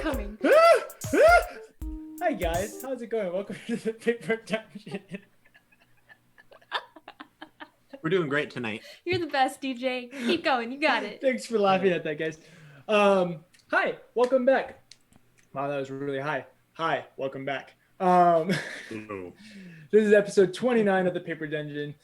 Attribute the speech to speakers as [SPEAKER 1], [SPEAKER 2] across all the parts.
[SPEAKER 1] coming.
[SPEAKER 2] Hi guys, how's it going? Welcome to the Paper Dungeon.
[SPEAKER 3] We're doing great tonight.
[SPEAKER 1] You're the best, DJ. Keep going. You got it.
[SPEAKER 2] Thanks for laughing at that, guys. Hi, welcome back. Wow, that was really high. Hi, welcome back.
[SPEAKER 3] Hello.
[SPEAKER 2] This is episode 29 of the Paper Dungeon.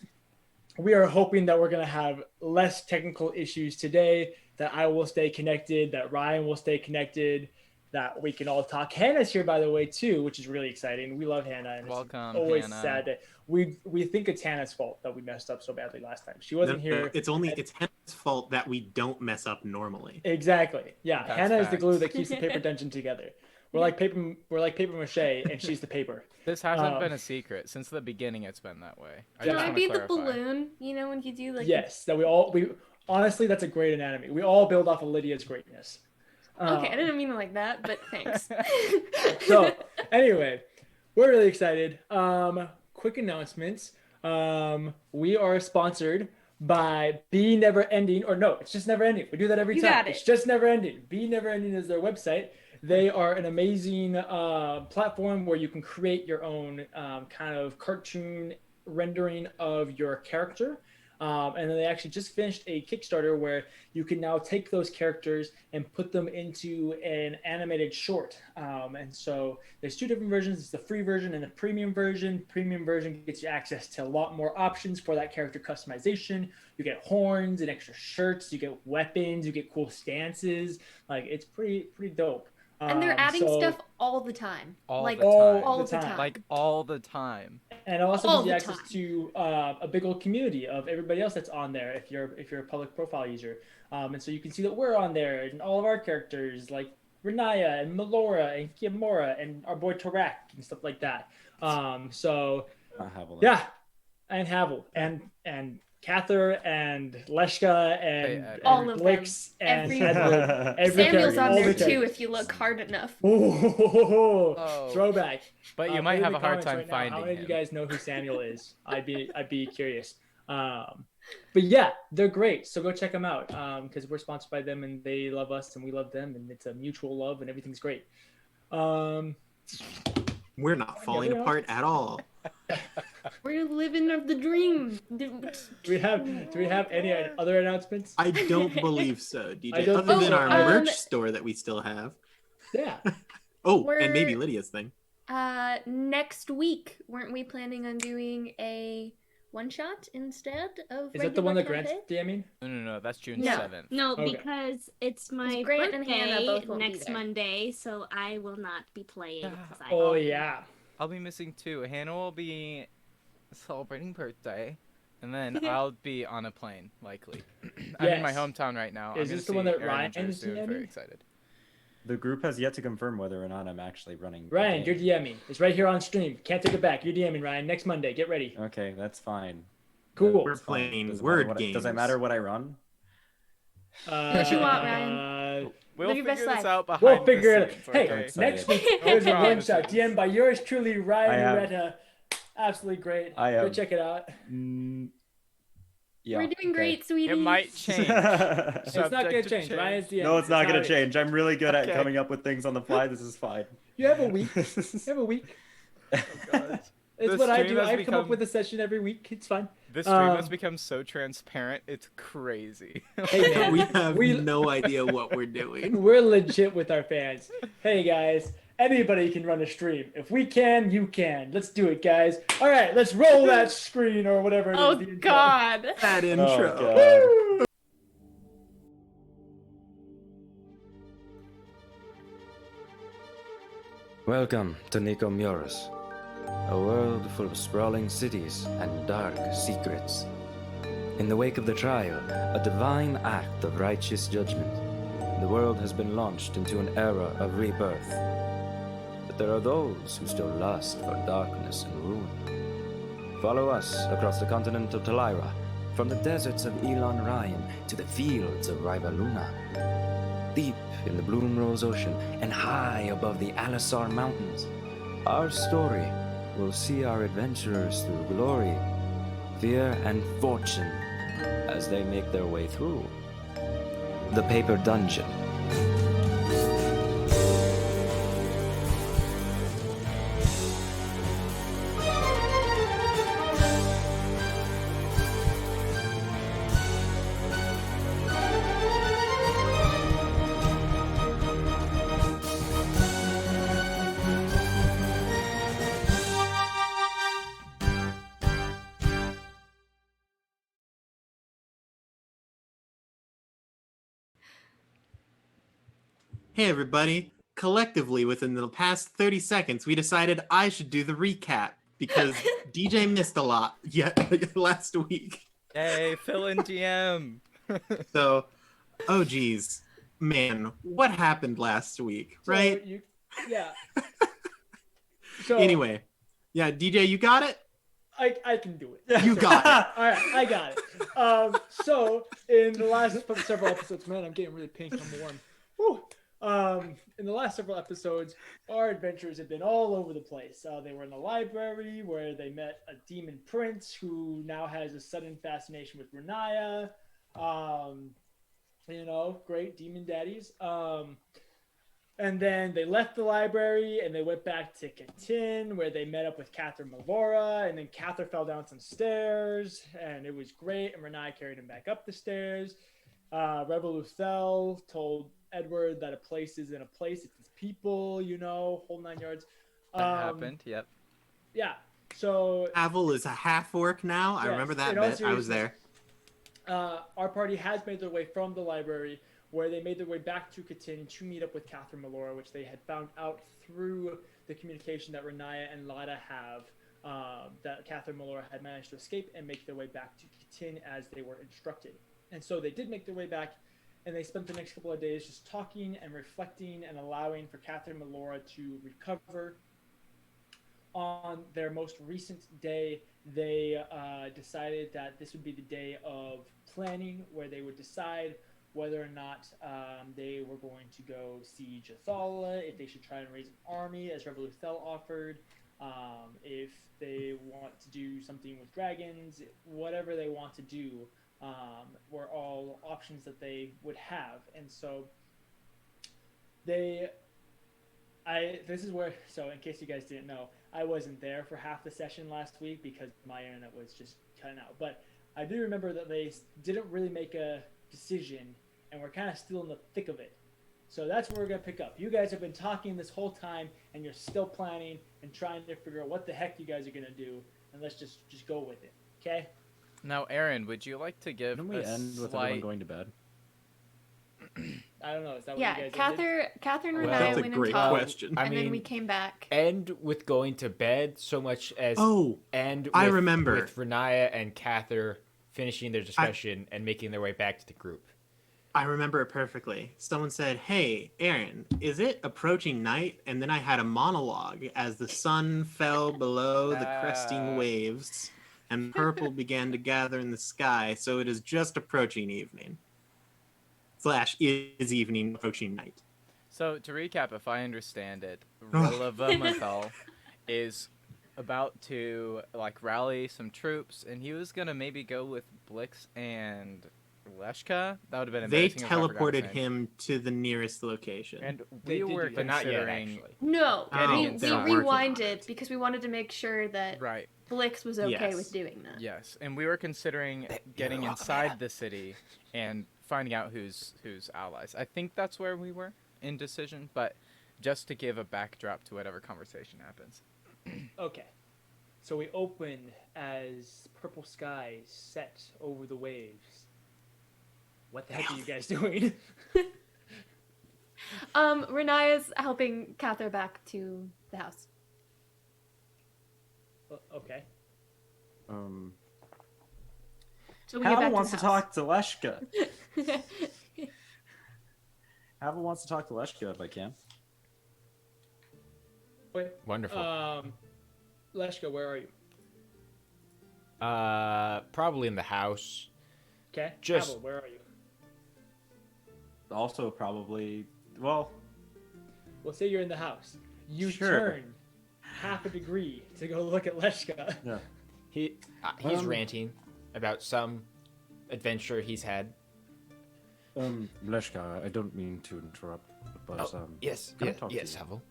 [SPEAKER 2] We are hoping that we're going to have less technical issues today, that I will stay connected, that Ryan will stay connected, that we can all talk. Hannah's here, by the way, too, which is really exciting. We love Hannah. And
[SPEAKER 4] welcome,
[SPEAKER 2] it's always
[SPEAKER 4] Hannah.
[SPEAKER 2] sad that we think it's Hannah's fault that we messed up so badly last time. She wasn't here.
[SPEAKER 3] It's Hannah's fault that we don't mess up normally.
[SPEAKER 2] Exactly. Yeah,
[SPEAKER 4] That's
[SPEAKER 2] Hannah is the
[SPEAKER 4] facts.
[SPEAKER 2] glue that keeps the Paper Dungeon together. We're like paper mache, and she's the paper.
[SPEAKER 4] This hasn't been a secret since the beginning. It's been that way.
[SPEAKER 1] Can I be the
[SPEAKER 4] clarify.
[SPEAKER 1] balloon? You know when you do like.
[SPEAKER 2] Yes, that we honestly, that's a great anatomy. We all build off of Lydia's greatness.
[SPEAKER 1] Okay, I didn't mean it like that, but thanks.
[SPEAKER 2] So anyway, we're really excited. Quick announcements. We are sponsored by Be Never Ending, or no, it's just Never Ending. We do that every
[SPEAKER 1] You
[SPEAKER 2] time.
[SPEAKER 1] got it.
[SPEAKER 2] It's just Never Ending. Be Never Ending is their website. They are an amazing platform where you can create your own kind of cartoon rendering of your character. And then they actually just finished a Kickstarter where you can now take those characters and put them into an animated short. And so there's two different versions. It's the free version and the premium version. Premium version gets you access to a lot more options for that character customization. You get horns and extra shirts. You get weapons. You get cool stances. Like, it's pretty dope.
[SPEAKER 1] And they're adding
[SPEAKER 2] so-
[SPEAKER 1] stuff all the time.
[SPEAKER 4] All
[SPEAKER 1] like
[SPEAKER 4] the time.
[SPEAKER 1] all
[SPEAKER 2] the
[SPEAKER 1] the
[SPEAKER 2] time.
[SPEAKER 1] time.
[SPEAKER 4] Like all the time.
[SPEAKER 2] And it also
[SPEAKER 1] All
[SPEAKER 2] gives you
[SPEAKER 1] the
[SPEAKER 2] access to a big old community of everybody else that's on there if you're a public profile user. And so you can see that we're on there and all of our characters like Renaya and Melora and Kiamora and our boy Tarak and stuff like that. So yeah, and Havel and Kathyr and Leshka and
[SPEAKER 1] All of
[SPEAKER 2] Blix
[SPEAKER 1] them.
[SPEAKER 2] and
[SPEAKER 1] Every Samuel's
[SPEAKER 2] character,
[SPEAKER 1] on
[SPEAKER 2] all
[SPEAKER 1] there
[SPEAKER 2] the
[SPEAKER 1] too
[SPEAKER 2] characters.
[SPEAKER 1] if you look hard enough.
[SPEAKER 4] Oh.
[SPEAKER 2] Throwback.
[SPEAKER 4] But you
[SPEAKER 2] Put
[SPEAKER 4] might
[SPEAKER 2] in
[SPEAKER 4] have
[SPEAKER 2] the
[SPEAKER 4] a hard
[SPEAKER 2] comments
[SPEAKER 4] time
[SPEAKER 2] right now,
[SPEAKER 4] finding
[SPEAKER 2] how many
[SPEAKER 4] him.
[SPEAKER 2] of you guys know who Samuel is? I'd be curious. But yeah, they're great. So go check them out because we're sponsored by them and they love us and we love them and it's a mutual love and everything's great.
[SPEAKER 3] We're not falling
[SPEAKER 2] we are.
[SPEAKER 3] apart at all.
[SPEAKER 1] We're living of the dream.
[SPEAKER 2] Do we have any other announcements?
[SPEAKER 3] I don't believe so,
[SPEAKER 2] I
[SPEAKER 3] DJ.
[SPEAKER 2] don't
[SPEAKER 3] Other
[SPEAKER 2] think
[SPEAKER 3] than
[SPEAKER 2] so.
[SPEAKER 3] our merch store that we still have.
[SPEAKER 2] Yeah.
[SPEAKER 3] Oh, and maybe
[SPEAKER 1] We're-
[SPEAKER 3] Lydia's thing.
[SPEAKER 1] Next week, weren't we planning on doing a one shot instead of?
[SPEAKER 2] Is that the one that
[SPEAKER 1] regular
[SPEAKER 2] Grant's
[SPEAKER 1] campaign?
[SPEAKER 2] DMing?
[SPEAKER 4] No, that's June
[SPEAKER 1] No.
[SPEAKER 4] 7th.
[SPEAKER 5] No,
[SPEAKER 2] Okay.
[SPEAKER 5] because it's my
[SPEAKER 1] Grant and Hannah
[SPEAKER 5] birthday
[SPEAKER 1] both won't be
[SPEAKER 5] next
[SPEAKER 1] there.
[SPEAKER 5] Monday, so I will not be playing. 'cause I
[SPEAKER 2] Oh yeah.
[SPEAKER 4] I'll be missing too. Hannah will be celebrating birthday, and then I'll be on a plane, likely. I'm in my
[SPEAKER 2] Yes.
[SPEAKER 4] hometown right now.
[SPEAKER 2] Is
[SPEAKER 4] I'm
[SPEAKER 2] this
[SPEAKER 4] gonna
[SPEAKER 2] the one
[SPEAKER 4] see
[SPEAKER 2] that
[SPEAKER 4] Aaron
[SPEAKER 2] Ryan
[SPEAKER 4] and
[SPEAKER 2] is
[SPEAKER 4] Drew soon.
[SPEAKER 2] DMing?
[SPEAKER 4] Very excited.
[SPEAKER 6] The group has yet to confirm whether or not I'm actually running. the
[SPEAKER 2] Ryan,
[SPEAKER 6] game.
[SPEAKER 2] you're DMing. It's right here on stream. Can't take it back. You're DMing, Ryan. Next Monday. Get ready.
[SPEAKER 6] Okay, that's fine.
[SPEAKER 2] Cool.
[SPEAKER 3] We're
[SPEAKER 6] That's fine.
[SPEAKER 3] playing
[SPEAKER 6] Does it
[SPEAKER 3] word
[SPEAKER 6] matter what-
[SPEAKER 3] games.
[SPEAKER 6] Does it matter what I run?
[SPEAKER 1] What you want, Ryan?
[SPEAKER 4] We'll
[SPEAKER 1] Live your
[SPEAKER 4] figure
[SPEAKER 1] best
[SPEAKER 4] this
[SPEAKER 1] life.
[SPEAKER 4] out behind
[SPEAKER 2] We'll figure
[SPEAKER 4] the
[SPEAKER 2] it out.
[SPEAKER 4] scenes,
[SPEAKER 2] Hey,
[SPEAKER 4] okay?
[SPEAKER 6] excited.
[SPEAKER 2] next week
[SPEAKER 4] No
[SPEAKER 2] there's a one
[SPEAKER 4] promises.
[SPEAKER 2] shot DM by yours truly, Ryan
[SPEAKER 6] I am-
[SPEAKER 2] Ureta. Absolutely great.
[SPEAKER 6] I
[SPEAKER 2] Go
[SPEAKER 6] am-
[SPEAKER 2] check it out.
[SPEAKER 6] Yeah.
[SPEAKER 1] We're doing great, sweetie.
[SPEAKER 4] It might change.
[SPEAKER 2] It's not gonna
[SPEAKER 4] Subject to
[SPEAKER 2] change. Ryan's DM.
[SPEAKER 6] No, it's not
[SPEAKER 2] how
[SPEAKER 6] gonna
[SPEAKER 2] it is.
[SPEAKER 6] change. I'm really good at
[SPEAKER 4] Okay.
[SPEAKER 6] coming up with things on the fly. This is fine.
[SPEAKER 2] You have a week. You have a week. It's
[SPEAKER 4] This
[SPEAKER 2] what I
[SPEAKER 4] stream
[SPEAKER 2] do.
[SPEAKER 4] has
[SPEAKER 2] I come up
[SPEAKER 4] become-
[SPEAKER 2] with a session every week. It's fine.
[SPEAKER 4] This stream has
[SPEAKER 2] Um,
[SPEAKER 4] become so transparent, it's crazy.
[SPEAKER 2] Hey man,
[SPEAKER 3] We have
[SPEAKER 2] we-
[SPEAKER 3] no idea what we're doing.
[SPEAKER 2] we're legit with our fans. Hey guys, anybody can run a stream. If we can, you can. Let's do it, guys. All right, let's roll that screen or whatever. It is,
[SPEAKER 1] Oh
[SPEAKER 2] the intro.
[SPEAKER 1] God.
[SPEAKER 3] That intro.
[SPEAKER 6] Oh, God.
[SPEAKER 7] Welcome to Nicomuras, a world full of sprawling cities and dark secrets. In the wake of the trial, a divine act of righteous judgment, the world has been launched into an era of rebirth. But there are those who still lust for darkness and ruin. Follow us across the continent of Talira, from the deserts of Elon Ryan to the fields of Rivaluna. Deep in the Bloomrose Ocean and high above the Alisar Mountains, our story will see our adventurers through glory, fear, and fortune as they make their way through the Paper Dungeon.
[SPEAKER 3] Hey everybody, collectively within the past 30 seconds, we decided I should do the recap because DJ missed a lot last week.
[SPEAKER 4] Yay, fill in GM.
[SPEAKER 3] So, oh geez, man, what happened last week, right?
[SPEAKER 2] Yeah. So
[SPEAKER 3] Anyway, yeah, DJ, you got it?
[SPEAKER 2] I can do it.
[SPEAKER 3] You got it.
[SPEAKER 2] All right, I got it. So in the last several episodes, man, I'm getting really pink. I'm warm. Whew. In the last several episodes, our adventures have been all over the place. They were in the library where they met a demon prince who now has a sudden fascination with Renaya. Great demon daddies. And then they left the library and they went back to Kathyr where they met up with Kathyr Melora. And then Kathyr fell down some stairs and it was great. And Renaya carried him back up the stairs. Revoluthel told Edward that a place isn't a place, it's its people, whole 9 yards.
[SPEAKER 4] That happened, yep.
[SPEAKER 2] Yeah, so...
[SPEAKER 3] Avel is a half-orc now.
[SPEAKER 2] Yes,
[SPEAKER 3] I remember that bit. I was there.
[SPEAKER 2] Our party has made their way from the library where they made their way back to Kathyr to meet up with Kathyr Melora, which they had found out through the communication that Renaya and Lada have, that Kathyr Melora had managed to escape and make their way back to Kathyr as they were instructed. And so they did make their way back, and they spent the next couple of days just talking and reflecting and allowing for Kathyr Melora to recover. On their most recent day, they decided that this would be the day of planning, where they would decide whether or not they were going to go siege Athala, if they should try and raise an army, as Revoluthel offered, if they want to do something with dragons, whatever they want to do, were all options that they would have. And so in case you guys didn't know, I wasn't there for half the session last week because my internet was just cutting out. But I do remember that they didn't really make a decision, and we're kind of still in the thick of it. So that's where we're going to pick up. You guys have been talking this whole time, and you're still planning and trying to figure out what the heck you guys are going to do, and let's just go with it, okay?
[SPEAKER 4] Now, Aaron, would you like to give
[SPEAKER 6] Didn't we end with everyone going to bed?
[SPEAKER 2] I don't know. Is that
[SPEAKER 1] Yeah,
[SPEAKER 2] what you guys did?
[SPEAKER 1] Catherine and
[SPEAKER 6] Well,
[SPEAKER 1] Renaya
[SPEAKER 3] That's a
[SPEAKER 1] went and
[SPEAKER 3] great
[SPEAKER 1] talked,
[SPEAKER 3] question.
[SPEAKER 1] and then we came back.
[SPEAKER 8] End with going to bed so much as end with,
[SPEAKER 3] I remember.
[SPEAKER 8] with Renaya and Kathyr finishing their discussion and making their way back to the group.
[SPEAKER 3] I remember it perfectly. Someone said, "Hey, Aaron, is it approaching night?" And then I had a monologue as the sun fell below the cresting waves and purple began to gather in the sky, so it is just approaching evening. / is evening approaching night.
[SPEAKER 4] So, to recap, if I understand it, Relevamathal is about to, rally some troops, and he was going to maybe go with Blix and Leshka. That would have been
[SPEAKER 3] They
[SPEAKER 4] amazing. if I forgot his
[SPEAKER 3] teleported
[SPEAKER 4] name.
[SPEAKER 3] him to the nearest location.
[SPEAKER 4] And
[SPEAKER 8] They
[SPEAKER 4] we
[SPEAKER 8] did
[SPEAKER 4] were
[SPEAKER 8] do that, but not yet,
[SPEAKER 4] considering...
[SPEAKER 8] actually.
[SPEAKER 1] No,
[SPEAKER 3] Getting
[SPEAKER 1] we
[SPEAKER 3] inside. Working on
[SPEAKER 1] rewinded
[SPEAKER 3] it.
[SPEAKER 1] because we wanted to make sure that
[SPEAKER 4] Right.
[SPEAKER 1] Blix was okay
[SPEAKER 3] Yes.
[SPEAKER 1] with doing that.
[SPEAKER 4] Yes, and we were considering getting inside the city and finding out who's allies. I think that's where we were in decision, but just to give a backdrop to whatever conversation happens.
[SPEAKER 2] Okay. So we open as purple skies set over the waves. What the heck are you guys doing?
[SPEAKER 1] Renaya's helping Kathyr back to the house.
[SPEAKER 2] Okay.
[SPEAKER 1] So we get back
[SPEAKER 6] Hava
[SPEAKER 1] to
[SPEAKER 6] wants
[SPEAKER 1] the
[SPEAKER 6] to
[SPEAKER 1] house.
[SPEAKER 6] talk to Leshka. Hava wants to talk to Leshka if I can.
[SPEAKER 2] Wait.
[SPEAKER 8] Wonderful.
[SPEAKER 2] Leshka, where are you?
[SPEAKER 8] Probably in the house.
[SPEAKER 2] Okay.
[SPEAKER 8] Just-
[SPEAKER 2] Abel, where are you?
[SPEAKER 6] Also, probably. Well,
[SPEAKER 2] Well, say you're in the house. You
[SPEAKER 6] Sure.
[SPEAKER 2] turn half a degree to go look at Leshka.
[SPEAKER 6] yeah.
[SPEAKER 8] He's ranting about some adventure he's had.
[SPEAKER 6] Leshka, I don't mean to interrupt, but
[SPEAKER 8] Yes,
[SPEAKER 6] can I talk to you?
[SPEAKER 8] Havel.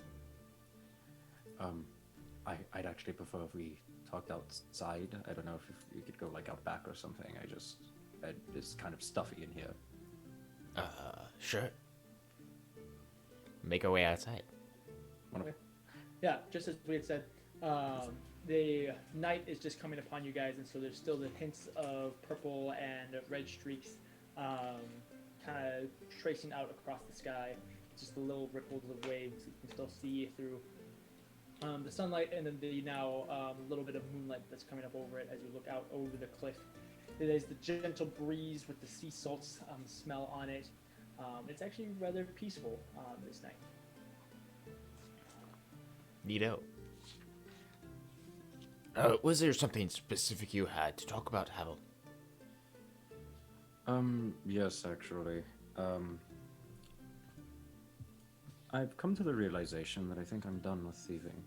[SPEAKER 6] I'd actually prefer if we talked outside. I don't know if we could go out back or something. It's kind of stuffy in here.
[SPEAKER 8] Sure. Make our way outside.
[SPEAKER 2] Yeah, just as we had said, the night is just coming upon you guys, and so there's still the hints of purple and red streaks kind of tracing out across the sky. just the little ripples of waves you can still see through the sunlight, and then the now little bit of moonlight that's coming up over it as you look out over the cliff. It is the gentle breeze with the sea salts smell on it. It's actually rather peaceful this night.
[SPEAKER 8] Neato. Was there something specific you had to talk about, Havel?
[SPEAKER 6] Yes, actually. I've come to the realization that I think I'm done with thieving.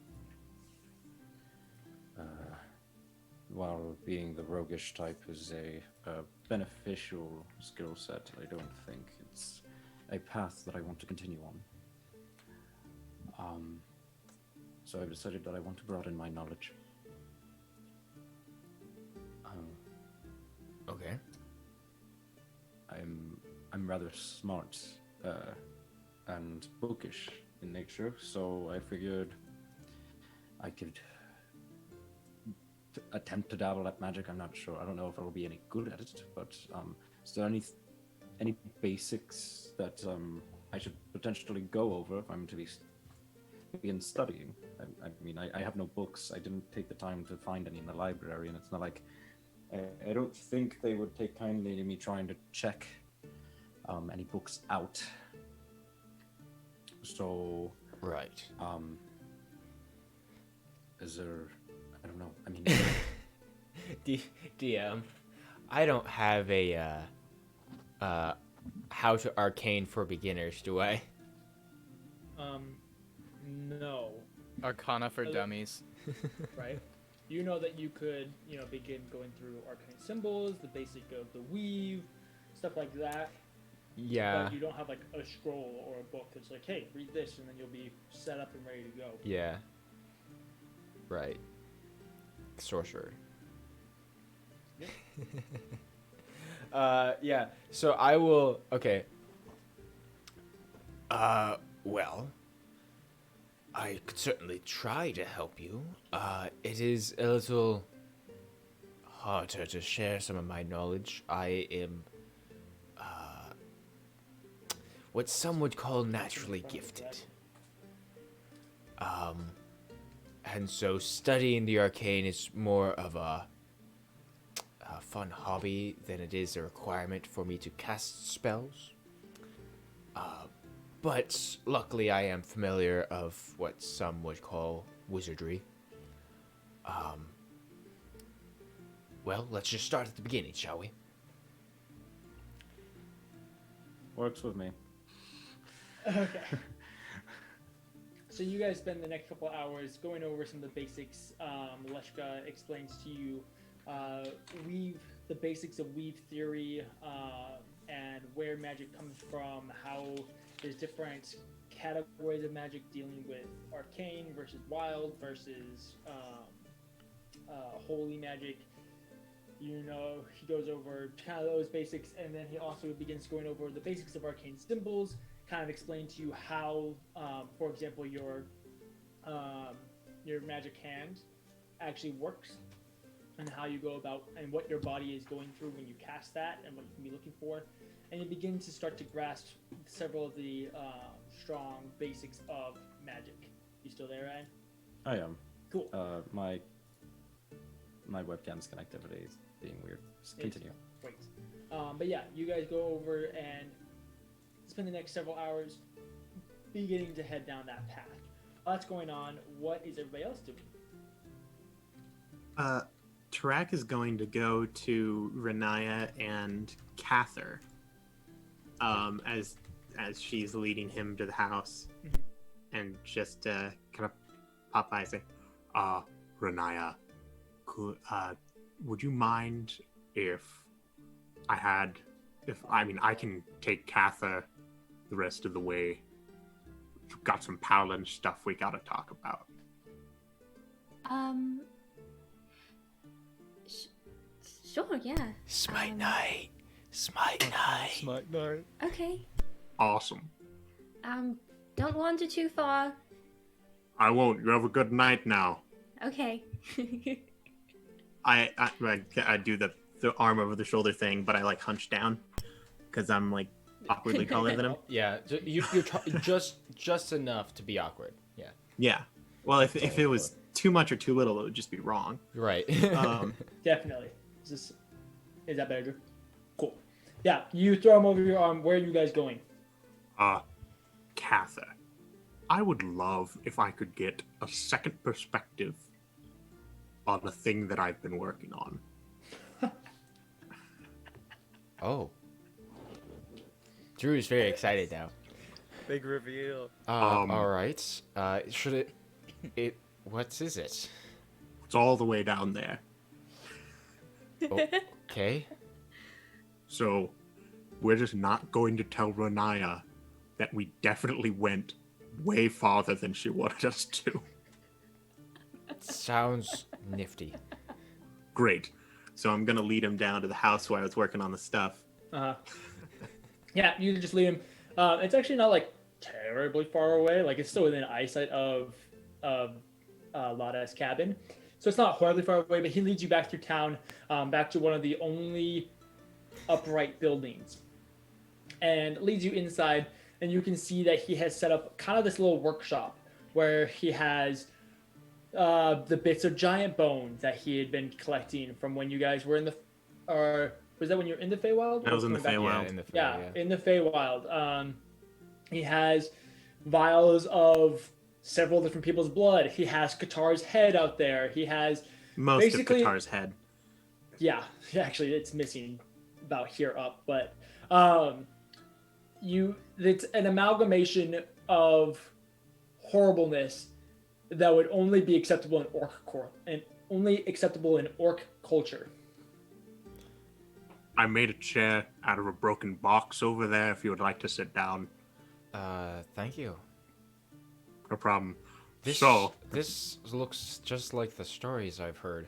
[SPEAKER 6] While being the roguish type is a beneficial skill set, I don't think it's a path that I want to continue on. So I've decided that I want to broaden my knowledge.
[SPEAKER 8] Okay.
[SPEAKER 6] I'm rather smart and bookish in nature, so I figured I could attempt to dabble at magic. I'm not sure. I don't know if I will be any good at it, but is there any basics that I should potentially go over if I'm to begin studying? I mean, I have no books. I didn't take the time to find any in the library, and it's not like I don't think they would take kindly to me trying to check any books out. So,
[SPEAKER 8] right.
[SPEAKER 6] Is there? I don't know. I mean,
[SPEAKER 8] DM, I don't have a how to arcane for beginners, do I?
[SPEAKER 2] No.
[SPEAKER 4] Arcana for dummies.
[SPEAKER 2] Right? You know that you could, begin going through arcane symbols, the basic of the weave, stuff like that.
[SPEAKER 8] Yeah.
[SPEAKER 2] But you don't have like a scroll or a book that's like, hey, read this, and then you'll be set up and ready to go.
[SPEAKER 8] Yeah. Right. Sorcerer.
[SPEAKER 2] Yep.
[SPEAKER 8] Yeah. So I will. Okay. Well, I could certainly try to help you. It is a little harder to share some of my knowledge. I am, what some would call naturally gifted. And so studying the arcane is more of a fun hobby than it is a requirement for me to cast spells. But luckily I am familiar of what some would call wizardry. Well, let's just start at the beginning, shall we?
[SPEAKER 6] works with me.
[SPEAKER 2] Okay. So you guys spend the next couple hours going over some of the basics. Leshka explains to you the basics of weave theory and where magic comes from, how there's different categories of magic dealing with arcane versus wild versus holy magic. You know, he goes over kind of those basics, and then he also begins going over the basics of arcane symbols, kind of explain to you how, for example, your magic hand actually works, and how you go about, and what your body is going through when you cast that, and what you can be looking for. And you begin to start to grasp several of the strong basics of magic. You still there, Ryan?
[SPEAKER 6] I am.
[SPEAKER 2] Cool.
[SPEAKER 6] My webcam's connectivity is being weird. Just continue.
[SPEAKER 2] Great. But yeah, you guys go over and spend the next several hours beginning to head down that path. While that's going on, what is everybody else doing?
[SPEAKER 3] Tarak is going to go to Renaya and Kathyr as she's leading him to the house, and just kind of pop by and say, Renaya, would you mind if I can take Kathyr the rest of the way. We've got some paladin stuff we gotta talk about.
[SPEAKER 1] Sure, yeah.
[SPEAKER 8] Smite night. Smite night.
[SPEAKER 4] Smite night.
[SPEAKER 1] Okay.
[SPEAKER 3] Awesome.
[SPEAKER 1] Don't wander too far.
[SPEAKER 3] I won't. You have a good night now.
[SPEAKER 1] Okay.
[SPEAKER 3] I do the arm over the shoulder thing, but I like hunch down because I'm like awkwardly taller than him.
[SPEAKER 8] Yeah, just enough to be awkward. Yeah.
[SPEAKER 3] Yeah. Well, if it was too much or too little, it would just be wrong.
[SPEAKER 8] Right.
[SPEAKER 2] Definitely. Is that better, Drew? Cool. Yeah, you throw him over your arm. Where are you guys going?
[SPEAKER 3] Kathyr, I would love if I could get a second perspective on the thing that I've been working on.
[SPEAKER 8] Oh. Drew is very excited now.
[SPEAKER 4] Big reveal.
[SPEAKER 8] All right. Should what is it?
[SPEAKER 3] It's all the way down there.
[SPEAKER 8] Okay.
[SPEAKER 3] So, we're just not going to tell Renaya that we definitely went way farther than she wanted us to.
[SPEAKER 8] Sounds nifty.
[SPEAKER 3] Great. So I'm gonna lead him down to the house where I was working on the stuff.
[SPEAKER 2] Yeah, you can just lead him. It's actually not like terribly far away. Like it's still within eyesight of Lada's cabin, so it's not horribly far away. But he leads you back through town, back to one of the only upright buildings, and leads you inside. And you can see that he has set up kind of this little workshop where he has the bits of giant bones that he had been collecting from when you guys were in the, or was that when you were in the Feywild?
[SPEAKER 3] I was in the
[SPEAKER 8] Yeah,
[SPEAKER 3] Feywild.
[SPEAKER 8] in the
[SPEAKER 2] In the Feywild. He has vials of several different people's blood. He has Kathar's head out there. He has
[SPEAKER 3] Most
[SPEAKER 2] basically-
[SPEAKER 3] of Kathar's head.
[SPEAKER 2] yeah, actually it's missing about here up, but it's an amalgamation of horribleness that would only be acceptable in orc culture.
[SPEAKER 3] I made a chair out of a broken box over there if you would like to sit down.
[SPEAKER 8] Thank you.
[SPEAKER 3] No problem.
[SPEAKER 8] This
[SPEAKER 3] So,
[SPEAKER 8] this looks just like the stories I've heard.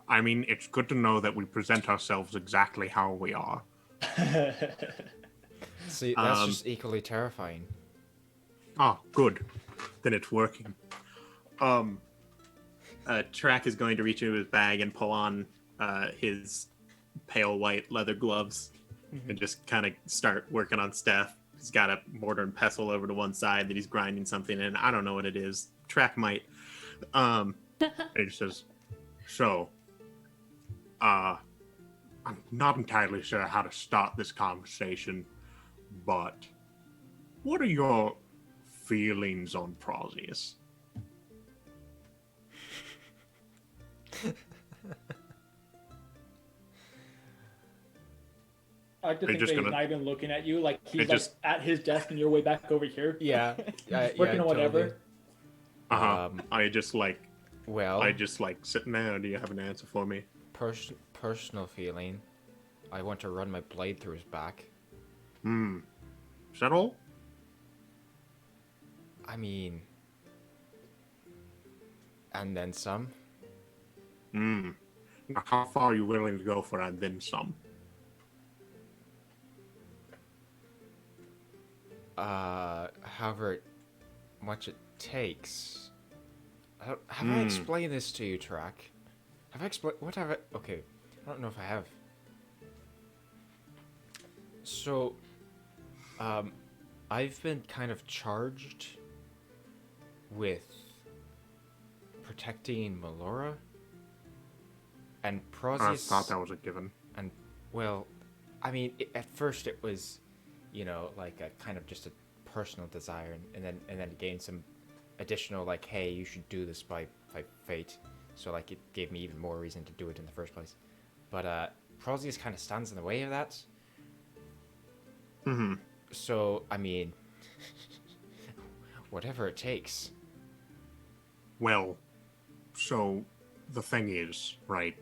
[SPEAKER 3] I mean, it's good to know that we present ourselves exactly how we are.
[SPEAKER 8] See, that's just equally terrifying.
[SPEAKER 3] Oh, good. Then it's working. Tarak is going to reach into his bag and pull on his pale white leather gloves and just kind of start working on stuff. He's got a mortar and pestle over to one side that he's grinding something in. I don't know what it is. Tarak might. He just says, so, I'm not entirely sure how to start this conversation, but what are your feelings on Prazius?
[SPEAKER 2] I like to think that he's not even looking at you, like he's
[SPEAKER 3] just
[SPEAKER 2] at his desk and you're way back over here.
[SPEAKER 8] Yeah.
[SPEAKER 2] Working on whatever.
[SPEAKER 8] Totally.
[SPEAKER 3] I just like sitting there. Do you have an answer for me?
[SPEAKER 8] Personal feeling. I want to run my blade through his back.
[SPEAKER 3] Is that all?
[SPEAKER 8] I mean, and then some.
[SPEAKER 3] Now, how far are you willing to go for and then some?
[SPEAKER 8] However much it takes. Have I explained this to you, Tarak? Have I explained? What have I? Okay, I don't know if I have. So, I've been kind of charged with protecting Melora and Prazius.
[SPEAKER 3] I thought that was a given.
[SPEAKER 8] And well, I mean, at first it was, like a kind of just a personal desire, and then it gained some additional like, hey, you should do this by fate. So like it gave me even more reason to do it in the first place. But Prazius kind of stands in the way of that. So I mean, whatever it takes.
[SPEAKER 3] Well, so the thing is, right?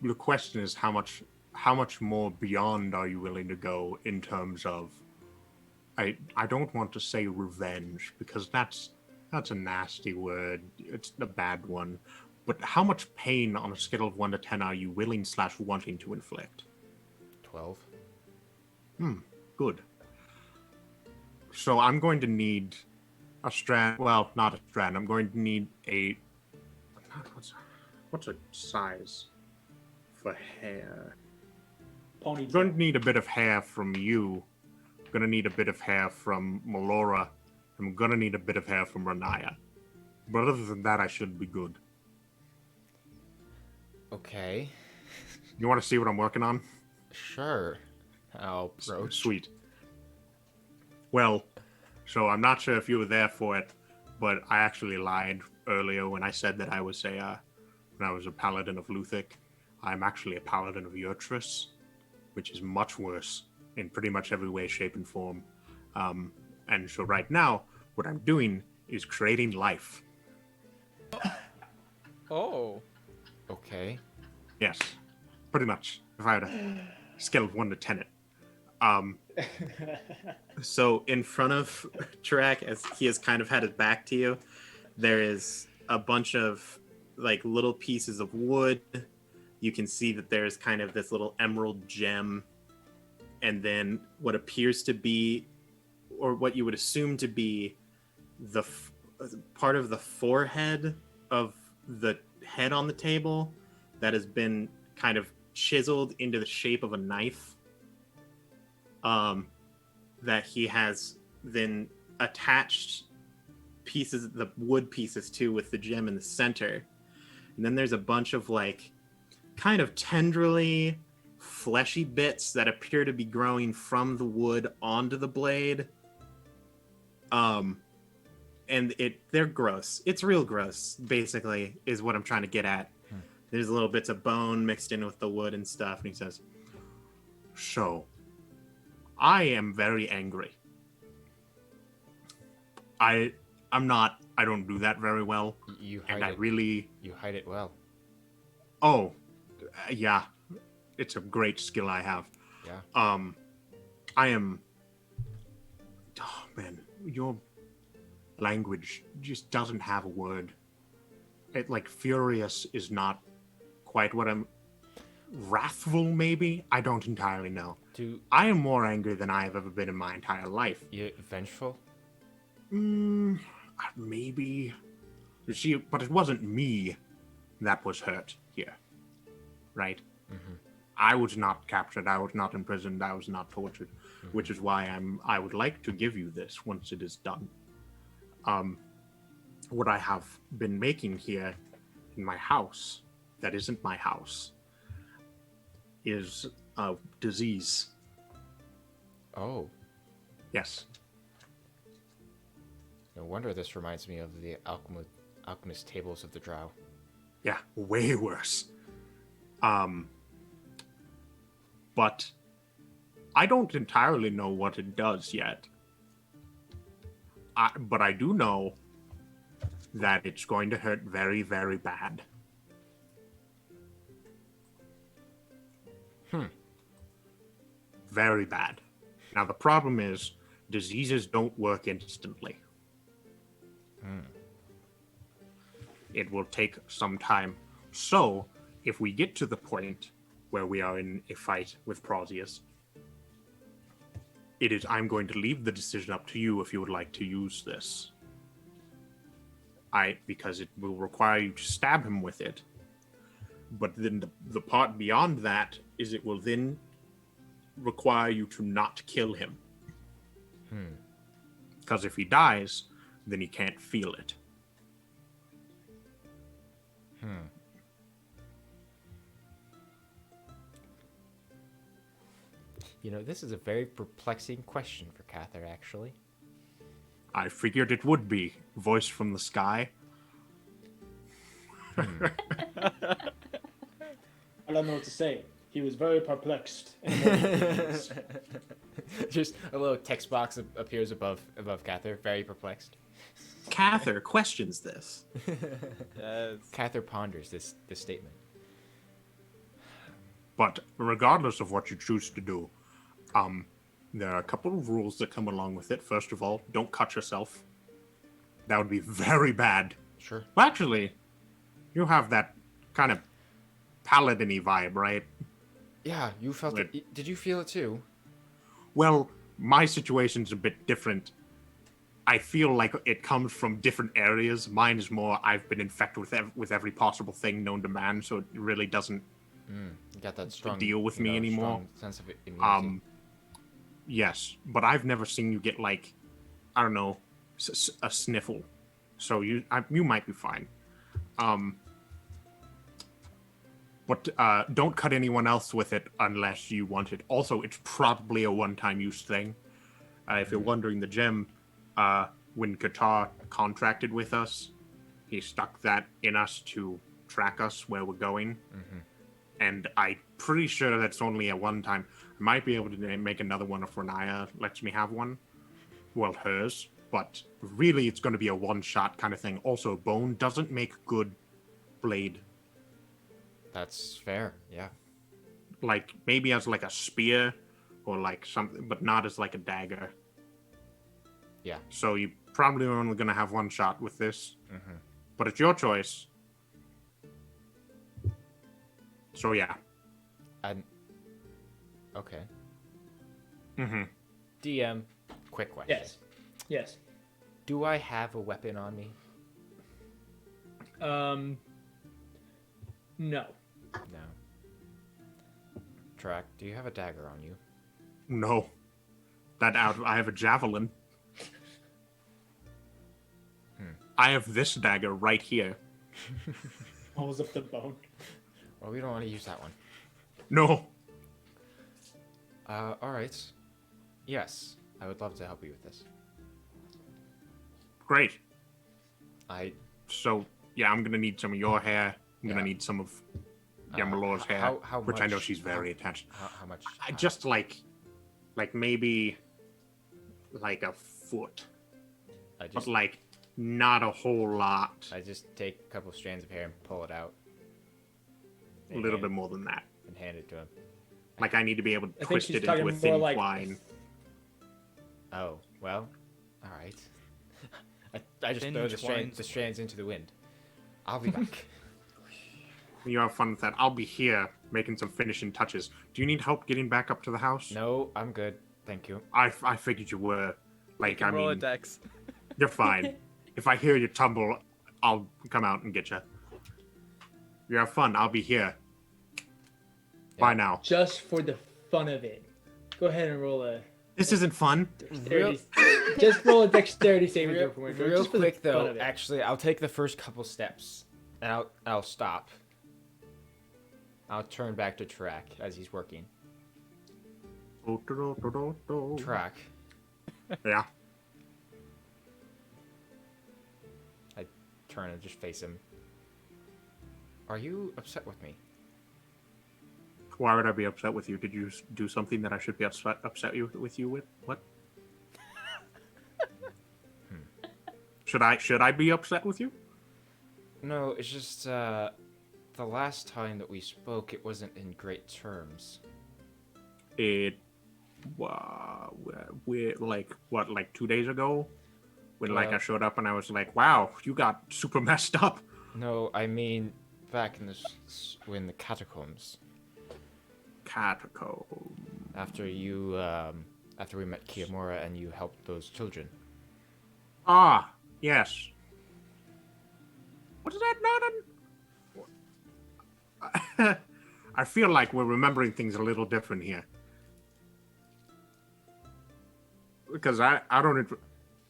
[SPEAKER 3] The question is how much more beyond are you willing to go in terms of? I don't want to say revenge because that's a nasty word. It's a bad one. But how much pain on a scale of 1 to 10 are you willing / wanting to inflict?
[SPEAKER 8] 12.
[SPEAKER 3] Good. So I'm going to need a strand. Well, not a strand. I'm going to need a. What's a size for hair?
[SPEAKER 2] ponytail.
[SPEAKER 9] Going to need a bit of hair from you. Gonna need a bit of hair from Melora. I'm gonna need a bit of hair from Renaya. But other than that, I should be good.
[SPEAKER 8] Okay.
[SPEAKER 9] You want to see what I'm working on?
[SPEAKER 8] Sure. I'll approach.
[SPEAKER 9] Sweet. Well, so I'm not sure if you were there for it, but I actually lied earlier when I said that I was a paladin of Luthic. I'm actually a paladin of Urtrus, which is much worse in pretty much every way, shape, and form. And so right now, what I'm doing is creating life.
[SPEAKER 4] Oh.
[SPEAKER 8] Okay.
[SPEAKER 9] Yes, pretty much. If I had a scale of 1 to 10 it.
[SPEAKER 3] So in front of Tarak, as he has kind of had his back to you, there is a bunch of like little pieces of wood. You can see that there's kind of this little emerald gem, and then what appears to be, or what you would assume to be, the part of the forehead of the head on the table that has been kind of chiseled into the shape of a knife. That he has then attached pieces, the wood pieces to, with the gem in the center. And then there's a bunch of like kind of tendrily fleshy bits that appear to be growing from the wood onto the blade. And they're gross. It's real gross, basically, is what I'm trying to get at. There's little bits of bone mixed in with the wood and stuff. And he says,
[SPEAKER 9] So, I am very angry. I don't do that very well.
[SPEAKER 8] You
[SPEAKER 9] And
[SPEAKER 8] hide it. You hide it well.
[SPEAKER 9] Oh, yeah. It's a great skill I have.
[SPEAKER 8] Yeah.
[SPEAKER 9] I am... Oh, man. Your language just doesn't have a word. Furious is not quite what I'm... Wrathful, maybe? I don't entirely know. I am more angry than I have ever been in my entire life.
[SPEAKER 8] You vengeful?
[SPEAKER 9] Maybe. You see, but it wasn't me that was hurt here, right?
[SPEAKER 8] Mm-hmm.
[SPEAKER 9] I was not captured. I was not imprisoned. I was not tortured, which is why I would like to give you this once it is done. What I have been making here in my house, that isn't my house, is a disease.
[SPEAKER 8] Oh.
[SPEAKER 9] Yes.
[SPEAKER 8] No wonder this reminds me of the alchemist tables of the Drow.
[SPEAKER 9] Yeah, way worse. But I don't entirely know what it does yet. But I do know that it's going to hurt very, very bad. Very bad. Now, the problem is, diseases don't work instantly. It will take some time. So, if we get to the point where we are in a fight with Prazius, I'm going to leave the decision up to you if you would like to use this. Because it will require you to stab him with it. But then the part beyond that is it will then require you to not kill him. Because if he dies, then he can't feel it.
[SPEAKER 8] You know, this is a very perplexing question for Kathyr, actually.
[SPEAKER 9] I figured it would be. Voice from the sky.
[SPEAKER 2] I don't know what to say. He was very perplexed.
[SPEAKER 8] Just a little text box appears above Kathyr, very perplexed.
[SPEAKER 3] Kathyr questions this.
[SPEAKER 4] Yes.
[SPEAKER 8] Kathyr ponders this statement.
[SPEAKER 9] But regardless of what you choose to do, there are a couple of rules that come along with it. First of all, don't cut yourself. That would be very bad.
[SPEAKER 8] Sure.
[SPEAKER 9] Well, actually, you have that kind of paladin-y vibe, right?
[SPEAKER 8] Yeah, you felt it. Did you feel it too?
[SPEAKER 9] Well, my situation's a bit different. I feel like it comes from different areas. Mine is more, I've been infected with every possible thing known to man, so it really doesn't
[SPEAKER 8] You got that strong
[SPEAKER 9] deal with me anymore.
[SPEAKER 8] strong sense of immunity.
[SPEAKER 9] Yes, but I've never seen you get like, I don't know, a sniffle. So you might be fine. But don't cut anyone else with it unless you want it. Also, it's probably a one-time use thing. If you're wondering, the gem, when Kathyr contracted with us, he stuck that in us to track us where we're going. And I'm pretty sure that's only a one-time. I might be able to make another one if Renaya lets me have one. Well, hers. But really, it's going to be a one-shot kind of thing. Also, bone doesn't make good blade.
[SPEAKER 8] That's fair, yeah.
[SPEAKER 9] Like, maybe as like a spear or like something, but not as like a dagger.
[SPEAKER 8] Yeah.
[SPEAKER 9] So you probably are only going to have one shot with this. But it's your choice. So yeah.
[SPEAKER 8] Okay.
[SPEAKER 4] DM.
[SPEAKER 8] Quick question.
[SPEAKER 2] Yes.
[SPEAKER 8] Do I have a weapon on me?
[SPEAKER 2] No.
[SPEAKER 8] No. Tarak, do you have a dagger on you?
[SPEAKER 9] No. I have a javelin. I have this dagger right here.
[SPEAKER 2] Holds up the bone.
[SPEAKER 8] Well, we don't want to use that one.
[SPEAKER 9] No.
[SPEAKER 8] Alright. Yes, I would love to help you with this.
[SPEAKER 9] Great.
[SPEAKER 8] I
[SPEAKER 9] So, yeah, I'm going to need some of your hair. I'm going to need some of Yamalor's hair,
[SPEAKER 8] how
[SPEAKER 9] which I know
[SPEAKER 8] much-
[SPEAKER 9] she's very attached.
[SPEAKER 8] How much?
[SPEAKER 9] I just like maybe like a foot, but like not a whole lot.
[SPEAKER 8] I just take a couple strands of hair and pull it out.
[SPEAKER 9] A little bit more than that.
[SPEAKER 8] And hand it to him.
[SPEAKER 9] Like I need to be able to
[SPEAKER 2] think
[SPEAKER 9] twist
[SPEAKER 2] she's
[SPEAKER 9] it into
[SPEAKER 2] talking
[SPEAKER 9] a
[SPEAKER 2] more
[SPEAKER 9] thin
[SPEAKER 2] like-
[SPEAKER 9] twine.
[SPEAKER 8] Oh, well, alright. I just
[SPEAKER 4] Thin
[SPEAKER 8] throw
[SPEAKER 4] twines.
[SPEAKER 8] the strands into the wind. I'll be back.
[SPEAKER 9] You have fun with that. I'll be here making some finishing touches. Do you need help getting back up to the house?
[SPEAKER 8] No, I'm good. Thank you.
[SPEAKER 9] I figured you were. Like, I
[SPEAKER 4] Roll a
[SPEAKER 9] mean,
[SPEAKER 4] dex.
[SPEAKER 9] you're fine. If I hear you tumble, I'll come out and get you. You have fun. I'll be here. Bye now.
[SPEAKER 2] Just for the fun of it. Go ahead and roll a
[SPEAKER 9] This isn't fun.
[SPEAKER 2] dexterity. Just roll a dexterity saving throw for me.
[SPEAKER 8] Real
[SPEAKER 2] just for the
[SPEAKER 8] quick
[SPEAKER 2] fun
[SPEAKER 8] though,
[SPEAKER 2] of it.
[SPEAKER 8] actually, I'll take the first couple steps, and I'll stop. I'll turn back to Tarak as he's working. Tarak,
[SPEAKER 9] Yeah.
[SPEAKER 8] I turn and just face him. Are you upset with me?
[SPEAKER 9] Why would I be upset with you? Did you do something that I should be upset with you with? What? Should I be upset with you?
[SPEAKER 8] No, it's just the last time that we spoke, it wasn't in great terms.
[SPEAKER 9] It we're like what, like 2 days ago, when like I
[SPEAKER 8] Well-
[SPEAKER 9] showed up and I was like, wow, you got super messed up.
[SPEAKER 8] No, I mean back in in the catacombs.
[SPEAKER 9] Catacomb.
[SPEAKER 8] After after we met Kiyomura and you helped those children.
[SPEAKER 9] Ah, yes. What is that not? I feel like we're remembering things a little different here. Because I don't.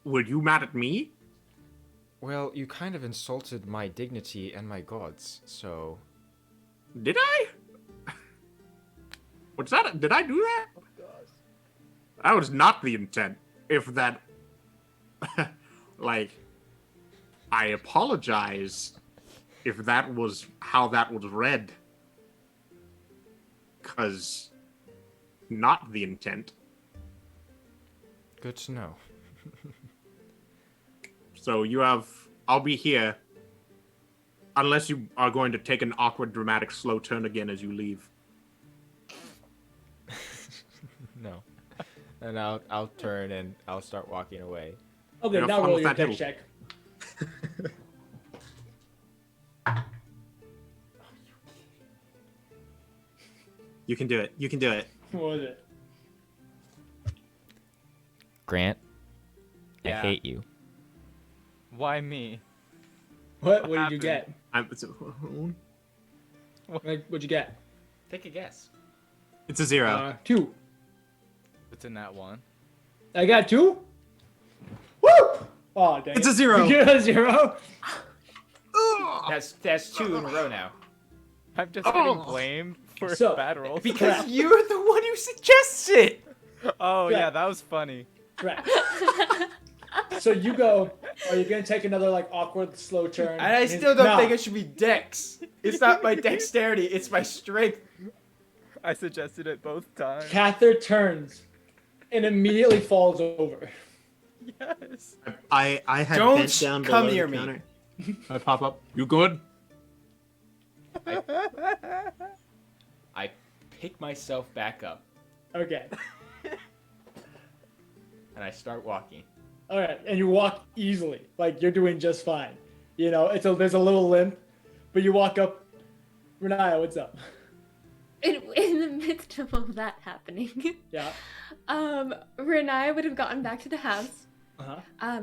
[SPEAKER 9] Were you mad at me?
[SPEAKER 8] Well, you kind of insulted my dignity and my gods, so...
[SPEAKER 9] Did I? What's that? Did I do that?
[SPEAKER 2] Oh, God.
[SPEAKER 9] That was not the intent. If that, like, I apologize if that was how that was read. 'Cause not the intent.
[SPEAKER 8] Good to know.
[SPEAKER 9] So I'll be here. Unless you are going to take an awkward, dramatic, slow turn again as you leave.
[SPEAKER 8] No. And I'll turn and I'll start walking away.
[SPEAKER 2] Okay,
[SPEAKER 9] Have
[SPEAKER 2] now
[SPEAKER 9] fun
[SPEAKER 2] roll
[SPEAKER 9] with
[SPEAKER 2] your
[SPEAKER 9] that
[SPEAKER 2] dex
[SPEAKER 9] too.
[SPEAKER 2] check.
[SPEAKER 9] You can do it. You can do it.
[SPEAKER 2] What was it?
[SPEAKER 8] Grant,
[SPEAKER 4] Yeah.
[SPEAKER 8] I hate you.
[SPEAKER 4] Why me?
[SPEAKER 2] What did you
[SPEAKER 4] happened?
[SPEAKER 2] get?
[SPEAKER 9] I'm,
[SPEAKER 2] Like, what'd you get?
[SPEAKER 8] Take a guess.
[SPEAKER 3] It's a 0.
[SPEAKER 2] 2.
[SPEAKER 4] It's in that one.
[SPEAKER 2] I got 2. Woo! Oh, dang.
[SPEAKER 3] It's a 0.
[SPEAKER 2] You get a 0.
[SPEAKER 8] That's 2 in a row now.
[SPEAKER 4] I'm just getting blamed for
[SPEAKER 2] So,
[SPEAKER 4] bad rolls.
[SPEAKER 8] Because you're the one who suggests it.
[SPEAKER 4] Oh
[SPEAKER 2] Yeah.
[SPEAKER 4] yeah, that was funny.
[SPEAKER 2] Right. So you go. Are you gonna take another like awkward slow turn?
[SPEAKER 8] And I still don't think it should be dex. It's not my dexterity, it's my strength.
[SPEAKER 4] I suggested it both times.
[SPEAKER 2] Kathyr turns and immediately falls over.
[SPEAKER 4] Yes.
[SPEAKER 3] I had
[SPEAKER 8] Don't
[SPEAKER 3] bent down
[SPEAKER 8] come
[SPEAKER 3] below
[SPEAKER 8] near
[SPEAKER 3] the
[SPEAKER 8] me.
[SPEAKER 3] counter. I pop up. You good?
[SPEAKER 8] I pick myself back up
[SPEAKER 2] Okay.
[SPEAKER 8] and I start walking.
[SPEAKER 2] All right, and you walk easily, like you're doing just fine. You know, there's a little limp, but you walk up. Renaya, what's up?
[SPEAKER 1] In the midst of all that happening,
[SPEAKER 2] Yeah.
[SPEAKER 1] Renai would have gotten back to the house,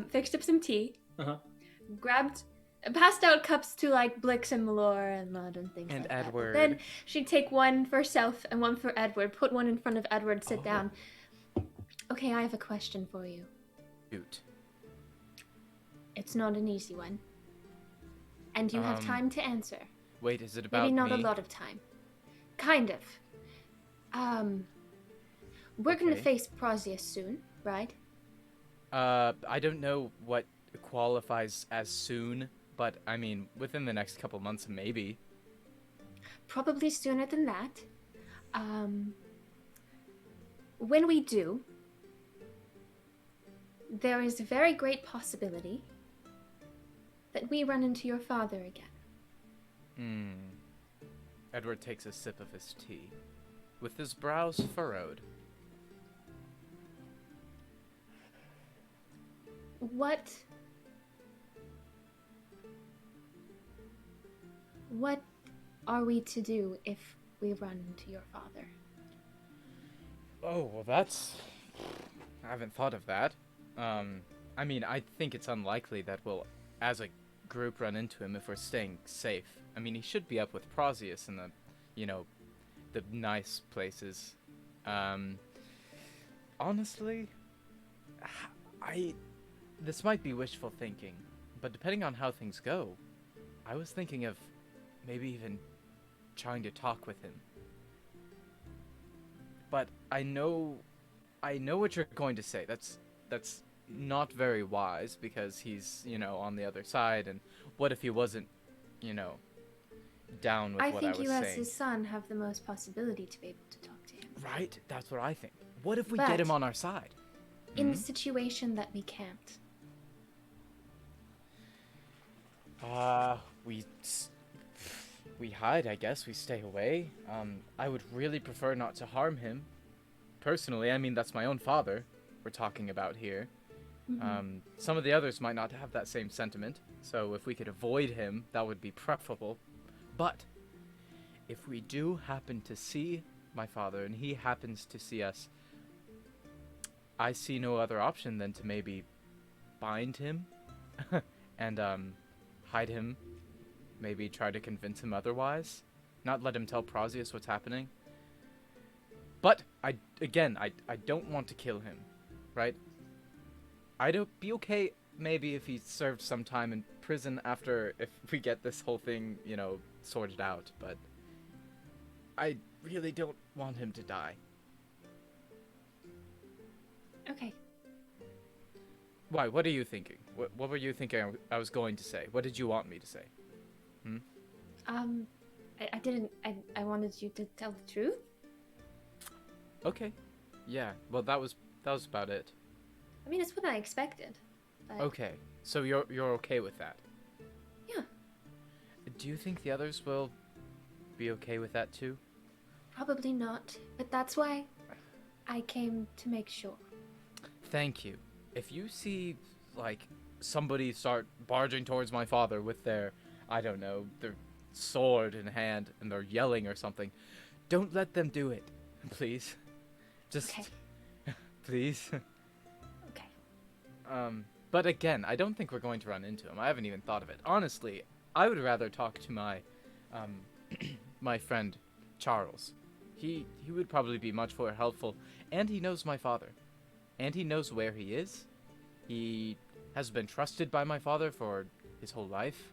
[SPEAKER 1] fixed up some tea, passed out cups to like Blix and Malor and Lud and things
[SPEAKER 4] And
[SPEAKER 1] like that.
[SPEAKER 4] Edward.
[SPEAKER 1] Then she'd take one for herself and one for Edward, put one in front of Edward, sit down. Okay, I have a question for you.
[SPEAKER 4] Shoot.
[SPEAKER 1] It's not an easy one. And you have time to answer.
[SPEAKER 4] Wait, is it about
[SPEAKER 1] Maybe not
[SPEAKER 4] me?
[SPEAKER 1] a lot of time. Kind of. We're gonna
[SPEAKER 4] Okay.
[SPEAKER 1] face Prazius soon, right?
[SPEAKER 4] I don't know what qualifies as soon, but I mean, within the next couple months, maybe.
[SPEAKER 1] Probably sooner than that. When we do, there is a very great possibility that we run into your father again.
[SPEAKER 4] Edward takes a sip of his tea, with his brows furrowed.
[SPEAKER 1] What are we to do if we run into your father?
[SPEAKER 4] Oh, well that's... I haven't thought of that. I mean, I think it's unlikely that we'll, as a group, run into him if we're staying safe. I mean, he should be up with Prazius in the, you know, the nice places. Honestly, this might be wishful thinking, but depending on how things go, I was thinking of maybe even trying to talk with him. But I know what you're going to say. That's not very wise because he's, you know, on the other side, and what if he wasn't, you know, down with
[SPEAKER 1] I
[SPEAKER 4] what I
[SPEAKER 1] think
[SPEAKER 4] was
[SPEAKER 1] you as
[SPEAKER 4] saying?
[SPEAKER 1] his son have the most possibility to be able to talk to him.
[SPEAKER 4] Right? That's what I think. What if we
[SPEAKER 1] But-
[SPEAKER 4] get him on our side?
[SPEAKER 1] In the situation that we can't.
[SPEAKER 4] We hide, I guess. We stay away. I would really prefer not to harm him. Personally, I mean, that's my own father we're talking about here. Some of the others might not have that same sentiment, so if we could avoid him, that would be preferable. But if we do happen to see my father and he happens to see us, I see no other option than to maybe bind him and hide him. Maybe try to convince him otherwise. Not let him tell Prazius what's happening. But I don't want to kill him, right? I'd be okay maybe if he served some time in prison after, if we get this whole thing, you know, sorted out, but I really don't want him to die.
[SPEAKER 1] Okay.
[SPEAKER 4] Why? What are you thinking? What were you thinking I was going to say? What did you want me to say?
[SPEAKER 1] I didn't. I wanted you to tell the truth.
[SPEAKER 4] Okay. Yeah. Well, that was about it.
[SPEAKER 1] I mean, it's what I expected. But
[SPEAKER 4] Okay. So you're okay with that?
[SPEAKER 1] Yeah.
[SPEAKER 4] Do you think the others will be okay with that too?
[SPEAKER 1] Probably not. But that's why I came to make sure.
[SPEAKER 4] Thank you. If you see, like, somebody start barging towards my father with their, I don't know, their sword in hand and they're yelling or something, don't let them do it. Please. Just,
[SPEAKER 1] Okay.
[SPEAKER 4] please.
[SPEAKER 1] Okay.
[SPEAKER 4] But again, I don't think we're going to run into him. I haven't even thought of it. Honestly, I would rather talk to my, my friend Charles. He would probably be much more helpful, and he knows my father, and he knows where he is. He has been trusted by my father for his whole life.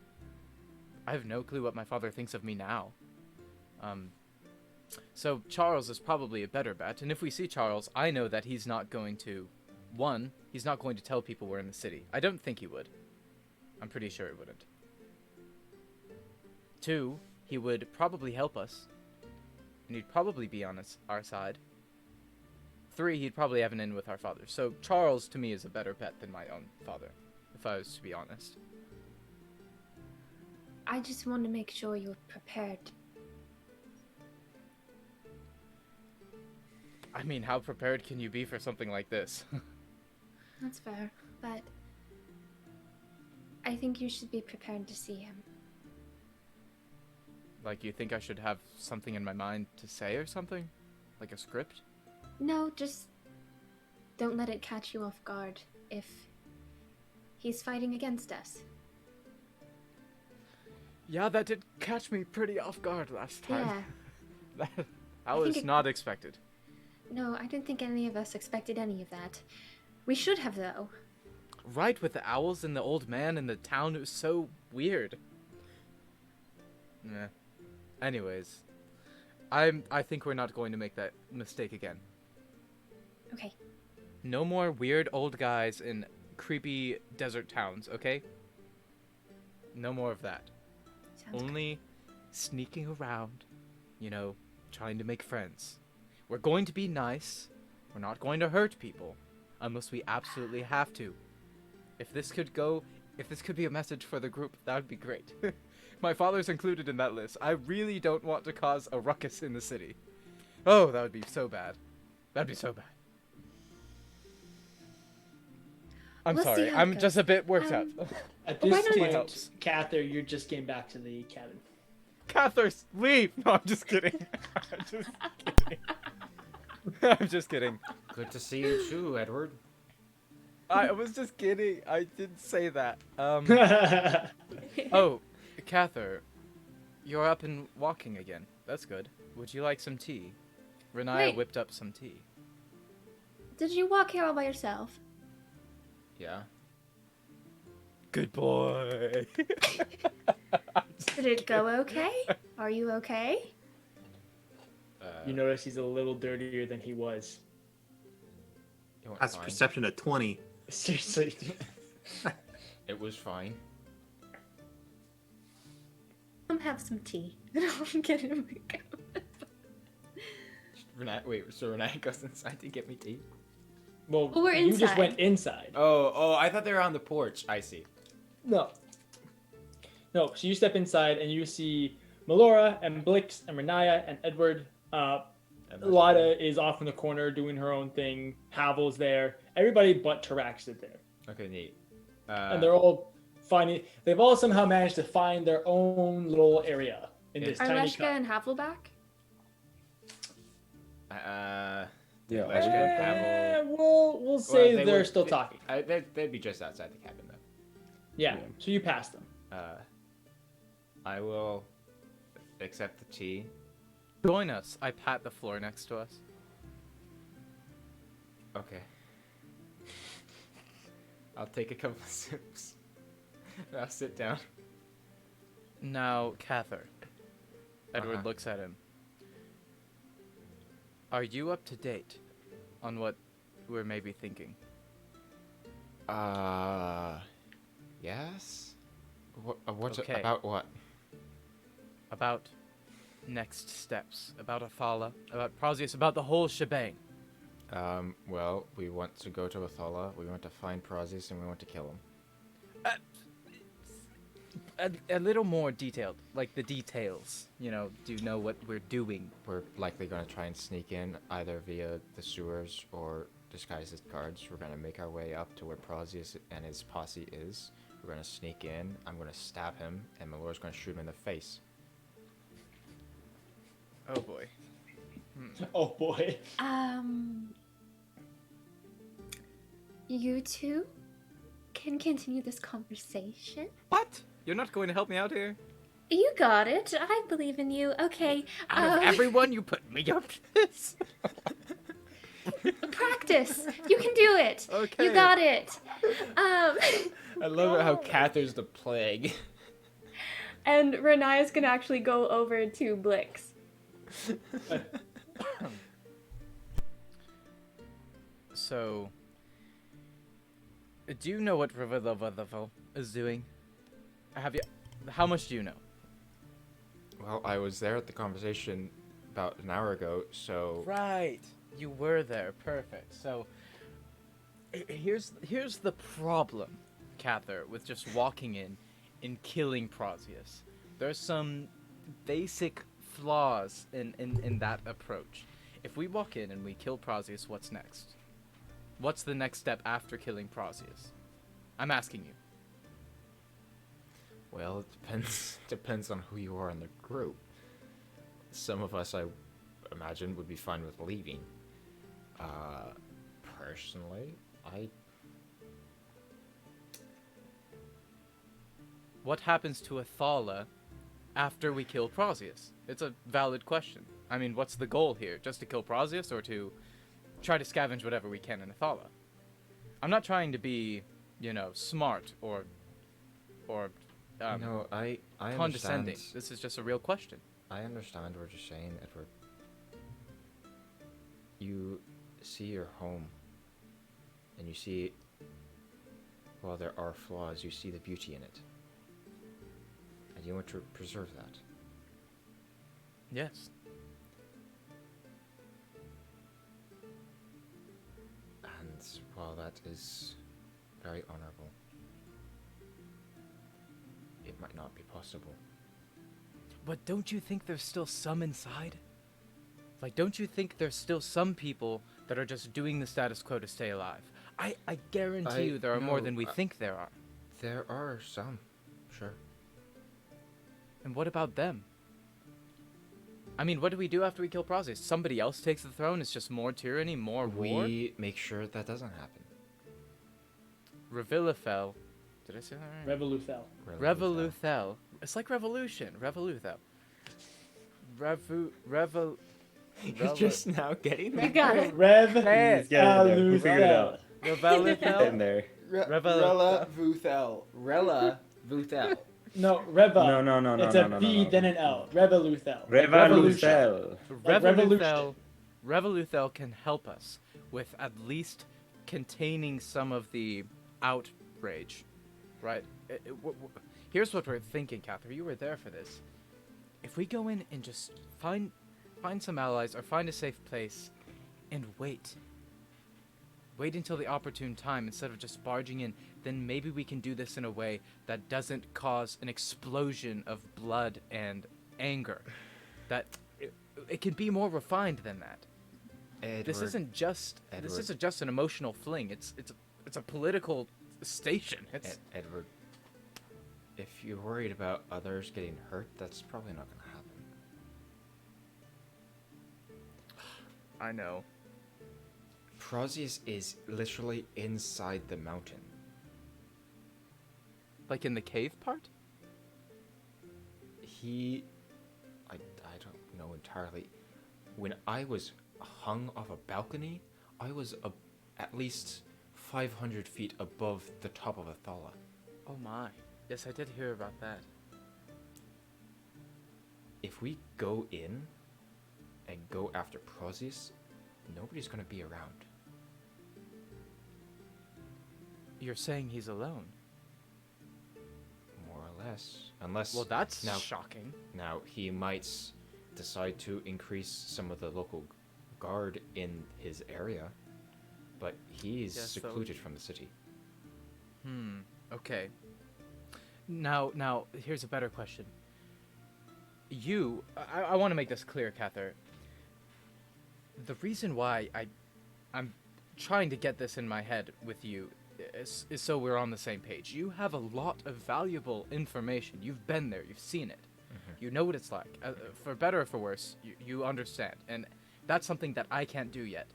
[SPEAKER 4] I have no clue what my father thinks of me now. So Charles is probably a better bet, and if we see Charles, I know that he's not going to... One, he's not going to tell people we're in the city. I don't think he would. I'm pretty sure he wouldn't. Two, he would probably help us, and he'd probably be on our side. Three, he'd probably have an in with our father. So Charles, to me, is a better bet than my own father, if I was to be honest.
[SPEAKER 1] I just want to make sure you're prepared.
[SPEAKER 4] I mean, how prepared can you be for something like this?
[SPEAKER 1] That's fair, but I think you should be prepared to see him.
[SPEAKER 4] Like, you think I should have something in my mind to say or something? Like a script?
[SPEAKER 1] No, just don't let it catch you off guard if he's fighting against us.
[SPEAKER 4] Yeah, that did catch me pretty off guard last time.
[SPEAKER 1] Yeah.
[SPEAKER 4] That was not expected.
[SPEAKER 1] No, I don't think any of us expected any of that. We should have, though.
[SPEAKER 4] Right, with the owls and the old man and the town, it was so weird. Nah. Anyways, I think we're not going to make that mistake again.
[SPEAKER 1] Okay.
[SPEAKER 4] No more weird old guys in creepy desert towns, okay? No more of that.
[SPEAKER 1] Sounds
[SPEAKER 4] Only sneaking around, you know, trying to make friends. We're going to be nice. We're not going to hurt people, unless we absolutely have to. If this could be a message for the group, that would be great. My father's included in that list. I really don't want to cause a ruckus in the city. Oh, that would be so bad. That'd be so bad. I'm
[SPEAKER 1] We'll see
[SPEAKER 4] sorry.
[SPEAKER 1] how it
[SPEAKER 4] I'm
[SPEAKER 1] goes.
[SPEAKER 4] just a bit worked up.
[SPEAKER 2] At
[SPEAKER 1] Why
[SPEAKER 2] this
[SPEAKER 1] don't
[SPEAKER 2] point,
[SPEAKER 4] helps.
[SPEAKER 2] Kathyr, you're just getting back to the cabin.
[SPEAKER 4] Kathyr, leave! No, I'm just kidding. I'm just kidding. I'm just kidding.
[SPEAKER 8] Good to see you too, Edward.
[SPEAKER 4] I was just kidding. I didn't say that. Oh, Kathyr, you're up and walking again. That's good. Would you like some tea? Renaya
[SPEAKER 1] Wait.
[SPEAKER 4] whipped up some tea.
[SPEAKER 1] Did you walk here all by yourself?
[SPEAKER 8] Yeah.
[SPEAKER 4] Good boy.
[SPEAKER 1] Did it go okay? Are you okay?
[SPEAKER 2] You notice he's a little dirtier than he was.
[SPEAKER 8] It went
[SPEAKER 9] That's
[SPEAKER 8] fine.
[SPEAKER 9] perception of 20.
[SPEAKER 2] Seriously.
[SPEAKER 8] It was fine.
[SPEAKER 1] Come have some tea. I'll get him a cup.
[SPEAKER 8] So Renee goes inside to get me tea?
[SPEAKER 2] Well,
[SPEAKER 1] Well, we're
[SPEAKER 2] you just
[SPEAKER 1] inside.
[SPEAKER 2] went inside.
[SPEAKER 8] Oh, I thought they were on the porch. I see.
[SPEAKER 2] No. No, so you step inside and you see Melora and Blix and Renaya and Edward. Lada is off in the corner doing her own thing. Havel's there. Everybody but Tarak is there.
[SPEAKER 8] Okay, neat.
[SPEAKER 2] And they're all finding... They've all somehow managed to find their own little area in this
[SPEAKER 1] Are
[SPEAKER 2] tiny
[SPEAKER 1] Leshka
[SPEAKER 2] cut.
[SPEAKER 1] and Havelback?
[SPEAKER 6] Yeah.
[SPEAKER 8] Leshka and Havel.
[SPEAKER 2] We'll say
[SPEAKER 8] they
[SPEAKER 2] they're
[SPEAKER 8] would-
[SPEAKER 2] still talking.
[SPEAKER 8] They'd be just outside the cabin, though.
[SPEAKER 2] Yeah, so you pass them.
[SPEAKER 8] I will accept the tea.
[SPEAKER 4] Join us. I pat the floor next to us.
[SPEAKER 8] Okay. I'll take a couple of sips. I'll sit down.
[SPEAKER 4] Now, Kathyr. Edward
[SPEAKER 8] Uh-huh.
[SPEAKER 4] looks at him. Are you up to date on what we're maybe thinking?
[SPEAKER 8] Yes? What
[SPEAKER 4] Okay.
[SPEAKER 8] about what?
[SPEAKER 4] About next steps, about Athala, about Prazius, about the whole shebang.
[SPEAKER 8] Well, we want to go to Athala, we want to find Prazius, and we want to kill him.
[SPEAKER 4] A little more detailed, like the details. You know, do you know what we're doing?
[SPEAKER 8] We're likely going to try and sneak in either via the sewers or disguised as guards. We're going to make our way up to where Prazius and his posse is. We're going to sneak in. I'm going to stab him, and Melora's going to shoot him in the face.
[SPEAKER 4] Oh boy.
[SPEAKER 2] Oh boy.
[SPEAKER 1] You two can continue this conversation.
[SPEAKER 4] What? You're not going to help me out here?
[SPEAKER 1] You got it. I believe in you. Okay.
[SPEAKER 4] Out of everyone, you put me up to this.
[SPEAKER 1] Practice. You can do it.
[SPEAKER 4] Okay.
[SPEAKER 1] You got it.
[SPEAKER 8] I love it how Kathyr's the plague.
[SPEAKER 1] And Renaya's gonna actually go over to Blix.
[SPEAKER 4] So, do you know what River is doing? Have you? How much do you know?
[SPEAKER 8] Well, I was there at the conversation about an hour ago, so
[SPEAKER 4] Right, you were there. Perfect. So, here's the problem, Kathyr, with just walking in and killing Prazius. There's some basic flaws in that approach. If we walk in and we kill Prazius, what's next? What's the next step after killing Prazius? I'm asking you.
[SPEAKER 8] well, it depends on who you are in the group. Some of us, I imagine, would be fine with leaving. Personally,
[SPEAKER 4] What happens to Athala after we kill Prazius? It's a valid question. I mean, what's the goal here? Just to kill Prazius or to try to scavenge whatever we can in Athala? I'm not trying to be, smart or
[SPEAKER 8] no, I
[SPEAKER 4] condescending.
[SPEAKER 8] understand.
[SPEAKER 4] This is just a real question.
[SPEAKER 8] I understand what you're saying, Edward. You see your home, and you see, while there are flaws, you see the beauty in it. And you want to preserve that.
[SPEAKER 4] Yes.
[SPEAKER 8] And while that is very honorable, it might not be possible.
[SPEAKER 4] But don't you think there's still some inside? Like, don't you think there's still some people that are just doing the status quo to stay alive? I guarantee you there are more than we think there are.
[SPEAKER 8] There are some, sure.
[SPEAKER 4] And what about them? I mean, what do we do after we kill Prazius? Somebody else takes the throne? It's just more tyranny, more war?
[SPEAKER 8] We make sure that doesn't happen.
[SPEAKER 4] Revillafel. Did I say that right?
[SPEAKER 2] Revoluthel.
[SPEAKER 4] Revoluthel. It's like revolution. Revoluthel.
[SPEAKER 8] You're just now getting
[SPEAKER 1] You got it.
[SPEAKER 2] Rev.
[SPEAKER 4] Hey.
[SPEAKER 10] He's getting there. We figured it out. Getting
[SPEAKER 4] Revoluthel.
[SPEAKER 10] there.
[SPEAKER 4] Rella
[SPEAKER 10] Vuthel. Rella Vuthel.
[SPEAKER 2] No, Reva.
[SPEAKER 10] No.
[SPEAKER 2] It's a V, then an L. Revoluthel.
[SPEAKER 10] Revoluthel.
[SPEAKER 2] Like
[SPEAKER 4] Revoluthel. Revoluthel can help us with at least containing some of the outrage, right? Here's what we're thinking, Kathyr. You were there for this. If we go in and just find some allies or find a safe place and wait until the opportune time instead of just barging in, then maybe we can do this in a way that doesn't cause an explosion of blood and anger. That it can be more refined than that.
[SPEAKER 8] Edward,
[SPEAKER 4] This isn't just an emotional fling. It's a political station. It's
[SPEAKER 8] Edward, if you're worried about others getting hurt, that's probably not going to happen.
[SPEAKER 4] I know.
[SPEAKER 8] Prazius is literally inside the mountain.
[SPEAKER 4] Like in the cave part?
[SPEAKER 8] I don't know entirely. When I was hung off a balcony, I was at least 500 feet above the top of Athala.
[SPEAKER 4] Oh my. Yes, I did hear about that.
[SPEAKER 8] If we go in and go after Prazius, nobody's going to be around.
[SPEAKER 4] You're saying he's alone?
[SPEAKER 8] More or less. Unless...
[SPEAKER 4] Well, that's
[SPEAKER 8] now,
[SPEAKER 4] shocking.
[SPEAKER 8] Now, he might decide to increase some of the local guard in his area, but he's secluded from the city.
[SPEAKER 4] Okay. Now, here's a better question. I want to make this clear, Kathyr. The reason why I'm trying to get this in my head with you is so we're on the same page. You have a lot of valuable information. You've been there. You've seen it. You know what it's like. For better or for worse, you understand. And that's something that I can't do yet.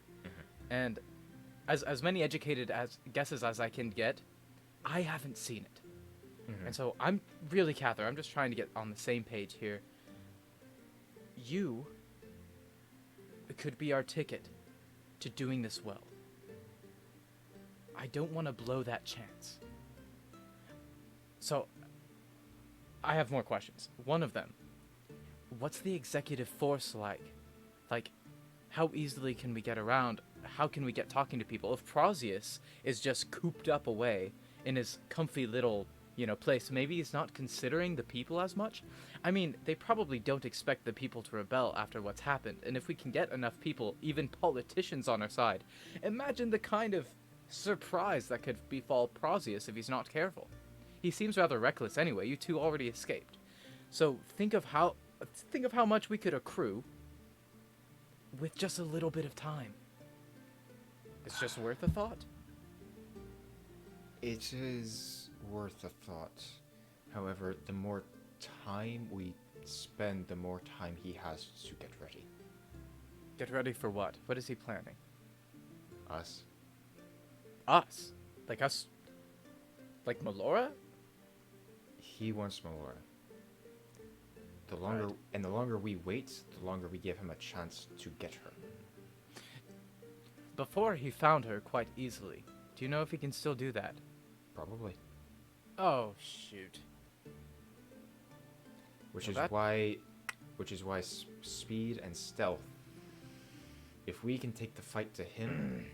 [SPEAKER 4] And as many educated guesses as I can get, I haven't seen it. And so I'm really, Kathyr, I'm just trying to get on the same page here. You could be our ticket to doing this well. I don't want to blow that chance. So, I have more questions. One of them, what's the executive force like? Like, how easily can we get around? How can we get talking to people? If Prazius is just cooped up away in his comfy little, place, maybe he's not considering the people as much? I mean, they probably don't expect the people to rebel after what's happened, and if we can get enough people, even politicians on our side, imagine the kind of surprise that could befall Prazius if he's not careful. He seems rather reckless anyway. You two already escaped. So think of how much we could accrue with just a little bit of time. It's just worth a thought.
[SPEAKER 8] It is worth a thought. However, the more time we spend, the more time he has to get ready.
[SPEAKER 4] Get ready for what? What is he planning?
[SPEAKER 8] Us.
[SPEAKER 4] Us? Like us? Like Melora?
[SPEAKER 8] He wants Melora. The longer we wait, the longer we give him a chance to get her.
[SPEAKER 4] Before he found her quite easily. Do you know if he can still do that?
[SPEAKER 8] Probably.
[SPEAKER 4] Oh, shoot.
[SPEAKER 8] Which is why speed and stealth. If we can take the fight to him,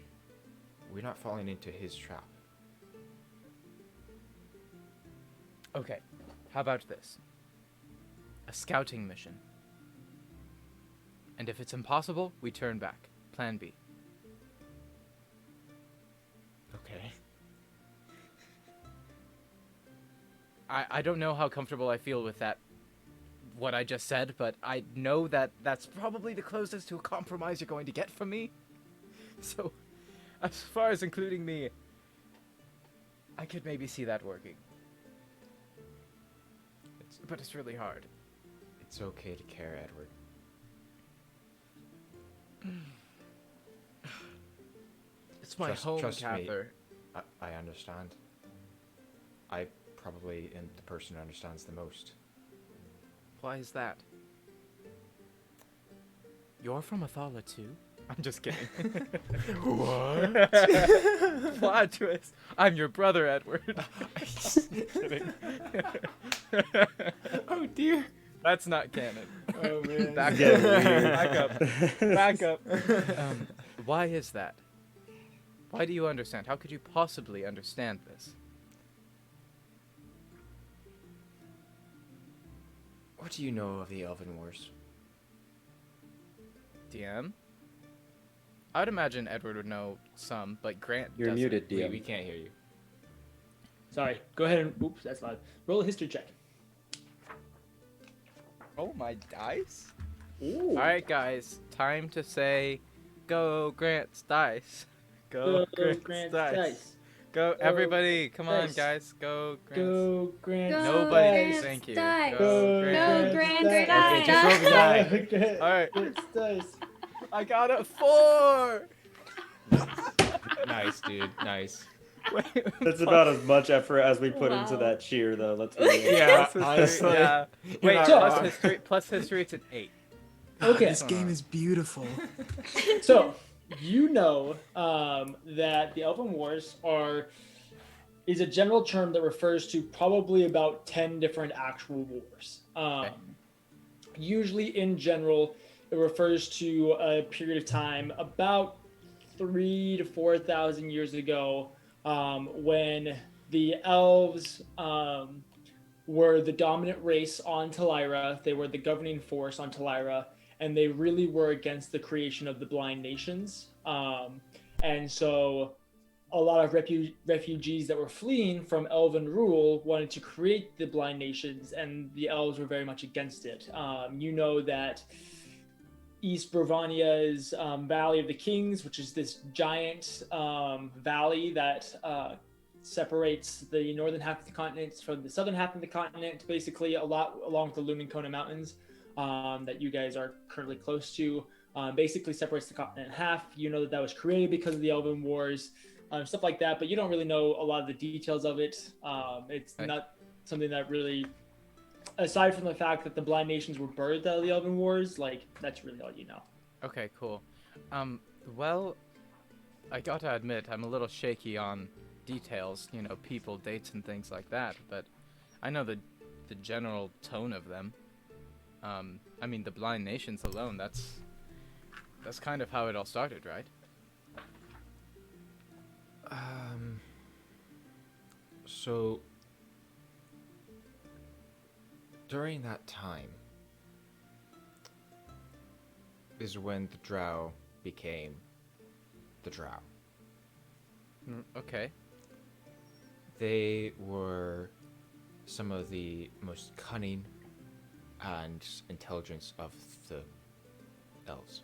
[SPEAKER 8] we're not falling into his trap.
[SPEAKER 4] Okay, how about this? A scouting mission. And if it's impossible, we turn back. Plan B.
[SPEAKER 8] Okay.
[SPEAKER 4] I don't know how comfortable I feel with that, what I just said, but I know that that's probably the closest to a compromise you're going to get from me. So, as far as including me, I could maybe see that working. But it's really hard.
[SPEAKER 8] It's okay to care, Edward.
[SPEAKER 4] It's my home, Kathyr.
[SPEAKER 8] I understand. I probably am the person who understands the most.
[SPEAKER 4] Why is that? You're from Athala too? I'm just kidding.
[SPEAKER 8] What?
[SPEAKER 4] Plot twist. I'm your brother, Edward. Just kidding.
[SPEAKER 10] Oh dear.
[SPEAKER 4] That's not canon.
[SPEAKER 2] Oh man.
[SPEAKER 4] Back up. Back up. Why is that? Why do you understand? How could you possibly understand this?
[SPEAKER 8] What do you know of the Elven Wars?
[SPEAKER 4] DM? I would imagine Edward would know some, but Grant
[SPEAKER 10] You're
[SPEAKER 4] doesn't.
[SPEAKER 10] muted, DM.
[SPEAKER 8] We can't hear you.
[SPEAKER 2] Sorry. Go ahead and oops, that's loud. Roll a history check.
[SPEAKER 4] Oh, my dice?
[SPEAKER 2] Ooh.
[SPEAKER 4] Alright, guys. Time to say, go Grant's dice. Go Grant's dice. Go, everybody. Come on,
[SPEAKER 2] dice.
[SPEAKER 4] guys. Go Grant's.
[SPEAKER 2] Go Grant.
[SPEAKER 4] Nobody.
[SPEAKER 1] Grant's
[SPEAKER 4] Thank you.
[SPEAKER 1] dice.
[SPEAKER 2] Go
[SPEAKER 1] Go Grant's
[SPEAKER 2] dice.
[SPEAKER 4] Okay, just roll the die.
[SPEAKER 2] Okay.
[SPEAKER 4] Alright.
[SPEAKER 2] Grant's dice.
[SPEAKER 4] I got a 4!
[SPEAKER 8] Nice, dude. Nice.
[SPEAKER 10] That's about as much effort as we put into that cheer, though. Let's be real.
[SPEAKER 8] Yeah,
[SPEAKER 4] Plus
[SPEAKER 8] honestly.
[SPEAKER 4] yeah. Wait,
[SPEAKER 2] not
[SPEAKER 4] plus history, it's an 8.
[SPEAKER 2] Okay.
[SPEAKER 3] This game is beautiful.
[SPEAKER 2] So, you know that the Elven Wars is a general term that refers to probably about 10 different actual wars. Usually, in general, it refers to a period of time about 3,000 to 4,000 years ago, when the elves were the dominant race on Talira. They were the governing force on Talira, and they really were against the creation of the blind nations. And so a lot of refugees that were fleeing from elven rule wanted to create the blind nations, and the elves were very much against it. You know that East Bravania's Valley of the Kings, which is this giant valley that separates the northern half of the continent from the southern half of the continent, basically a lot along with the Lumincona Mountains that you guys are currently close to, basically separates the continent in half. You know that was created because of the Elven Wars, stuff like that, but you don't really know a lot of the details of it. It's not something that really, aside from the fact that the Blind Nations were birthed out of the Elven Wars, like that's really all you know.
[SPEAKER 4] Okay, cool. Well, I gotta admit, I'm a little shaky on details, people, dates, and things like that, but I know the general tone of them. I mean, the Blind Nations alone, that's kind of how it all started, right?
[SPEAKER 8] So during that time is when the Drow became the Drow.
[SPEAKER 4] Okay.
[SPEAKER 8] They were some of the most cunning and intelligence of the elves.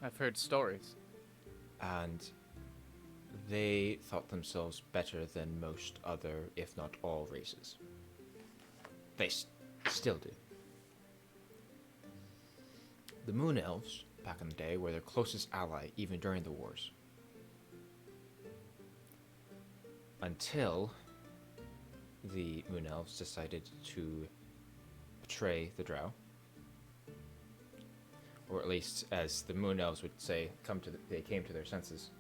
[SPEAKER 4] I've heard stories.
[SPEAKER 8] And they thought themselves better than most other, if not all, races. They still do. The Moon Elves, back in the day, were their closest ally, even during the wars. Until the Moon Elves decided to betray the Drow. Or at least, as the Moon Elves would say, they came to their senses.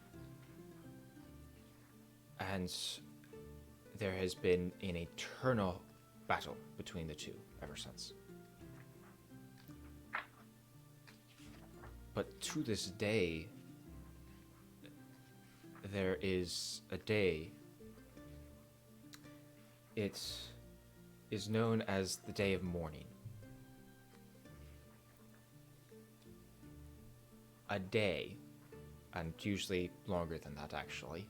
[SPEAKER 8] And there has been an eternal battle between the two ever since. But to this day, there is a day. It is known as the Day of Mourning. A day, and usually longer than that actually,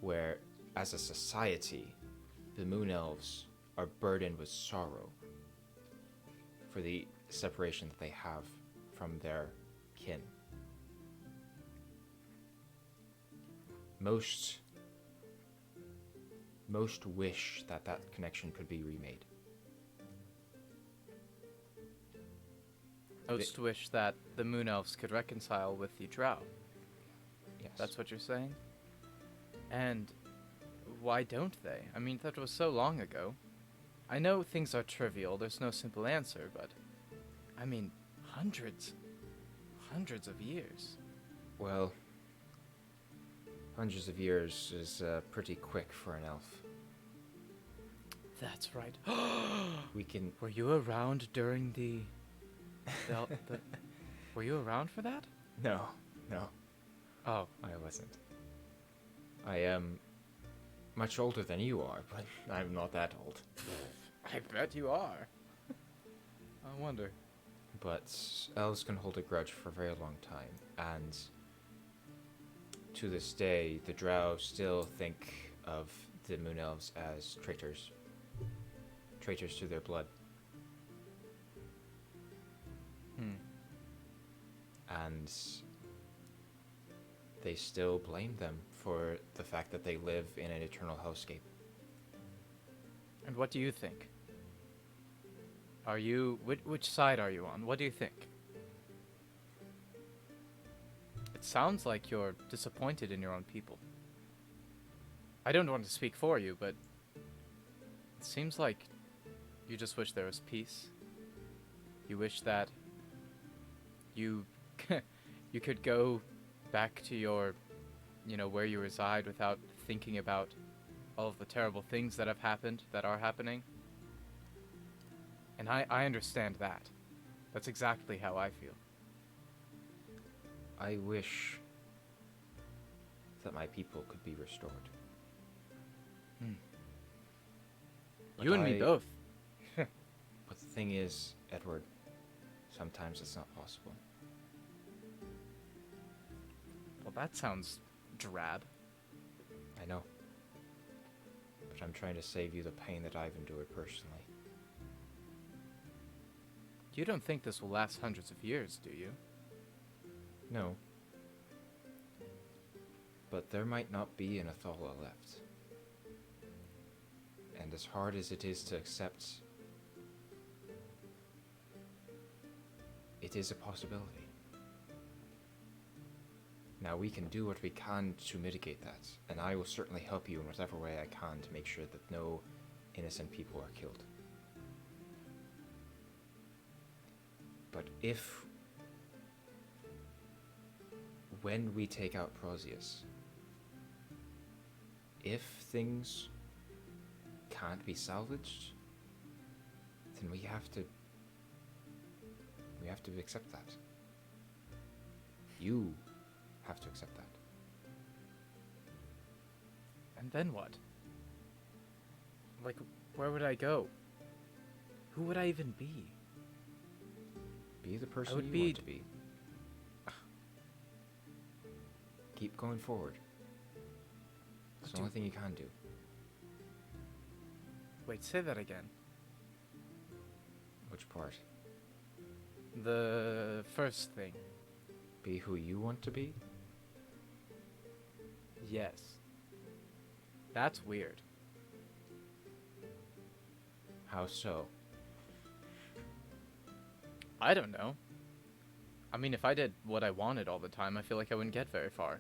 [SPEAKER 8] where, as a society, the Moon Elves are burdened with sorrow for the separation that they have from their kin. Most wish that connection could be remade.
[SPEAKER 4] Most wish that the Moon Elves could reconcile with the Drow.
[SPEAKER 8] Yes.
[SPEAKER 4] That's what you're saying? And why don't they? I mean, that was so long ago. I know things are trivial, there's no simple answer, but I mean, hundreds of years.
[SPEAKER 8] Well, hundreds of years is pretty quick for an elf.
[SPEAKER 4] That's right.
[SPEAKER 8] We can...
[SPEAKER 4] Were you around during the Were you around for that?
[SPEAKER 8] No.
[SPEAKER 4] Oh.
[SPEAKER 8] I wasn't. I am much older than you are, but I'm not that old.
[SPEAKER 4] I bet you are. I wonder.
[SPEAKER 8] But elves can hold a grudge for a very long time, and to this day, the Drow still think of the Moon Elves as traitors to their blood. And they still blame them for the fact that they live in an eternal hellscape.
[SPEAKER 4] And what do you think? Are you... Which side are you on? What do you think? It sounds like you're disappointed in your own people. I don't want to speak for you, but it seems like you just wish there was peace. You wish that you you could go back to your, where you reside without thinking about all of the terrible things that have happened, that are happening. And I understand that. That's exactly how I feel.
[SPEAKER 8] I wish that my people could be restored. But
[SPEAKER 4] You and me both.
[SPEAKER 8] But the thing is, Edward, sometimes it's not possible.
[SPEAKER 4] Well, that sounds drab.
[SPEAKER 8] I know. But I'm trying to save you the pain that I've endured personally.
[SPEAKER 4] You don't think this will last hundreds of years, do you?
[SPEAKER 8] No. But there might not be an Athala left. And as hard as it is to accept, it is a possibility. Now, we can do what we can to mitigate that, and I will certainly help you in whatever way I can to make sure that no innocent people are killed. But when we take out Prazius, if things can't be salvaged, then we have to accept that. You have to accept that.
[SPEAKER 4] And then what? Like, where would I go? Who would I even be?
[SPEAKER 8] Be the person
[SPEAKER 4] would
[SPEAKER 8] you
[SPEAKER 4] be-
[SPEAKER 8] want to be. Keep going forward. It's the only thing you can do.
[SPEAKER 4] Wait, say that again.
[SPEAKER 8] Which part?
[SPEAKER 4] The first thing.
[SPEAKER 8] Be who you want to be?
[SPEAKER 4] Yes. That's weird.
[SPEAKER 8] How so?
[SPEAKER 4] I don't know. I mean, if I did what I wanted all the time, I feel like I wouldn't get very far.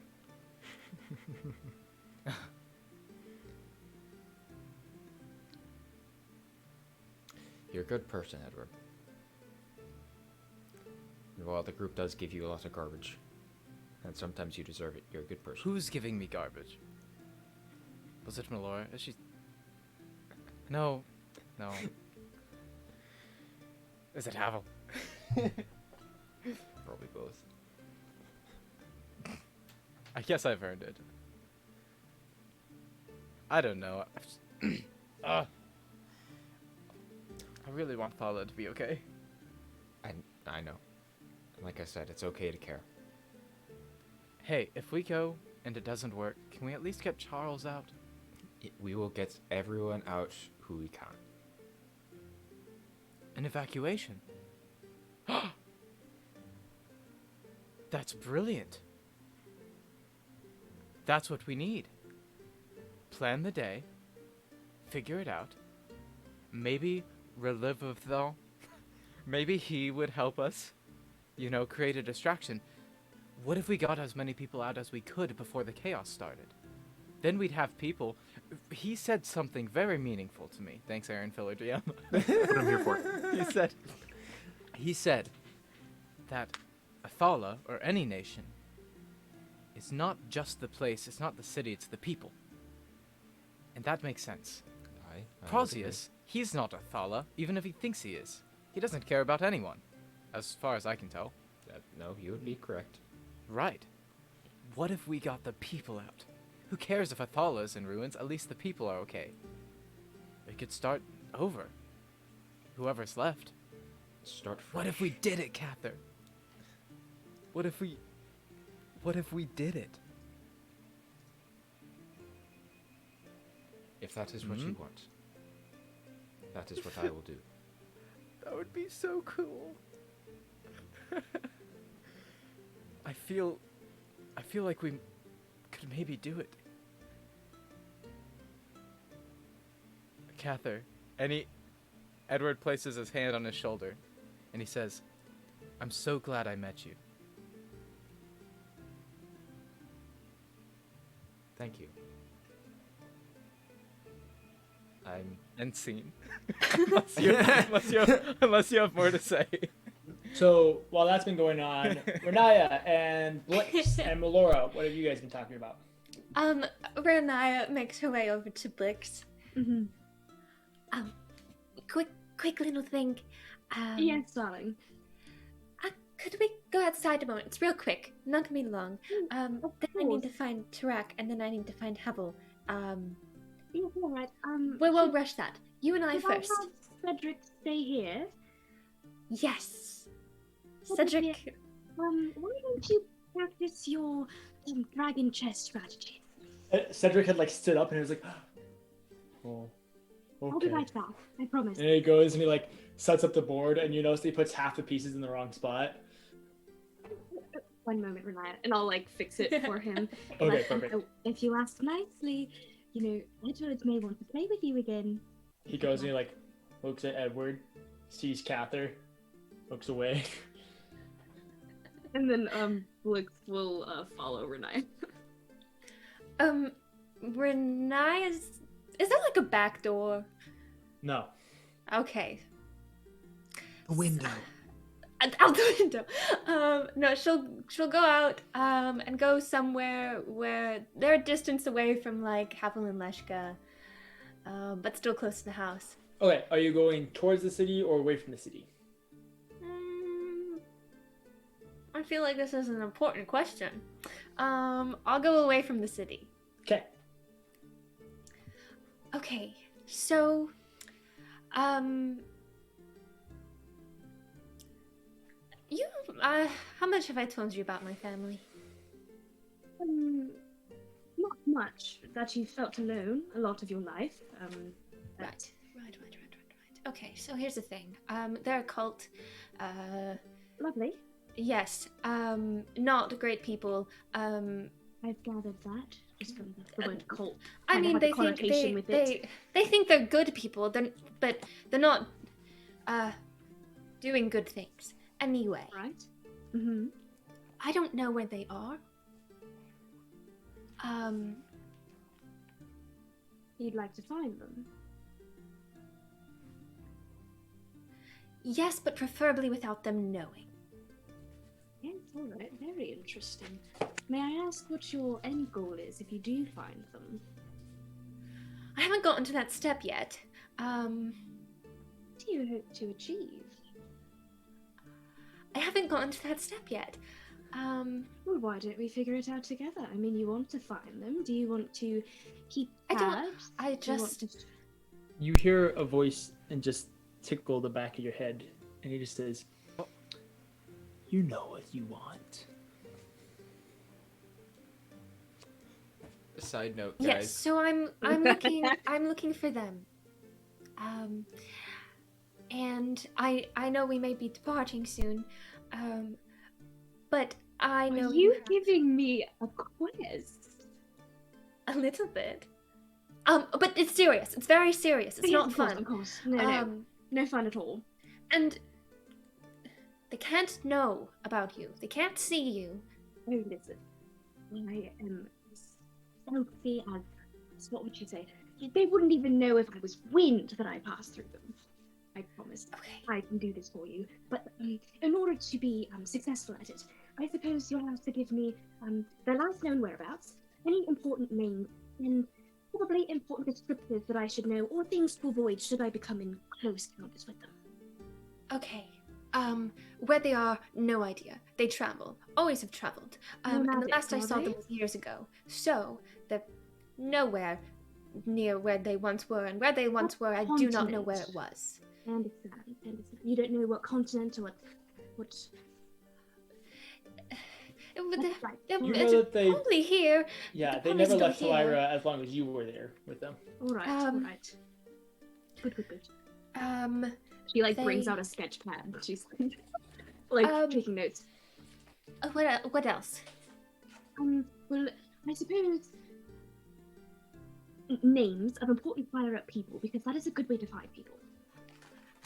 [SPEAKER 8] You're a good person, Edward. While the group does give you a lot of garbage, and sometimes you deserve it, you're a good person.
[SPEAKER 4] Who's giving me garbage? Was it Melora? Is she... No. No. Is it Havel?
[SPEAKER 8] Probably both.
[SPEAKER 4] I guess I've earned it. I don't know. I really want Thala to be okay.
[SPEAKER 8] I know. Like I said, it's okay to care.
[SPEAKER 4] Hey, if we go and it doesn't work, can we at least get Charles out?
[SPEAKER 8] We will get everyone out who we can.
[SPEAKER 4] An evacuation. That's brilliant. That's what we need. Plan the day. Figure it out. Maybe Relivithal. Maybe he would help us. You know, create a distraction. What if we got as many people out as we could before the chaos started? Then we'd have people. He said something very meaningful to me. Thanks, Aaron Filler GM.
[SPEAKER 9] What I'm here for.
[SPEAKER 4] He said that Athala, or any nation, is not just the place, it's not the city, it's the people. And that makes sense.
[SPEAKER 8] I
[SPEAKER 4] Prazius, he's not Athala, even if he thinks he is. He doesn't care about anyone, as far as I can tell.
[SPEAKER 8] No, you would be correct.
[SPEAKER 4] Right. What if we got the people out? Who cares if Athala is in ruins? At least the people are okay. We could start over. Whoever's left.
[SPEAKER 8] Start fresh.
[SPEAKER 4] What if we did it, Kathyr? What if we did it?
[SPEAKER 8] If that is what you want, that is what I will do.
[SPEAKER 4] That would be so cool. I feel like we could maybe do it. Kathyr, Edward places his hand on his shoulder, and he says, "I'm so glad I met you."
[SPEAKER 8] Thank you.
[SPEAKER 4] End scene. unless you have more to say.
[SPEAKER 2] So while that's been going on, Renaya and Blix and Melora, what have you guys been talking about?
[SPEAKER 1] Renaya makes her way over to Blix.
[SPEAKER 5] Mm-hmm.
[SPEAKER 1] Quick little thing.
[SPEAKER 5] Yes, darling.
[SPEAKER 1] Could we go outside a moment? It's real quick. Not gonna be long. Then I need to
[SPEAKER 5] course.
[SPEAKER 1] find Tarak, and then I need to find Havel.
[SPEAKER 5] Yeah, all right.
[SPEAKER 1] We won't rush that. You and I
[SPEAKER 5] Could
[SPEAKER 1] first.
[SPEAKER 5] have Cedric stay here.
[SPEAKER 1] Yes.
[SPEAKER 5] What would be-
[SPEAKER 1] Cedric.
[SPEAKER 5] Why don't you practice your dragon chest strategy?
[SPEAKER 2] Cedric had like stood up and he was like, "Oh,
[SPEAKER 5] I'll be
[SPEAKER 2] okay."
[SPEAKER 5] right back. I promise.
[SPEAKER 2] And he goes and he like sets up the board, and you notice he puts half the pieces in the wrong spot.
[SPEAKER 5] One moment, Renaya, and I'll like fix it for him.
[SPEAKER 2] Okay,
[SPEAKER 5] But,
[SPEAKER 2] perfect.
[SPEAKER 5] if you ask nicely, you know, Edward may want to play with you again.
[SPEAKER 2] He goes and he like looks at Edward, sees Kathyr, looks away.
[SPEAKER 5] And then Blix will follow Renaya.
[SPEAKER 1] Renaya's. Is there like a back door?
[SPEAKER 2] No.
[SPEAKER 1] Okay.
[SPEAKER 3] The window.
[SPEAKER 1] Out the window. No, she'll go out and go somewhere where they're a distance away from like Havel and Leshka, but still close to the house.
[SPEAKER 2] Okay, are you going towards the city or away from the city?
[SPEAKER 1] I feel like this is an important question. I'll go away from the city.
[SPEAKER 2] Okay.
[SPEAKER 1] Okay, so, you, how much have I told you about my family?
[SPEAKER 5] Not much. That you felt alone a lot of your life.
[SPEAKER 1] Right. Okay, so here's the thing. They're a cult.
[SPEAKER 5] Lovely.
[SPEAKER 1] Yes. Not great people.
[SPEAKER 5] I've gathered that just from the word cult.
[SPEAKER 1] I mean,
[SPEAKER 5] they think
[SPEAKER 1] they think they're good people. But they're not doing good things. Anyway.
[SPEAKER 5] Right. Mm-hmm.
[SPEAKER 1] I don't know where they are.
[SPEAKER 5] You'd like to find them?
[SPEAKER 1] Yes, but preferably without them knowing.
[SPEAKER 5] Yes, all right. Very interesting. May I ask what your end goal is if you do find them?
[SPEAKER 1] I haven't gotten to that step yet.
[SPEAKER 5] What do you hope to achieve?
[SPEAKER 1] I haven't gotten to that step yet.
[SPEAKER 5] Well, why don't we figure it out together? I mean, you want to find them. Do you want to keep tabs?
[SPEAKER 2] You hear a voice and just tickle the back of your head, and he just says, oh, "You know what you want."
[SPEAKER 8] Side note, guys.
[SPEAKER 1] Yes, so I'm looking for them. And I know we may be departing soon. But I know
[SPEAKER 5] Are you giving me a quiz?
[SPEAKER 1] a little bit. But it's serious. It's very serious. It's not fun.
[SPEAKER 5] Of course. No. No fun at all.
[SPEAKER 1] And they can't know about you. They can't see you.
[SPEAKER 5] Oh, listen. I am stealthy as what would you say? They wouldn't even know if I was wind that I passed through them. I promise.
[SPEAKER 1] Okay.
[SPEAKER 5] I can do this for you. But in order to be successful at it, I suppose you'll have to give me their last known whereabouts, any important names, and probably important descriptors that I should know, or things to avoid should I become in close encounters with them.
[SPEAKER 1] Okay. Where they are, no idea. They travel. Always have traveled. And the last I saw them was years ago. So they're nowhere near where they once were, and where they once were, I do not know where it was.
[SPEAKER 5] I understand. You don't know what continent or what...
[SPEAKER 1] They're
[SPEAKER 2] You know that they
[SPEAKER 1] probably here.
[SPEAKER 2] Yeah,
[SPEAKER 1] They're
[SPEAKER 2] they
[SPEAKER 1] probably
[SPEAKER 2] never
[SPEAKER 1] still
[SPEAKER 2] left
[SPEAKER 1] here.
[SPEAKER 2] Lyra as long as you were there with them.
[SPEAKER 5] All right. Good. She brings out a sketch pad. She's taking notes.
[SPEAKER 1] What else?
[SPEAKER 5] Well, I suppose names of important higher-up people, because that is a good way to find people.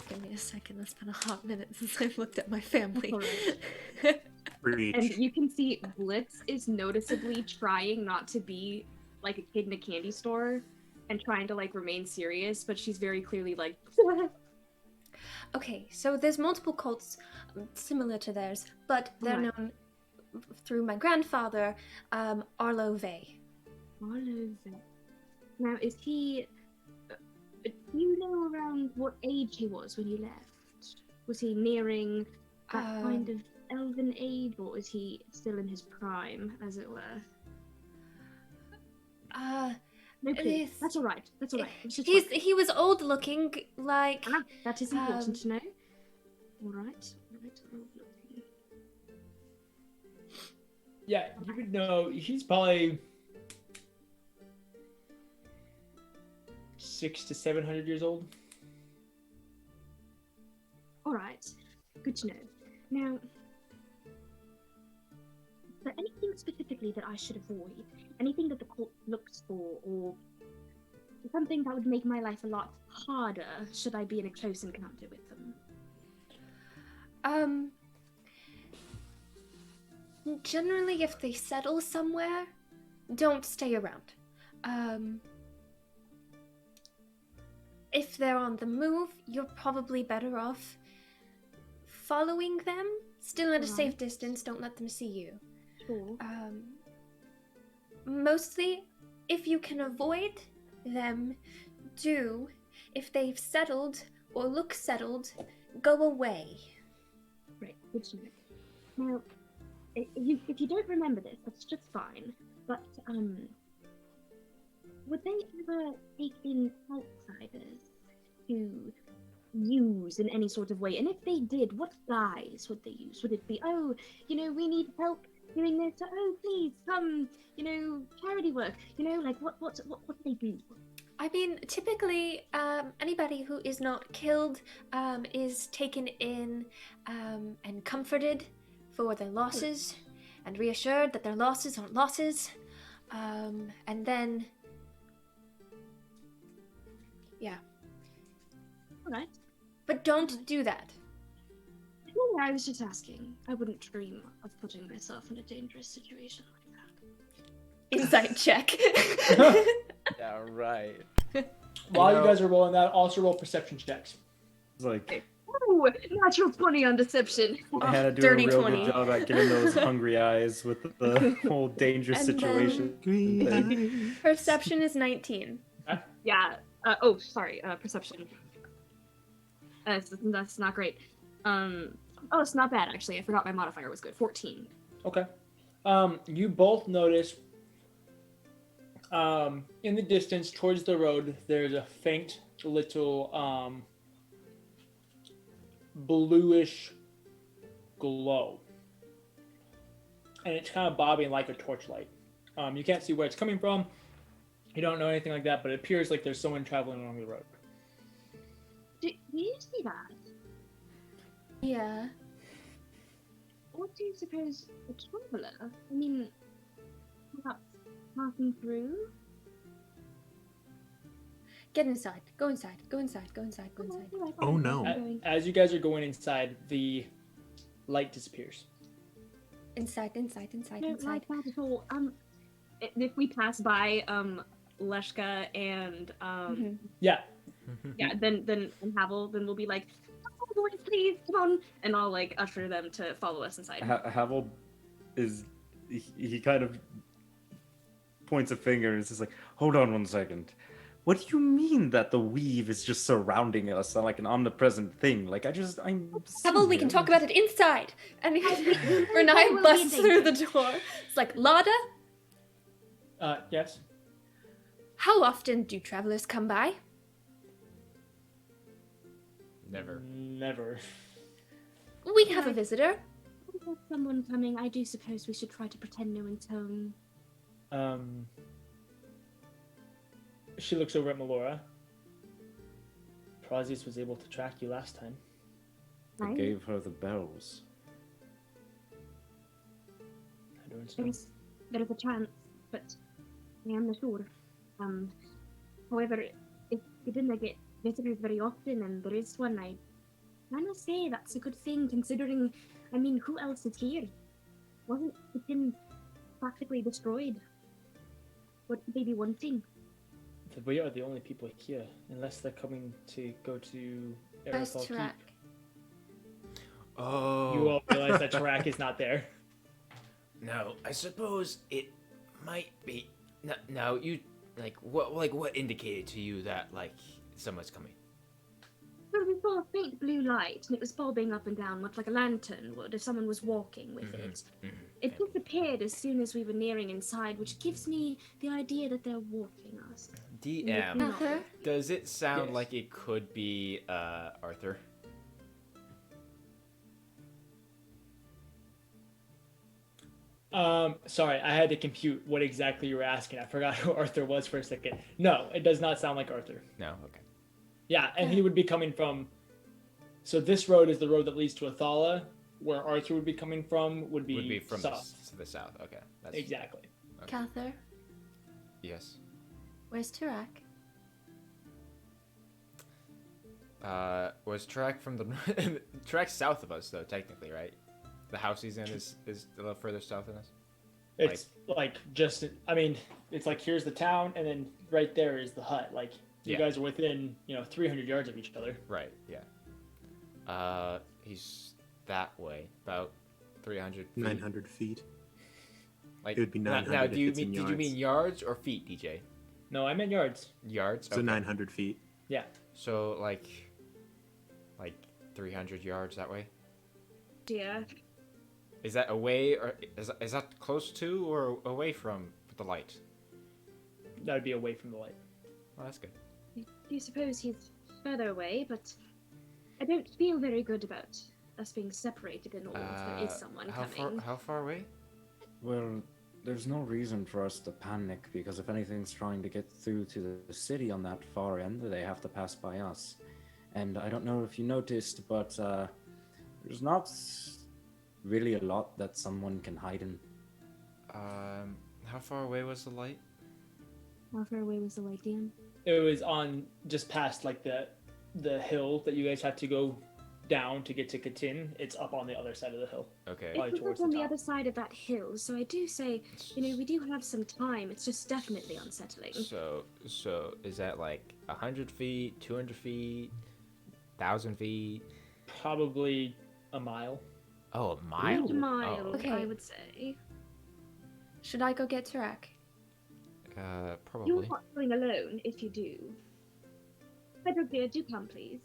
[SPEAKER 1] Give me a second. It's been a hot minute since I've looked at my family.
[SPEAKER 5] And you can see Blitz is noticeably trying not to be like a kid in a candy store and trying to remain serious, but she's very clearly
[SPEAKER 1] Okay, so there's multiple cults similar to theirs, but they're known through my grandfather, Arlo Vey.
[SPEAKER 5] Arlo Vey. Now, is he... Do you know around what age he was when you left? Was he nearing that kind of elven age, or was he still in his prime, as it were? No, please. That's all right.
[SPEAKER 1] He was old looking, like...
[SPEAKER 5] that is important to know. All right.
[SPEAKER 2] Yeah, you would know. He's probably 600 to 700 years old.
[SPEAKER 5] All right. Good to know. Now, is there anything specifically that I should avoid? Anything that the cult looks for, or something that would make my life a lot harder should I be in a close encounter with them?
[SPEAKER 1] Generally, if they settle somewhere, don't stay around. if they're on the move, you're probably better off following them. Still at a safe distance, don't let them see you.
[SPEAKER 5] Sure.
[SPEAKER 1] Mostly, if you can avoid them, do. If they've settled or look settled, go away.
[SPEAKER 5] Right, good to know. Now, if you don't remember this, that's just fine. But would they ever take in outsiders to use in any sort of way? And if they did, what guise would they use? Would it be, oh, we need help doing this? Oh, please come, charity work. Like what do they do?
[SPEAKER 1] I mean, typically, anybody who is not killed is taken in and comforted for their losses and reassured that their losses aren't losses. And then, yeah.
[SPEAKER 5] All right.
[SPEAKER 1] But don't do that.
[SPEAKER 5] No, I was just asking. I wouldn't dream of putting myself in a dangerous situation like that.
[SPEAKER 1] Insight check.
[SPEAKER 4] Yeah, right.
[SPEAKER 2] While you guys are rolling that, also roll perception checks.
[SPEAKER 6] It's like
[SPEAKER 5] Oh, natural 20 on deception.
[SPEAKER 10] Hannah doing
[SPEAKER 1] dirty
[SPEAKER 10] a real
[SPEAKER 1] 20.
[SPEAKER 10] good job at getting those hungry eyes with the whole dangerous
[SPEAKER 1] And
[SPEAKER 10] situation.
[SPEAKER 1] Perception is 19.
[SPEAKER 5] Yeah. Sorry. Perception. That's not great. It's not bad actually. I forgot my modifier was good. 14.
[SPEAKER 2] Okay. You both notice in the distance towards the road, there's a faint little bluish glow. And it's kind of bobbing like a torchlight. You can't see where it's coming from. You don't know anything like that, but it appears like there's someone traveling along the road.
[SPEAKER 5] Do you see that?
[SPEAKER 1] Yeah.
[SPEAKER 5] What do you suppose a traveler? I mean, perhaps passing through?
[SPEAKER 1] Get inside. Go inside. Go inside. Go inside. Go inside.
[SPEAKER 3] Oh, no.
[SPEAKER 2] As you guys are going inside, the light disappears.
[SPEAKER 1] Inside. Inside. Inside.
[SPEAKER 5] Don't
[SPEAKER 1] Inside.
[SPEAKER 5] like that at all. If we pass by Leshka and
[SPEAKER 2] Yeah.
[SPEAKER 5] yeah, then Havel, then we'll be like, oh, boys, please come on, and I'll like usher them to follow us inside.
[SPEAKER 10] Havel he kind of points a finger and is just like, hold on 1 second. What do you mean that the weave is just surrounding us like an omnipresent thing? Like I'm
[SPEAKER 1] Havel, we can talk about it inside. And Renai busts through the door. It's like, Lada,
[SPEAKER 2] Yes.
[SPEAKER 1] how often do travelers come by?
[SPEAKER 8] Never.
[SPEAKER 2] Never.
[SPEAKER 1] We have a visitor.
[SPEAKER 5] If there's someone coming, I do suppose we should try to pretend no one's home.
[SPEAKER 2] She looks over at Melora. Prazius was able to track you last time.
[SPEAKER 6] I gave her the bells.
[SPEAKER 2] I don't know.
[SPEAKER 5] There is a chance, but I am not sure. However, if we didn't get visitors very often, and there is one, I cannot say that's a good thing, considering, I mean, who else is here? Wasn't the gym practically destroyed? What would they be wanting?
[SPEAKER 2] We are the only people here, unless they're coming to go to
[SPEAKER 1] Where's
[SPEAKER 2] Aerosol Keep.
[SPEAKER 1] Tarak?
[SPEAKER 8] Oh.
[SPEAKER 2] You all realize that Tarak is not there.
[SPEAKER 8] No, I suppose it might be. No, you what indicated to you that someone's coming?
[SPEAKER 5] Well, we saw a faint blue light, and it was bobbing up and down, much like a lantern would if someone was walking with it. It disappeared as soon as we were nearing inside, which gives me the idea that they're walking us.
[SPEAKER 8] DM,
[SPEAKER 1] Kathyr?
[SPEAKER 8] does it sound
[SPEAKER 2] Yes.
[SPEAKER 8] like it could be Arthur?
[SPEAKER 2] Sorry, I had to compute what exactly you were asking. I forgot who Arthur was for a second. No, it does not sound like Arthur.
[SPEAKER 8] No, okay.
[SPEAKER 2] Yeah, and he would be coming from. So this road is the road that leads to Athala, where Arthur would be coming from. Would be
[SPEAKER 8] from
[SPEAKER 2] south.
[SPEAKER 8] the south. Okay, that's
[SPEAKER 2] Exactly.
[SPEAKER 1] Kathyr,
[SPEAKER 8] Yes.
[SPEAKER 1] where's Tarak?
[SPEAKER 8] Was Tarak from the Tarak's south of us though, technically, right? The house he's in is a little further south than us.
[SPEAKER 2] It's like just. I mean, it's like here's the town, and then right there is the hut. Like You
[SPEAKER 8] Yeah.
[SPEAKER 2] guys are within 300 yards of each other.
[SPEAKER 8] Right. Yeah. He's that way, about 300 feet.
[SPEAKER 9] 900 feet.
[SPEAKER 8] Like
[SPEAKER 9] It would be
[SPEAKER 8] now,
[SPEAKER 9] 900
[SPEAKER 8] now
[SPEAKER 9] if
[SPEAKER 8] do you
[SPEAKER 9] it's in
[SPEAKER 8] mean did you mean
[SPEAKER 9] yards.
[SPEAKER 8] yards or feet, DJ?
[SPEAKER 2] No, I meant yards.
[SPEAKER 8] Yards.
[SPEAKER 9] So 900 feet.
[SPEAKER 2] Yeah.
[SPEAKER 8] So like 300 yards that way.
[SPEAKER 5] Dear.
[SPEAKER 8] Is that away or is that close to or away from the light?
[SPEAKER 2] That would be away from the light.
[SPEAKER 8] Well, that's good.
[SPEAKER 5] I do suppose he's further away, but I don't feel very good about us being separated in all if there is someone coming.
[SPEAKER 8] How far away?
[SPEAKER 6] Well, there's no reason for us to panic because if anything's trying to get through to the city on that far end, they have to pass by us. And I don't know if you noticed, but there's not really a lot that someone can hide in.
[SPEAKER 8] How far away was the light?
[SPEAKER 5] How far away was the light, Dan?
[SPEAKER 2] It was on just past like the hill that you guys have to go down to get to Katyn. It's up on the other side of the hill.
[SPEAKER 8] Okay.
[SPEAKER 2] Probably
[SPEAKER 5] It's
[SPEAKER 2] towards
[SPEAKER 5] up on
[SPEAKER 2] the
[SPEAKER 5] the
[SPEAKER 2] top.
[SPEAKER 5] other side of that hill, so I do say, we do have some time. It's just definitely unsettling.
[SPEAKER 8] So is that like 100 feet, 200 feet, 1,000 feet?
[SPEAKER 2] Probably a mile.
[SPEAKER 8] Oh, a mile.
[SPEAKER 5] A mile,
[SPEAKER 8] Oh.
[SPEAKER 1] Okay.
[SPEAKER 5] I would say.
[SPEAKER 1] Should I go get Tarak?
[SPEAKER 5] You're
[SPEAKER 8] Probably.
[SPEAKER 5] not going alone if you do. Frederick, dear, do come, please.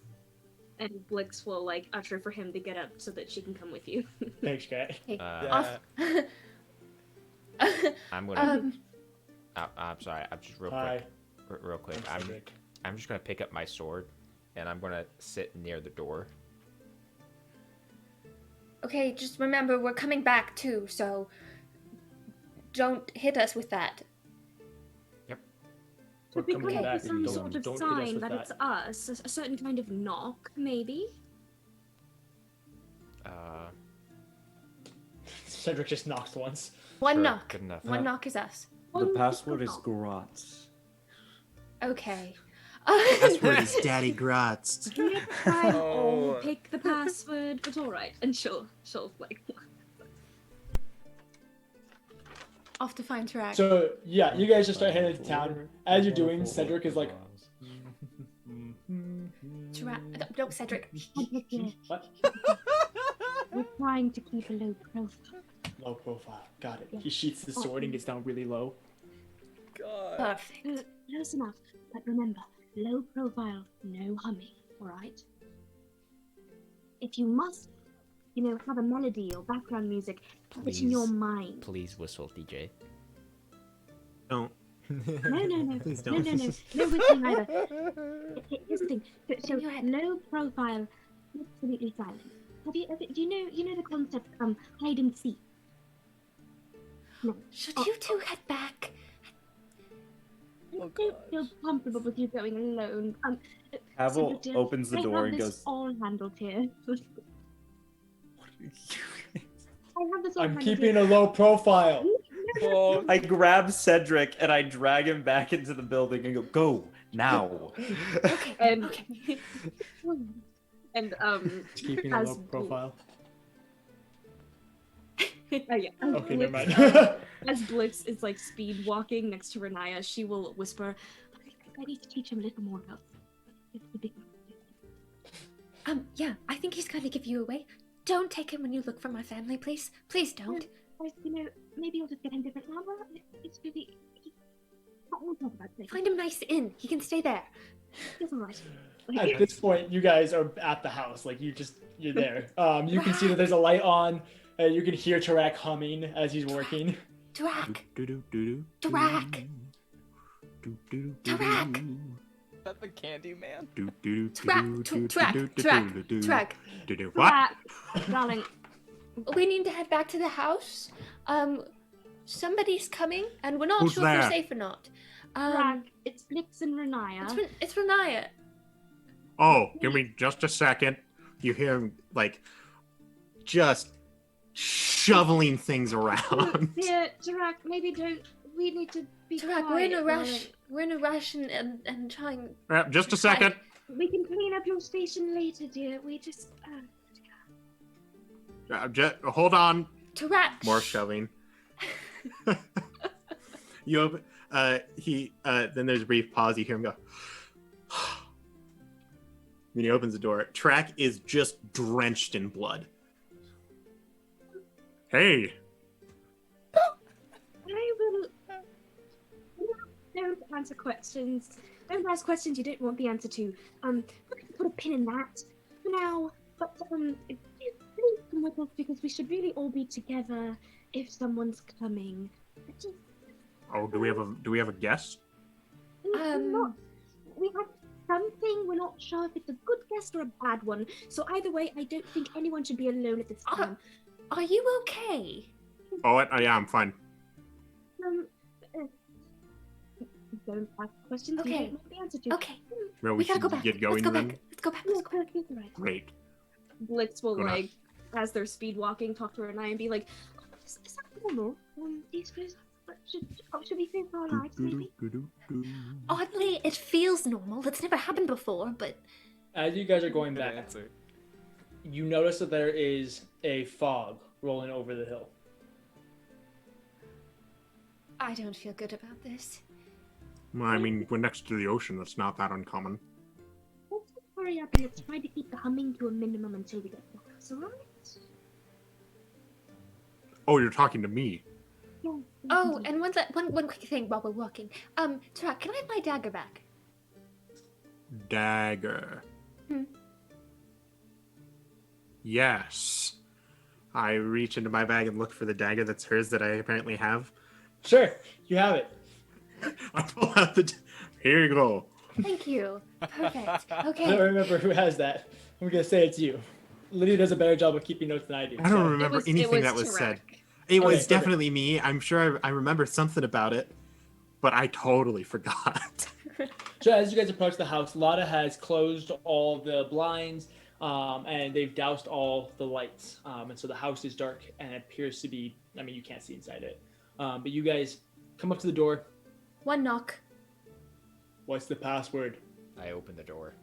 [SPEAKER 5] And Blix will usher for him to get up so that she can come with you.
[SPEAKER 2] Thanks, Kat.
[SPEAKER 1] Hey,
[SPEAKER 8] Uh,
[SPEAKER 1] off.
[SPEAKER 8] I'm gonna. I'm sorry. I'm just real
[SPEAKER 2] Hi.
[SPEAKER 8] quick. Real quick.
[SPEAKER 2] I'm Cedric.
[SPEAKER 8] I'm just gonna pick up my sword, and I'm gonna sit near the door.
[SPEAKER 1] Okay, just remember we're coming back too, so don't hit us with that.
[SPEAKER 2] We're
[SPEAKER 5] Should we
[SPEAKER 2] coming
[SPEAKER 5] come
[SPEAKER 2] back.
[SPEAKER 5] up with some
[SPEAKER 2] Don't-
[SPEAKER 5] sort of
[SPEAKER 2] don't hit us
[SPEAKER 5] sign
[SPEAKER 2] with
[SPEAKER 5] that it's us? A certain kind of knock, maybe?
[SPEAKER 2] Cedric just knocks once.
[SPEAKER 1] One
[SPEAKER 8] Sure,
[SPEAKER 1] knock.
[SPEAKER 8] good enough.
[SPEAKER 1] One knock is us.
[SPEAKER 6] The
[SPEAKER 5] One
[SPEAKER 6] password is
[SPEAKER 5] knock.
[SPEAKER 6] Grotz.
[SPEAKER 1] Okay.
[SPEAKER 9] Password is Daddy Grotz.
[SPEAKER 5] We try
[SPEAKER 4] Oh.
[SPEAKER 5] all pick the password, but all right. And she'll
[SPEAKER 1] Off to find Tarak.
[SPEAKER 2] So yeah, you guys just start heading to town. As you're doing, Cedric is like,
[SPEAKER 1] Tarak. No, Cedric.
[SPEAKER 2] what?
[SPEAKER 5] We're trying to keep a low profile.
[SPEAKER 2] Low profile. Got it. He sheaths the sword and gets down really low.
[SPEAKER 4] God.
[SPEAKER 1] Perfect.
[SPEAKER 5] Close enough, but remember, low profile, no humming, alright? If you must, have a melody or background music, have it in your
[SPEAKER 8] Please.
[SPEAKER 5] mind.
[SPEAKER 8] Please whistle, DJ.
[SPEAKER 9] Don't.
[SPEAKER 5] No.
[SPEAKER 9] Please
[SPEAKER 5] No,
[SPEAKER 9] don't.
[SPEAKER 5] no whistling either. Here's the thing. So
[SPEAKER 1] In your head.
[SPEAKER 5] low profile, absolutely silent. Do you know the concept hide and seek? No.
[SPEAKER 1] Should you two head back?
[SPEAKER 5] I don't feel comfortable with you going alone.
[SPEAKER 6] Pavel
[SPEAKER 5] Cedric, dear,
[SPEAKER 6] opens the
[SPEAKER 5] I
[SPEAKER 6] door
[SPEAKER 5] have
[SPEAKER 6] and
[SPEAKER 5] this
[SPEAKER 6] goes,
[SPEAKER 5] all handled here. I have this all
[SPEAKER 2] I'm
[SPEAKER 5] handled
[SPEAKER 2] keeping
[SPEAKER 5] here.
[SPEAKER 2] a low profile.
[SPEAKER 4] Oh,
[SPEAKER 10] I grab Cedric and I drag him back into the building and go now.
[SPEAKER 1] Okay.
[SPEAKER 5] And-
[SPEAKER 1] Okay.
[SPEAKER 5] And
[SPEAKER 2] It's keeping a
[SPEAKER 5] As
[SPEAKER 2] low profile.
[SPEAKER 5] oh yeah.
[SPEAKER 2] Okay, never
[SPEAKER 5] Blix,
[SPEAKER 2] mind.
[SPEAKER 5] As Blix is speed walking next to Renaya, she will whisper, "I need to teach him a little more about the big."
[SPEAKER 1] Yeah, I think he's going to give you away. Don't take him when you look for my family, please. Please don't.
[SPEAKER 5] Maybe I'll just get him different armor. It's really. We'll talk about it.
[SPEAKER 1] Find him a nice inn. He can stay there.
[SPEAKER 5] It's alright.
[SPEAKER 2] At this point, you guys are at the house. Like you're there. You can see that there's a light on. You can hear Tarak humming as he's working.
[SPEAKER 1] Tarak.
[SPEAKER 9] Do-do-do-do.
[SPEAKER 1] Tarak.
[SPEAKER 9] Do-do-do-do.
[SPEAKER 1] Tarak.
[SPEAKER 4] is that the candy man?
[SPEAKER 1] Tarak.
[SPEAKER 9] Do-do. What?
[SPEAKER 5] Darling,
[SPEAKER 1] We need to head back to the house. Somebody's coming, and we're not
[SPEAKER 9] Who's
[SPEAKER 1] sure if
[SPEAKER 9] there?
[SPEAKER 1] we're safe or not.
[SPEAKER 5] Rag, it's Blix and Renaya.
[SPEAKER 1] It's Renaya.
[SPEAKER 9] Oh, give me just a second. You hear him just shoveling things around.
[SPEAKER 5] Dear Tarak, maybe don't. We need to be
[SPEAKER 1] Tarak,
[SPEAKER 5] quiet.
[SPEAKER 1] we're in a rush.
[SPEAKER 5] alright?
[SPEAKER 1] We're in a rush and trying.
[SPEAKER 9] Just a second.
[SPEAKER 5] We can clean up your station later, dear. We just.
[SPEAKER 9] Hold on.
[SPEAKER 1] Tarak.
[SPEAKER 9] More shoving. You open, then there's a brief pause. You hear him go, Then he opens the door. Tarak is just drenched in blood. Hey.
[SPEAKER 5] I will. Don't answer questions. Don't ask questions you don't want the answer to. We're gonna put a pin in that for now. But please come with us because we should really all be together if someone's coming.
[SPEAKER 9] Oh, do we have a guest?
[SPEAKER 5] We have something. We're not sure if it's a good guest or a bad one. So either way, I don't think anyone should be alone at this time.
[SPEAKER 1] Are you okay?
[SPEAKER 9] Oh, yeah, I'm fine.
[SPEAKER 5] Don't ask questions.
[SPEAKER 1] Okay.
[SPEAKER 5] You don't know the answer to.
[SPEAKER 1] Okay.
[SPEAKER 9] Well,
[SPEAKER 1] We gotta
[SPEAKER 9] should
[SPEAKER 1] go back.
[SPEAKER 9] get going
[SPEAKER 1] Let's go
[SPEAKER 9] then.
[SPEAKER 1] back. Let's go back.
[SPEAKER 5] Yeah,
[SPEAKER 1] Let's go back.
[SPEAKER 5] right.
[SPEAKER 9] Great.
[SPEAKER 5] Blitz will
[SPEAKER 9] Go now.
[SPEAKER 5] as they're speed walking, talk to her and I and be like, is that normal? Should we fear for our lives, maybe?
[SPEAKER 1] Oddly, it feels normal. That's never happened before, but
[SPEAKER 2] As you guys are going
[SPEAKER 4] Good
[SPEAKER 2] back,
[SPEAKER 4] answer.
[SPEAKER 2] you notice that there is a fog rolling over the hill.
[SPEAKER 1] I don't feel good about this.
[SPEAKER 9] Well, I mean, we're next to the ocean. That's not that uncommon.
[SPEAKER 5] Let's just hurry up and let's try to keep the humming to a minimum until we get to the house, alright?
[SPEAKER 9] Oh, you're talking to me.
[SPEAKER 5] Yeah.
[SPEAKER 1] Oh, and one quick thing while we're walking. Tarak, can I have my dagger back?
[SPEAKER 9] Dagger.
[SPEAKER 1] Hmm.
[SPEAKER 9] Yes. I reach into my bag and look for the dagger that's hers that I apparently have.
[SPEAKER 2] Sure, you have it.
[SPEAKER 9] I pull out the. Here you go.
[SPEAKER 1] Thank you. Perfect.
[SPEAKER 2] I don't
[SPEAKER 1] Okay.
[SPEAKER 2] remember who has that. I'm gonna say it's you. Lydia does a better job of keeping notes than I do.
[SPEAKER 9] I don't
[SPEAKER 2] so-
[SPEAKER 9] remember anything that was said. It
[SPEAKER 2] Okay,
[SPEAKER 9] was
[SPEAKER 2] perfect.
[SPEAKER 9] definitely me. I'm sure I remember something about it, but I totally forgot.
[SPEAKER 2] So as you guys approach the house, Lotta has closed all the blinds, and they've doused all the lights. And so the house is dark and it appears to be, I mean, you can't see inside it. But you guys come up to the door.
[SPEAKER 1] One knock.
[SPEAKER 2] What's the password?
[SPEAKER 8] I open the door.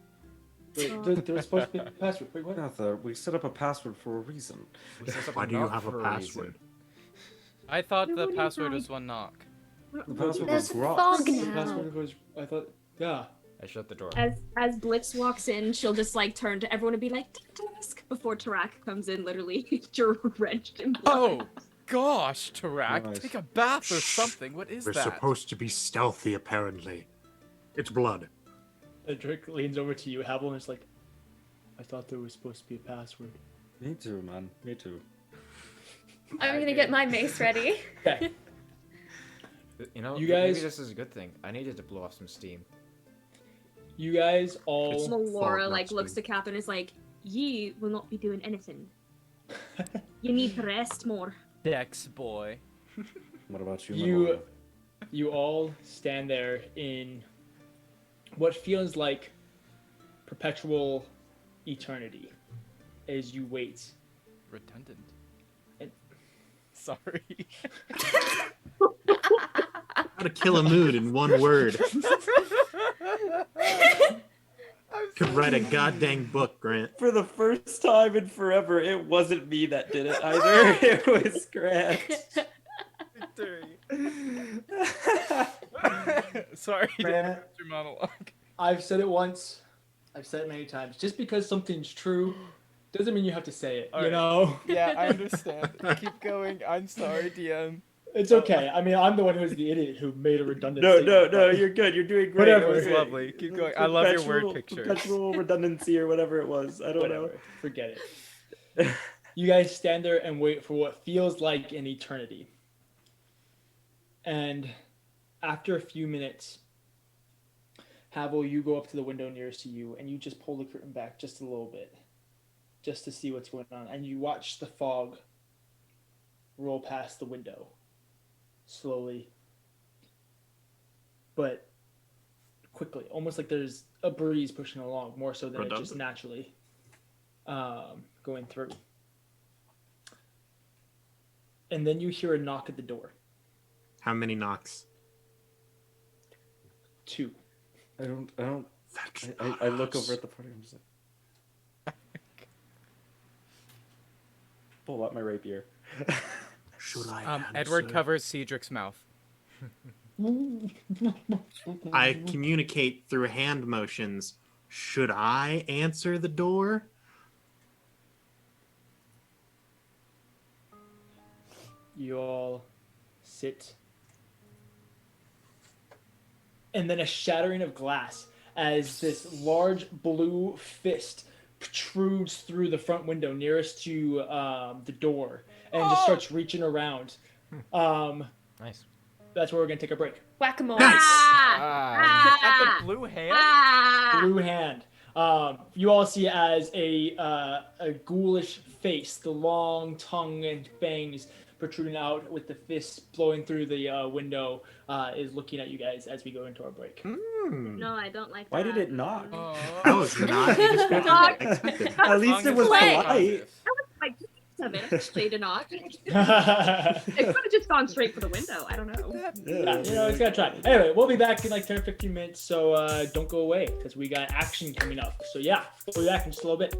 [SPEAKER 2] Wait, there was supposed to be a password. Wait, what?
[SPEAKER 10] Kathyr, we set up a password for a reason.
[SPEAKER 9] Why do you have a password?
[SPEAKER 4] I thought
[SPEAKER 5] We're
[SPEAKER 4] the
[SPEAKER 5] running
[SPEAKER 4] password
[SPEAKER 5] high.
[SPEAKER 4] was one knock.
[SPEAKER 10] The password
[SPEAKER 1] There's
[SPEAKER 10] was Grox.
[SPEAKER 1] fog
[SPEAKER 2] The
[SPEAKER 1] now.
[SPEAKER 2] password was, I thought, yeah.
[SPEAKER 8] I shut the door.
[SPEAKER 5] As Blitz walks in, she'll just like turn to everyone and be like, "Task!" before Tarak comes in, literally drenched in blood.
[SPEAKER 4] Oh gosh, Tarak,
[SPEAKER 10] Nice.
[SPEAKER 4] take a bath or
[SPEAKER 9] Shh.
[SPEAKER 4] something. What is
[SPEAKER 9] We're
[SPEAKER 4] that?
[SPEAKER 9] supposed to be stealthy, apparently. It's blood.
[SPEAKER 2] And Drake leans over to you, Havel, and is like, I thought there was supposed to be a password.
[SPEAKER 10] Me too, man. Me too.
[SPEAKER 1] I'm gonna get my mace ready.
[SPEAKER 2] Okay.
[SPEAKER 8] You know,
[SPEAKER 2] You
[SPEAKER 8] maybe
[SPEAKER 2] guys-
[SPEAKER 8] this is a good thing. I needed to blow off some steam.
[SPEAKER 2] You guys all.
[SPEAKER 9] It's-
[SPEAKER 5] Laura
[SPEAKER 9] Fog,
[SPEAKER 5] like
[SPEAKER 9] not
[SPEAKER 5] looks to
[SPEAKER 9] speed.
[SPEAKER 5] Cap and is like, "Ye will not be doing anything. You need to rest more."
[SPEAKER 4] Dex boy.
[SPEAKER 10] What about you,
[SPEAKER 2] You-
[SPEAKER 10] Malora?
[SPEAKER 2] You all stand there in what feels like perpetual eternity as you wait.
[SPEAKER 4] Redundant.
[SPEAKER 2] And-
[SPEAKER 4] Sorry.
[SPEAKER 9] How to kill a mood in one word. Could write a goddamn book, Grant.
[SPEAKER 10] For the first time in forever, it wasn't me that did it either. It was Grant.
[SPEAKER 4] Sorry to
[SPEAKER 2] Man.
[SPEAKER 4] interrupt your monologue.
[SPEAKER 2] I've said it once. I've said it many times. Just because something's true doesn't mean you have to say it.
[SPEAKER 4] All
[SPEAKER 2] You
[SPEAKER 4] right.
[SPEAKER 2] know?
[SPEAKER 4] Yeah, I understand. Keep going. I'm sorry, DM.
[SPEAKER 2] It's okay. I mean, I'm the one who's the idiot who made a redundant
[SPEAKER 10] No,
[SPEAKER 2] statement,
[SPEAKER 10] no,
[SPEAKER 2] but-
[SPEAKER 10] you're good. You're doing great.
[SPEAKER 2] Whatever.
[SPEAKER 10] It was
[SPEAKER 2] It's
[SPEAKER 10] great.
[SPEAKER 4] lovely. Keep going. I love your word
[SPEAKER 10] Perpetual-
[SPEAKER 4] pictures.
[SPEAKER 10] Perpetual redundancy or whatever it was. I don't know.
[SPEAKER 2] Whatever. Forget it. You guys stand there and wait for what feels like an eternity. And after a few minutes, Havel, you go up to the window nearest to you and you just pull the curtain back just a little bit, just to see what's going on. And you watch the fog roll past the window slowly, but quickly, almost like there's a breeze pushing along more so than it just
[SPEAKER 9] Redundant.
[SPEAKER 2] naturally going through. And then you hear a knock at the door.
[SPEAKER 9] How many knocks?
[SPEAKER 2] 2.
[SPEAKER 10] I don't.
[SPEAKER 9] That's
[SPEAKER 10] I look over at the party and I'm just like, pull out my rapier.
[SPEAKER 9] Should I
[SPEAKER 4] Edward
[SPEAKER 9] answer?
[SPEAKER 4] covers Cedric's mouth.
[SPEAKER 9] I communicate through hand motions should I answer the door?
[SPEAKER 2] You all sit. And then a shattering of glass as this large blue fist protrudes through the front window nearest to the door and just starts reaching around.
[SPEAKER 8] Nice.
[SPEAKER 2] That's where we're going to take a break.
[SPEAKER 1] Whack-a-mole.
[SPEAKER 4] At the blue hand?
[SPEAKER 2] Blue hand. You all see as a ghoulish face, the long tongue and fangs protruding out with the fist blowing through the window, is looking at you guys as we go into our break.
[SPEAKER 5] No, I don't like that.
[SPEAKER 10] Why did it knock?
[SPEAKER 9] That was not expected.
[SPEAKER 10] At least it was polite.
[SPEAKER 5] Like, actually to knock. It could have just gone straight for the window. I don't know.
[SPEAKER 2] Yeah, it's gotta try. Anyway, we'll be back in like 10 or 15 minutes, so don't go away because we got action coming up. So yeah, we'll be back in just a little bit.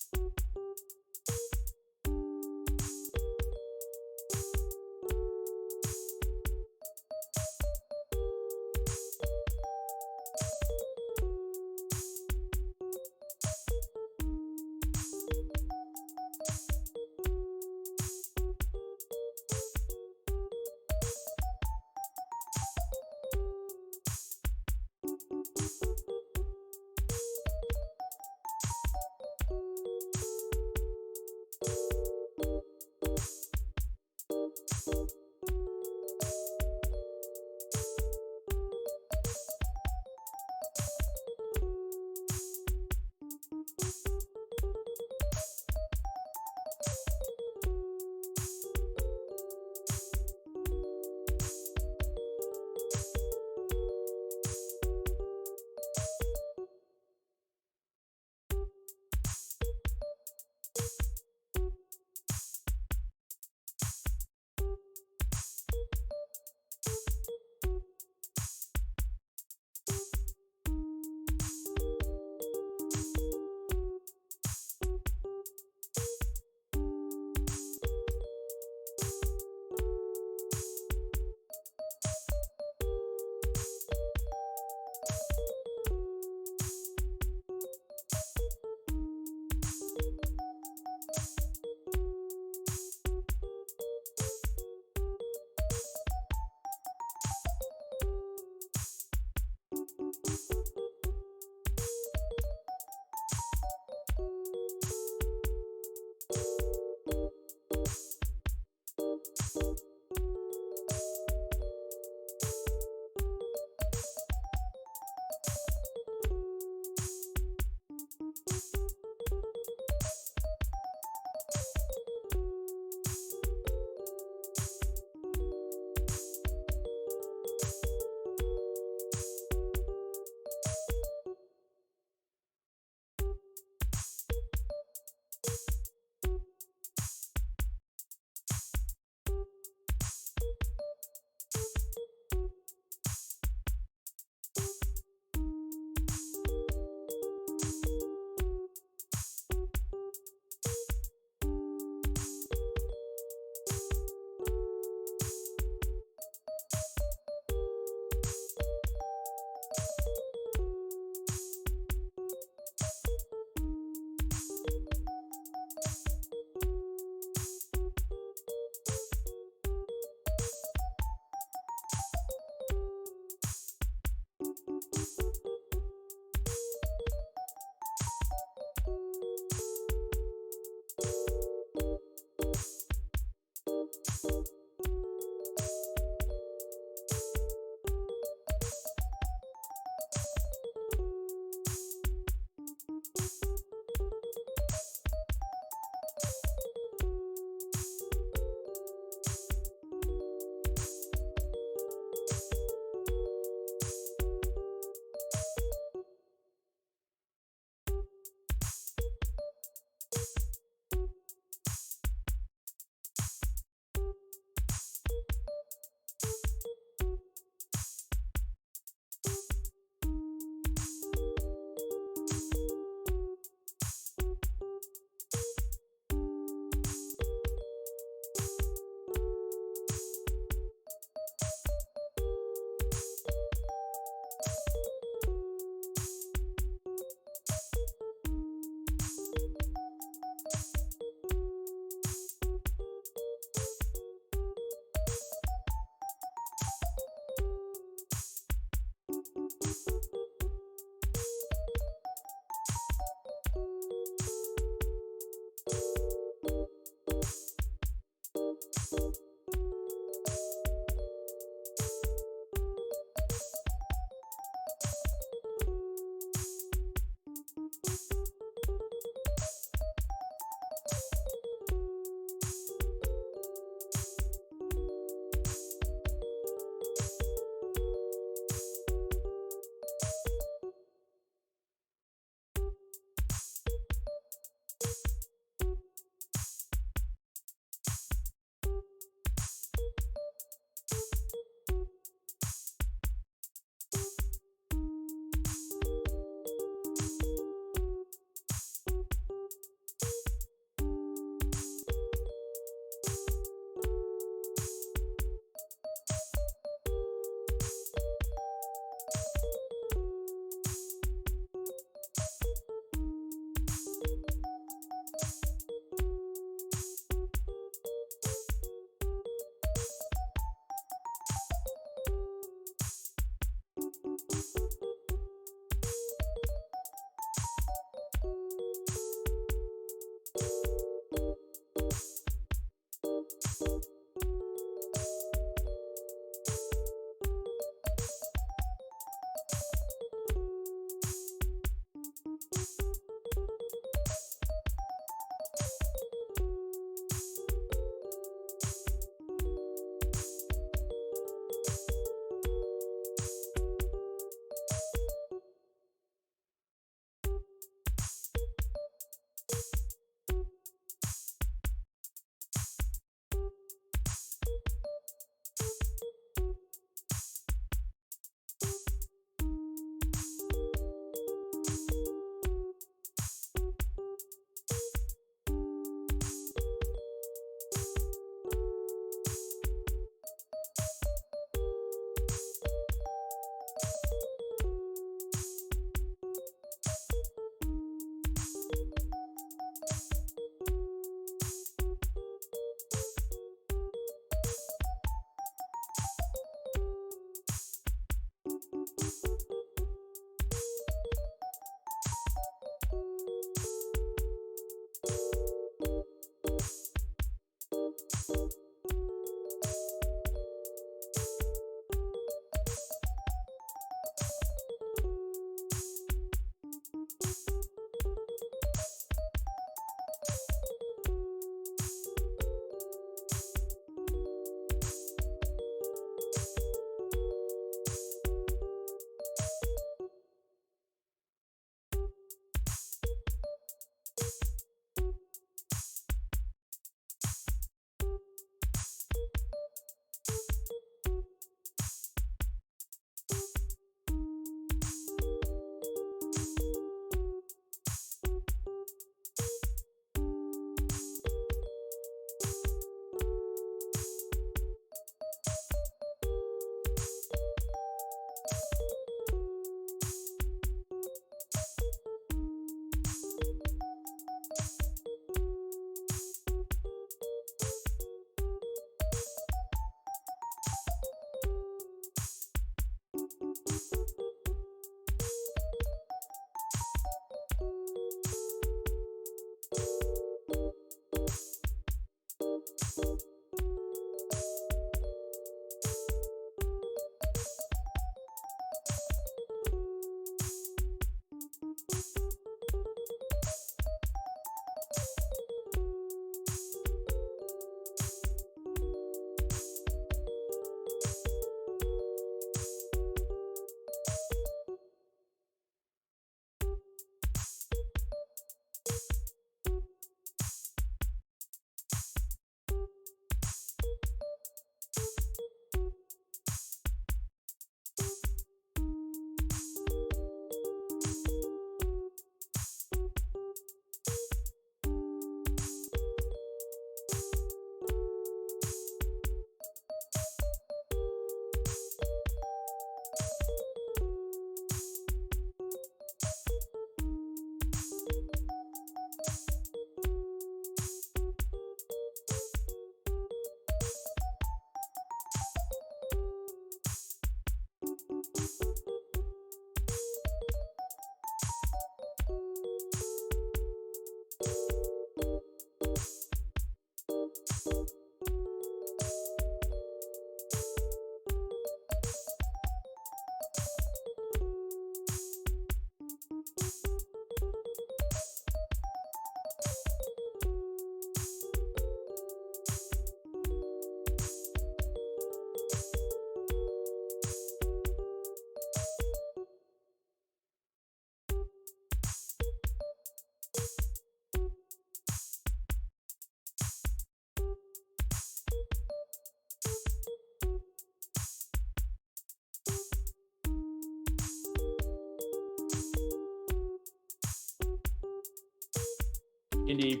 [SPEAKER 2] D&D,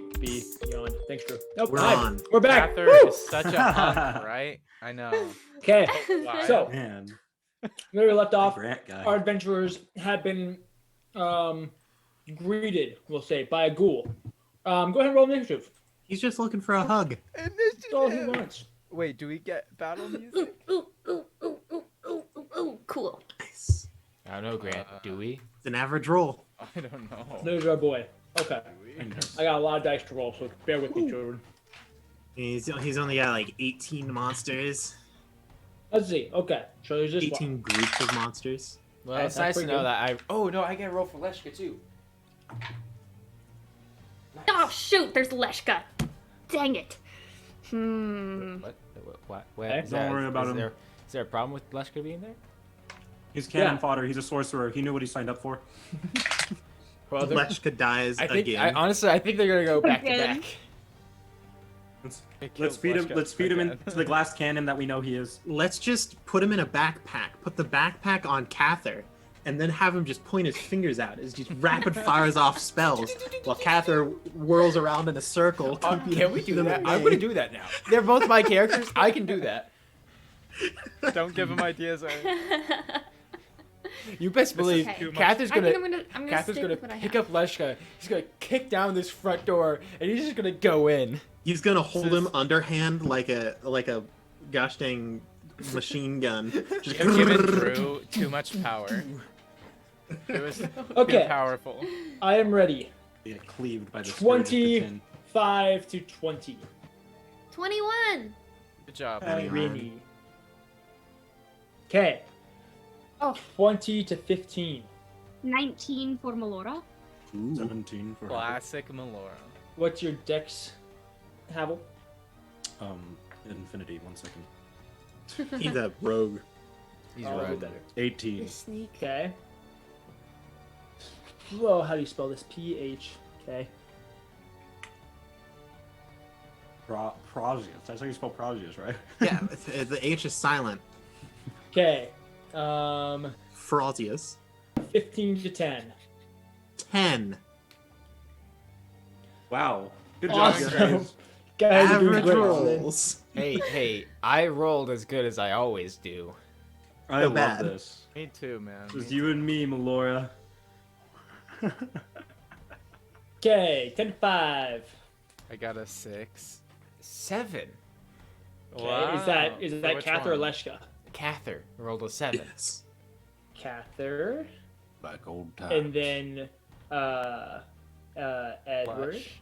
[SPEAKER 2] beyond. Thanks, Drew. Nope,
[SPEAKER 3] We're
[SPEAKER 2] hi.
[SPEAKER 3] on.
[SPEAKER 2] We're back.
[SPEAKER 4] Kathyr
[SPEAKER 2] Woo!
[SPEAKER 4] is such a hunk, right? I know.
[SPEAKER 2] Okay,
[SPEAKER 4] Wow.
[SPEAKER 2] so
[SPEAKER 10] Man,
[SPEAKER 2] where we left off,
[SPEAKER 10] Grant guy.
[SPEAKER 2] our adventurers have been greeted, we'll say, by a ghoul. Go ahead and roll initiative.
[SPEAKER 3] He's just looking for a hug.
[SPEAKER 2] That's all he wants.
[SPEAKER 4] Wait, do we get battle music?
[SPEAKER 1] Cool.
[SPEAKER 3] Nice.
[SPEAKER 8] I don't know, Grant. Do we?
[SPEAKER 3] It's an average roll.
[SPEAKER 4] I don't know.
[SPEAKER 2] There's our boy. Okay.
[SPEAKER 4] Do
[SPEAKER 2] I got a lot of dice to roll, so bear with me, children.
[SPEAKER 3] He's only got like 18 monsters.
[SPEAKER 2] Let's see. Okay, so there's this
[SPEAKER 3] 18
[SPEAKER 2] one.
[SPEAKER 3] groups of monsters.
[SPEAKER 8] Well,
[SPEAKER 2] Okay,
[SPEAKER 8] it's
[SPEAKER 2] that's
[SPEAKER 8] nice to
[SPEAKER 2] pretty
[SPEAKER 8] know
[SPEAKER 2] good.
[SPEAKER 8] that I. Oh no, I get a roll for Leshka too.
[SPEAKER 1] Oh shoot, there's Leshka. Dang it.
[SPEAKER 8] What?
[SPEAKER 2] Okay,
[SPEAKER 8] Is
[SPEAKER 10] don't
[SPEAKER 8] there-
[SPEAKER 10] worry about
[SPEAKER 8] is
[SPEAKER 10] him.
[SPEAKER 8] There, is there a problem with Leshka being there?
[SPEAKER 10] He's cannon
[SPEAKER 2] Yeah.
[SPEAKER 10] fodder. He's a sorcerer. He knew what he signed up for.
[SPEAKER 8] Well, they're-
[SPEAKER 3] Leshka dies
[SPEAKER 8] I think.
[SPEAKER 3] again.
[SPEAKER 8] Honestly, I think they're gonna go back to
[SPEAKER 1] Again.
[SPEAKER 8] back.
[SPEAKER 10] Let's feed him. Let's feed him into the glass cannon that we know he is.
[SPEAKER 3] Let's just put him in a backpack. Put the backpack on Kathyr, and then have him just point his fingers out as he just rapid fires off spells while Kathyr whirls around in a circle.
[SPEAKER 8] Can we do
[SPEAKER 3] them
[SPEAKER 8] that?
[SPEAKER 3] at
[SPEAKER 8] I'm
[SPEAKER 3] bay.
[SPEAKER 8] gonna do that now. They're both my characters. I can do that.
[SPEAKER 4] Don't give him ideas.
[SPEAKER 8] You best believe
[SPEAKER 1] okay.
[SPEAKER 4] Too much.
[SPEAKER 8] Kathyr's
[SPEAKER 1] I
[SPEAKER 8] gonna.
[SPEAKER 1] think I'm gonna
[SPEAKER 8] Kathyr's
[SPEAKER 1] stick
[SPEAKER 8] gonna
[SPEAKER 1] with what I
[SPEAKER 8] pick
[SPEAKER 1] have.
[SPEAKER 8] up Leshka. He's gonna kick down this front door, and he's just gonna go in.
[SPEAKER 3] He's gonna hold him underhand like a gosh dang machine gun. Just
[SPEAKER 4] You've given Drew too much power. It was
[SPEAKER 2] Okay.
[SPEAKER 4] too powerful.
[SPEAKER 2] I am ready.
[SPEAKER 10] They get cleaved by the spirit of the tin.
[SPEAKER 2] 25 to 20.
[SPEAKER 1] 21.
[SPEAKER 4] Good job.
[SPEAKER 2] Ready. Okay.
[SPEAKER 1] Oh.
[SPEAKER 2] 20 to 15.
[SPEAKER 5] 19 for Melora.
[SPEAKER 10] 17 for
[SPEAKER 4] Classic Melora.
[SPEAKER 2] What's your dex, Havel?
[SPEAKER 10] Infinity. 1 second.
[SPEAKER 3] He's a rogue.
[SPEAKER 8] He's
[SPEAKER 2] Oh,
[SPEAKER 8] right.
[SPEAKER 2] better.
[SPEAKER 10] 18.
[SPEAKER 1] The sneak.
[SPEAKER 2] Okay. Whoa, how do you spell this? P-H. Okay.
[SPEAKER 10] Prazius. That's how you spell Prazius, right?
[SPEAKER 3] Yeah, the H is silent.
[SPEAKER 2] Okay.
[SPEAKER 3] Prazius.
[SPEAKER 2] 15 to 10.
[SPEAKER 3] 10.
[SPEAKER 10] Wow. Good job,
[SPEAKER 2] Awesome.
[SPEAKER 10] guys.
[SPEAKER 2] Guys are doing
[SPEAKER 3] Average
[SPEAKER 2] great.
[SPEAKER 3] rolls.
[SPEAKER 8] Hey, I rolled as good as I always do.
[SPEAKER 10] I
[SPEAKER 3] So
[SPEAKER 10] love
[SPEAKER 3] bad.
[SPEAKER 10] this.
[SPEAKER 4] Me too, man.
[SPEAKER 10] Just you and me, Melora.
[SPEAKER 2] Okay, 10 to 5.
[SPEAKER 4] I got a 6.
[SPEAKER 8] 7.
[SPEAKER 2] Okay,
[SPEAKER 4] Wow.
[SPEAKER 2] is that
[SPEAKER 4] For which
[SPEAKER 2] Kathyr or
[SPEAKER 4] one?
[SPEAKER 2] Leshka?
[SPEAKER 8] Kathyr rolled a 7.
[SPEAKER 3] Yes.
[SPEAKER 2] Kathyr,
[SPEAKER 10] Back old times.
[SPEAKER 2] and then Edward.
[SPEAKER 4] Flash.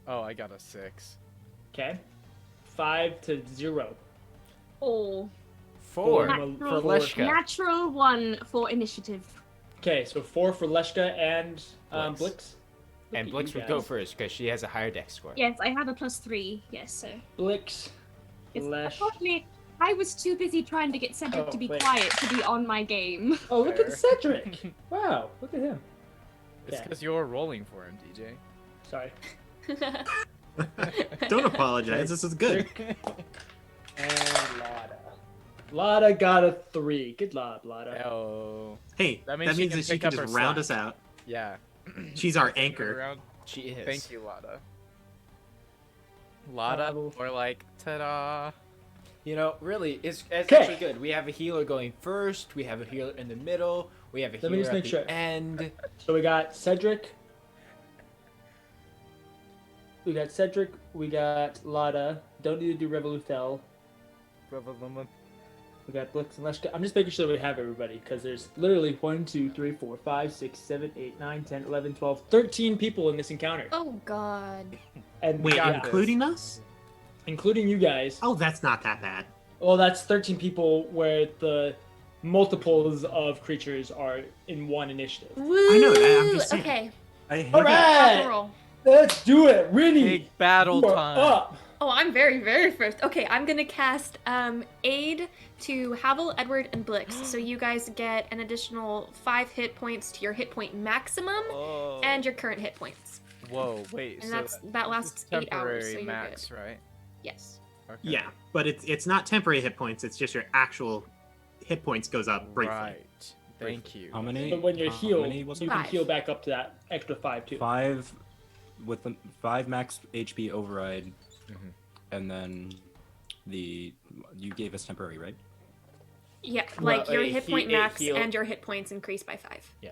[SPEAKER 4] Oh, I got a 6.
[SPEAKER 2] Okay, 5 to 0.
[SPEAKER 5] Oh.
[SPEAKER 8] 4
[SPEAKER 5] Natural-
[SPEAKER 8] for Leshka.
[SPEAKER 5] Natural 1 for initiative.
[SPEAKER 2] Okay, so 4 for Leshka and
[SPEAKER 8] Blix.
[SPEAKER 2] Blix. Look
[SPEAKER 8] And
[SPEAKER 2] at
[SPEAKER 8] Blix
[SPEAKER 2] you
[SPEAKER 8] would go
[SPEAKER 2] guys.
[SPEAKER 8] first because she has a higher dex score.
[SPEAKER 5] Yes, I have a +3. Yes, so.
[SPEAKER 2] Blix,
[SPEAKER 5] It's,
[SPEAKER 2] Lesh.
[SPEAKER 5] unfortunately, I was too busy trying to get Cedric
[SPEAKER 2] Oh,
[SPEAKER 5] to be
[SPEAKER 2] wait.
[SPEAKER 5] quiet to be on my game.
[SPEAKER 2] Oh, look at
[SPEAKER 4] Fair.
[SPEAKER 2] Cedric! Wow, look at him.
[SPEAKER 4] It's
[SPEAKER 2] Yeah.
[SPEAKER 4] because you're rolling for him, DJ.
[SPEAKER 2] Sorry.
[SPEAKER 3] Don't apologize. This is good.
[SPEAKER 2] And Lada. Lada got a 3. Good job, Lada.
[SPEAKER 4] Oh.
[SPEAKER 3] Hey,
[SPEAKER 4] That
[SPEAKER 3] that
[SPEAKER 4] means
[SPEAKER 3] means,
[SPEAKER 4] she can
[SPEAKER 3] that she
[SPEAKER 4] pick
[SPEAKER 3] can
[SPEAKER 4] up
[SPEAKER 3] just
[SPEAKER 4] her
[SPEAKER 3] round
[SPEAKER 4] slack.
[SPEAKER 3] us out.
[SPEAKER 4] Yeah.
[SPEAKER 3] She's our anchor.
[SPEAKER 4] Around.
[SPEAKER 8] She is.
[SPEAKER 4] Thank you, Lada. Lada, or like, ta-da.
[SPEAKER 8] You know, really, it's
[SPEAKER 2] Okay.
[SPEAKER 8] actually good. We have a healer going first. We have a healer in the middle. We have a
[SPEAKER 2] Let me
[SPEAKER 8] healer
[SPEAKER 2] just
[SPEAKER 8] at
[SPEAKER 2] make
[SPEAKER 8] the
[SPEAKER 2] sure.
[SPEAKER 8] end.
[SPEAKER 2] So we got Cedric. We got Cedric. We got Lada. Don't need to do Revolutel. We got Blix and Leshka. I'm just making sure we have everybody because there's literally 1, 2, 3, 4, 5, 6, 7, 8, 9, 10, 11, 12, 13 people in this encounter.
[SPEAKER 1] Oh God.
[SPEAKER 2] And
[SPEAKER 3] Wait,
[SPEAKER 2] yeah,
[SPEAKER 3] including us?
[SPEAKER 2] including you guys.
[SPEAKER 3] Oh, that's not that bad.
[SPEAKER 2] Well, that's 13 people where the multiples of creatures are in one initiative.
[SPEAKER 1] Woo!
[SPEAKER 3] know that, I'm just saying.
[SPEAKER 1] Okay.
[SPEAKER 10] I hate
[SPEAKER 2] All
[SPEAKER 10] it.
[SPEAKER 2] right,
[SPEAKER 1] Roll.
[SPEAKER 2] let's do it. Really,
[SPEAKER 4] Big battle
[SPEAKER 2] you are
[SPEAKER 4] time.
[SPEAKER 2] up.
[SPEAKER 1] Oh, I'm very, very first. Okay, I'm gonna cast aid to Havel, Edward, and Blix. So you guys get an additional 5 hit points to your hit point maximum
[SPEAKER 4] Oh.
[SPEAKER 1] and your current hit points.
[SPEAKER 4] Whoa, wait.
[SPEAKER 1] And
[SPEAKER 4] So
[SPEAKER 1] that lasts 8 hours, so
[SPEAKER 4] temporary
[SPEAKER 1] you're
[SPEAKER 4] max,
[SPEAKER 1] good.
[SPEAKER 4] right?
[SPEAKER 1] Yes.
[SPEAKER 4] Okay.
[SPEAKER 3] Yeah, but it's not temporary hit points. It's just your actual hit points goes up briefly.
[SPEAKER 4] Right. Thank you.
[SPEAKER 10] How many?
[SPEAKER 2] But when you're
[SPEAKER 10] how
[SPEAKER 2] healed,
[SPEAKER 10] many was
[SPEAKER 2] you
[SPEAKER 10] it?
[SPEAKER 2] can
[SPEAKER 1] 5.
[SPEAKER 2] heal back up to that extra 5 too.
[SPEAKER 10] 5
[SPEAKER 6] with the 5 max HP override, and then you gave us temporary, right?
[SPEAKER 1] Yeah, like
[SPEAKER 8] Well,
[SPEAKER 1] your
[SPEAKER 8] a
[SPEAKER 1] hit point
[SPEAKER 8] heal-
[SPEAKER 1] max and your hit points increase by 5.
[SPEAKER 8] Yeah.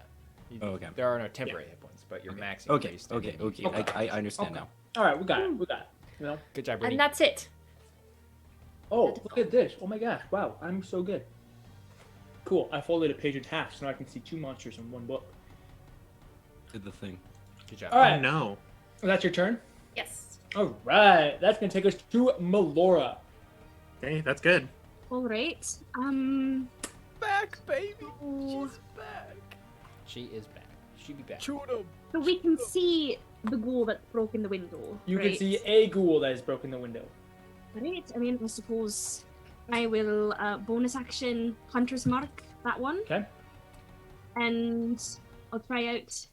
[SPEAKER 6] Oh, okay.
[SPEAKER 8] There are no temporary hit points, but your max
[SPEAKER 6] Okay.
[SPEAKER 8] increased.
[SPEAKER 6] Okay. I understand now.
[SPEAKER 2] All right, we got it. We got it. You know?
[SPEAKER 8] Good job, Brittany.
[SPEAKER 1] And that's it.
[SPEAKER 2] Oh, look at this. Oh my gosh. Wow, I'm so good. Cool. I folded a page in half so now I can see 2 monsters in one book.
[SPEAKER 6] Did the thing.
[SPEAKER 8] Good job.
[SPEAKER 2] All right.
[SPEAKER 3] Oh, no.
[SPEAKER 2] That's your turn?
[SPEAKER 1] Yes.
[SPEAKER 2] All right. That's going to take us to Melora.
[SPEAKER 3] Okay, that's good.
[SPEAKER 5] All right.
[SPEAKER 4] Back, baby.
[SPEAKER 5] So,
[SPEAKER 4] She's back.
[SPEAKER 8] She is back. She be back.
[SPEAKER 4] Shoot him.
[SPEAKER 5] so we can see the ghoul that's broken the window.
[SPEAKER 2] You
[SPEAKER 5] right?
[SPEAKER 2] can see a ghoul that has broken the window.
[SPEAKER 5] Right. I mean, I suppose I will bonus action Hunter's Mark that one,
[SPEAKER 2] Okay.
[SPEAKER 5] and I'll try out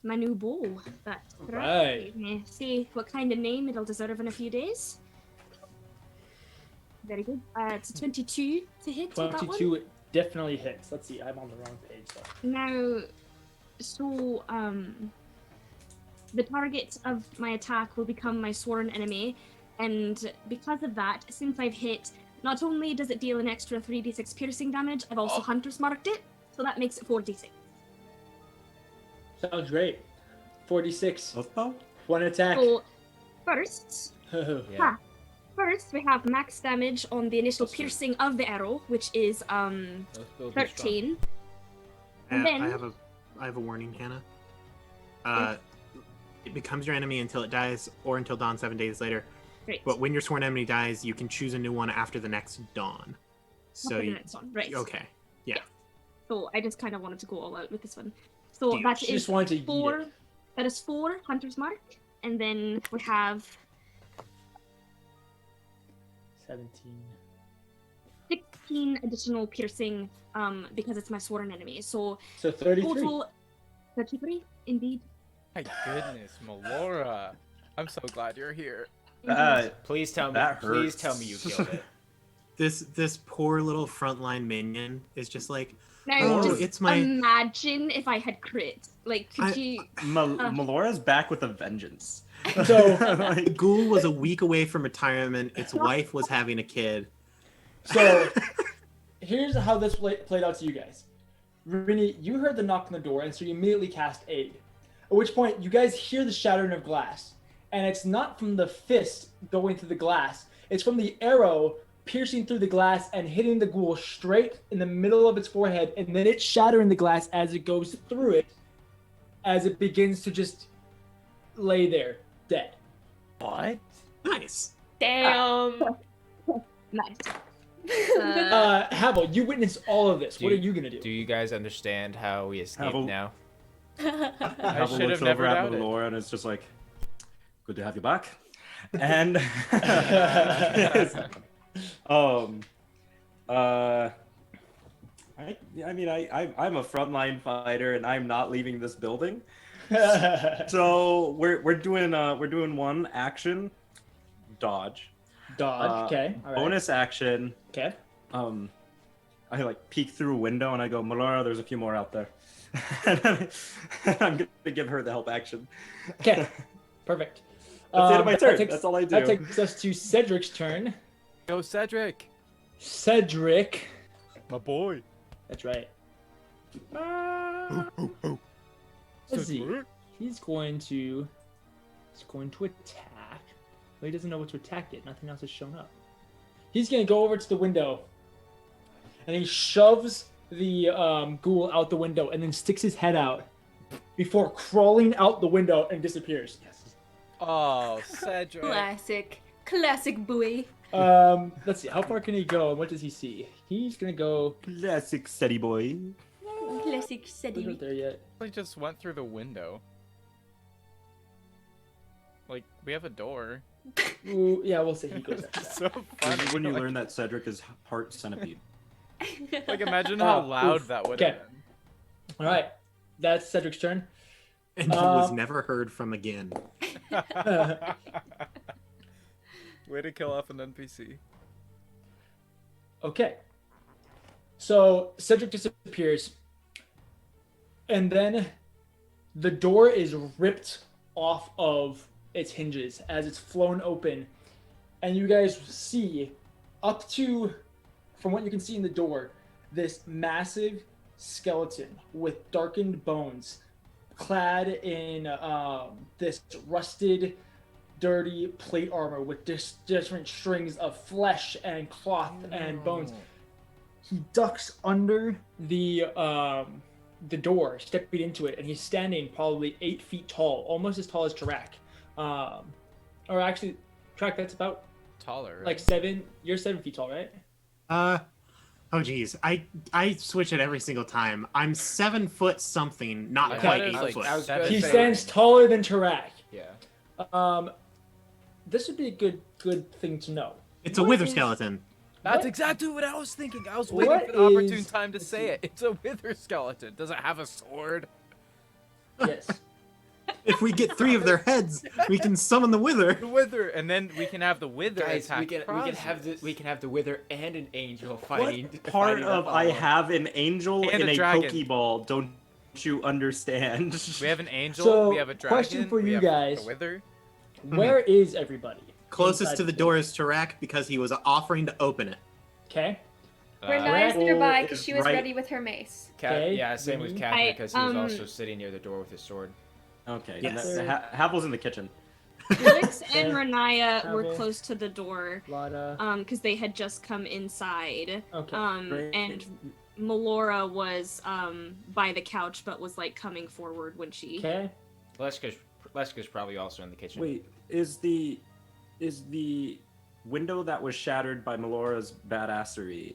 [SPEAKER 5] my new bow. That
[SPEAKER 2] Right.
[SPEAKER 5] gave me. See what kind of name it'll deserve in a few days. Very good. It's a 22 to hit with that one.
[SPEAKER 2] 22 definitely hits. Let's see. I'm on the wrong page. So.
[SPEAKER 5] Now, so the target of my attack will become my sworn enemy, and because of that, since I've hit, not only does it deal an extra 3d6 piercing damage, I've also Hunter's Marked it, so that makes it 4d6.
[SPEAKER 2] Sounds great. 46.
[SPEAKER 10] Oh,
[SPEAKER 2] One attack.
[SPEAKER 5] So first,
[SPEAKER 8] Yeah.
[SPEAKER 5] first we have max damage on the initial piercing of the arrow, which is
[SPEAKER 8] Those builds are strong.
[SPEAKER 5] 13. And then
[SPEAKER 3] I have a warning, Hannah. It becomes your enemy until it dies, or until dawn 7 days later.
[SPEAKER 5] Right.
[SPEAKER 3] But when your sworn enemy dies, you can choose a new one after the next dawn. So
[SPEAKER 5] After the
[SPEAKER 3] you,
[SPEAKER 5] next one, right?
[SPEAKER 3] okay, yeah.
[SPEAKER 5] So I just kind of wanted to go all out with this one. So
[SPEAKER 3] Dude,
[SPEAKER 5] that
[SPEAKER 2] She
[SPEAKER 5] is
[SPEAKER 2] just wanted to eat
[SPEAKER 5] 4.
[SPEAKER 2] it.
[SPEAKER 5] That is 4 Hunter's Mark, and then we have
[SPEAKER 2] 17.
[SPEAKER 5] 16 additional piercing, because it's my sworn enemy. So
[SPEAKER 2] So 33.
[SPEAKER 5] total 33, indeed.
[SPEAKER 4] My goodness, Melora. I'm so glad you're here.
[SPEAKER 8] Please tell me.
[SPEAKER 10] That
[SPEAKER 8] Please
[SPEAKER 10] hurts.
[SPEAKER 8] tell me you killed it.
[SPEAKER 3] This poor little frontline minion is just like,
[SPEAKER 5] Now,
[SPEAKER 3] oh,
[SPEAKER 5] just
[SPEAKER 3] it's my.
[SPEAKER 5] imagine if I had crit. Like, could you?
[SPEAKER 10] Melora's back with a vengeance.
[SPEAKER 2] So,
[SPEAKER 3] The ghoul was a week away from retirement. Its wife was having a kid.
[SPEAKER 2] so here's how this played out to you guys. Rini, you heard the knock on the door, and so you immediately cast Aid. At which point, you guys hear the shattering of glass. And it's not from the fist going through the glass. It's from the arrow piercing through the glass and hitting the ghoul straight in the middle of its forehead. And then it's shattering the glass as it goes through it, as it begins to just lay there, dead.
[SPEAKER 10] What?
[SPEAKER 3] Nice.
[SPEAKER 1] Damn.
[SPEAKER 5] Nice.
[SPEAKER 2] Havel, you witnessed all of this. What are you going to do?
[SPEAKER 8] Do you guys understand how we escaped
[SPEAKER 10] Havel-
[SPEAKER 8] now?
[SPEAKER 4] I should have
[SPEAKER 10] looks
[SPEAKER 4] never
[SPEAKER 10] over at
[SPEAKER 4] doubted.
[SPEAKER 10] Melora and it's just like, good to have you back. And I'm a frontline fighter and I'm not leaving this building. So we're doing one action, dodge.
[SPEAKER 2] Dodge. Okay. All right.
[SPEAKER 10] Bonus action.
[SPEAKER 2] Okay.
[SPEAKER 10] I like peek through a window and I go, Melora, there's a few more out there. And I'm gonna give her the help action.
[SPEAKER 2] Okay. Perfect.
[SPEAKER 10] That's the end of my
[SPEAKER 2] that
[SPEAKER 10] turn.
[SPEAKER 2] takes-
[SPEAKER 10] That's all I do.
[SPEAKER 2] That takes us to Cedric's turn.
[SPEAKER 4] Go, Cedric.
[SPEAKER 2] Cedric.
[SPEAKER 4] My boy.
[SPEAKER 2] That's right. Let's see. He's going to attack. Well, he doesn't know what to attack yet. Nothing else has shown up. He's going to go over to the window, and he shoves the ghoul out the window, and then sticks his head out before crawling out the window and disappears. Yes.
[SPEAKER 4] Oh, Cedric.
[SPEAKER 1] Classic buoy.
[SPEAKER 2] Let's see. How far can he go, and what does he see? He's going to go.
[SPEAKER 10] Classic steady boy.
[SPEAKER 1] Classic
[SPEAKER 2] He's
[SPEAKER 1] city.
[SPEAKER 2] not there yet.
[SPEAKER 4] I just went through the window. Like, we have a door.
[SPEAKER 2] Ooh, yeah, we'll see. He goes after that.
[SPEAKER 4] So funny.
[SPEAKER 10] When you
[SPEAKER 4] like,
[SPEAKER 10] learn that Cedric is part centipede.
[SPEAKER 4] like, imagine how loud
[SPEAKER 2] oof.
[SPEAKER 4] that would
[SPEAKER 2] Okay.
[SPEAKER 4] have been.
[SPEAKER 2] All right. That's Cedric's turn.
[SPEAKER 3] And he was never heard from again.
[SPEAKER 4] Way to kill off an NPC.
[SPEAKER 2] Okay. So Cedric disappears, and then the door is ripped off of its hinges as it's flown open, and you guys see up to, from what you can see in the door, this massive skeleton with darkened bones, clad in this rusted, dirty plate armor with different strings of flesh and cloth and bones. He ducks under the door, stepping into it, and he's standing probably 8 feet tall, almost as tall as Tarak. Or actually, Tarak, that's about
[SPEAKER 4] taller, right?
[SPEAKER 2] like 7. You're 7 feet tall, right?
[SPEAKER 3] Oh geez, I switch it every single time. I'm 7 foot something, not quite 8 foot.
[SPEAKER 2] He stands taller than Tarak.
[SPEAKER 8] Yeah.
[SPEAKER 2] This would be a good thing to know.
[SPEAKER 3] It's a wither skeleton.
[SPEAKER 4] That's exactly what I was thinking. I was waiting for the opportune time to say it. It's a wither skeleton. Does it have a sword?
[SPEAKER 2] Yes.
[SPEAKER 3] If we get 3 of their heads, we can summon the wither.
[SPEAKER 4] The wither, and then we can have the wither
[SPEAKER 8] Guys,
[SPEAKER 4] attack.
[SPEAKER 8] we can have the wither and an angel fighting.
[SPEAKER 10] What part of I have an angel
[SPEAKER 4] And
[SPEAKER 10] in
[SPEAKER 4] a
[SPEAKER 10] a
[SPEAKER 4] dragon.
[SPEAKER 10] Pokeball don't you understand?
[SPEAKER 4] We have an angel.
[SPEAKER 2] So,
[SPEAKER 4] we have a dragon.
[SPEAKER 2] question for
[SPEAKER 4] we
[SPEAKER 2] you
[SPEAKER 4] have
[SPEAKER 2] guys.
[SPEAKER 4] A wither.
[SPEAKER 2] Where is everybody?
[SPEAKER 3] Closest
[SPEAKER 2] Inside
[SPEAKER 3] to the door is Tarak because he was offering to open it.
[SPEAKER 2] Okay.
[SPEAKER 1] Renaya's nearby because
[SPEAKER 10] is
[SPEAKER 1] she was
[SPEAKER 10] right-
[SPEAKER 1] ready with her mace.
[SPEAKER 2] Okay,
[SPEAKER 8] Yeah, same with
[SPEAKER 2] me.
[SPEAKER 8] Kathyr because he was also sitting near the door with his sword.
[SPEAKER 10] Okay.
[SPEAKER 3] Yes.
[SPEAKER 10] Havel's in the kitchen.
[SPEAKER 11] Felix and
[SPEAKER 2] Okay.
[SPEAKER 11] Renaya were
[SPEAKER 2] Havel.
[SPEAKER 11] close to the door,
[SPEAKER 2] Lada.
[SPEAKER 11] because they had just come inside.
[SPEAKER 2] Okay.
[SPEAKER 10] Great.
[SPEAKER 11] And Melora was by the couch, but was like coming forward when she.
[SPEAKER 2] Okay.
[SPEAKER 8] Leska's probably also in the kitchen.
[SPEAKER 10] Wait, is the window that was shattered by Melora's badassery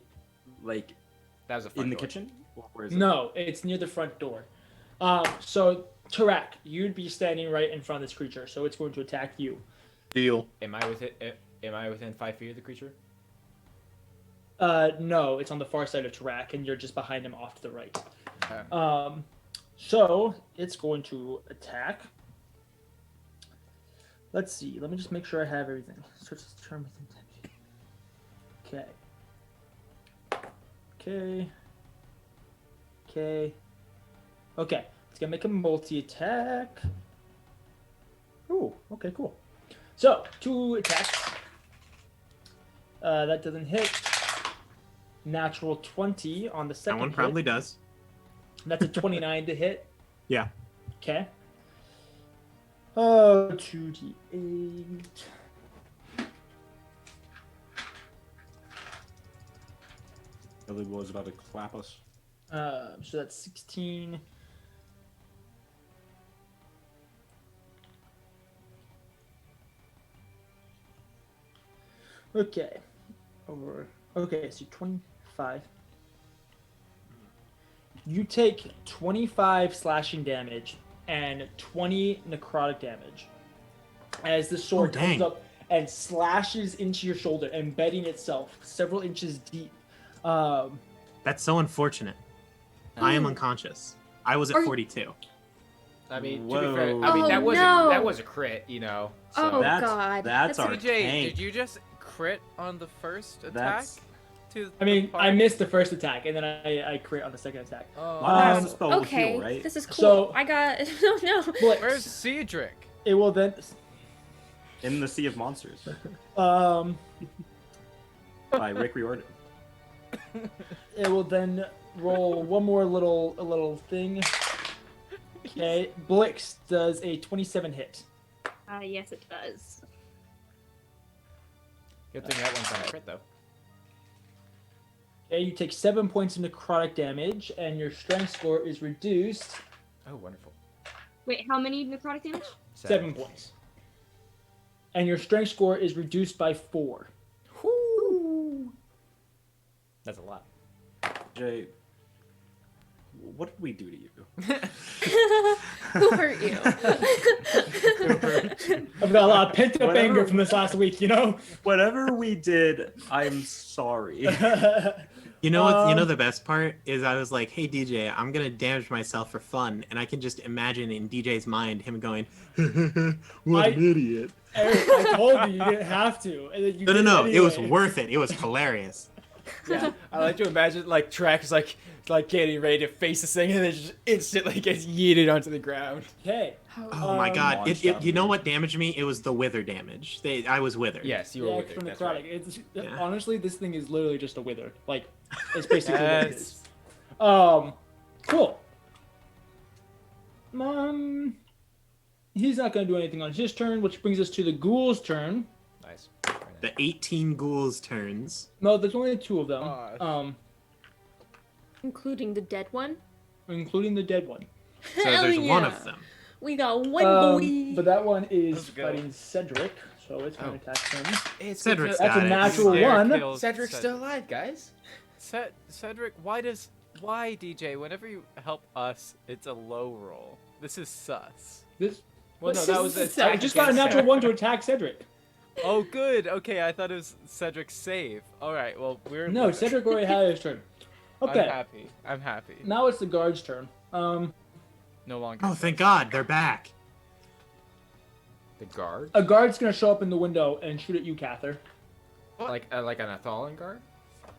[SPEAKER 10] like
[SPEAKER 8] That was a front
[SPEAKER 10] in the
[SPEAKER 8] door.
[SPEAKER 10] kitchen? Or where is it?
[SPEAKER 2] No, it's near the front door. So Tarak, you'd be standing right in front of this creature, so it's going to attack you.
[SPEAKER 3] Deal.
[SPEAKER 8] Am I within 5 feet of the creature?
[SPEAKER 2] No, it's on the far side of Tarak, and you're just behind him off to the right.
[SPEAKER 8] Okay.
[SPEAKER 2] So it's going to attack. Let's see. Let me just make sure I have everything. Search this term with intention. Okay. It's gonna make a multi-attack. Ooh. Okay. Cool. So 2 attacks. That doesn't hit. Natural 20 on the second.
[SPEAKER 3] That one
[SPEAKER 2] hit.
[SPEAKER 3] probably does.
[SPEAKER 2] That's a 29 to hit.
[SPEAKER 3] Yeah.
[SPEAKER 2] Okay. 2d8.
[SPEAKER 10] Billy was about to clap us.
[SPEAKER 2] So that's 16. Okay. Okay, so 25. You take 25 slashing damage and 20 necrotic damage as the sword comes
[SPEAKER 3] dang.
[SPEAKER 2] up and slashes into your shoulder, embedding itself several inches deep.
[SPEAKER 3] That's so unfortunate. I am unconscious. I was at
[SPEAKER 1] Are you-
[SPEAKER 3] 42.
[SPEAKER 8] I mean, to
[SPEAKER 10] Whoa.
[SPEAKER 8] be fair, I mean
[SPEAKER 1] Oh,
[SPEAKER 8] that
[SPEAKER 1] no.
[SPEAKER 8] was a crit, you know.
[SPEAKER 1] Oh,
[SPEAKER 8] So.
[SPEAKER 1] God.
[SPEAKER 10] That's our
[SPEAKER 4] CJ,
[SPEAKER 10] tank.
[SPEAKER 4] did you just crit on the first attack?
[SPEAKER 10] That's-
[SPEAKER 4] To
[SPEAKER 2] I mean,
[SPEAKER 4] the
[SPEAKER 2] I
[SPEAKER 4] party?
[SPEAKER 2] missed the first attack, and then I crit on the second attack.
[SPEAKER 4] Oh.
[SPEAKER 10] Lana has to spell
[SPEAKER 1] Okay,
[SPEAKER 10] heal, right?
[SPEAKER 1] this is cool.
[SPEAKER 2] So-
[SPEAKER 1] I got. Oh no.
[SPEAKER 2] Blitz.
[SPEAKER 4] Where's Cedric?
[SPEAKER 2] It will then.
[SPEAKER 10] In the Sea of Monsters
[SPEAKER 2] Um.
[SPEAKER 10] by Rick Riordan.
[SPEAKER 2] It will then roll one more little thing. Okay, Blix does a 27 hit.
[SPEAKER 11] Yes, it does.
[SPEAKER 8] Good thing that one's on a crit though.
[SPEAKER 2] Okay, you take 7 points of necrotic damage, and your strength score is reduced
[SPEAKER 8] Oh, wonderful.
[SPEAKER 11] Wait, how many necrotic damage?
[SPEAKER 2] 7 points. And your strength score is reduced by 4.
[SPEAKER 8] That's a lot.
[SPEAKER 10] Jay, what did we do to you?
[SPEAKER 1] Who hurt you?
[SPEAKER 2] I've got a lot of pent up
[SPEAKER 10] Whatever.
[SPEAKER 2] anger from this last week, you know?
[SPEAKER 10] Whatever we did, I'm sorry.
[SPEAKER 3] You know what? You know the best part is I was like, "Hey DJ, I'm gonna damage myself for fun," and I can just imagine in DJ's mind him going, "What an idiot!"
[SPEAKER 2] Eric, I told you you didn't have to. And then you
[SPEAKER 3] No,
[SPEAKER 2] did
[SPEAKER 3] no, no. It was
[SPEAKER 2] anyway.
[SPEAKER 3] worth it. It was hilarious.
[SPEAKER 8] Yeah, I like to imagine like Tarak is like getting ready to face this thing, and then just instantly gets yeeted onto the ground.
[SPEAKER 2] Okay.
[SPEAKER 3] Oh my god!
[SPEAKER 6] launch
[SPEAKER 3] You know
[SPEAKER 6] damage.
[SPEAKER 3] what damaged me? It was the wither damage. I was withered.
[SPEAKER 8] Yes, you were
[SPEAKER 2] Yeah,
[SPEAKER 8] with
[SPEAKER 2] from
[SPEAKER 8] it.
[SPEAKER 2] necrotic.
[SPEAKER 8] That's right.
[SPEAKER 2] It's
[SPEAKER 3] Yeah.
[SPEAKER 2] honestly, this thing is literally just a wither. Like, it's basically what it is.
[SPEAKER 4] Yes.
[SPEAKER 2] Cool. He's not gonna do anything on his turn, which brings us to the ghoul's turn.
[SPEAKER 8] Nice.
[SPEAKER 3] The 18 ghouls turns.
[SPEAKER 2] No, there's only 2 of them.
[SPEAKER 4] Gosh.
[SPEAKER 11] Including the dead one.
[SPEAKER 2] Including the dead one.
[SPEAKER 3] So
[SPEAKER 11] Hell
[SPEAKER 3] there's one
[SPEAKER 11] yeah.
[SPEAKER 3] of them.
[SPEAKER 11] We got one boy.
[SPEAKER 2] But that one is
[SPEAKER 4] Let's go.
[SPEAKER 2] fighting Cedric, so it's gonna attack him.
[SPEAKER 8] It's
[SPEAKER 3] Cedric's
[SPEAKER 2] That's
[SPEAKER 3] got
[SPEAKER 2] a
[SPEAKER 3] it.
[SPEAKER 2] natural
[SPEAKER 4] Dare
[SPEAKER 2] one.
[SPEAKER 4] kill
[SPEAKER 8] Cedric's
[SPEAKER 4] Ced-
[SPEAKER 8] still alive, guys.
[SPEAKER 4] Cedric, why DJ? Whenever you help us, it's a low roll. This is sus.
[SPEAKER 2] This
[SPEAKER 8] Well, no, that was a
[SPEAKER 2] I just got a natural one to attack Cedric.
[SPEAKER 4] Oh, good. Okay, I thought it was Cedric's save. All right. Well, we're
[SPEAKER 2] No, Cedric already had his turn. Okay,
[SPEAKER 4] I'm happy.
[SPEAKER 2] now it's the guard's turn.
[SPEAKER 4] No longer.
[SPEAKER 3] Oh, thank God, they're back.
[SPEAKER 8] The guard,
[SPEAKER 2] A guard's gonna show up in the window and shoot at you, Kathyr.
[SPEAKER 8] like an Athalan guard.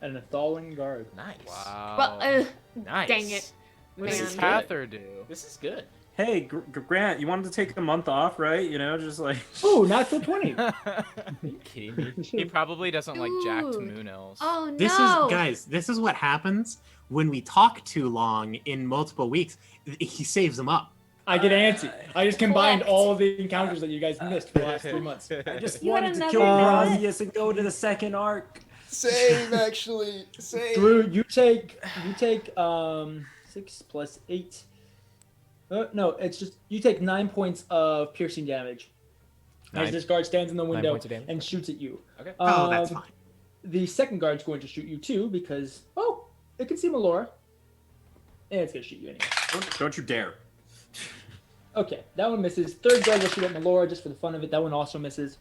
[SPEAKER 2] An Athalan guard.
[SPEAKER 8] Nice.
[SPEAKER 4] Wow.
[SPEAKER 11] Well,
[SPEAKER 8] Nice.
[SPEAKER 11] dang it.
[SPEAKER 4] What does
[SPEAKER 11] Man.
[SPEAKER 4] Kathyr do?
[SPEAKER 8] This is good.
[SPEAKER 10] Hey, Grant, you wanted to take a month off, right? You know, just like.
[SPEAKER 2] Ooh, natural 20.
[SPEAKER 8] Are you kidding me?
[SPEAKER 4] He probably doesn't like jacked
[SPEAKER 11] Dude.
[SPEAKER 4] moon elves.
[SPEAKER 11] Oh no.
[SPEAKER 3] This is what happens when we talk too long in multiple weeks. He saves them up.
[SPEAKER 2] I get antsy. I just combined
[SPEAKER 11] Correct.
[SPEAKER 2] all of the encounters that you guys missed for the last 3 months.
[SPEAKER 10] I just
[SPEAKER 11] You had
[SPEAKER 10] wanted to
[SPEAKER 11] another
[SPEAKER 10] kill
[SPEAKER 11] minute?
[SPEAKER 10] Prazius and go to the second arc.
[SPEAKER 8] Same, actually. Same.
[SPEAKER 2] Drew, you take 6 plus 8. No, it's just you take 9 points of piercing damage. As
[SPEAKER 8] Nine.
[SPEAKER 2] this guard stands in the window
[SPEAKER 8] points of damage?
[SPEAKER 2] and shoots at you.
[SPEAKER 8] Okay.
[SPEAKER 3] Oh, that's fine.
[SPEAKER 2] The second guard's going to shoot you too because it can see Melora. And it's gonna shoot you anyway.
[SPEAKER 10] Don't you dare.
[SPEAKER 2] Okay, that one misses. Third guard will shoot at Melora just for the fun of it. That one also misses.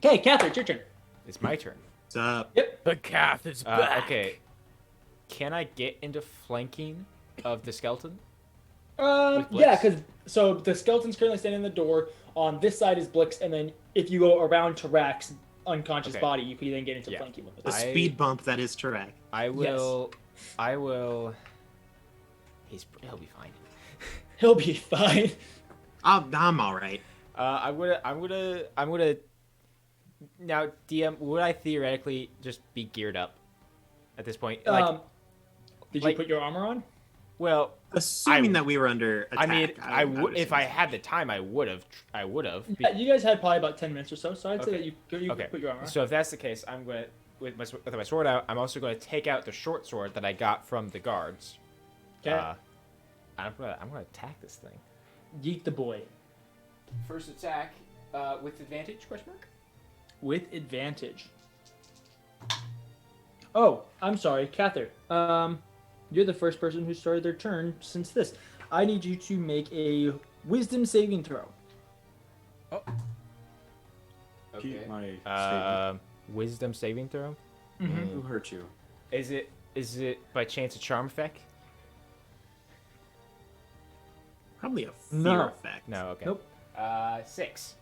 [SPEAKER 2] Okay, Kathyr, it's your turn.
[SPEAKER 8] It's my turn.
[SPEAKER 3] What's up?
[SPEAKER 4] The Cath is back.
[SPEAKER 8] Okay. Can I get into flanking of the skeleton?
[SPEAKER 2] Yeah,
[SPEAKER 8] Blix?
[SPEAKER 2] because so the skeleton's currently standing in the door. On this side is Blix, and then if you go around Tarak's unconscious
[SPEAKER 8] Okay.
[SPEAKER 2] body, you can then get into
[SPEAKER 8] Yeah.
[SPEAKER 2] flanking with it.
[SPEAKER 3] The speed bump that is Tarak.
[SPEAKER 8] I will. He'll be fine.
[SPEAKER 2] He'll be fine.
[SPEAKER 3] I'm all right.
[SPEAKER 8] I'm gonna. Now, DM, would I theoretically just be geared up at this point? Like,
[SPEAKER 2] Did
[SPEAKER 8] like-
[SPEAKER 2] you put your armor on?
[SPEAKER 8] well,
[SPEAKER 3] Assuming that we were under attack.
[SPEAKER 8] I mean, I would
[SPEAKER 3] would
[SPEAKER 8] if
[SPEAKER 3] assume
[SPEAKER 8] I
[SPEAKER 3] so.
[SPEAKER 8] had the time, I would have.
[SPEAKER 2] Yeah, you guys had probably about 10 minutes or so, so I'd say
[SPEAKER 8] Okay.
[SPEAKER 2] that you
[SPEAKER 8] Okay.
[SPEAKER 2] could put your armor on.
[SPEAKER 8] So if that's the case, I'm gonna with my sword out. I'm also going to take out the short sword that I got from the guards.
[SPEAKER 2] Okay.
[SPEAKER 8] I'm gonna attack this thing.
[SPEAKER 2] Yeet the boy.
[SPEAKER 8] First attack with advantage? Question mark.
[SPEAKER 2] With advantage. Oh, I'm sorry, Kathyr. You're the first person who started their turn since this. I need you to make a wisdom saving throw.
[SPEAKER 10] Keep my statement.
[SPEAKER 8] Wisdom saving throw.
[SPEAKER 10] Who hurt you?
[SPEAKER 8] Is it by chance a charm effect?
[SPEAKER 3] Probably a fear
[SPEAKER 2] No.
[SPEAKER 3] effect.
[SPEAKER 8] No. Okay.
[SPEAKER 2] Nope.
[SPEAKER 8] 6.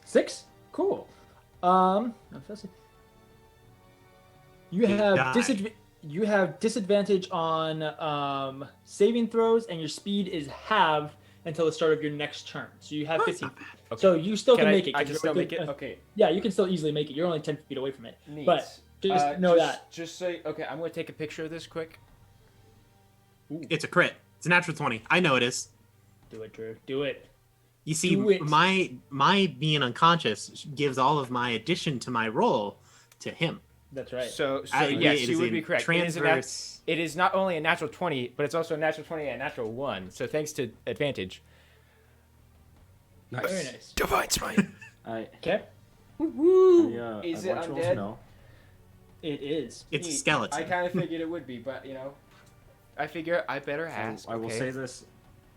[SPEAKER 2] 6? Cool. You have
[SPEAKER 3] die.
[SPEAKER 2] you have disadvantage on saving throws, and your speed is halved until the start of your next turn. So you have
[SPEAKER 3] That's
[SPEAKER 2] 15.
[SPEAKER 3] not bad.
[SPEAKER 8] Okay.
[SPEAKER 2] So you still can
[SPEAKER 8] I,
[SPEAKER 2] make it.
[SPEAKER 8] I
[SPEAKER 2] 'cause
[SPEAKER 8] can
[SPEAKER 2] you're
[SPEAKER 8] still make
[SPEAKER 2] within-
[SPEAKER 8] it. Okay.
[SPEAKER 2] Yeah, you can still easily make it. You're only 10 feet away from it.
[SPEAKER 8] Neat.
[SPEAKER 2] But just know that.
[SPEAKER 8] Just say okay. I'm gonna take a picture of this quick.
[SPEAKER 3] It's a crit. It's a natural 20. I know it is.
[SPEAKER 2] Do it, Drew. Do it.
[SPEAKER 3] You see,
[SPEAKER 2] Do it.
[SPEAKER 3] my being unconscious gives all of my addition to my roll to him.
[SPEAKER 2] That's right.
[SPEAKER 8] So
[SPEAKER 3] It
[SPEAKER 8] yes,
[SPEAKER 3] is
[SPEAKER 8] you would
[SPEAKER 3] in
[SPEAKER 8] be correct.
[SPEAKER 3] Transverse.
[SPEAKER 8] It is not only a natural 20, but it's also a natural 20 and a natural 1. So thanks to advantage.
[SPEAKER 2] Very nice.
[SPEAKER 8] Divine smite.
[SPEAKER 10] I,
[SPEAKER 2] Okay.
[SPEAKER 10] yeah,
[SPEAKER 8] Is
[SPEAKER 10] I
[SPEAKER 8] it
[SPEAKER 10] want you all
[SPEAKER 8] undead?
[SPEAKER 10] to know.
[SPEAKER 2] It is.
[SPEAKER 3] It's a skeleton.
[SPEAKER 8] I kind of figured it would be, but I figure I better ask.
[SPEAKER 10] I will
[SPEAKER 8] okay?
[SPEAKER 10] say this.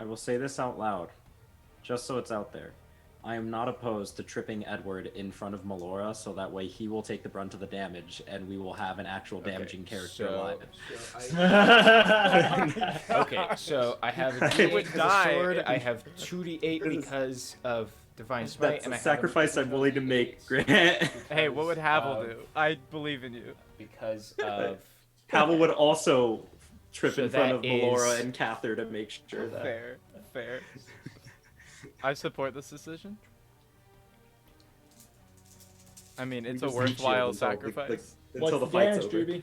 [SPEAKER 10] I will say this out loud, just so it's out there. I am not opposed to tripping Edward in front of Melora, so that way he will take the brunt of the damage, and we will have an actual damaging character alive.
[SPEAKER 8] Okay, so I have a
[SPEAKER 4] He
[SPEAKER 8] D8
[SPEAKER 4] would
[SPEAKER 8] because of
[SPEAKER 4] die.
[SPEAKER 8] sword. I have 2d8 because of divine smite,
[SPEAKER 10] That's
[SPEAKER 8] and
[SPEAKER 10] a
[SPEAKER 8] I have
[SPEAKER 10] sacrifice I'm willing to make, Grant.
[SPEAKER 4] Hey, what would Havel do? I believe in you.
[SPEAKER 8] because of
[SPEAKER 10] Pavel would also trip
[SPEAKER 8] So
[SPEAKER 10] in front
[SPEAKER 8] that
[SPEAKER 10] of Melora
[SPEAKER 8] is-
[SPEAKER 10] and Kathyr to make sure that.
[SPEAKER 4] Fair. I support this decision. I mean,
[SPEAKER 10] We
[SPEAKER 4] it's a
[SPEAKER 10] just need
[SPEAKER 4] worthwhile
[SPEAKER 10] shield until
[SPEAKER 4] sacrifice.
[SPEAKER 10] until
[SPEAKER 2] What's
[SPEAKER 10] the
[SPEAKER 2] the
[SPEAKER 10] fight's
[SPEAKER 2] damage,
[SPEAKER 10] over.
[SPEAKER 2] Drewby?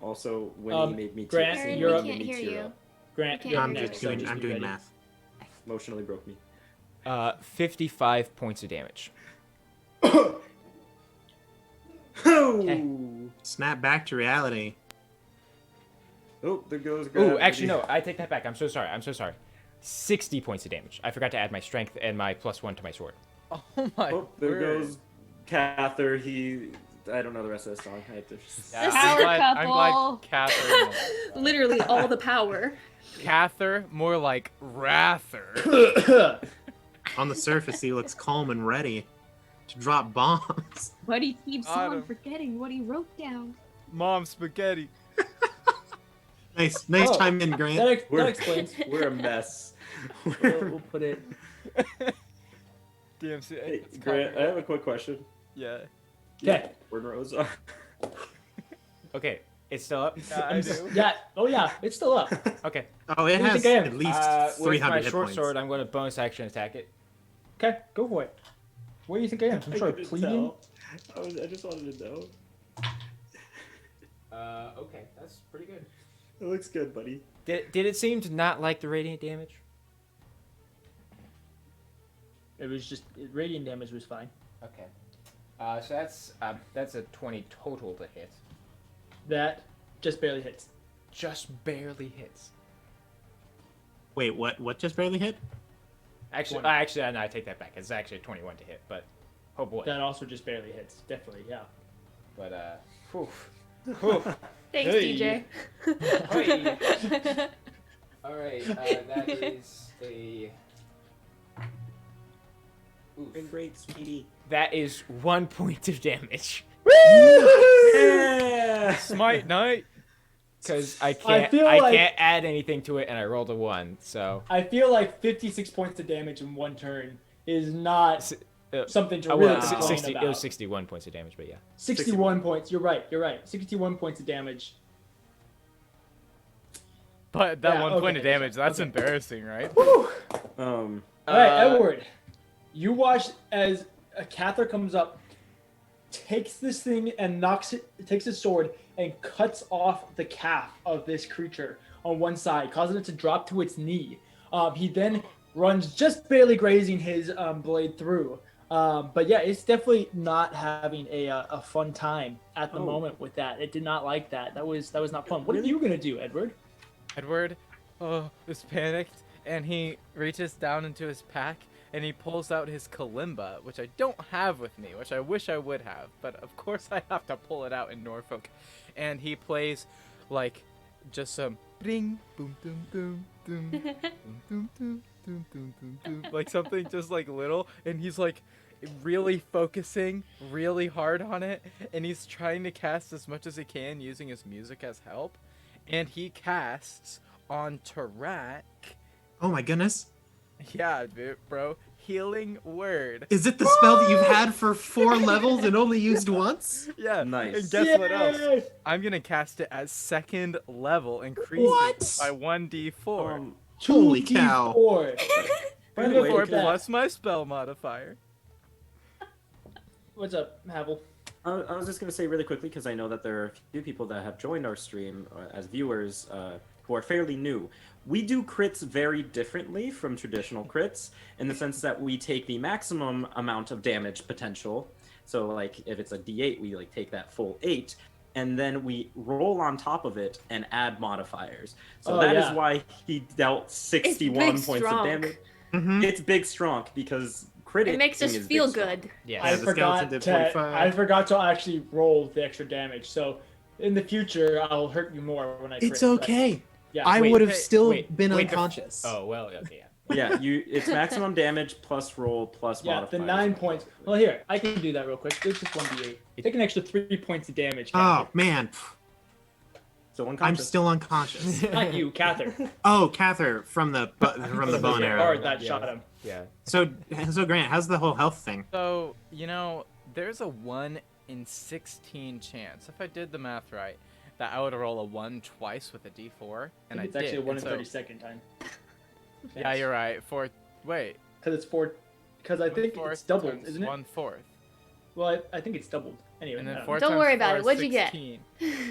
[SPEAKER 10] Also, when he made me
[SPEAKER 2] Grant,
[SPEAKER 1] Aaron,
[SPEAKER 2] you're
[SPEAKER 1] we
[SPEAKER 2] up.
[SPEAKER 1] can't hear you.
[SPEAKER 2] Grant,
[SPEAKER 1] We can't
[SPEAKER 2] you're
[SPEAKER 3] I'm
[SPEAKER 1] hear
[SPEAKER 2] next,
[SPEAKER 3] just
[SPEAKER 2] so
[SPEAKER 3] doing.
[SPEAKER 2] just
[SPEAKER 3] I'm
[SPEAKER 2] be
[SPEAKER 3] doing
[SPEAKER 2] ready.
[SPEAKER 3] math.
[SPEAKER 10] emotionally broke me.
[SPEAKER 8] 55 points of damage.
[SPEAKER 10] Oh,
[SPEAKER 3] Snap back to reality.
[SPEAKER 10] oh, there goes.
[SPEAKER 8] Ooh,
[SPEAKER 10] gravity.
[SPEAKER 8] actually no, I take that back. I'm so sorry. 60 points of damage. I forgot to add my strength and my +1 to my sword.
[SPEAKER 4] Oh my
[SPEAKER 10] Oh, there
[SPEAKER 4] word.
[SPEAKER 10] goes Kathyr. I don't know the rest of the song. I have to.
[SPEAKER 4] Yeah,
[SPEAKER 11] power
[SPEAKER 4] I'm glad
[SPEAKER 11] couple.
[SPEAKER 4] Kathyr.
[SPEAKER 11] Literally all the power.
[SPEAKER 4] Kathyr, more like Rather.
[SPEAKER 3] On the surface, he looks calm and ready to drop bombs.
[SPEAKER 11] But he keeps on
[SPEAKER 4] Autumn.
[SPEAKER 11] forgetting what he wrote down.
[SPEAKER 4] Mom spaghetti.
[SPEAKER 3] Nice
[SPEAKER 2] Oh,
[SPEAKER 3] chime in, Grant.
[SPEAKER 2] That explains.
[SPEAKER 10] We're a mess.
[SPEAKER 2] We'll put it.
[SPEAKER 4] DMC.
[SPEAKER 10] Hey,
[SPEAKER 4] it's
[SPEAKER 10] Grant, I have a quick question.
[SPEAKER 4] Yeah.
[SPEAKER 2] Okay.
[SPEAKER 10] Where Rosa?
[SPEAKER 8] Okay, it's still up.
[SPEAKER 4] Yeah, I do.
[SPEAKER 2] Yeah. Oh yeah, it's still up.
[SPEAKER 8] Okay.
[SPEAKER 3] Oh, it
[SPEAKER 2] Who do you
[SPEAKER 3] has
[SPEAKER 2] think I am?
[SPEAKER 3] at least
[SPEAKER 8] With
[SPEAKER 3] 300
[SPEAKER 8] my
[SPEAKER 3] hit
[SPEAKER 8] short
[SPEAKER 3] points.
[SPEAKER 8] sword, I'm going to bonus action attack it.
[SPEAKER 2] Okay, go for it. Where do you think I am? Some sort of
[SPEAKER 10] couldn't
[SPEAKER 2] plebeian?
[SPEAKER 10] tell. I just wanted to know.
[SPEAKER 8] Okay, that's pretty good.
[SPEAKER 10] It looks good, buddy.
[SPEAKER 8] Did it seem to not like the radiant damage?
[SPEAKER 2] It was just radiant damage was fine.
[SPEAKER 8] Okay. So that's a 20 total to hit.
[SPEAKER 2] That just barely hits.
[SPEAKER 8] Just barely hits.
[SPEAKER 3] Wait, what just barely hit?
[SPEAKER 8] Actually,
[SPEAKER 2] 20.
[SPEAKER 8] no, I take that back. It's actually 21 to hit, but oh boy.
[SPEAKER 2] That also just barely hits. Definitely, yeah.
[SPEAKER 8] But whew. Whew.
[SPEAKER 1] Thanks,
[SPEAKER 2] Hey.
[SPEAKER 1] DJ.
[SPEAKER 8] All right, that is a.
[SPEAKER 10] Been great, sweetie.
[SPEAKER 8] That is 1 point of damage.
[SPEAKER 10] Yeah!
[SPEAKER 4] Smite Knight.
[SPEAKER 8] Because I can't add anything to it, and I rolled a 1, so.
[SPEAKER 2] I feel like 56 points of damage in one turn is not something to
[SPEAKER 8] Oh,
[SPEAKER 2] really
[SPEAKER 8] well,
[SPEAKER 2] complain
[SPEAKER 8] 60,
[SPEAKER 2] about.
[SPEAKER 8] it was 61 points of damage, but yeah.
[SPEAKER 2] 61 points. You're right. 61 points of damage.
[SPEAKER 4] But that
[SPEAKER 2] Yeah,
[SPEAKER 4] 1 point of
[SPEAKER 2] okay,
[SPEAKER 4] damage, that's
[SPEAKER 2] okay.
[SPEAKER 4] embarrassing, right?
[SPEAKER 2] Whew.
[SPEAKER 10] Um,
[SPEAKER 2] All right, Edward. You watch as a Kathyr comes up, takes this thing and takes his sword and cuts off the calf of this creature on one side, causing it to drop to its knee. He then runs, just barely grazing his blade through. But yeah, it's definitely not having a fun time at the moment with that. It did not like that. That was not fun. What are you gonna do, Edward?
[SPEAKER 4] Edward, is panicked, and he reaches down into his pack, and he pulls out his kalimba, which I don't have with me, which I wish I would have, but of course I have to pull it out in Norfolk. And he plays, like, just some bing, boom, doom, doom, doom, boom, doom, doom, doom, doom, doom, doom, like something just, like, little, and he's, like, really focusing really hard on it, and he's trying to cast as much as he can using his music as help, and he casts on Tarak.
[SPEAKER 3] Oh my goodness.
[SPEAKER 4] Yeah, dude, bro. Healing word.
[SPEAKER 3] Is it the spell that you've had for 4 levels and only used once?
[SPEAKER 4] Yeah.
[SPEAKER 10] Nice.
[SPEAKER 4] And guess what else?
[SPEAKER 2] Yay!
[SPEAKER 4] I'm gonna cast it at 2nd level, increasing
[SPEAKER 3] What?
[SPEAKER 4] by 1d4.
[SPEAKER 3] Holy cow.
[SPEAKER 2] 2d4.
[SPEAKER 10] By the way,
[SPEAKER 4] 4
[SPEAKER 10] look at that.
[SPEAKER 4] plus my spell modifier.
[SPEAKER 2] What's up, Havel?
[SPEAKER 10] I was just going to say really quickly, because I know that there are a few people that have joined our stream as viewers who are fairly new. We do crits very differently from traditional crits, in the sense that we take the maximum amount of damage potential. So, like, if it's a d8, we like take that full 8, and then we roll on top of it and add modifiers. So that is why he dealt 61
[SPEAKER 1] big
[SPEAKER 10] points
[SPEAKER 1] strong.
[SPEAKER 10] of damage.
[SPEAKER 3] Mm-hmm.
[SPEAKER 10] It's big strong because crit
[SPEAKER 1] It makes us
[SPEAKER 10] is
[SPEAKER 1] feel
[SPEAKER 10] big strong.
[SPEAKER 1] good.
[SPEAKER 8] Yeah.
[SPEAKER 2] I
[SPEAKER 3] the skeleton did 45.
[SPEAKER 2] I forgot to actually roll the extra damage. So in the future, I'll hurt you more when I crit.
[SPEAKER 3] It's okay.
[SPEAKER 2] Yeah.
[SPEAKER 3] I
[SPEAKER 8] Wait,
[SPEAKER 3] would have
[SPEAKER 8] hey,
[SPEAKER 3] still
[SPEAKER 8] wait,
[SPEAKER 3] been
[SPEAKER 8] wait,
[SPEAKER 3] unconscious.
[SPEAKER 8] Oh, well, okay, yeah.
[SPEAKER 10] Yeah, it's maximum damage plus roll plus
[SPEAKER 2] Yeah,
[SPEAKER 10] modifier.
[SPEAKER 2] the 9 points. Well, here, I can do that real quick. It's just 1d8. Take an extra 3 points of damage.
[SPEAKER 3] Oh,
[SPEAKER 2] Kathyr.
[SPEAKER 3] man.
[SPEAKER 10] So
[SPEAKER 3] I'm
[SPEAKER 10] unconscious.
[SPEAKER 3] still unconscious.
[SPEAKER 2] Not you, Kathyr.
[SPEAKER 3] Oh, Kathyr from the bow and arrow.
[SPEAKER 2] Bard that shot him.
[SPEAKER 8] Yeah.
[SPEAKER 3] So Grant, how's the whole health thing?
[SPEAKER 4] So, there's a 1 in 16 chance, if I did the math right, that I would roll a 1 twice with a d4, and
[SPEAKER 2] it's
[SPEAKER 4] I
[SPEAKER 2] actually
[SPEAKER 4] did.
[SPEAKER 2] a 1 in
[SPEAKER 4] and
[SPEAKER 2] 32nd time.
[SPEAKER 4] Yeah, you're right. Wait.
[SPEAKER 2] Because it's 4. Because I think it's doubled, isn't it?
[SPEAKER 4] 1/4.
[SPEAKER 2] Well, I think it's doubled. Anyway,
[SPEAKER 4] And then
[SPEAKER 2] I don't
[SPEAKER 4] 4
[SPEAKER 2] know.
[SPEAKER 1] Don't
[SPEAKER 4] times
[SPEAKER 1] worry about
[SPEAKER 4] 4
[SPEAKER 1] it.
[SPEAKER 4] is
[SPEAKER 1] What'd you get?
[SPEAKER 4] 16.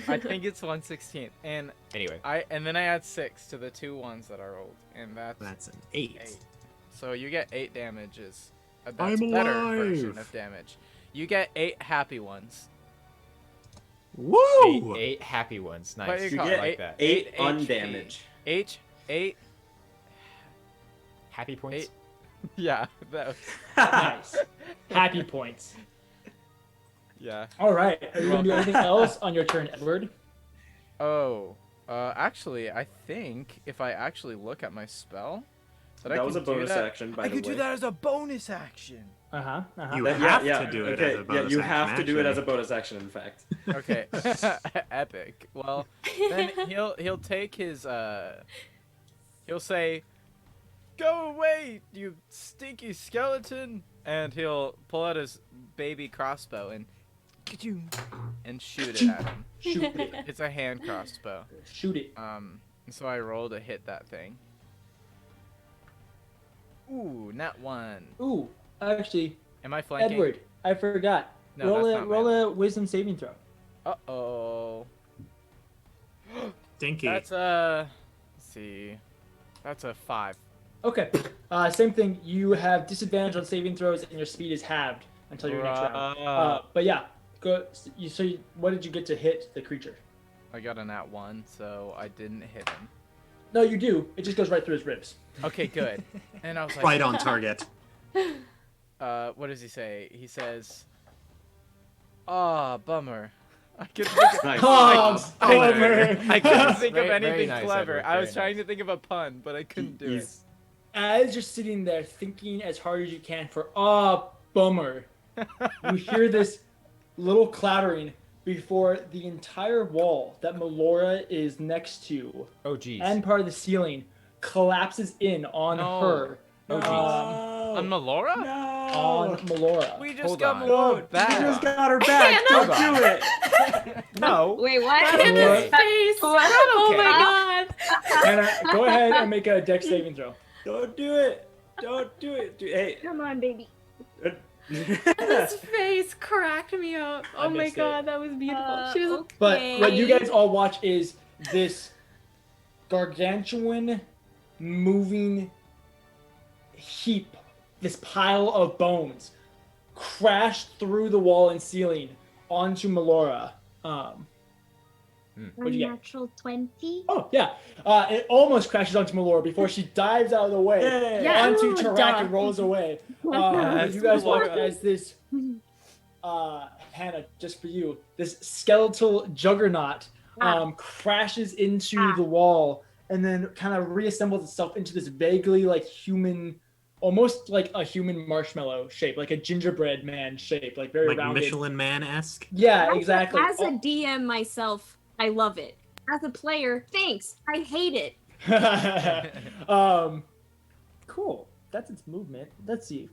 [SPEAKER 4] I think it's 1/16. And
[SPEAKER 8] Anyway.
[SPEAKER 4] and then I add 6 to the 2 ones that I rolled, and that's
[SPEAKER 3] an 8.
[SPEAKER 4] 8. So you get 8 damages. That's
[SPEAKER 3] I'm
[SPEAKER 4] better
[SPEAKER 3] alive.
[SPEAKER 4] version of damage. You get 8 happy ones.
[SPEAKER 3] Woo!
[SPEAKER 8] 8 happy ones.
[SPEAKER 4] What
[SPEAKER 8] Nice.
[SPEAKER 4] do you
[SPEAKER 10] You
[SPEAKER 4] call
[SPEAKER 10] get
[SPEAKER 4] it?
[SPEAKER 8] like that.
[SPEAKER 10] 8
[SPEAKER 4] HP.
[SPEAKER 10] undamage.
[SPEAKER 4] 8.
[SPEAKER 8] Happy points.
[SPEAKER 4] 8. Yeah, that was,
[SPEAKER 2] Nice. Happy points.
[SPEAKER 4] yeah.
[SPEAKER 2] All right. Are you going to do anything else on your turn, Edward?
[SPEAKER 4] Oh, actually, I think if I actually look at my spell,
[SPEAKER 10] That was a bonus action, by
[SPEAKER 4] I
[SPEAKER 10] the
[SPEAKER 4] could
[SPEAKER 10] way.
[SPEAKER 4] do that as a bonus action.
[SPEAKER 2] Uh-huh.
[SPEAKER 3] You
[SPEAKER 10] Yeah,
[SPEAKER 3] have
[SPEAKER 10] yeah,
[SPEAKER 3] to do it
[SPEAKER 10] okay,
[SPEAKER 3] as a bonus
[SPEAKER 10] you
[SPEAKER 3] action,
[SPEAKER 10] have to do it as a
[SPEAKER 3] actually.
[SPEAKER 10] bonus action, in fact.
[SPEAKER 4] Okay, epic. Well, then he'll take his he'll say, "Go away, you stinky skeleton," and he'll pull out his baby crossbow and shoot it at him.
[SPEAKER 2] Shoot it.
[SPEAKER 4] It's a hand crossbow.
[SPEAKER 2] Shoot it.
[SPEAKER 4] So I roll to hit that thing. Ooh, not 1.
[SPEAKER 2] Ooh, actually,
[SPEAKER 4] Am I flanking?
[SPEAKER 2] Edward, I forgot.
[SPEAKER 4] No, that's not
[SPEAKER 2] roll
[SPEAKER 4] melee.
[SPEAKER 2] a wisdom saving throw.
[SPEAKER 4] Uh-oh.
[SPEAKER 3] Stinky.
[SPEAKER 4] That's let's see. That's a 5.
[SPEAKER 2] Okay. Same thing. You have disadvantage on saving throws, and your speed is halved until your next round. But yeah, go. What did you get to hit the creature?
[SPEAKER 4] I got a nat 1, so I didn't hit him.
[SPEAKER 2] No, you do. It just goes right through his ribs.
[SPEAKER 4] Okay, good. And I was like,
[SPEAKER 3] Right on target.
[SPEAKER 4] what does he say? He says, "Ah, bummer." I couldn't think of,
[SPEAKER 10] Nice.
[SPEAKER 2] Oh, bummer.
[SPEAKER 4] I couldn't think of
[SPEAKER 8] Very
[SPEAKER 4] anything
[SPEAKER 8] nice,
[SPEAKER 4] clever.
[SPEAKER 8] Edward,
[SPEAKER 4] I was
[SPEAKER 8] very
[SPEAKER 4] trying
[SPEAKER 8] nice.
[SPEAKER 4] to think of a pun, but I couldn't do it.
[SPEAKER 2] As you're sitting there thinking as hard as you can for bummer, you hear this little clattering before the entire wall that Melora is next to
[SPEAKER 8] Oh, geez.
[SPEAKER 2] and part of the ceiling collapses in on
[SPEAKER 4] No.
[SPEAKER 2] her.
[SPEAKER 8] Oh, geez.
[SPEAKER 4] On Melora?
[SPEAKER 2] On Melora.
[SPEAKER 4] We just
[SPEAKER 8] Hold
[SPEAKER 4] got
[SPEAKER 8] on.
[SPEAKER 4] Melora
[SPEAKER 10] You
[SPEAKER 4] back.
[SPEAKER 10] just got her back.
[SPEAKER 1] Hannah!
[SPEAKER 10] Don't do it.
[SPEAKER 8] No.
[SPEAKER 11] Wait, what?
[SPEAKER 2] Hannah's
[SPEAKER 1] face. Oh my god.
[SPEAKER 2] Hannah, go ahead and make a dex saving throw.
[SPEAKER 10] Don't do it. Don't do it. Hey.
[SPEAKER 5] Come on, baby.
[SPEAKER 1] His face cracked me up.
[SPEAKER 2] I
[SPEAKER 1] Oh my
[SPEAKER 2] missed
[SPEAKER 1] god, that was beautiful. She was
[SPEAKER 2] But what you guys all watch is this gargantuan moving heap, this pile of bones, crash through the wall and ceiling onto Melora. What'd you get?
[SPEAKER 5] Natural 20.
[SPEAKER 2] Oh yeah, it almost crashes onto Melora before she dives out of the way
[SPEAKER 1] Yeah.
[SPEAKER 2] onto
[SPEAKER 1] Ooh,
[SPEAKER 2] Tarak
[SPEAKER 1] duh.
[SPEAKER 2] and rolls away.
[SPEAKER 4] That's
[SPEAKER 2] You guys watch
[SPEAKER 4] Melora.
[SPEAKER 2] as this, Hannah, just for you, this skeletal juggernaut crashes into the wall and then kind of reassembles itself into this vaguely like human, almost like a human marshmallow shape, like a gingerbread man shape, like very
[SPEAKER 3] Like
[SPEAKER 2] rounded.
[SPEAKER 3] Michelin Man-esque.
[SPEAKER 2] Yeah, exactly.
[SPEAKER 11] As a DM myself, I love it. As a player, thanks. I hate it.
[SPEAKER 2] Cool. That's its movement. Let's see.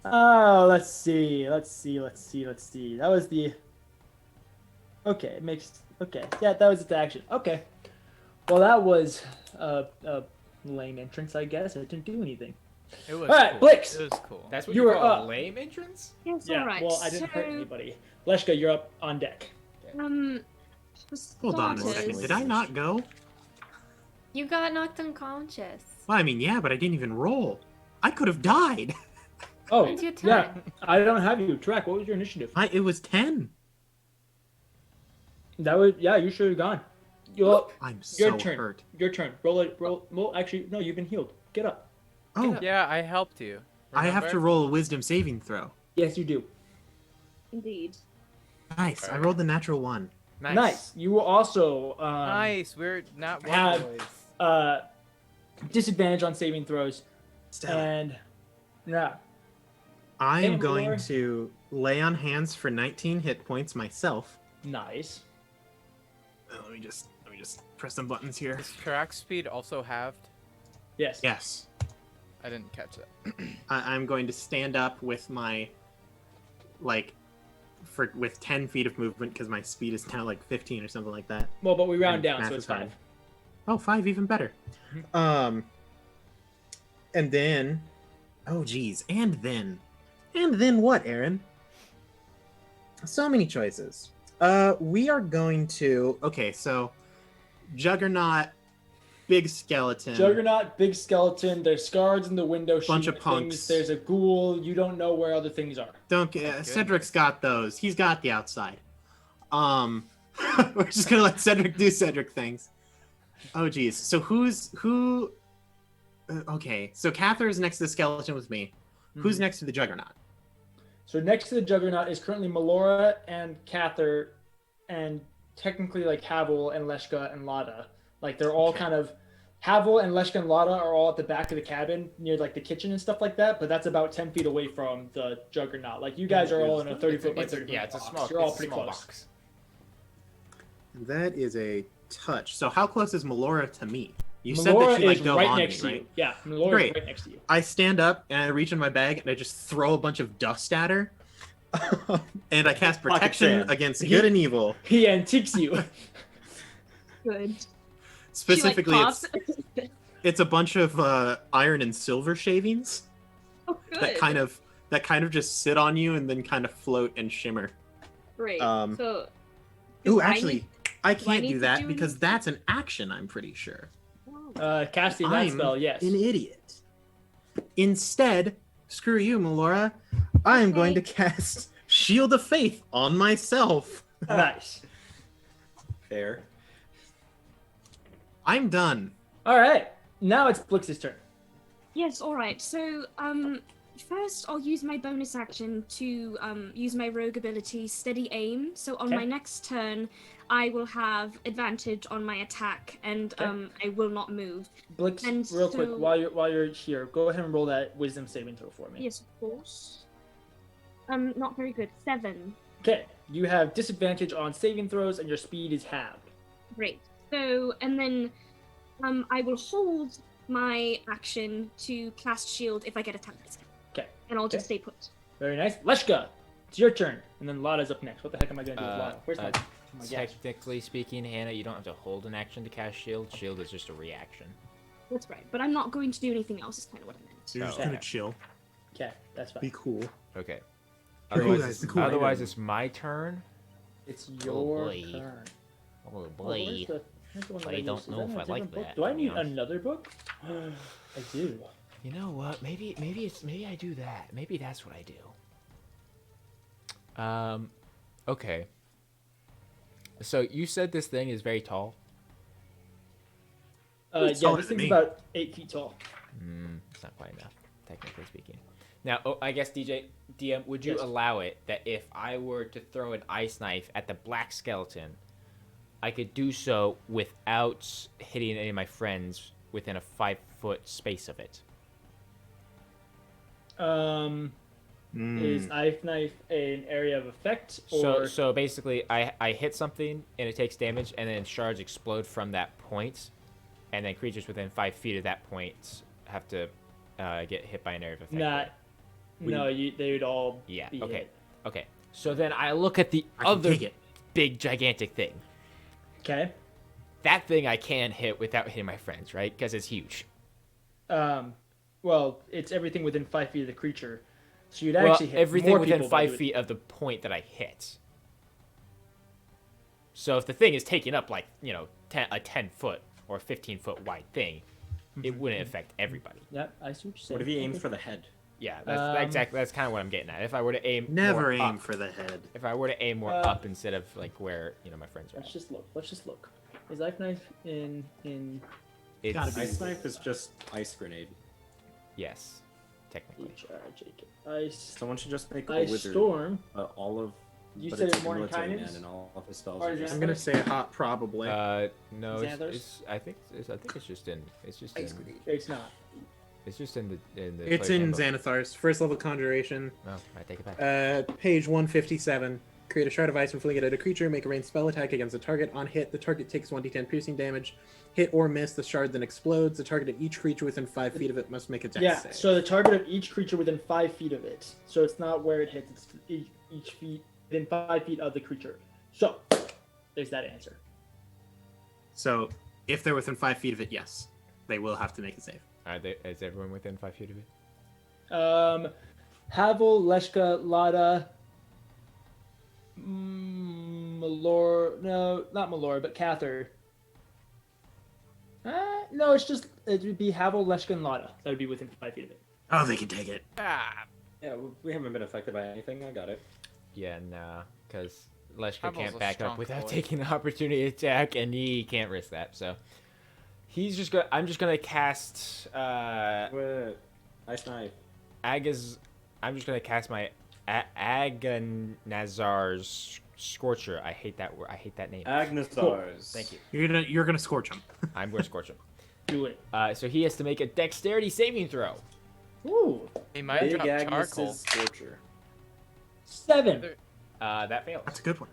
[SPEAKER 2] Oh, let's see. That was the. Okay, it makes. Okay, yeah, that was its action. Okay. Well, that was a lame entrance, I guess. It didn't do anything.
[SPEAKER 4] It was
[SPEAKER 2] All right,
[SPEAKER 4] cool.
[SPEAKER 2] Blix.
[SPEAKER 4] It was cool.
[SPEAKER 8] That's what
[SPEAKER 2] You
[SPEAKER 8] you
[SPEAKER 2] were
[SPEAKER 8] call
[SPEAKER 2] up.
[SPEAKER 8] a lame entrance?
[SPEAKER 11] Yes,
[SPEAKER 2] Yeah.
[SPEAKER 11] alright.
[SPEAKER 2] Well, I didn't hurt
[SPEAKER 11] so,
[SPEAKER 2] anybody. Leshka, you're up on deck.
[SPEAKER 3] Hold on a second. Did I not go?
[SPEAKER 1] You got knocked unconscious.
[SPEAKER 3] Well, I mean, yeah, but I didn't even roll. I could have died.
[SPEAKER 2] Oh,
[SPEAKER 1] It's your turn.
[SPEAKER 2] yeah. I don't have you. Tarak, what was your initiative?
[SPEAKER 3] It was 10.
[SPEAKER 2] That was you should have gone.
[SPEAKER 3] I'm
[SPEAKER 2] Your
[SPEAKER 3] so
[SPEAKER 2] turn.
[SPEAKER 3] hurt.
[SPEAKER 2] Your turn. Roll. Actually, no. You've been healed. Get up.
[SPEAKER 3] Oh,
[SPEAKER 4] Yeah, I helped you.
[SPEAKER 3] I have to
[SPEAKER 4] Remember?
[SPEAKER 3] roll a wisdom saving throw.
[SPEAKER 2] Yes, you do.
[SPEAKER 11] Indeed.
[SPEAKER 3] Nice. I rolled the natural 1.
[SPEAKER 2] Nice. You will also
[SPEAKER 4] Nice. We're not one
[SPEAKER 2] have
[SPEAKER 4] boys.
[SPEAKER 2] disadvantage on saving throws,
[SPEAKER 3] Stellar.
[SPEAKER 2] and yeah.
[SPEAKER 3] I am
[SPEAKER 2] Hey,
[SPEAKER 3] going
[SPEAKER 2] Lord.
[SPEAKER 3] to lay on hands for 19 hit points myself.
[SPEAKER 2] Nice.
[SPEAKER 3] Let me just press some buttons here.
[SPEAKER 4] Is track speed also halved?
[SPEAKER 2] Yes.
[SPEAKER 3] Yes.
[SPEAKER 4] I didn't catch that.
[SPEAKER 3] I'm going to stand up with my like with 10 feet of movement because my speed is now like 15 or something like that.
[SPEAKER 2] Well, but we round
[SPEAKER 3] And
[SPEAKER 2] down,
[SPEAKER 3] math
[SPEAKER 2] so
[SPEAKER 3] is
[SPEAKER 2] it's
[SPEAKER 3] fine.
[SPEAKER 2] 5.
[SPEAKER 3] Oh, 5, even better. And then, oh geez, and then what, Aaron? So many choices. We are going to. Okay, so Juggernaut, big skeleton.
[SPEAKER 2] Juggernaut, big skeleton. There's guards in the window.
[SPEAKER 3] Bunch of
[SPEAKER 2] shooting
[SPEAKER 3] punks.
[SPEAKER 2] things. There's a ghoul. You don't know where other things are.
[SPEAKER 3] Don't. Cedric's got those. He's got the outside. We're just gonna let Cedric do Cedric things. Oh geez. So who? Okay. So Kathyr is next to the skeleton with me. Who's next to the Juggernaut?
[SPEAKER 2] So next to the Juggernaut is currently Melora and Kathyr, and technically like Havel and Leshka and Lada. Like they're all kind of Havel and Leshka and Lada are all at the back of the cabin near like the kitchen and stuff like that. But that's about 10 feet away from the Juggernaut. Like you guys are all in a 30-foot by 30-foot.
[SPEAKER 4] Yeah, it's a
[SPEAKER 2] box.
[SPEAKER 4] small.
[SPEAKER 2] You're all
[SPEAKER 4] it's a
[SPEAKER 2] pretty
[SPEAKER 4] small
[SPEAKER 2] close.
[SPEAKER 4] box.
[SPEAKER 3] That is a touch. So how close is Melora to me? You
[SPEAKER 2] Melora
[SPEAKER 3] said that she like
[SPEAKER 2] is
[SPEAKER 3] dove
[SPEAKER 2] right
[SPEAKER 3] on
[SPEAKER 2] next
[SPEAKER 3] me,
[SPEAKER 2] to
[SPEAKER 3] right?
[SPEAKER 2] you. Yeah, Melora
[SPEAKER 3] Great.
[SPEAKER 2] is right next to you.
[SPEAKER 3] I stand up and I reach in my bag and I just throw a bunch of dust at her. And I cast
[SPEAKER 10] Pocket
[SPEAKER 3] protection
[SPEAKER 10] sand.
[SPEAKER 3] against good and evil.
[SPEAKER 2] He antiques you.
[SPEAKER 11] Good.
[SPEAKER 3] Specifically,
[SPEAKER 11] She, like, coughs.
[SPEAKER 3] it's a bunch of iron and silver shavings
[SPEAKER 11] Oh, good.
[SPEAKER 3] that kind of just sit on you and then kind of float and shimmer.
[SPEAKER 11] Great.
[SPEAKER 3] um,
[SPEAKER 11] So.
[SPEAKER 3] Ooh,
[SPEAKER 11] do I
[SPEAKER 3] actually,
[SPEAKER 11] need-
[SPEAKER 3] I
[SPEAKER 11] do I
[SPEAKER 3] can't
[SPEAKER 11] need
[SPEAKER 3] do
[SPEAKER 11] to
[SPEAKER 3] that
[SPEAKER 11] do
[SPEAKER 3] because
[SPEAKER 11] anything?
[SPEAKER 3] that's an action, I'm pretty sure.
[SPEAKER 2] Casting that
[SPEAKER 3] I'm
[SPEAKER 2] spell, yes.
[SPEAKER 3] an idiot. Instead, screw you, Melora. I am going to cast Shield of Faith on myself.
[SPEAKER 2] Nice.
[SPEAKER 10] Fair.
[SPEAKER 3] I'm done.
[SPEAKER 2] All right. Now it's Blix's turn.
[SPEAKER 5] Yes, alright. So, first I'll use my bonus action to use my rogue ability, Steady Aim. So on
[SPEAKER 2] Okay.
[SPEAKER 5] my next turn, I will have advantage on my attack, and
[SPEAKER 2] Okay.
[SPEAKER 5] I will not move.
[SPEAKER 2] Blix,
[SPEAKER 5] And
[SPEAKER 2] real quick,
[SPEAKER 5] so-
[SPEAKER 2] while you're here, go ahead and roll that Wisdom saving throw for me.
[SPEAKER 5] Yes, of course. Not very good. 7.
[SPEAKER 2] Okay. You have disadvantage on saving throws, and your speed is halved.
[SPEAKER 5] Great. So, and then I will hold my action to cast shield if I get attacked.
[SPEAKER 2] Okay.
[SPEAKER 5] And I'll just
[SPEAKER 2] Okay.
[SPEAKER 5] stay put.
[SPEAKER 2] Very nice. Leshka, it's your turn, and then Lada's up next. What the heck am I gonna do with Lada? Where's my? Oh my gosh.
[SPEAKER 8] Technically speaking, Hannah, you don't have to hold an action to cast shield. Shield is just a reaction.
[SPEAKER 5] That's right. But I'm not going to do anything else, is kind of what I meant.
[SPEAKER 3] So you're just
[SPEAKER 8] Oh,
[SPEAKER 3] gonna
[SPEAKER 8] okay.
[SPEAKER 3] chill.
[SPEAKER 2] Okay, that's fine.
[SPEAKER 3] Be cool.
[SPEAKER 8] Okay.
[SPEAKER 3] Cool,
[SPEAKER 8] Otherwise,
[SPEAKER 3] guys,
[SPEAKER 8] it's,
[SPEAKER 3] be cool.
[SPEAKER 8] otherwise it's my turn.
[SPEAKER 2] It's your
[SPEAKER 8] boy.
[SPEAKER 2] turn.
[SPEAKER 8] Oh
[SPEAKER 2] Oh,
[SPEAKER 8] boy.
[SPEAKER 2] where's the one that
[SPEAKER 8] I
[SPEAKER 2] used?
[SPEAKER 8] don't
[SPEAKER 2] Is
[SPEAKER 8] know
[SPEAKER 2] that
[SPEAKER 8] if
[SPEAKER 2] in a
[SPEAKER 8] I like
[SPEAKER 2] different book?
[SPEAKER 8] that,
[SPEAKER 2] Do I
[SPEAKER 8] to be
[SPEAKER 2] need
[SPEAKER 8] honest.
[SPEAKER 2] another book? I do.
[SPEAKER 8] You know what? Maybe I do that. Maybe that's what I do. Okay. So you said this thing is very tall.
[SPEAKER 3] It's
[SPEAKER 2] Yeah,
[SPEAKER 3] taller
[SPEAKER 2] this
[SPEAKER 3] than
[SPEAKER 2] thing's
[SPEAKER 3] me.
[SPEAKER 2] about 8 feet tall.
[SPEAKER 8] It's not quite enough, technically speaking. Now, I guess DM, would you
[SPEAKER 2] Yes.
[SPEAKER 8] allow it that if I were to throw an ice knife at the black skeleton, I could do so without hitting any of my friends within a 5-foot space of it?
[SPEAKER 2] Is Knife an area of effect? Or...
[SPEAKER 8] So basically, I hit something and it takes damage, and then shards explode from that point, and then creatures within 5 feet of that point have to get hit by an area of effect.
[SPEAKER 2] Not. No, they would all.
[SPEAKER 8] Yeah.
[SPEAKER 2] Be
[SPEAKER 8] Okay.
[SPEAKER 2] hit.
[SPEAKER 8] Okay. So then I look at the
[SPEAKER 3] I can
[SPEAKER 8] other
[SPEAKER 3] take it.
[SPEAKER 8] big gigantic thing.
[SPEAKER 2] Okay.
[SPEAKER 8] That thing I can hit without hitting my friends, right? Because it's huge.
[SPEAKER 2] Well, it's everything within 5 feet of the creature, so you'd
[SPEAKER 8] Well,
[SPEAKER 2] actually hit
[SPEAKER 8] everything
[SPEAKER 2] more
[SPEAKER 8] within
[SPEAKER 2] people by
[SPEAKER 8] 5
[SPEAKER 2] doing-
[SPEAKER 8] feet of the point that I hit. So if the thing is taking up like a 10-foot or 15-foot wide thing, it wouldn't affect everybody.
[SPEAKER 2] Yep, I see what you're saying.
[SPEAKER 10] What if he aims for the head?
[SPEAKER 8] Yeah, that's exactly. That's kind of what I'm getting at. If I were to aim
[SPEAKER 3] Never
[SPEAKER 8] more
[SPEAKER 3] aim
[SPEAKER 8] up,
[SPEAKER 3] for the head.
[SPEAKER 8] If I were to aim more up instead of like where my friends are.
[SPEAKER 2] Let's just look. Is Knife in?
[SPEAKER 8] It's,
[SPEAKER 3] Gotta be.
[SPEAKER 10] Ice knife is just ice grenade.
[SPEAKER 8] Yes, technically.
[SPEAKER 2] Ice.
[SPEAKER 10] Someone should just make a
[SPEAKER 2] Ice
[SPEAKER 10] wizard.
[SPEAKER 2] Storm.
[SPEAKER 10] All of.
[SPEAKER 2] You
[SPEAKER 10] but
[SPEAKER 2] said
[SPEAKER 10] it's
[SPEAKER 2] it
[SPEAKER 10] like a
[SPEAKER 2] more in
[SPEAKER 10] military
[SPEAKER 2] Kynes?
[SPEAKER 10] man, and all of his spells
[SPEAKER 2] Or
[SPEAKER 10] are
[SPEAKER 2] is
[SPEAKER 10] just.
[SPEAKER 3] I'm gonna say hot, probably.
[SPEAKER 8] No,
[SPEAKER 2] Xanthars?
[SPEAKER 8] I think it's just in. It's just
[SPEAKER 10] Ice
[SPEAKER 8] in.
[SPEAKER 10] grenade.
[SPEAKER 2] It's not.
[SPEAKER 8] It's just in the.
[SPEAKER 3] It's
[SPEAKER 8] player's
[SPEAKER 3] in
[SPEAKER 8] handbook.
[SPEAKER 3] Xanathar's first level conjuration.
[SPEAKER 8] Oh, I take it back.
[SPEAKER 3] Page 157. Create a shard of ice and fling it at a creature. Make a ranged spell attack against the target. On hit, the target takes 1d10 piercing damage. Hit or miss, the shard then explodes. The target of each creature within 5 feet of it must make a dex
[SPEAKER 2] Yeah.
[SPEAKER 3] save.
[SPEAKER 2] So the target of each creature within 5 feet of it. So it's not where it hits. It's each feet within 5 feet of the creature. So, there's that answer.
[SPEAKER 3] So, if they're within 5 feet of it, yes, they will have to make a save.
[SPEAKER 8] Is everyone within 5 feet of it?
[SPEAKER 2] Havel, Leshka, Lada, Malor. No, not Malor, but Kathyr. No, it would be Havel, Leshka, and Lada. That would be within 5 feet of it.
[SPEAKER 3] Oh, they can take it.
[SPEAKER 10] Yeah, we haven't been affected by anything. I got it.
[SPEAKER 8] Yeah, nah, because Leshka
[SPEAKER 4] Havel's
[SPEAKER 8] can't
[SPEAKER 4] a
[SPEAKER 8] back up
[SPEAKER 4] strong
[SPEAKER 8] without
[SPEAKER 4] boy.
[SPEAKER 8] taking the opportunity attack, and he can't risk that. So he's just gonna. I'm just gonna cast.
[SPEAKER 10] Nice knife.
[SPEAKER 8] I'm just gonna cast my Agonazar's Scorcher. I hate that word. I hate that name.
[SPEAKER 10] Agnazars.
[SPEAKER 8] Thank you.
[SPEAKER 3] You're gonna scorch him.
[SPEAKER 8] I'm gonna scorch him.
[SPEAKER 2] Do it.
[SPEAKER 8] So he has to make a dexterity saving throw.
[SPEAKER 2] Ooh.
[SPEAKER 4] He might
[SPEAKER 10] Big
[SPEAKER 4] drop
[SPEAKER 10] Agnes's
[SPEAKER 4] charcoal.
[SPEAKER 10] Scorcher.
[SPEAKER 2] 7.
[SPEAKER 8] That fails.
[SPEAKER 3] That's a good one.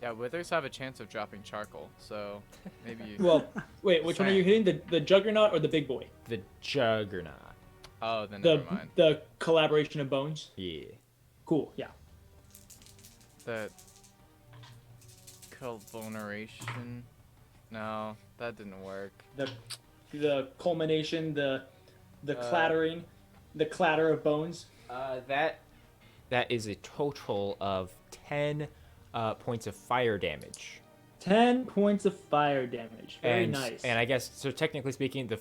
[SPEAKER 4] Yeah, withers have a chance of dropping charcoal, so maybe you...
[SPEAKER 2] Well, wait, which one are you hitting? The Juggernaut or the big boy?
[SPEAKER 8] The Juggernaut.
[SPEAKER 4] Oh, then never mind.
[SPEAKER 2] The collaboration of bones?
[SPEAKER 8] Yeah.
[SPEAKER 2] Cool, yeah.
[SPEAKER 4] The culveration. No, that didn't work.
[SPEAKER 2] The culmination, the clattering, the clatter of bones.
[SPEAKER 8] That is a total of 10 points of fire damage.
[SPEAKER 2] 10 points of fire damage. Very nice.
[SPEAKER 8] And I guess so. Technically speaking, the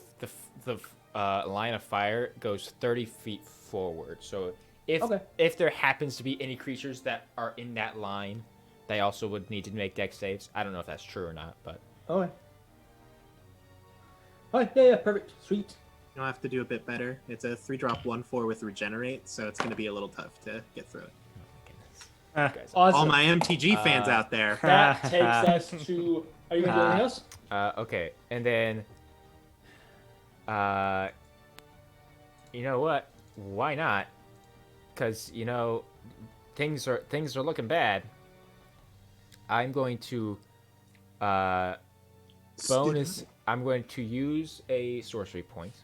[SPEAKER 8] line of fire goes 30 feet forward. So if there happens to be any creatures that are in that line, they also would need to make dex saves. I don't know if that's true or not, but
[SPEAKER 2] Okay. Oh, yeah, perfect. Sweet.
[SPEAKER 3] You'll have to do a bit better. It's a 3-drop 1/4 with regenerate, so it's gonna be a little tough to get through it.
[SPEAKER 8] guys,
[SPEAKER 2] Awesome.
[SPEAKER 3] All my MTG fans out there.
[SPEAKER 2] That takes us to... Are you going to do anything else?
[SPEAKER 8] Okay, and then, you know what? Why not? Because things are looking bad. I'm going to bonus. I'm going to use a sorcery point.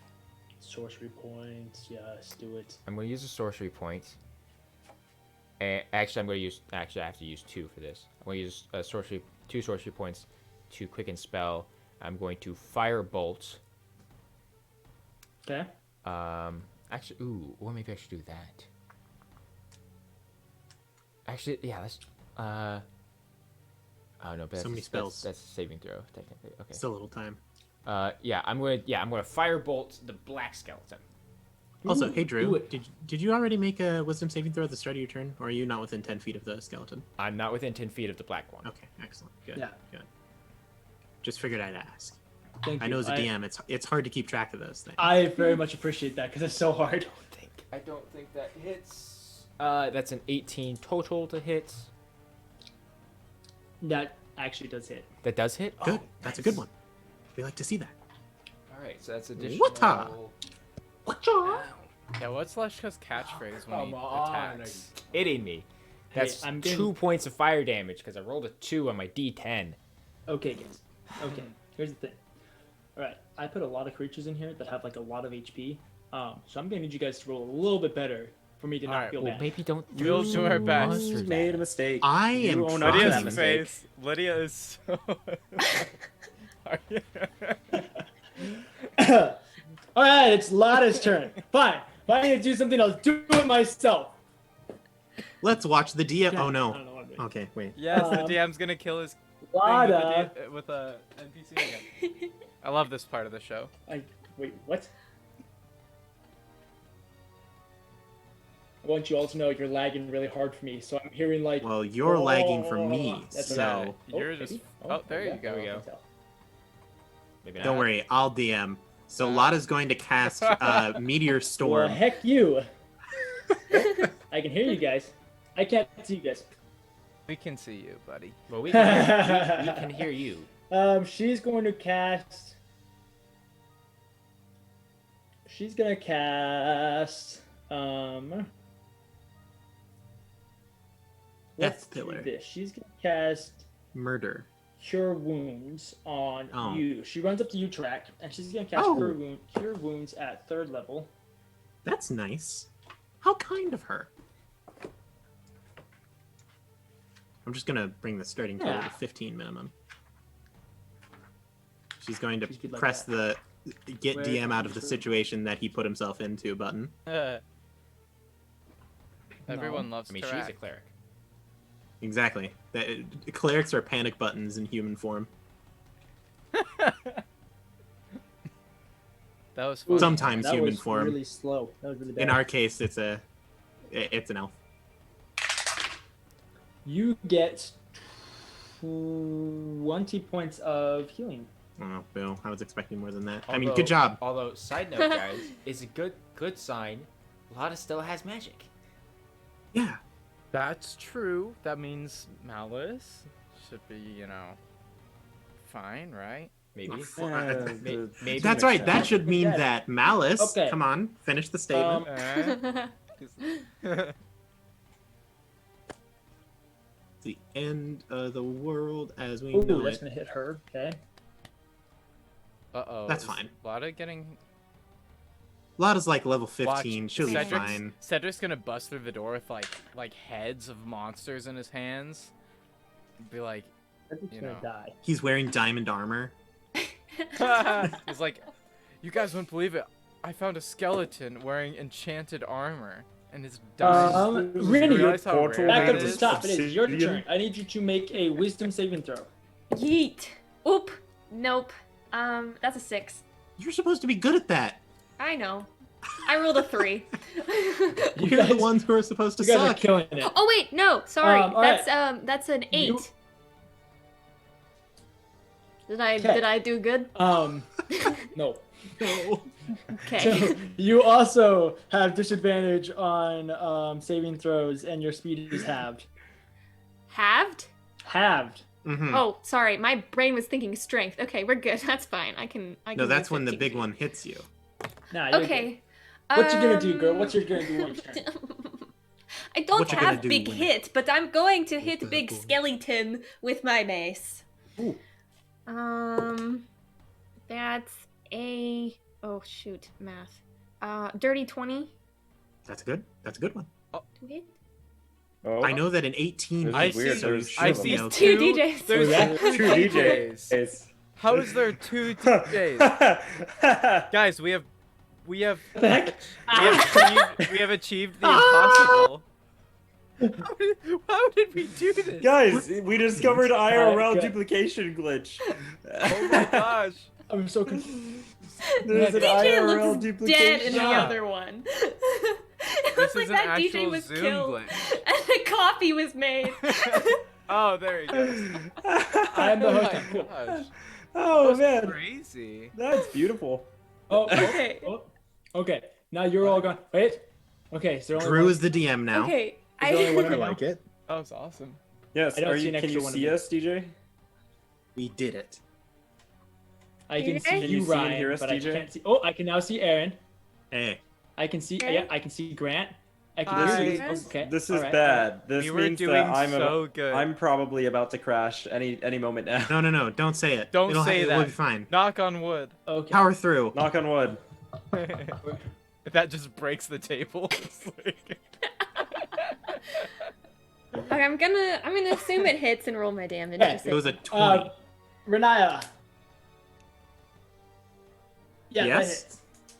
[SPEAKER 2] Sorcery points. Yes, do it.
[SPEAKER 8] I'm going to use a sorcery point. And actually, I'm going to use. Actually, I have to use 2 for this. I'm going to use two sorcery points to quicken spell. I'm going to firebolt.
[SPEAKER 2] Okay.
[SPEAKER 8] Actually, well, maybe I should do that. Actually, yeah, let's. Oh no, but
[SPEAKER 3] So many spells.
[SPEAKER 8] That's a saving throw, technically. Okay.
[SPEAKER 3] Still a little time.
[SPEAKER 8] Yeah, I'm gonna firebolt the black skeleton.
[SPEAKER 3] Also, hey
[SPEAKER 2] do
[SPEAKER 3] Drew,
[SPEAKER 2] it.
[SPEAKER 3] did you already make a wisdom saving throw at the start of your turn, or are you not within 10 feet of the skeleton?
[SPEAKER 8] I'm not within 10 feet of the black one.
[SPEAKER 3] Okay, excellent. Good.
[SPEAKER 2] Yeah.
[SPEAKER 3] Good. Just figured I'd ask.
[SPEAKER 2] Thank you.
[SPEAKER 3] I know as a DM, it's hard to keep track of those things.
[SPEAKER 2] I very much appreciate that because it's so hard.
[SPEAKER 8] I don't think that hits. That's an 18 total to hit.
[SPEAKER 2] That actually does hit.
[SPEAKER 8] That does hit.
[SPEAKER 3] Good.
[SPEAKER 8] Oh,
[SPEAKER 3] That's a
[SPEAKER 8] nice.
[SPEAKER 3] good one. We like to see that.
[SPEAKER 8] All right, so that's additional.
[SPEAKER 3] What-a?
[SPEAKER 4] Yeah, what's Leshka's catchphrase when he
[SPEAKER 8] Come on,
[SPEAKER 4] attacks?
[SPEAKER 8] kidding me. That's
[SPEAKER 2] I'm
[SPEAKER 8] 2 points of fire damage because I rolled a 2 on my D10.
[SPEAKER 2] Okay, guys. Okay, here's the thing. All right, I put a lot of creatures in here that have like a lot of HP. So I'm gonna need you guys to roll a little bit better for me to not
[SPEAKER 4] Alright,
[SPEAKER 2] feel
[SPEAKER 8] Well,
[SPEAKER 2] bad.
[SPEAKER 8] maybe don't.
[SPEAKER 4] We'll do our best.
[SPEAKER 10] You made a mistake.
[SPEAKER 3] I am
[SPEAKER 10] You own up to
[SPEAKER 3] trying.
[SPEAKER 10] that
[SPEAKER 4] Lydia's
[SPEAKER 10] mistake.
[SPEAKER 4] face. Lydia is so...
[SPEAKER 2] All right, it's Lada's turn. Fine. If I need to do something, I'll do it myself.
[SPEAKER 3] Let's watch the DM. Oh
[SPEAKER 2] I
[SPEAKER 3] no.
[SPEAKER 2] don't know what I'm doing.
[SPEAKER 3] Okay, wait.
[SPEAKER 4] Yes, the DM's gonna kill his thing
[SPEAKER 2] Lada.
[SPEAKER 4] with a NPC again. I love this part of the show.
[SPEAKER 2] Wait, what? I want you all to know you're lagging really hard for me, so I'm hearing like.
[SPEAKER 3] Well, you're lagging for me,
[SPEAKER 2] That's
[SPEAKER 3] so
[SPEAKER 4] You're just...
[SPEAKER 2] maybe?
[SPEAKER 4] Oh, there you
[SPEAKER 2] yeah,
[SPEAKER 4] go.
[SPEAKER 2] I can tell.
[SPEAKER 8] Maybe not.
[SPEAKER 3] don't worry, I'll DM. So Lada's going to cast Meteor
[SPEAKER 2] Well,
[SPEAKER 3] Storm.
[SPEAKER 2] heck you. I can hear you guys. I can't see you guys.
[SPEAKER 4] We can see you, buddy.
[SPEAKER 8] Well, we can hear you.
[SPEAKER 2] She's going to cast. She's gonna cast. Let's do
[SPEAKER 3] Pillar.
[SPEAKER 2] this. She's gonna cast
[SPEAKER 3] Murder.
[SPEAKER 2] Cure Wounds on
[SPEAKER 3] Oh.
[SPEAKER 2] you. She runs up to you, Tarak, and she's gonna cast
[SPEAKER 3] Oh.
[SPEAKER 2] Cure Wounds at 3rd level.
[SPEAKER 3] That's nice. How kind of her. I'm just gonna bring the starting total
[SPEAKER 2] Yeah.
[SPEAKER 3] to 15 minimum. She's going to
[SPEAKER 2] She's good like
[SPEAKER 3] press
[SPEAKER 2] that.
[SPEAKER 3] the get
[SPEAKER 2] Where
[SPEAKER 3] DM out of
[SPEAKER 2] is
[SPEAKER 3] the
[SPEAKER 2] it?
[SPEAKER 3] situation that he put himself into button.
[SPEAKER 4] Everyone loves
[SPEAKER 8] I mean,
[SPEAKER 4] Tarak.
[SPEAKER 8] she's a cleric.
[SPEAKER 3] Exactly. Clerics are panic buttons in human form.
[SPEAKER 4] That was fun.
[SPEAKER 3] Sometimes
[SPEAKER 2] that
[SPEAKER 3] human
[SPEAKER 2] was
[SPEAKER 3] form.
[SPEAKER 2] really slow. That was really bad.
[SPEAKER 3] In our case, it's an elf.
[SPEAKER 2] You get 20 points of healing.
[SPEAKER 3] Oh, Bill, I was expecting more than that. I
[SPEAKER 8] Although,
[SPEAKER 3] mean, good job.
[SPEAKER 8] Although, side note, guys, is a good sign. Lada still has magic.
[SPEAKER 3] Yeah.
[SPEAKER 4] That's true. That means Malice should be, fine, right?
[SPEAKER 8] Maybe.
[SPEAKER 6] The-
[SPEAKER 8] Maybe.
[SPEAKER 3] That's right. That should mean
[SPEAKER 2] Yeah.
[SPEAKER 3] that Malice.
[SPEAKER 2] Okay.
[SPEAKER 3] Come on, finish the statement. The end of the world as we
[SPEAKER 2] Ooh,
[SPEAKER 3] know
[SPEAKER 2] that's
[SPEAKER 3] it.
[SPEAKER 2] gonna hit her. Okay.
[SPEAKER 4] Uh-oh.
[SPEAKER 3] That's
[SPEAKER 4] is
[SPEAKER 3] fine.
[SPEAKER 4] Lada getting...
[SPEAKER 3] Lada's like level 15.
[SPEAKER 4] Watch,
[SPEAKER 3] She'll be
[SPEAKER 4] Cedric's,
[SPEAKER 3] fine.
[SPEAKER 4] Cedric's gonna bust through the door with like heads of monsters in his hands. Be like,
[SPEAKER 2] That's
[SPEAKER 4] You
[SPEAKER 2] gonna
[SPEAKER 4] know.
[SPEAKER 2] die.
[SPEAKER 3] He's wearing diamond armor.
[SPEAKER 4] he's like, you guys wouldn't believe it. I found a skeleton wearing enchanted armor, and it's dying.
[SPEAKER 2] Rini,
[SPEAKER 4] realize how rare
[SPEAKER 2] back
[SPEAKER 4] that
[SPEAKER 2] up to
[SPEAKER 4] is?
[SPEAKER 2] stop. It is your
[SPEAKER 10] Obsidian.
[SPEAKER 2] turn. I need you to make a wisdom saving throw.
[SPEAKER 1] Yeet. Oop. Nope. That's a 6.
[SPEAKER 3] You're supposed to be good at that.
[SPEAKER 1] I know. I rolled a 3.
[SPEAKER 2] You
[SPEAKER 3] You're the
[SPEAKER 2] guys-
[SPEAKER 3] ones who are supposed to
[SPEAKER 2] You guys are
[SPEAKER 3] suck.
[SPEAKER 2] killing it.
[SPEAKER 1] Oh wait, no, sorry.
[SPEAKER 2] all right.
[SPEAKER 1] That's an 8.
[SPEAKER 2] You-
[SPEAKER 1] Did I
[SPEAKER 2] Okay.
[SPEAKER 1] did I do good?
[SPEAKER 2] No.
[SPEAKER 3] No.
[SPEAKER 1] Okay.
[SPEAKER 2] So you also have disadvantage on saving throws, and your speed is halved.
[SPEAKER 1] Halved?
[SPEAKER 2] Halved.
[SPEAKER 3] Mhm.
[SPEAKER 1] Oh, sorry. My brain was thinking strength. Okay, we're good. That's fine. I can
[SPEAKER 3] No,
[SPEAKER 1] do
[SPEAKER 3] that's when the
[SPEAKER 1] 15
[SPEAKER 3] big
[SPEAKER 1] feet.
[SPEAKER 3] one hits you.
[SPEAKER 2] Nah, you're
[SPEAKER 1] Okay.
[SPEAKER 2] good. What you gonna do, girl? What you gonna do on your turn?
[SPEAKER 1] I don't
[SPEAKER 3] What you gonna
[SPEAKER 1] have
[SPEAKER 3] do
[SPEAKER 1] big
[SPEAKER 3] when-
[SPEAKER 1] hit, but I'm going to hit
[SPEAKER 3] the
[SPEAKER 1] big
[SPEAKER 3] boy?
[SPEAKER 1] skeleton with my mace.
[SPEAKER 2] Ooh.
[SPEAKER 1] That's a shoot, math. Dirty 20
[SPEAKER 3] That's good. That's a good one.
[SPEAKER 1] to hit.
[SPEAKER 10] Oh,
[SPEAKER 3] I know that an 18
[SPEAKER 10] This
[SPEAKER 4] I
[SPEAKER 10] is weird.
[SPEAKER 4] see.
[SPEAKER 10] There's
[SPEAKER 4] I
[SPEAKER 10] two
[SPEAKER 4] see
[SPEAKER 10] of them.
[SPEAKER 1] Two DJs.
[SPEAKER 4] There's
[SPEAKER 2] that?
[SPEAKER 4] two
[SPEAKER 10] Two
[SPEAKER 4] DJs.
[SPEAKER 10] DJs.
[SPEAKER 4] How is there two DJs? Guys, we have
[SPEAKER 2] What the heck?
[SPEAKER 4] we have achieved the impossible. How did we do this?
[SPEAKER 10] Guys, we discovered IRL
[SPEAKER 2] Good.
[SPEAKER 10] duplication glitch.
[SPEAKER 4] Oh my gosh.
[SPEAKER 2] I'm so confused.
[SPEAKER 10] There's an
[SPEAKER 1] DJ
[SPEAKER 10] IRL
[SPEAKER 1] looks
[SPEAKER 10] duplication.
[SPEAKER 1] dead in the
[SPEAKER 4] Yeah.
[SPEAKER 1] other one.
[SPEAKER 4] This
[SPEAKER 1] like
[SPEAKER 4] is an
[SPEAKER 1] that DJ
[SPEAKER 4] actual
[SPEAKER 1] was
[SPEAKER 4] Zoom
[SPEAKER 1] killed
[SPEAKER 4] glitch.
[SPEAKER 1] and the coffee was made.
[SPEAKER 4] Oh, there he goes.
[SPEAKER 2] I am the
[SPEAKER 4] Oh
[SPEAKER 2] host.
[SPEAKER 4] my
[SPEAKER 2] Cool.
[SPEAKER 4] gosh.
[SPEAKER 10] Oh
[SPEAKER 4] That's
[SPEAKER 10] man,
[SPEAKER 4] crazy.
[SPEAKER 10] that's beautiful.
[SPEAKER 2] Oh,
[SPEAKER 1] Okay.
[SPEAKER 2] okay. Now you're all gone. Wait. Okay, so only
[SPEAKER 3] Drew
[SPEAKER 2] one.
[SPEAKER 3] is the DM now.
[SPEAKER 1] Okay.
[SPEAKER 2] Is there only one
[SPEAKER 1] I
[SPEAKER 2] of
[SPEAKER 12] I like it.
[SPEAKER 4] That was awesome.
[SPEAKER 10] Yes,
[SPEAKER 2] I don't
[SPEAKER 10] are
[SPEAKER 2] see
[SPEAKER 10] you?
[SPEAKER 2] an
[SPEAKER 10] Can
[SPEAKER 2] extra
[SPEAKER 10] you
[SPEAKER 2] one of
[SPEAKER 10] see
[SPEAKER 2] you.
[SPEAKER 10] us, DJ?
[SPEAKER 3] We did it.
[SPEAKER 2] I can see
[SPEAKER 1] Can
[SPEAKER 2] you,
[SPEAKER 10] you see and
[SPEAKER 2] Ryan,
[SPEAKER 10] hear us,
[SPEAKER 2] but
[SPEAKER 10] DJ?
[SPEAKER 2] I can't see. Oh, I can now see Aaron.
[SPEAKER 3] Hey.
[SPEAKER 2] I can see.
[SPEAKER 1] Aaron?
[SPEAKER 2] Yeah, I can see Grant. I can
[SPEAKER 4] Hi.
[SPEAKER 2] see.
[SPEAKER 1] Yes.
[SPEAKER 2] Okay.
[SPEAKER 10] This is
[SPEAKER 2] all right,
[SPEAKER 10] bad. This
[SPEAKER 4] We were
[SPEAKER 10] means
[SPEAKER 4] doing
[SPEAKER 10] that I'm
[SPEAKER 4] so good.
[SPEAKER 10] I'm probably about to crash any moment now.
[SPEAKER 3] No. Don't say it.
[SPEAKER 4] Don't say
[SPEAKER 3] It'll
[SPEAKER 4] that.
[SPEAKER 3] be fine.
[SPEAKER 4] Knock on wood.
[SPEAKER 2] all right. Okay.
[SPEAKER 3] Power through.
[SPEAKER 10] Knock on wood.
[SPEAKER 4] That just breaks the table. It's like-
[SPEAKER 1] Okay, I'm gonna assume it hits and roll my damage.
[SPEAKER 2] Okay.
[SPEAKER 1] just
[SPEAKER 3] It was a
[SPEAKER 2] Uh,
[SPEAKER 3] 20.
[SPEAKER 2] Renaya. Yeah,
[SPEAKER 3] Yes?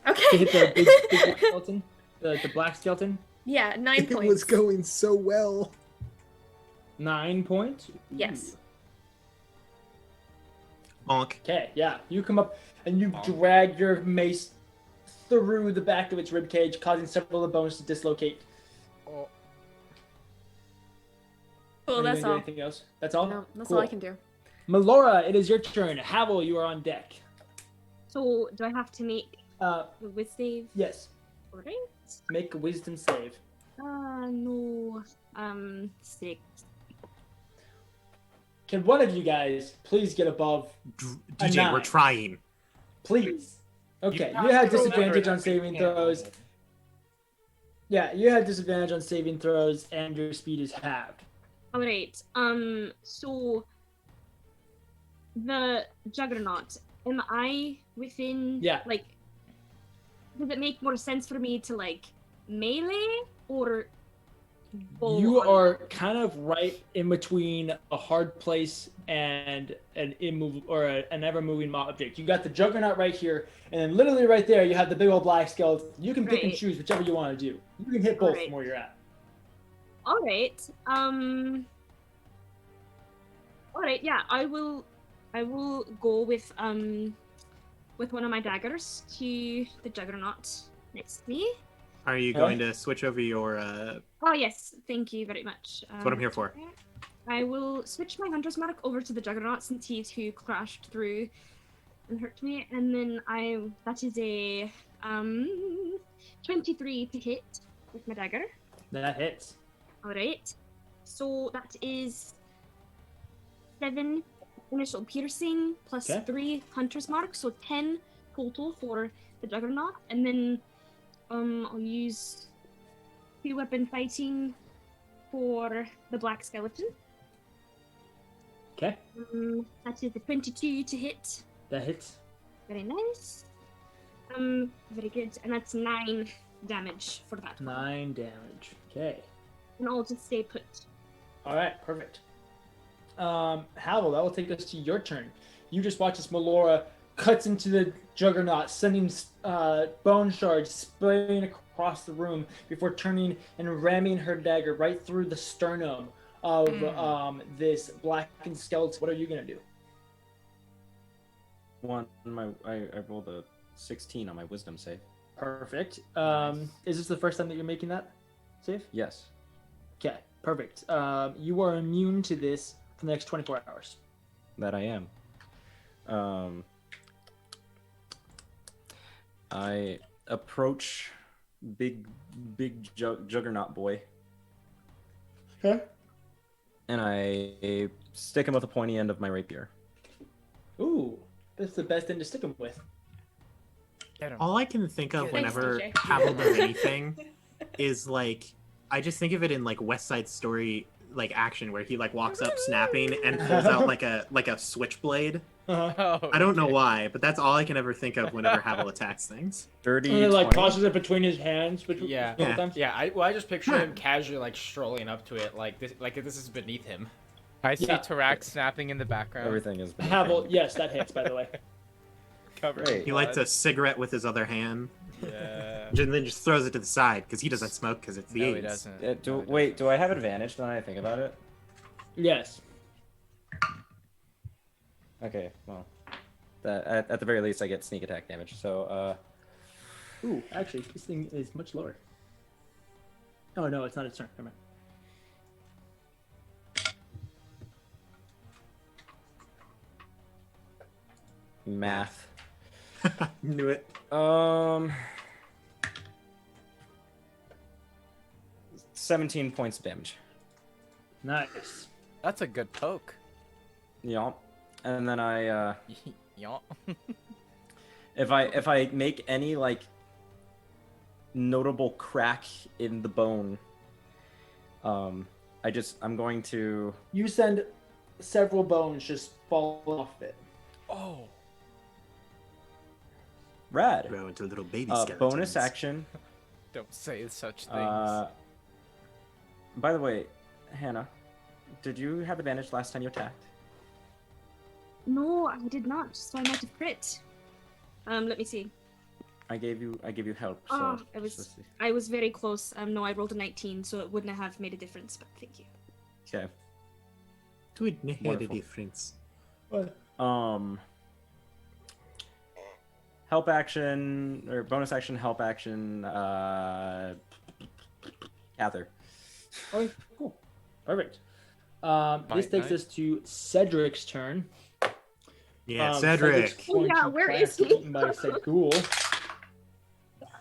[SPEAKER 2] that hits.
[SPEAKER 1] okay.
[SPEAKER 2] You hit the big black skeleton. The black skeleton.
[SPEAKER 1] Yeah, 9
[SPEAKER 12] It
[SPEAKER 1] points.
[SPEAKER 12] was going so well.
[SPEAKER 2] 9 points.
[SPEAKER 1] Yes.
[SPEAKER 3] Bonk.
[SPEAKER 2] Okay, yeah. You come up and you drag your mace through the back of its ribcage, causing several of the bones to dislocate.
[SPEAKER 4] Oh,
[SPEAKER 1] Cool,
[SPEAKER 2] Are you
[SPEAKER 1] that's
[SPEAKER 2] gonna do
[SPEAKER 1] all.
[SPEAKER 2] anything else? That's all?
[SPEAKER 1] No, that's
[SPEAKER 2] Cool.
[SPEAKER 1] all I can do.
[SPEAKER 2] Melora, it is your turn. Havel, you are on deck.
[SPEAKER 5] So, do I have to make
[SPEAKER 2] Uh,
[SPEAKER 5] a with save?
[SPEAKER 2] yes.
[SPEAKER 5] Right?
[SPEAKER 2] Make a wisdom save.
[SPEAKER 5] No. 6.
[SPEAKER 2] Can one of you guys please get above? A
[SPEAKER 3] DJ, we're
[SPEAKER 2] 9.
[SPEAKER 3] trying.
[SPEAKER 2] Please. Okay,
[SPEAKER 4] have
[SPEAKER 2] you have
[SPEAKER 4] to remember
[SPEAKER 2] disadvantage
[SPEAKER 4] that
[SPEAKER 2] on
[SPEAKER 4] we
[SPEAKER 2] saving
[SPEAKER 4] can't
[SPEAKER 2] throws.
[SPEAKER 4] roll.
[SPEAKER 2] Yeah, you have disadvantage on saving throws, and your speed is halved.
[SPEAKER 5] Alright. So the Juggernaut. Am I within?
[SPEAKER 2] Yeah.
[SPEAKER 5] Like, does it make more sense for me to like melee or
[SPEAKER 2] You are kind of right in between a hard place and an an ever-moving object. You got the Juggernaut right here, and then literally right there, you have the big old black skeleton. You can pick and choose whichever you want to do. You can hit both from where you're at.
[SPEAKER 11] All right. All right. Yeah, I will go with one of my daggers to the Juggernaut next to me.
[SPEAKER 3] Are you going to switch over your?
[SPEAKER 11] Oh yes, thank you very much.
[SPEAKER 3] That's what I'm here for.
[SPEAKER 11] I will switch my Hunter's Mark over to the Juggernaut since he's who crashed through and hurt me, and then that is a 23 to hit with my dagger.
[SPEAKER 2] That hits.
[SPEAKER 11] All right, so that is 7 initial piercing plus 3 Hunter's Mark, so 10 total for the Juggernaut, and then I'll use 2 weapon fighting for the black skeleton.
[SPEAKER 2] Okay.
[SPEAKER 11] That is a 22 to hit.
[SPEAKER 2] That hits.
[SPEAKER 11] Very nice. Very good, and that's 9 damage for that.
[SPEAKER 2] 9 damage. Okay.
[SPEAKER 11] And I'll just stay put.
[SPEAKER 2] All right, perfect. Havel, that will take us to your turn. You just watch as Melora cuts into the Juggernaut, sending bone shards spraying across the room before turning and ramming her dagger right through the sternum of this blackened skeleton. What are you gonna do?
[SPEAKER 6] I rolled a 16 on my wisdom save.
[SPEAKER 2] Perfect. Is this the first time that you're making that save?
[SPEAKER 6] Yes.
[SPEAKER 2] Okay, perfect. You are immune to this for the next 24 hours.
[SPEAKER 6] That I am. I approach big Juggernaut boy.
[SPEAKER 2] Okay.
[SPEAKER 6] And I stick him with the pointy end of my rapier.
[SPEAKER 2] Ooh, that's the best thing to stick him with.
[SPEAKER 3] All I can think of
[SPEAKER 1] Thanks,
[SPEAKER 3] whenever
[SPEAKER 1] DJ.
[SPEAKER 3] Havel does anything is like, I just think of it in like West Side Story like action where he like walks up snapping and pulls out like a switchblade. I don't know why, but that's all I can ever think of whenever Havel attacks things.
[SPEAKER 2] Dirty. And he like tosses it between his hands.
[SPEAKER 8] Yeah. I just picture him casually like strolling up to it, like this is beneath him.
[SPEAKER 4] I see Tarak snapping in the background.
[SPEAKER 6] Everything is beneath
[SPEAKER 2] Havel, yes, that hits, by the way.
[SPEAKER 3] He lights a cigarette with his other hand.
[SPEAKER 8] Yeah.
[SPEAKER 3] And then just throws it to the side because he doesn't smoke because it's the
[SPEAKER 8] No,
[SPEAKER 3] 80s.
[SPEAKER 8] he doesn't.
[SPEAKER 6] Wait, do I have advantage now that I think about it?
[SPEAKER 2] Yes.
[SPEAKER 6] Okay, well, at the very least I get sneak attack damage. So,
[SPEAKER 2] Ooh, actually, this thing is much lower. Oh no, it's not its turn. Never mind.
[SPEAKER 6] math.
[SPEAKER 3] Knew it.
[SPEAKER 6] 17 points of damage.
[SPEAKER 2] Nice.
[SPEAKER 4] That's a good poke.
[SPEAKER 6] Yeah. And then I
[SPEAKER 4] Yeah.
[SPEAKER 6] if I make any like notable crack in the bone, I'm going to
[SPEAKER 2] You send several bones just fall off it.
[SPEAKER 8] Oh.
[SPEAKER 6] rad.
[SPEAKER 3] Grow into little baby skeletons.
[SPEAKER 6] Bonus action.
[SPEAKER 4] Don't say such things.
[SPEAKER 6] By the way, Hannah, did you have advantage last time you attacked?
[SPEAKER 11] No, I did not. So I might have crit. Let me see.
[SPEAKER 6] I gave you help. So
[SPEAKER 11] Oh, I was very close. No, I rolled a 19, so it wouldn't have made a difference. But thank you.
[SPEAKER 6] Okay.
[SPEAKER 3] It wouldn't make a
[SPEAKER 6] Wonderful.
[SPEAKER 3] difference.
[SPEAKER 2] What?
[SPEAKER 6] Help action or bonus action, help action. Kathyr.
[SPEAKER 2] Okay, cool. Perfect. This takes us to Cedric's turn.
[SPEAKER 3] Yeah, Cedric.
[SPEAKER 2] Cedric's going
[SPEAKER 11] Yeah,
[SPEAKER 2] to
[SPEAKER 11] where
[SPEAKER 2] try
[SPEAKER 11] is
[SPEAKER 2] to
[SPEAKER 11] he?
[SPEAKER 2] get eaten by a said ghoul.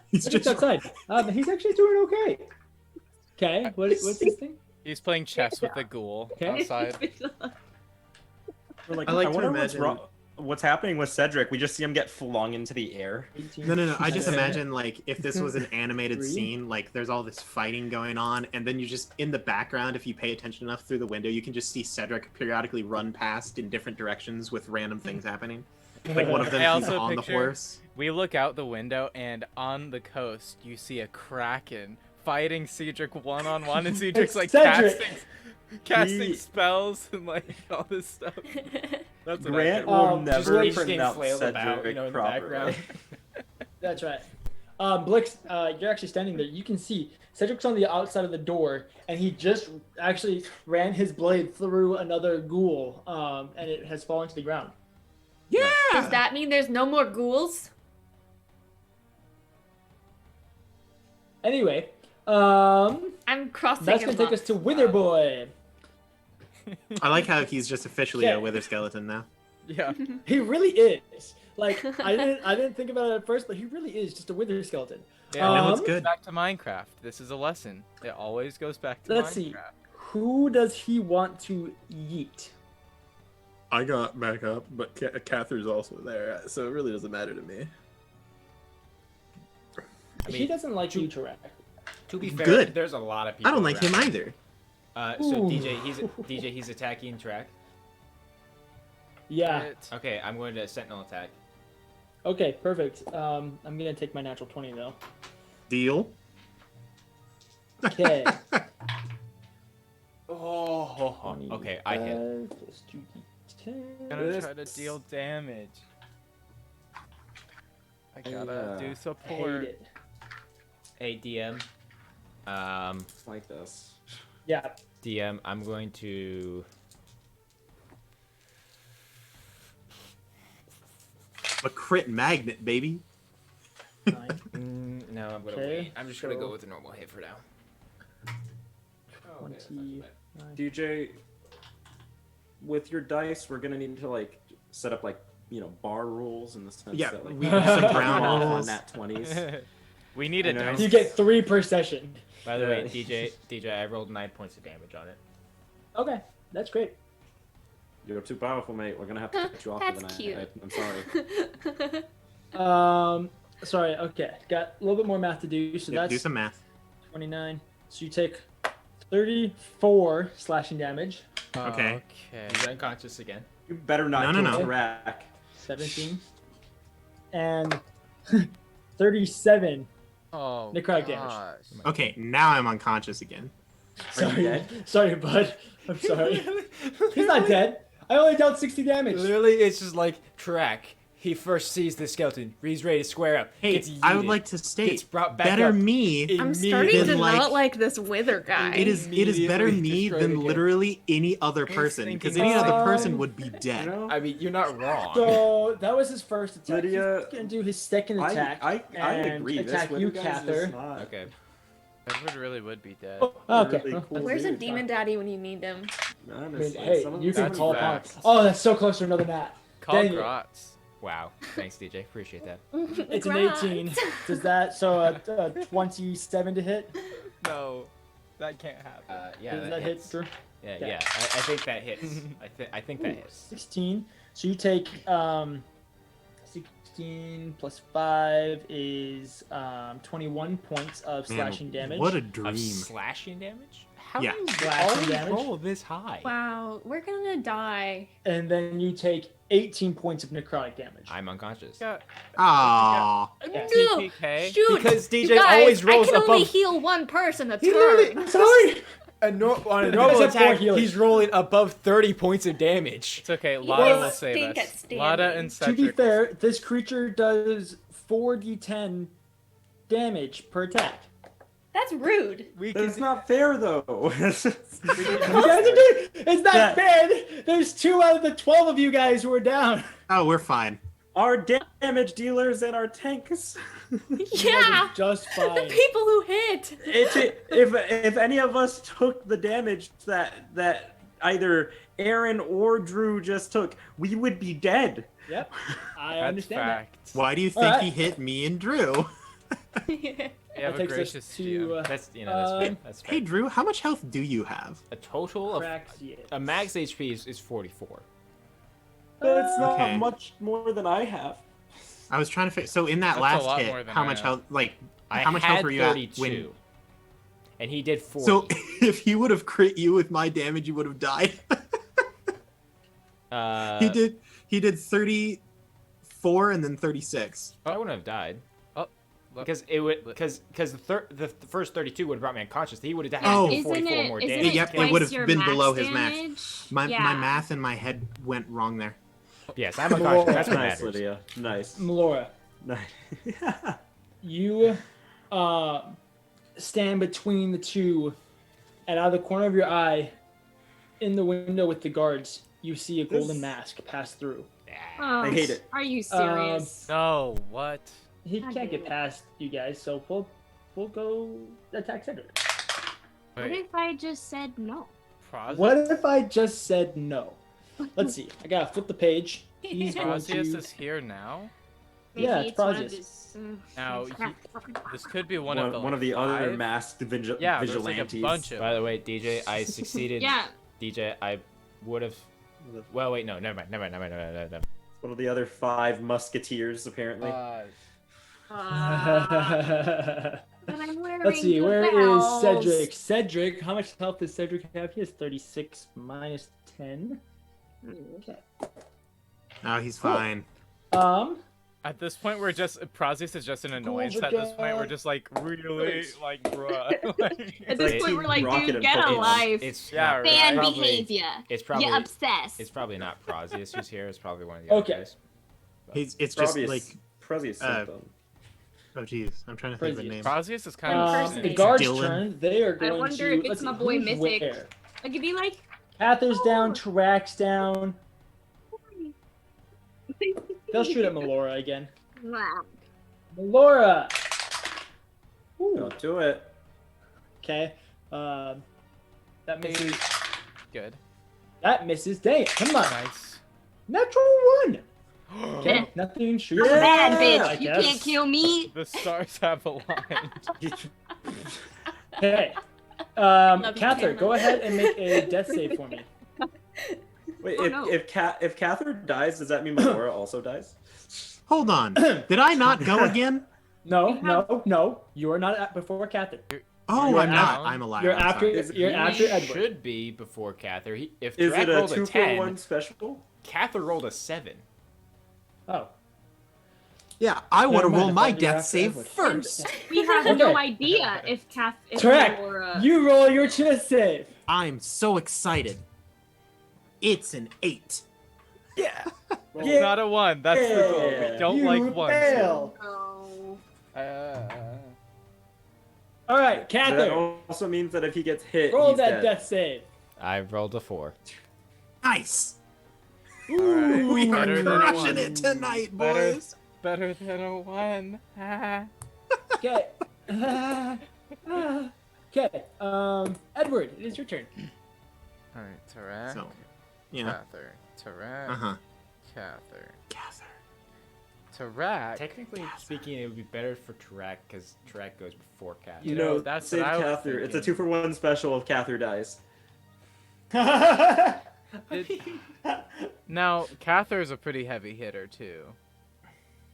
[SPEAKER 3] He's
[SPEAKER 2] Cedric's
[SPEAKER 3] just
[SPEAKER 2] outside. He's actually doing okay. Okay, what's this thing?
[SPEAKER 4] He's playing chess with a ghoul
[SPEAKER 2] Okay.
[SPEAKER 4] outside.
[SPEAKER 6] We're like,
[SPEAKER 3] I like
[SPEAKER 6] I
[SPEAKER 3] to
[SPEAKER 6] wonder
[SPEAKER 3] imagine-
[SPEAKER 6] what's happening with Cedric. We just see him get flung into the air.
[SPEAKER 2] 18.
[SPEAKER 3] No. I just
[SPEAKER 2] Okay.
[SPEAKER 3] imagine like if this was an animated
[SPEAKER 2] 3.
[SPEAKER 3] scene, like there's all this fighting going on, and then you just in the background, if you pay attention enough through the window, you can just see Cedric periodically run past in different directions with random things happening. Like one of them
[SPEAKER 4] I
[SPEAKER 3] he's
[SPEAKER 4] also
[SPEAKER 3] on the
[SPEAKER 4] picture-
[SPEAKER 3] horse.
[SPEAKER 4] We look out the window, and on the coast, you see a kraken fighting Cedric one-on-one, and Cedric's like
[SPEAKER 2] Cedric.
[SPEAKER 4] casting spells and like all this stuff. That's what
[SPEAKER 10] Grant
[SPEAKER 4] I
[SPEAKER 10] will
[SPEAKER 2] Just
[SPEAKER 10] never
[SPEAKER 2] Rage
[SPEAKER 8] game
[SPEAKER 10] pronounce
[SPEAKER 8] flailed
[SPEAKER 10] Cedric
[SPEAKER 8] about, in the
[SPEAKER 10] properly.
[SPEAKER 8] background.
[SPEAKER 2] That's right. Blix, you're actually standing there. You can see Cedric's on the outside of the door, and he just actually ran his blade through another ghoul, and it has fallen to the ground.
[SPEAKER 1] Does that mean there's no more ghouls?
[SPEAKER 2] Anyway,
[SPEAKER 1] I'm crossing
[SPEAKER 2] that's gonna
[SPEAKER 1] him
[SPEAKER 2] take us to Wither Boy.
[SPEAKER 3] I like how he's just officially
[SPEAKER 2] Okay.
[SPEAKER 3] a wither skeleton now.
[SPEAKER 4] Yeah.
[SPEAKER 2] He really is. Like I didn't think about it at first, but he really is just a Wither skeleton.
[SPEAKER 4] Yeah,
[SPEAKER 3] no, it's
[SPEAKER 2] Um,
[SPEAKER 3] good.
[SPEAKER 4] Back to Minecraft. This is a lesson. It always goes back to
[SPEAKER 2] Let's
[SPEAKER 4] Minecraft.
[SPEAKER 2] see. Who does he want to yeet?
[SPEAKER 9] I got back up, but Kathyr's also there, so it really doesn't matter to me.
[SPEAKER 8] I
[SPEAKER 2] He
[SPEAKER 8] mean,
[SPEAKER 2] doesn't like you, Tarak.
[SPEAKER 8] to be fair,
[SPEAKER 3] Good.
[SPEAKER 8] there's a lot of people.
[SPEAKER 3] I don't like him
[SPEAKER 8] around.
[SPEAKER 3] either.
[SPEAKER 8] So
[SPEAKER 2] Ooh.
[SPEAKER 8] he's attacking track.
[SPEAKER 2] Yeah.
[SPEAKER 8] Okay, I'm going to sentinel attack.
[SPEAKER 2] Okay, perfect. I'm gonna take my natural 20 though.
[SPEAKER 3] Deal.
[SPEAKER 2] Okay.
[SPEAKER 8] Oh, okay, I hit.
[SPEAKER 2] 25 plus 2d10.
[SPEAKER 4] Gonna try to deal damage. I gotta do
[SPEAKER 2] Hate
[SPEAKER 4] support.
[SPEAKER 2] it.
[SPEAKER 8] Hey, DM.
[SPEAKER 10] It's like this.
[SPEAKER 2] Yeah.
[SPEAKER 8] DM, I'm going to.
[SPEAKER 3] A crit magnet, baby.
[SPEAKER 2] 9,
[SPEAKER 8] No, I'm gonna
[SPEAKER 2] Okay,
[SPEAKER 8] wait. I'm just gonna
[SPEAKER 2] so-
[SPEAKER 8] go with a normal hit for now.
[SPEAKER 2] 20.
[SPEAKER 10] DJ, with your dice, we're gonna need to like set up like bar rules in the sense
[SPEAKER 3] Yeah,
[SPEAKER 10] that like
[SPEAKER 3] we have some ground
[SPEAKER 10] off on
[SPEAKER 3] rules.
[SPEAKER 10] nat 20s.
[SPEAKER 4] We need a
[SPEAKER 10] I know.
[SPEAKER 4] dice.
[SPEAKER 2] You get 3 per session.
[SPEAKER 8] By the way,
[SPEAKER 10] Yeah.
[SPEAKER 8] DJ, I rolled 9 points of damage on it.
[SPEAKER 2] Okay, that's great.
[SPEAKER 10] You're too powerful, mate. We're gonna have to cut you off for the
[SPEAKER 1] That's
[SPEAKER 10] night.
[SPEAKER 1] cute.
[SPEAKER 10] I'm sorry.
[SPEAKER 2] Sorry. Okay, got a little bit more math to do. So
[SPEAKER 3] Yeah,
[SPEAKER 2] that's
[SPEAKER 3] do some math.
[SPEAKER 2] 29. So you take 34 slashing damage.
[SPEAKER 3] Okay.
[SPEAKER 4] Okay.
[SPEAKER 8] He's unconscious again.
[SPEAKER 10] You better not
[SPEAKER 3] No, no,
[SPEAKER 10] kill
[SPEAKER 3] no.
[SPEAKER 10] Tarak.
[SPEAKER 2] 17. And 37
[SPEAKER 4] Oh,
[SPEAKER 2] necrotic damage.
[SPEAKER 4] gosh.
[SPEAKER 3] Okay, now I'm unconscious again.
[SPEAKER 10] Are you
[SPEAKER 2] Sorry,
[SPEAKER 10] dead?
[SPEAKER 2] sorry, bud. I'm sorry. He's not dead. I only dealt 60 damage.
[SPEAKER 8] Literally, it's just like track. He first sees the skeleton. He's ready to square up.
[SPEAKER 3] Hey,
[SPEAKER 8] gets
[SPEAKER 3] I would
[SPEAKER 8] yeeted,
[SPEAKER 3] like to
[SPEAKER 8] gets
[SPEAKER 3] state,
[SPEAKER 8] brought back
[SPEAKER 3] better
[SPEAKER 8] up.
[SPEAKER 3] me.
[SPEAKER 1] I'm starting to
[SPEAKER 3] Then, like,
[SPEAKER 1] not like this wither guy.
[SPEAKER 3] It is better
[SPEAKER 8] Immediately
[SPEAKER 3] me
[SPEAKER 8] destroyed
[SPEAKER 3] than
[SPEAKER 8] again.
[SPEAKER 3] literally any other person, because any
[SPEAKER 2] thinking
[SPEAKER 3] other
[SPEAKER 2] so.
[SPEAKER 3] person would be
[SPEAKER 10] You
[SPEAKER 3] dead.
[SPEAKER 10] know?
[SPEAKER 8] I mean, you're not wrong.
[SPEAKER 2] So that was his first attack.
[SPEAKER 10] Lydia,
[SPEAKER 2] He's gonna do his second attack.
[SPEAKER 10] I
[SPEAKER 2] and
[SPEAKER 10] agree.
[SPEAKER 2] attack
[SPEAKER 10] this
[SPEAKER 2] you,
[SPEAKER 10] Wither guys is
[SPEAKER 2] Kathyr.
[SPEAKER 10] not
[SPEAKER 8] Okay.
[SPEAKER 4] Edward really would be dead.
[SPEAKER 2] Oh, okay.
[SPEAKER 10] really
[SPEAKER 2] Well,
[SPEAKER 10] cool.
[SPEAKER 1] Where's a
[SPEAKER 10] dude.
[SPEAKER 1] demon daddy when you need him?
[SPEAKER 2] I mean,
[SPEAKER 10] Honestly,
[SPEAKER 2] hey,
[SPEAKER 10] some of
[SPEAKER 2] you
[SPEAKER 10] them
[SPEAKER 2] can
[SPEAKER 4] That's
[SPEAKER 2] call
[SPEAKER 10] are
[SPEAKER 2] upon.
[SPEAKER 4] facts.
[SPEAKER 2] Oh, that's so close to another nat.
[SPEAKER 4] Call
[SPEAKER 2] Dang it.
[SPEAKER 4] Grots.
[SPEAKER 8] Wow. Thanks, DJ. Appreciate that.
[SPEAKER 2] It's an
[SPEAKER 1] Congrats.
[SPEAKER 2] 18. Does that so a 27 to hit?
[SPEAKER 4] No, that can't happen.
[SPEAKER 8] Yeah,
[SPEAKER 2] Does
[SPEAKER 8] that
[SPEAKER 2] that hit,
[SPEAKER 8] hits.
[SPEAKER 2] Drew?
[SPEAKER 8] Yeah,
[SPEAKER 2] Okay.
[SPEAKER 8] yeah. I think that hits. I think that hits.
[SPEAKER 2] 16. So you take 16 plus 5 is 21 points of
[SPEAKER 3] Man,
[SPEAKER 2] slashing damage.
[SPEAKER 3] What a
[SPEAKER 8] Of
[SPEAKER 3] dream.
[SPEAKER 8] slashing damage? How
[SPEAKER 3] Yeah.
[SPEAKER 8] do you
[SPEAKER 2] Slashing
[SPEAKER 8] always
[SPEAKER 2] damage?
[SPEAKER 8] roll this high?
[SPEAKER 1] Wow, we're gonna die.
[SPEAKER 2] And then you take 18 points of necrotic damage.
[SPEAKER 8] I'm unconscious.
[SPEAKER 4] Got
[SPEAKER 3] Aww.
[SPEAKER 2] Yeah.
[SPEAKER 4] TPK.
[SPEAKER 1] Shoot!
[SPEAKER 8] Because DJ
[SPEAKER 1] you guys,
[SPEAKER 8] always rolls
[SPEAKER 1] I can only
[SPEAKER 8] above-
[SPEAKER 1] heal one person a
[SPEAKER 8] He literally-
[SPEAKER 1] turn.
[SPEAKER 2] Sorry!
[SPEAKER 8] On a
[SPEAKER 2] Guys
[SPEAKER 8] normal
[SPEAKER 2] have four
[SPEAKER 8] attack,
[SPEAKER 2] healers.
[SPEAKER 8] he's rolling above 30 points of damage.
[SPEAKER 4] It's okay.
[SPEAKER 1] You
[SPEAKER 4] Lada will save
[SPEAKER 1] stink at
[SPEAKER 4] us.
[SPEAKER 1] standing.
[SPEAKER 4] Lada and
[SPEAKER 2] To
[SPEAKER 4] Cedric.
[SPEAKER 2] be fair, this creature does 4d10 damage per attack.
[SPEAKER 1] That's rude.
[SPEAKER 4] We
[SPEAKER 10] That's
[SPEAKER 4] can.
[SPEAKER 10] not fair, though.
[SPEAKER 2] You guys are doing, it's not
[SPEAKER 10] Yeah.
[SPEAKER 2] fair. There's 2 out of the 12 of you guys who are down.
[SPEAKER 3] Oh, we're fine.
[SPEAKER 10] Our damage dealers and our tanks.
[SPEAKER 1] Yeah,
[SPEAKER 2] Just
[SPEAKER 1] the
[SPEAKER 2] fine.
[SPEAKER 1] people who hit.
[SPEAKER 10] If any of us took the damage that either Aaron or Drew just took, we would be dead.
[SPEAKER 2] Yep. I
[SPEAKER 4] That's
[SPEAKER 2] understand
[SPEAKER 4] fact.
[SPEAKER 3] Why do you think
[SPEAKER 2] Alright.
[SPEAKER 3] he hit me and Drew?
[SPEAKER 4] You have
[SPEAKER 2] That
[SPEAKER 4] a
[SPEAKER 2] takes us
[SPEAKER 4] gracious
[SPEAKER 2] to,
[SPEAKER 4] GM.
[SPEAKER 8] That's that's fair.
[SPEAKER 2] Um,
[SPEAKER 8] That's fair.
[SPEAKER 3] Hey, Drew, how much health do you have?
[SPEAKER 8] A total of
[SPEAKER 2] Kraxius.
[SPEAKER 8] a max HP is 44.
[SPEAKER 10] That's not
[SPEAKER 3] Okay.
[SPEAKER 10] much more than I have.
[SPEAKER 3] I was trying to figure. So in that
[SPEAKER 4] That's a
[SPEAKER 3] last
[SPEAKER 4] lot more
[SPEAKER 3] hit,
[SPEAKER 4] than
[SPEAKER 3] how
[SPEAKER 4] I
[SPEAKER 3] much
[SPEAKER 4] have.
[SPEAKER 3] health? Like,
[SPEAKER 8] I
[SPEAKER 3] how much
[SPEAKER 8] had
[SPEAKER 3] health were you at
[SPEAKER 8] 32,
[SPEAKER 3] when?
[SPEAKER 8] and he did 40.
[SPEAKER 3] So if he would have crit you with my damage, you would have died. He did 34 and then 36.
[SPEAKER 8] I wouldn't have died. Because it would because the first 32 would have brought me unconscious. He would have had
[SPEAKER 3] Oh.
[SPEAKER 8] to do 44 more
[SPEAKER 11] isn't
[SPEAKER 8] damage.
[SPEAKER 3] Yep, it
[SPEAKER 11] twice
[SPEAKER 3] would have
[SPEAKER 11] your
[SPEAKER 3] been
[SPEAKER 11] max
[SPEAKER 3] below his
[SPEAKER 11] damage?
[SPEAKER 3] max. My
[SPEAKER 11] Yeah.
[SPEAKER 3] math in my head went wrong there.
[SPEAKER 8] Yes, I'm unconscious. That's what
[SPEAKER 10] Nice,
[SPEAKER 8] matters.
[SPEAKER 10] Lydia. Nice.
[SPEAKER 2] Melora,
[SPEAKER 10] Nice.
[SPEAKER 2] you stand between the two, and out of the corner of your eye, in the window with the guards, you see a golden mask pass through.
[SPEAKER 11] Oh,
[SPEAKER 10] I hate it.
[SPEAKER 11] Are you serious?
[SPEAKER 4] No, what?
[SPEAKER 2] He
[SPEAKER 11] I
[SPEAKER 2] can't
[SPEAKER 11] hate
[SPEAKER 2] get
[SPEAKER 11] it.
[SPEAKER 2] past you guys, so we'll go attack Cedric.
[SPEAKER 11] What
[SPEAKER 4] Wait,
[SPEAKER 11] if I just said no?
[SPEAKER 4] Prazius?
[SPEAKER 2] What if I just said no? Let's see. I gotta flip the page. He's going
[SPEAKER 4] Prazius
[SPEAKER 2] to...
[SPEAKER 4] is here now?
[SPEAKER 2] Yeah, it's
[SPEAKER 11] one of
[SPEAKER 2] Prazius.
[SPEAKER 11] his,
[SPEAKER 4] Now, this could be
[SPEAKER 10] One
[SPEAKER 4] one
[SPEAKER 10] of
[SPEAKER 4] of
[SPEAKER 10] the other
[SPEAKER 4] five?
[SPEAKER 10] masked
[SPEAKER 4] Yeah, there's like
[SPEAKER 10] vigilantes.
[SPEAKER 4] a bunch of
[SPEAKER 8] By the way, DJ, I succeeded.
[SPEAKER 11] Yeah.
[SPEAKER 8] DJ, I would have. Well, wait, no, never mind.
[SPEAKER 10] One of the other 5 musketeers, apparently.
[SPEAKER 11] But I'm wearing
[SPEAKER 2] Let's see,
[SPEAKER 11] good
[SPEAKER 2] where is
[SPEAKER 11] bells.
[SPEAKER 2] Cedric? Cedric, how much health does Cedric have? He has 36 minus 10. Okay.
[SPEAKER 3] Oh, he's fine.
[SPEAKER 4] At this point, we're just Prazius is just an annoyance.
[SPEAKER 2] the
[SPEAKER 4] At this point, we're
[SPEAKER 2] god.
[SPEAKER 4] just like really like bruh.
[SPEAKER 11] At this
[SPEAKER 8] It's
[SPEAKER 11] point, we're like,
[SPEAKER 10] rocket
[SPEAKER 11] dude,
[SPEAKER 10] and
[SPEAKER 11] get a
[SPEAKER 10] Pokemon.
[SPEAKER 11] life.
[SPEAKER 8] It's
[SPEAKER 4] Yeah,
[SPEAKER 8] not-
[SPEAKER 4] right.
[SPEAKER 11] Fan
[SPEAKER 8] probably-
[SPEAKER 11] behavior.
[SPEAKER 8] It's probably
[SPEAKER 11] You're obsessed.
[SPEAKER 8] It's probably not Prazius who's here. It's probably one of the
[SPEAKER 2] Okay.
[SPEAKER 8] other guys.
[SPEAKER 3] It's just
[SPEAKER 10] Prazius-
[SPEAKER 3] like,
[SPEAKER 10] Prazius sent them.
[SPEAKER 3] oh jeez, I'm trying to think of a
[SPEAKER 2] Prazius.
[SPEAKER 3] name.
[SPEAKER 4] Prazius is kind of
[SPEAKER 2] The
[SPEAKER 11] Impersonating.
[SPEAKER 2] guards'
[SPEAKER 3] Dylan.
[SPEAKER 2] turn. They are
[SPEAKER 11] I
[SPEAKER 2] going
[SPEAKER 11] wonder
[SPEAKER 2] to...
[SPEAKER 11] if it's
[SPEAKER 2] let's
[SPEAKER 11] my
[SPEAKER 2] see,
[SPEAKER 11] boy
[SPEAKER 2] who's
[SPEAKER 11] Mythic.
[SPEAKER 2] where?
[SPEAKER 11] I could be like,
[SPEAKER 2] Cathyr's down,
[SPEAKER 11] Oh.
[SPEAKER 2] Tarak's down. They'll shoot at Melora again.
[SPEAKER 11] wow.
[SPEAKER 2] Melora!
[SPEAKER 10] Don't do it.
[SPEAKER 2] Okay. That misses.
[SPEAKER 4] good.
[SPEAKER 2] That misses. Dang it. Come on.
[SPEAKER 4] Nice.
[SPEAKER 2] Natural 1! Okay, nothing shoots.
[SPEAKER 11] I'm bad,
[SPEAKER 2] I
[SPEAKER 11] bitch. You
[SPEAKER 2] guess.
[SPEAKER 11] can't kill me.
[SPEAKER 4] The stars have aligned.
[SPEAKER 2] Okay.
[SPEAKER 1] Love you,
[SPEAKER 2] Kathyr,
[SPEAKER 1] Cameron.
[SPEAKER 2] go ahead and make a death save for me.
[SPEAKER 10] Wait,
[SPEAKER 11] Oh,
[SPEAKER 10] if
[SPEAKER 11] no.
[SPEAKER 10] if Kathyr dies, does that mean Melora also dies?
[SPEAKER 3] Hold on. Did I not go again?
[SPEAKER 2] No, no. You are not at before Kathyr.
[SPEAKER 3] Oh,
[SPEAKER 2] You're
[SPEAKER 3] I'm
[SPEAKER 2] after-
[SPEAKER 3] not. I'm a liar.
[SPEAKER 2] You're
[SPEAKER 3] I'm
[SPEAKER 2] after.
[SPEAKER 3] sorry.
[SPEAKER 2] You're
[SPEAKER 8] He
[SPEAKER 2] after Edward.
[SPEAKER 8] should be before Kathyr. If
[SPEAKER 10] Is
[SPEAKER 8] Tarak
[SPEAKER 10] it a
[SPEAKER 8] rolled a
[SPEAKER 10] 2-for-1
[SPEAKER 8] 10,
[SPEAKER 10] special?
[SPEAKER 8] Kathyr rolled a 7.
[SPEAKER 2] Oh.
[SPEAKER 3] Yeah, I want to
[SPEAKER 2] Never mind,
[SPEAKER 3] roll
[SPEAKER 2] I
[SPEAKER 3] my
[SPEAKER 2] thought you were
[SPEAKER 3] death
[SPEAKER 2] after
[SPEAKER 3] save
[SPEAKER 2] Edward.
[SPEAKER 3] first.
[SPEAKER 11] We have
[SPEAKER 2] Okay.
[SPEAKER 11] no idea if
[SPEAKER 2] Tarak,
[SPEAKER 11] Laura...
[SPEAKER 2] you roll your chest save.
[SPEAKER 3] I'm so excited. It's an 8.
[SPEAKER 2] Yeah.
[SPEAKER 4] It's not a 1. That's the goal. We don't
[SPEAKER 2] you
[SPEAKER 4] like 1s.
[SPEAKER 2] fail.
[SPEAKER 11] Oh.
[SPEAKER 2] All right,
[SPEAKER 10] That
[SPEAKER 2] Kathyr,
[SPEAKER 10] also means that if he gets hit,
[SPEAKER 2] roll
[SPEAKER 10] he's
[SPEAKER 2] that
[SPEAKER 10] dead.
[SPEAKER 2] death save.
[SPEAKER 8] I rolled a 4.
[SPEAKER 3] Nice.
[SPEAKER 4] Alright,
[SPEAKER 3] We are
[SPEAKER 4] better than a
[SPEAKER 3] crushing
[SPEAKER 4] 1.
[SPEAKER 3] it tonight,
[SPEAKER 4] Better.
[SPEAKER 3] boys.
[SPEAKER 4] Better than a 1.
[SPEAKER 2] Okay. Okay. Edward, it is your turn.
[SPEAKER 4] Alright, Tarak.
[SPEAKER 3] So, you know.
[SPEAKER 4] Kathyr. Tarak.
[SPEAKER 3] Uh-huh.
[SPEAKER 4] Kathyr.
[SPEAKER 3] Kathyr.
[SPEAKER 4] Tarak.
[SPEAKER 8] Technically speaking, it would be better for Tarak because Tarak goes before Kathyr.
[SPEAKER 10] You know,
[SPEAKER 4] that's
[SPEAKER 10] save
[SPEAKER 4] what I was
[SPEAKER 10] Kathyr. It's a
[SPEAKER 4] thinking.
[SPEAKER 10] 2-for-1 special if Kathyr dies.
[SPEAKER 4] Now, Kathyr's a pretty heavy hitter too,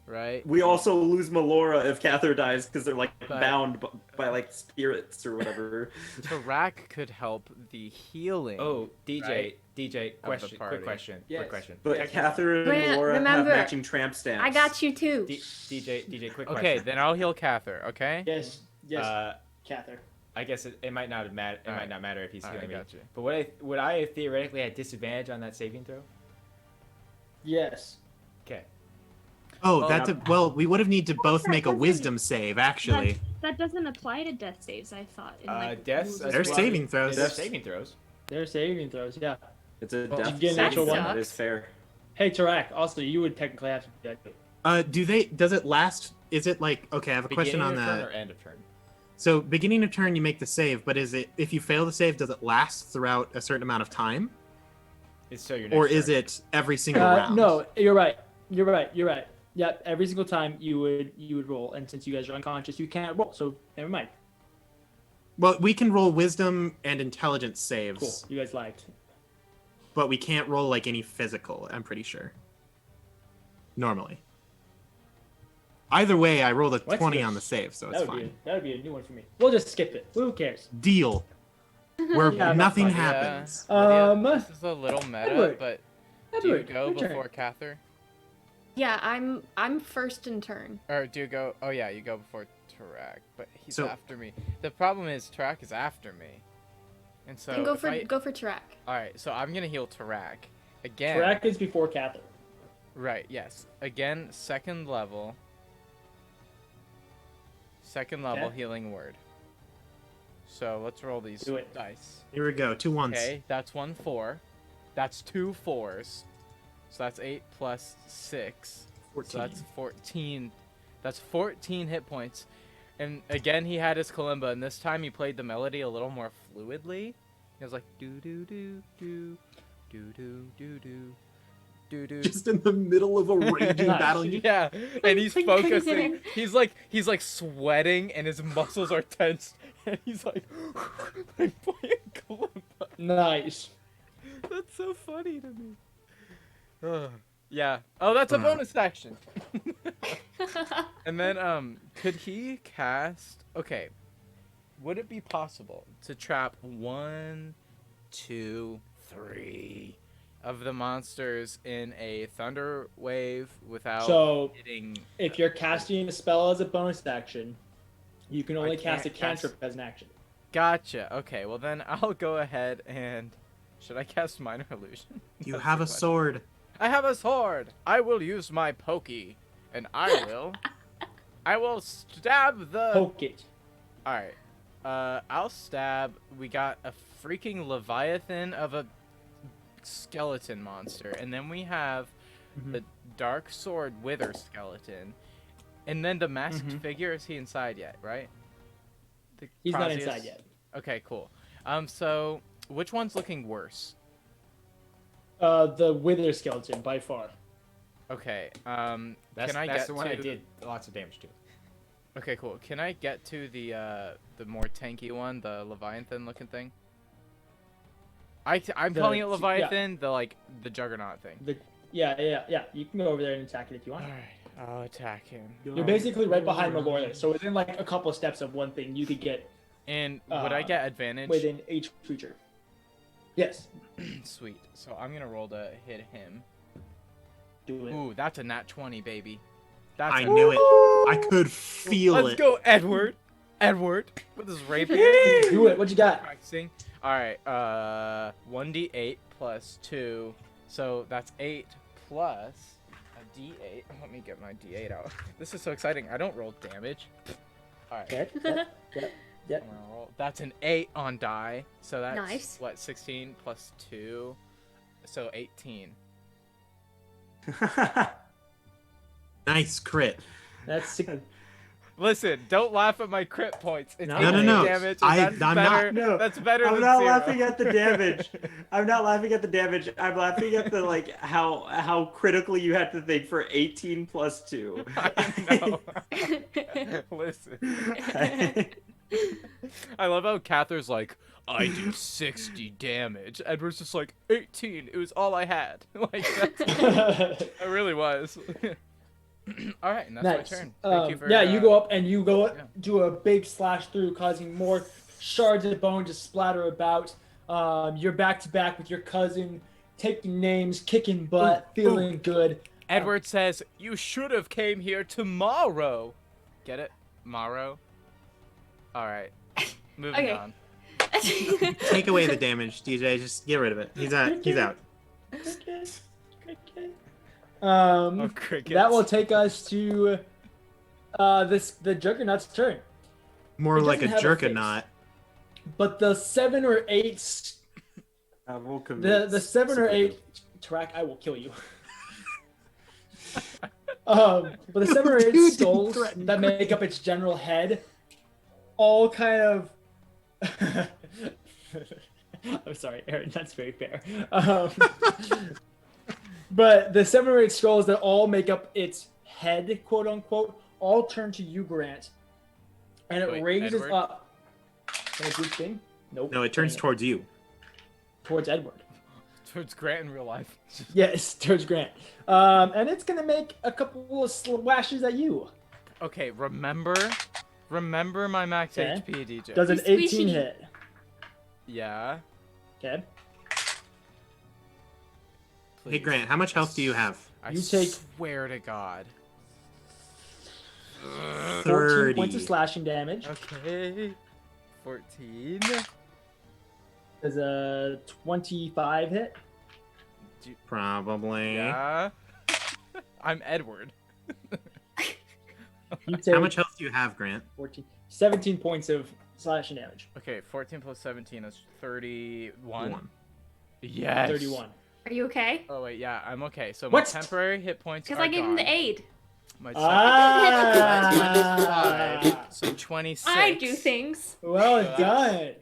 [SPEAKER 4] right?
[SPEAKER 10] We also lose Melora if Kathyr dies because they're like
[SPEAKER 4] But-
[SPEAKER 10] bound by like spirits or whatever.
[SPEAKER 4] Tarak could help the healing.
[SPEAKER 8] Oh, DJ,
[SPEAKER 4] Right?
[SPEAKER 8] DJ,
[SPEAKER 4] party.
[SPEAKER 8] quick question.
[SPEAKER 2] Yes.
[SPEAKER 8] Quick question.
[SPEAKER 10] But Kathyr and
[SPEAKER 1] Grant,
[SPEAKER 10] Melora have
[SPEAKER 1] remember,
[SPEAKER 10] matching tramp stamps.
[SPEAKER 1] I got you too.
[SPEAKER 8] DJ, quick
[SPEAKER 4] Okay,
[SPEAKER 8] question.
[SPEAKER 4] then I'll heal Kathyr. Okay.
[SPEAKER 2] Yes. Yes.
[SPEAKER 8] Uh,
[SPEAKER 2] Kathyr.
[SPEAKER 8] I guess it might not matter. It might
[SPEAKER 4] Alright.
[SPEAKER 8] not matter if he's
[SPEAKER 4] Alright,
[SPEAKER 8] healing me.
[SPEAKER 4] I got you.
[SPEAKER 8] But would I theoretically have disadvantage on that saving throw?
[SPEAKER 2] Yes.
[SPEAKER 8] Okay.
[SPEAKER 3] Oh,
[SPEAKER 10] Well,
[SPEAKER 3] that's a well. We would have need to both
[SPEAKER 11] that
[SPEAKER 3] make a
[SPEAKER 11] doesn't-
[SPEAKER 3] wisdom save, actually.
[SPEAKER 11] That doesn't apply to death saves, I thought. in, like,
[SPEAKER 8] Deaths.
[SPEAKER 11] rules
[SPEAKER 3] They're
[SPEAKER 11] as well.
[SPEAKER 3] saving throws.
[SPEAKER 8] They're saving throws.
[SPEAKER 2] They're saving throws. Yeah.
[SPEAKER 10] It's a
[SPEAKER 2] Well,
[SPEAKER 10] death
[SPEAKER 2] you get an
[SPEAKER 10] saving
[SPEAKER 2] actual
[SPEAKER 10] throw,
[SPEAKER 1] one.
[SPEAKER 10] that is fair.
[SPEAKER 2] Hey, Tarak. Also, you would technically have to do that.
[SPEAKER 3] Does it last? Is it like okay? I have a question on
[SPEAKER 8] Beginning of
[SPEAKER 3] that.
[SPEAKER 8] turn or end of turn?
[SPEAKER 3] So beginning of turn, you make the save, but is it if you fail the save, does it last throughout a certain amount of time,
[SPEAKER 8] It's so your next
[SPEAKER 3] or is
[SPEAKER 8] turn.
[SPEAKER 3] it every single round?
[SPEAKER 2] No, you're right. You're right. You're right. Yep. Every single time you would roll, and since you guys are unconscious, you can't roll. So never mind.
[SPEAKER 3] Well, we can roll wisdom and intelligence
[SPEAKER 2] Cool.
[SPEAKER 3] saves,
[SPEAKER 2] You guys liked.
[SPEAKER 3] but we can't roll like any physical. I'm pretty sure. Normally. Either way, I rolled a
[SPEAKER 2] What's
[SPEAKER 3] 20
[SPEAKER 2] this?
[SPEAKER 3] on the save, so it's fine.
[SPEAKER 2] That would be a new one for me. We'll just skip it. Who cares?
[SPEAKER 3] Deal. Where
[SPEAKER 2] Yeah, I'm
[SPEAKER 3] nothing
[SPEAKER 2] not
[SPEAKER 4] funny.
[SPEAKER 3] happens.
[SPEAKER 4] Lydia, this is a little meta,
[SPEAKER 2] Edward.
[SPEAKER 4] but
[SPEAKER 2] Edward,
[SPEAKER 4] do you go
[SPEAKER 2] your turn.
[SPEAKER 4] before Kathyr?
[SPEAKER 1] Yeah, I'm first in turn.
[SPEAKER 4] Or do you go? Oh yeah, you go before Tarak, but he's
[SPEAKER 3] So-
[SPEAKER 4] after me. The problem is Tarak is after me, and so
[SPEAKER 1] Then go
[SPEAKER 4] if
[SPEAKER 1] for
[SPEAKER 4] I-
[SPEAKER 1] go for Tarak.
[SPEAKER 4] All right, so I'm gonna heal Tarak again.
[SPEAKER 2] Tarak is before Kathyr.
[SPEAKER 4] Right. Yes. Again, second level. Second level
[SPEAKER 2] Okay.
[SPEAKER 4] healing word. So let's roll these
[SPEAKER 2] Do it.
[SPEAKER 4] dice.
[SPEAKER 3] Here we go. 2 ones.
[SPEAKER 4] Okay, that's 1 4. That's 2 4s. So that's 8 plus 6.
[SPEAKER 3] 14.
[SPEAKER 4] So that's 14. That's 14 hit points. And again, he had his kalimba, and this time he played the melody a little more fluidly. He was like do do do do do do do do do do.
[SPEAKER 3] Just in the middle of a raging battle.
[SPEAKER 4] Yeah, and he's focusing. He's like sweating, and his muscles are tense, and he's like playing kalimba.
[SPEAKER 2] Nice.
[SPEAKER 4] That's so funny to me. Yeah. Oh, that's a bonus action. And then, could he cast? Okay. Would it be possible to trap 1, 2, 3 of the monsters in a thunder wave without
[SPEAKER 2] So,
[SPEAKER 4] hitting?
[SPEAKER 2] if you're casting a spell as a bonus action, you can only
[SPEAKER 4] can't
[SPEAKER 2] cast a cantrip as an action.
[SPEAKER 4] Gotcha. Okay. Well, then I'll go ahead and should I cast minor illusion?
[SPEAKER 3] You
[SPEAKER 4] That's
[SPEAKER 3] have
[SPEAKER 4] the
[SPEAKER 3] a
[SPEAKER 4] question.
[SPEAKER 3] sword.
[SPEAKER 4] I have a sword. I will use my pokey, and I will stab the.
[SPEAKER 2] Poke it.
[SPEAKER 4] All right. I'll stab. We got a freaking leviathan of a skeleton monster, and then we have the dark sword wither skeleton, and then the masked figure. Is he inside yet? Right.
[SPEAKER 2] He's not
[SPEAKER 4] Prazius?
[SPEAKER 2] inside yet.
[SPEAKER 4] Okay. Cool. So which one's looking worse?
[SPEAKER 2] The wither skeleton by far.
[SPEAKER 4] Okay.
[SPEAKER 8] That's,
[SPEAKER 4] can I
[SPEAKER 8] that's
[SPEAKER 4] get
[SPEAKER 8] the one
[SPEAKER 4] to...
[SPEAKER 8] I did lots of damage to.
[SPEAKER 4] Okay, cool. Can I get to the more tanky one, the Leviathan looking thing? I'm calling it Leviathan, the Juggernaut thing.
[SPEAKER 2] Yeah. You can go over there and attack it if you want.
[SPEAKER 4] Alright, I'll attack him.
[SPEAKER 2] You're basically right behind the lawyer, so within like a couple of steps of one thing, you could get
[SPEAKER 4] And would I get advantage?
[SPEAKER 2] within each creature. Yes.
[SPEAKER 4] Sweet. So I'm gonna roll to hit him.
[SPEAKER 2] Do it.
[SPEAKER 4] Ooh, that's a nat 20, baby.
[SPEAKER 3] I knew it. I could feel it.
[SPEAKER 4] Let's go, Edward. Edward with his rapier.
[SPEAKER 2] Do it. What you got?
[SPEAKER 4] Practicing. All right. 1d8 plus 2, so that's 8 plus a d8. Let me get my d8 out. This is so exciting. I don't roll damage. All right.
[SPEAKER 2] Okay. Yep.
[SPEAKER 4] I'm gonna roll. That's an 8 on die, so that's
[SPEAKER 1] Nice.
[SPEAKER 4] what 16 plus 2, so 18.
[SPEAKER 3] Nice crit.
[SPEAKER 2] That's sick.
[SPEAKER 4] Listen, don't laugh at my crit points. It's
[SPEAKER 2] No.
[SPEAKER 4] 18
[SPEAKER 3] No.
[SPEAKER 4] damage.
[SPEAKER 3] I'm
[SPEAKER 4] That's
[SPEAKER 3] not-
[SPEAKER 4] better.
[SPEAKER 10] No,
[SPEAKER 4] That's better
[SPEAKER 10] I'm
[SPEAKER 4] than
[SPEAKER 10] not
[SPEAKER 4] 0.
[SPEAKER 10] laughing at the damage. I'm not laughing at the damage. I'm laughing at the how critically you had to think for 18 plus 2.
[SPEAKER 4] I know. Listen. I love how Kathyr's like, I did 60 damage. Edward's just like, 18. It was all I had. Like, that's, it really was. All right, and that's
[SPEAKER 2] Nice.
[SPEAKER 4] my turn. Thank you for,
[SPEAKER 2] you go up and you go do a big slash through, causing more shards of bone to splatter about. You're back to back with your cousin, taking names, kicking butt, feeling good.
[SPEAKER 4] Edward says, you should have came here tomorrow. Get it? Morrow? All right. Moving
[SPEAKER 1] Okay.
[SPEAKER 4] on.
[SPEAKER 3] Take away the damage, DJ. Just get rid of it. He's out. He's out.
[SPEAKER 2] Okay.
[SPEAKER 4] Oh, crickets.
[SPEAKER 2] That will take us to the Juggernaut's turn.
[SPEAKER 3] More
[SPEAKER 2] It
[SPEAKER 3] like a
[SPEAKER 2] doesn't have a
[SPEAKER 3] jerkanaut.
[SPEAKER 2] But the 7 or 8,
[SPEAKER 10] I will commit.
[SPEAKER 2] the 7 or 8, Tarak, I will kill you. But the 7 or 8
[SPEAKER 3] Dude,
[SPEAKER 2] skulls
[SPEAKER 3] threaten
[SPEAKER 2] that make up its general head, all kind of. I'm sorry, Aaron. That's very fair. But the 7 or 8 skulls that all make up its head, quote unquote, all turn to you, Grant, and it
[SPEAKER 4] Wait,
[SPEAKER 2] raises
[SPEAKER 4] Edward?
[SPEAKER 2] up. Can I do thing? Nope.
[SPEAKER 3] No, it turns
[SPEAKER 2] Dang
[SPEAKER 3] towards you.
[SPEAKER 2] towards Edward.
[SPEAKER 4] Towards Grant in real life.
[SPEAKER 2] Yes, towards Grant. And it's gonna make a couple of slashes at you.
[SPEAKER 4] Okay, remember my max
[SPEAKER 2] Okay.
[SPEAKER 4] HP, DJ.
[SPEAKER 2] Does an
[SPEAKER 1] Squishy.
[SPEAKER 2] 18 hit?
[SPEAKER 4] Yeah.
[SPEAKER 2] Okay.
[SPEAKER 3] Hey, Grant, how much health do you have?
[SPEAKER 4] I
[SPEAKER 2] You take
[SPEAKER 4] swear to God.
[SPEAKER 2] 14 points of slashing damage.
[SPEAKER 4] Okay. 14.
[SPEAKER 2] Does a 25 hit?
[SPEAKER 9] Probably.
[SPEAKER 4] Yeah. I'm Edward.
[SPEAKER 2] You take
[SPEAKER 3] How much health do you have, Grant?
[SPEAKER 2] 17 points of slashing damage.
[SPEAKER 4] Okay, 14 plus 17 is 31.
[SPEAKER 3] One.
[SPEAKER 4] Yes.
[SPEAKER 2] 31.
[SPEAKER 1] Are you okay?
[SPEAKER 4] Oh wait, yeah, I'm okay. So
[SPEAKER 2] What?
[SPEAKER 4] my temporary hit points
[SPEAKER 1] Because
[SPEAKER 4] are
[SPEAKER 1] I gave him the
[SPEAKER 4] gone.
[SPEAKER 1] aid.
[SPEAKER 4] My
[SPEAKER 2] Ah!
[SPEAKER 4] minus 5, so 26.
[SPEAKER 1] I do things.
[SPEAKER 2] Well
[SPEAKER 4] So
[SPEAKER 2] done.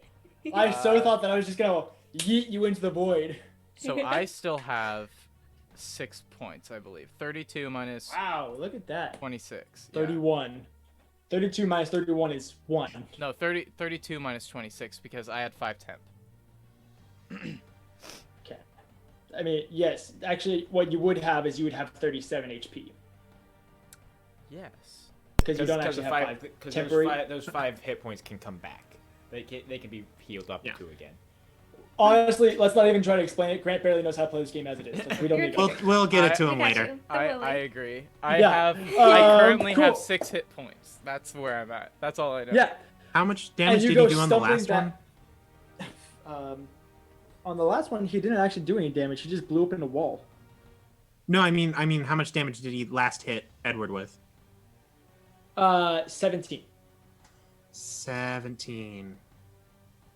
[SPEAKER 2] I so thought that I was just gonna yeet you into the void.
[SPEAKER 4] So I still have 6 points, I believe. 32 minus
[SPEAKER 2] Wow, look at that.
[SPEAKER 4] 26.
[SPEAKER 2] 31. 32 minus 31 is 1.
[SPEAKER 4] No, 32 minus 26 because I had 5 temp.
[SPEAKER 2] Okay. I mean, yes. Actually, what you would have is you would have 37 HP.
[SPEAKER 4] Yes.
[SPEAKER 2] Because you don't actually have 5 temporary.
[SPEAKER 8] Those 5 hit points can come back. They can be healed up to again.
[SPEAKER 2] Honestly, let's not even try to explain it. Grant barely knows how to play this game as it is. Like, we don't need to.
[SPEAKER 3] We'll get it to him later.
[SPEAKER 4] I agree. I currently
[SPEAKER 2] cool.
[SPEAKER 4] have 6 hit points. That's where I'm at. That's all I know.
[SPEAKER 2] Yeah.
[SPEAKER 3] How much damage did you do on the last one?
[SPEAKER 2] On the last one, he didn't actually do any damage. He just blew up in a wall.
[SPEAKER 3] No, I mean, how much damage did he last hit Edward with?
[SPEAKER 2] 17.
[SPEAKER 3] 17.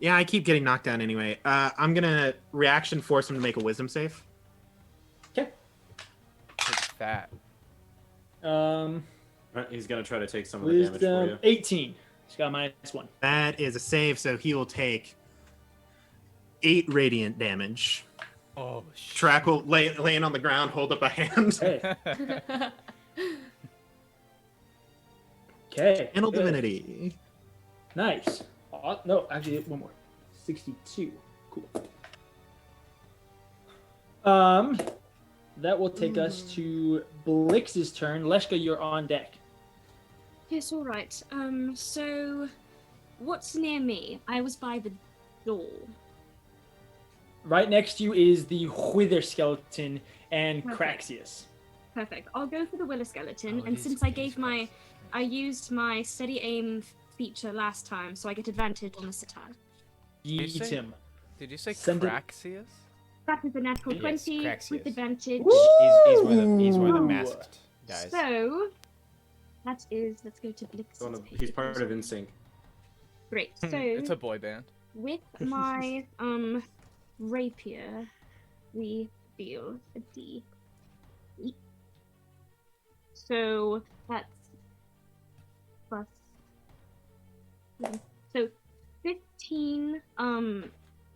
[SPEAKER 3] Yeah, I keep getting knocked down anyway. I'm gonna reaction force him to make a wisdom save.
[SPEAKER 2] Okay.
[SPEAKER 4] It's that.
[SPEAKER 6] He's gonna try to take some of the damage for you.
[SPEAKER 2] 18. He's got a -1.
[SPEAKER 3] That is a save, so he will take 8 radiant damage.
[SPEAKER 4] Oh, shit.
[SPEAKER 3] Tarak will laying on the ground, hold up a hand.
[SPEAKER 2] Hey. Okay.
[SPEAKER 3] Handle divinity.
[SPEAKER 2] Nice. No, actually, one more. 62. Cool. That will take us to Blix's turn. Leshka, you're on deck.
[SPEAKER 11] Yes, all right. So what's near me? I was by the door.
[SPEAKER 2] Right next to you is the Wither Skeleton and
[SPEAKER 11] Perfect.
[SPEAKER 2] Kraxius.
[SPEAKER 11] Perfect. I'll go for the Willow Skeleton,
[SPEAKER 4] Oh,
[SPEAKER 11] and
[SPEAKER 4] these-
[SPEAKER 11] since I
[SPEAKER 4] these
[SPEAKER 11] gave I used my steady aim feature last time, so I get advantage on this attack.
[SPEAKER 2] Yeet him.
[SPEAKER 4] Did you say
[SPEAKER 2] Send it-
[SPEAKER 4] Kraxius?
[SPEAKER 11] That is a natural
[SPEAKER 8] Yes,
[SPEAKER 11] 20
[SPEAKER 8] Kraxius.
[SPEAKER 11] with advantage.
[SPEAKER 8] He's one of the masked guys.
[SPEAKER 11] So that is. Let's go to Blix.
[SPEAKER 6] He's part of InSync.
[SPEAKER 11] Great. So
[SPEAKER 4] It's a boy band.
[SPEAKER 11] with my rapier, we deal a D8. So that's plus. So 15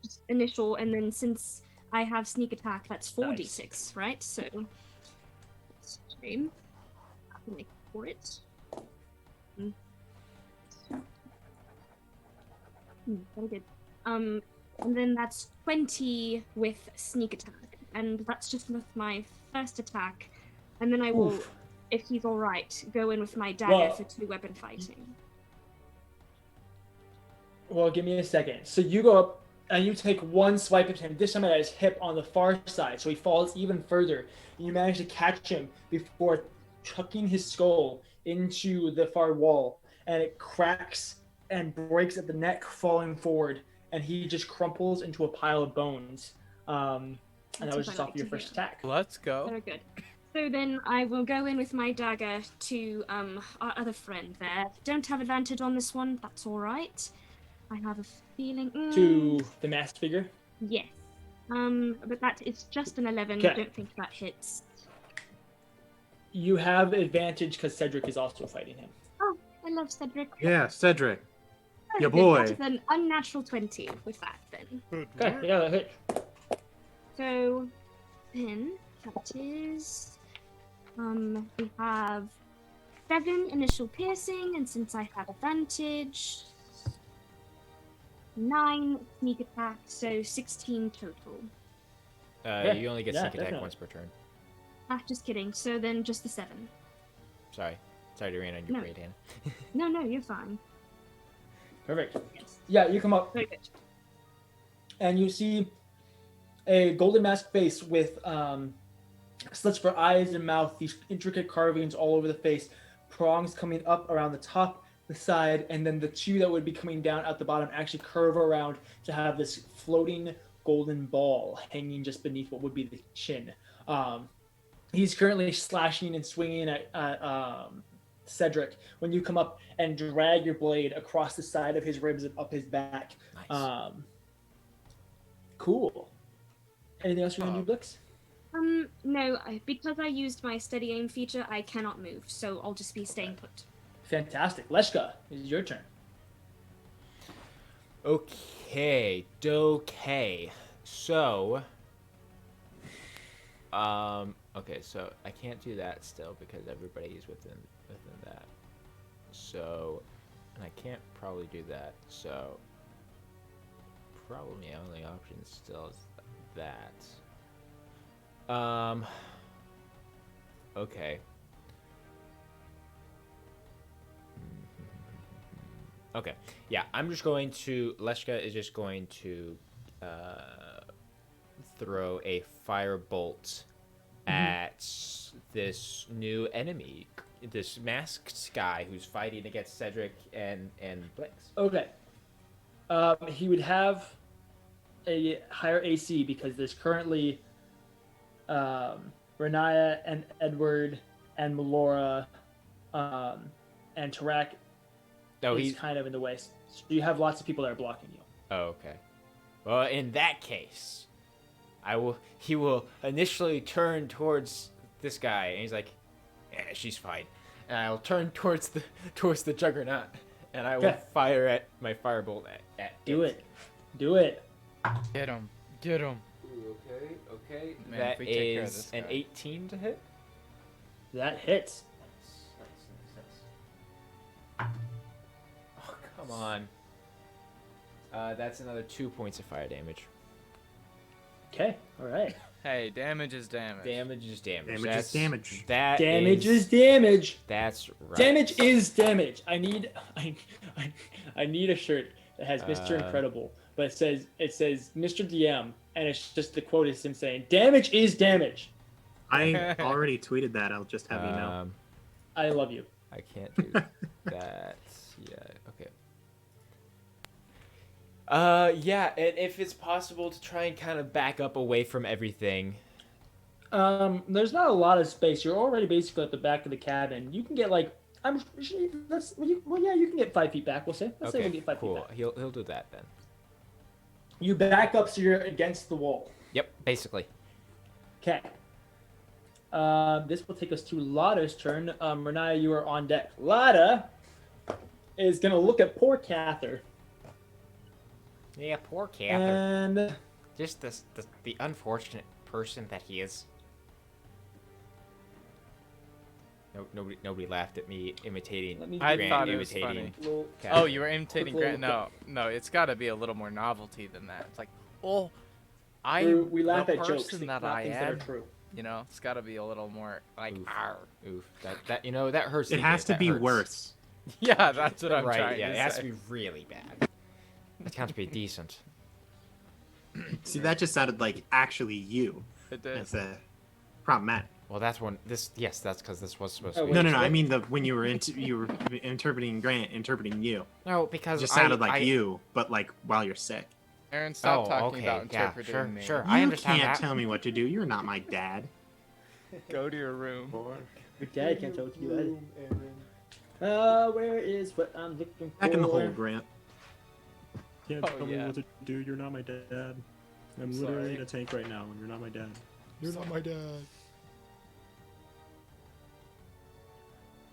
[SPEAKER 11] just initial, and then since I have sneak attack, that's 4d6, right? So stream. I can make for it. Very good. And then that's 20 with sneak attack, and that's just with my first attack, and then I will, if he's all right, go in with my dagger for 2 weapon fighting.
[SPEAKER 2] Well, give me a second. So you go up and you take one swipe at him, this time at his hip on the far side, so he falls even further. You manage to catch him before chucking his skull into the far wall, and it cracks and breaks at the neck, falling forward, and he just crumples into a pile of bones. And that was just off your first attack.
[SPEAKER 4] Let's go.
[SPEAKER 11] Very good. So then I will go in with my dagger to our other friend there. Don't have advantage on this one, that's all right. I have a feeling.
[SPEAKER 2] To the masked figure?
[SPEAKER 11] Yes. But that is just an 11.
[SPEAKER 2] Okay.
[SPEAKER 11] I don't think that hits.
[SPEAKER 2] You have advantage because Cedric is also fighting him.
[SPEAKER 11] Oh, I love Cedric.
[SPEAKER 3] Yeah, Cedric.
[SPEAKER 11] Very
[SPEAKER 3] Your
[SPEAKER 11] good.
[SPEAKER 3] boy.
[SPEAKER 11] That is an unnatural 20 with that then.
[SPEAKER 2] Okay, yeah, that hit.
[SPEAKER 11] So then that is we have 7 initial piercing, and since I have advantage, 9 sneak attack, so 16 total.
[SPEAKER 8] You only get sneak attack once per turn.
[SPEAKER 11] Ah, just kidding. So then just the 7.
[SPEAKER 8] Sorry to rain on your
[SPEAKER 11] No.
[SPEAKER 8] parade, Hannah.
[SPEAKER 11] No, you're fine.
[SPEAKER 2] Perfect.
[SPEAKER 11] Yes.
[SPEAKER 2] Yeah, you come up
[SPEAKER 11] Very good.
[SPEAKER 2] and you see a golden masked face with slits for eyes and mouth, these intricate carvings all over the face, prongs coming up around the top, the side, and then the two that would be coming down at the bottom actually curve around to have this floating golden ball hanging just beneath what would be the chin. He's currently slashing and swinging at Cedric when you come up and drag your blade across the side of his ribs and up his back.
[SPEAKER 8] Nice.
[SPEAKER 2] Cool. Anything else you want to do, Blix?
[SPEAKER 11] No, because I used my steady aim feature, I cannot move, so I'll just be staying put.
[SPEAKER 2] Fantastic. Leshka, it is your turn.
[SPEAKER 8] Okay. So, okay, so I can't do that still because everybody is within that. So, and I can't probably do that. So, probably my only option still is that. Okay. Okay. Yeah, I'm just going to... Leshka is just going to throw a firebolt at this new enemy, this masked guy who's fighting against Cedric and Blix.
[SPEAKER 2] Okay. He would have a higher AC because there's currently Renaya and Edward and Melora and Tarak is kind of in the way. So you have lots of people that are blocking you.
[SPEAKER 8] Oh, okay. Well, in that case, he will initially turn towards this guy, and he's like, "Yeah, she's fine." And I'll turn towards the Juggernaut, and I will fire at my firebolt at
[SPEAKER 2] Do it. Do it.
[SPEAKER 4] Get him.
[SPEAKER 8] Ooh, okay.
[SPEAKER 4] Man,
[SPEAKER 8] That
[SPEAKER 4] if we take care of
[SPEAKER 8] is
[SPEAKER 4] this
[SPEAKER 8] an
[SPEAKER 4] guy.
[SPEAKER 8] 18 to hit.
[SPEAKER 2] That hits.
[SPEAKER 8] Nice. Oh, come on. That's another 2 points of fire damage.
[SPEAKER 2] Okay. All right.
[SPEAKER 4] Hey, damage is damage.
[SPEAKER 8] Damage is damage.
[SPEAKER 9] Damage is damage.
[SPEAKER 8] That
[SPEAKER 2] Damage is damage.
[SPEAKER 8] That's right.
[SPEAKER 2] Damage is damage. I need a shirt that has Mr. Incredible, but it says Mr. DM, and it's just the quote is him saying, "Damage is damage."
[SPEAKER 9] I already tweeted that. I'll just have you know.
[SPEAKER 2] I love you.
[SPEAKER 8] I can't do that yet. Okay. Yeah, and if it's possible to try and kind of back up away from everything.
[SPEAKER 2] There's not a lot of space. You're already basically at the back of the cabin. You can get you can get 5 feet back. We'll say. Let's say we'll get 5 feet back.
[SPEAKER 8] He'll do that then.
[SPEAKER 2] You back up so you're against the wall.
[SPEAKER 8] Yep, basically.
[SPEAKER 2] Okay. This will take us to Lada's turn. Renaya, you are on deck. Lada is gonna look at poor Kathyr.
[SPEAKER 8] Yeah, poor Kathyr.
[SPEAKER 2] And
[SPEAKER 8] just the unfortunate person that he is. Nobody laughed at me imitating.
[SPEAKER 4] I
[SPEAKER 8] Grant
[SPEAKER 4] thought it was
[SPEAKER 8] imitating
[SPEAKER 4] funny.
[SPEAKER 8] Kathyr.
[SPEAKER 4] Oh, you were imitating Grant? No, it's got to be a little more novelty than that. It's like, oh,
[SPEAKER 2] we laugh
[SPEAKER 4] the
[SPEAKER 2] at jokes,
[SPEAKER 4] person that
[SPEAKER 2] not
[SPEAKER 4] I
[SPEAKER 2] things that are
[SPEAKER 4] am.
[SPEAKER 2] true.
[SPEAKER 4] You know, it's got to be a little more like,
[SPEAKER 8] Oof. That that hurts.
[SPEAKER 9] It has to
[SPEAKER 8] that
[SPEAKER 9] be
[SPEAKER 8] hurts.
[SPEAKER 9] worse.
[SPEAKER 4] Yeah, that's what I'm
[SPEAKER 8] right.
[SPEAKER 4] trying
[SPEAKER 8] Yeah,
[SPEAKER 4] to
[SPEAKER 8] it has
[SPEAKER 4] say.
[SPEAKER 8] to be really bad. It can't be decent.
[SPEAKER 9] See, that just sounded like actually you.
[SPEAKER 4] It did.
[SPEAKER 9] That's problematic.
[SPEAKER 8] Well, that's because this was supposed to be.
[SPEAKER 9] No. I mean, when you were interpreting Grant, interpreting you.
[SPEAKER 8] No, because
[SPEAKER 9] It just sounded like you, but like while you're sick.
[SPEAKER 4] Aaron, stop talking
[SPEAKER 8] okay,
[SPEAKER 4] about
[SPEAKER 8] yeah,
[SPEAKER 4] interpreting me.
[SPEAKER 8] sure.
[SPEAKER 9] You
[SPEAKER 8] I understand
[SPEAKER 9] can't
[SPEAKER 8] that.
[SPEAKER 9] tell me what to do. You're not my dad.
[SPEAKER 4] Go to your room.
[SPEAKER 2] Your dad can't tell what to do where is what I'm looking for?
[SPEAKER 9] Back in the hole, Grant.
[SPEAKER 12] Can't
[SPEAKER 4] Oh,
[SPEAKER 12] tell me
[SPEAKER 4] yeah.
[SPEAKER 12] what to do. You're not my dad. I'm
[SPEAKER 4] Sorry.
[SPEAKER 12] literally in a tank right now, and you're not my dad. You're not my dad.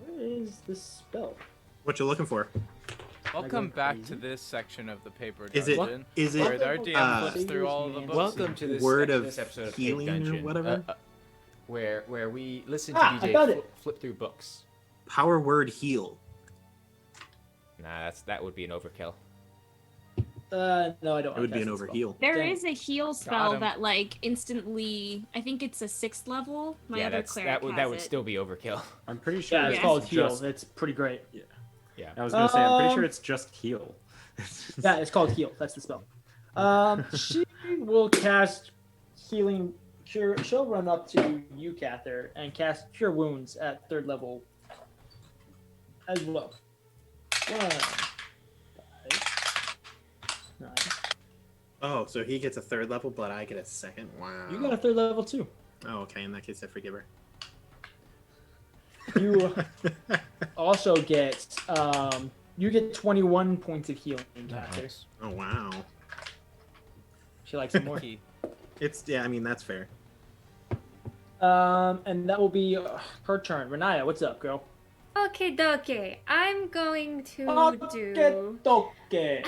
[SPEAKER 2] Where is the spell?
[SPEAKER 9] What you looking for?
[SPEAKER 4] Welcome
[SPEAKER 2] go
[SPEAKER 4] back
[SPEAKER 2] crazy?
[SPEAKER 4] to this section of the paper
[SPEAKER 9] Is it-
[SPEAKER 4] dungeon.
[SPEAKER 9] is it,
[SPEAKER 4] where our DM flips through all the books?
[SPEAKER 8] Welcome to this
[SPEAKER 9] Word of
[SPEAKER 8] this episode of
[SPEAKER 9] healing
[SPEAKER 8] Paper
[SPEAKER 9] or
[SPEAKER 8] Dungeon,
[SPEAKER 9] whatever?
[SPEAKER 8] where we listen to
[SPEAKER 2] I found
[SPEAKER 8] DJ
[SPEAKER 2] it.
[SPEAKER 8] flip through books.
[SPEAKER 9] Power word heal.
[SPEAKER 8] Nah, that would be an overkill.
[SPEAKER 2] No, I don't.
[SPEAKER 9] It would be an overheal.
[SPEAKER 11] There
[SPEAKER 2] Dang.
[SPEAKER 11] is a heal spell
[SPEAKER 4] him.
[SPEAKER 11] that like instantly. I think it's a 6th level. My
[SPEAKER 8] yeah,
[SPEAKER 11] other cleric
[SPEAKER 8] that would
[SPEAKER 11] has it.
[SPEAKER 8] still be overkill.
[SPEAKER 12] I'm pretty sure
[SPEAKER 2] Yeah, it's
[SPEAKER 11] Yeah.
[SPEAKER 2] called heal.
[SPEAKER 12] just-
[SPEAKER 2] It's pretty great.
[SPEAKER 8] Yeah.
[SPEAKER 12] I was gonna say, I'm pretty sure
[SPEAKER 2] Um,
[SPEAKER 12] it's just heal.
[SPEAKER 2] Yeah, it's called heal. That's the spell. She will cast healing she'll run up to you, Kathyr, and cast Cure Wounds at 3rd level as well. 1, 5, 9.
[SPEAKER 3] Oh, so he gets a 3rd level, but I get a 2nd? Wow.
[SPEAKER 2] You got a 3rd level too.
[SPEAKER 3] Oh, okay. In that case, I forgive her.
[SPEAKER 2] You also get you get 21 points of healing, Kathyr.
[SPEAKER 4] Nice.
[SPEAKER 3] Oh, wow.
[SPEAKER 2] She likes it more.
[SPEAKER 3] I mean, that's fair.
[SPEAKER 2] And that will be her turn. Renaya, what's up, girl?
[SPEAKER 1] Okay, dokie. I'm going to
[SPEAKER 2] Okay.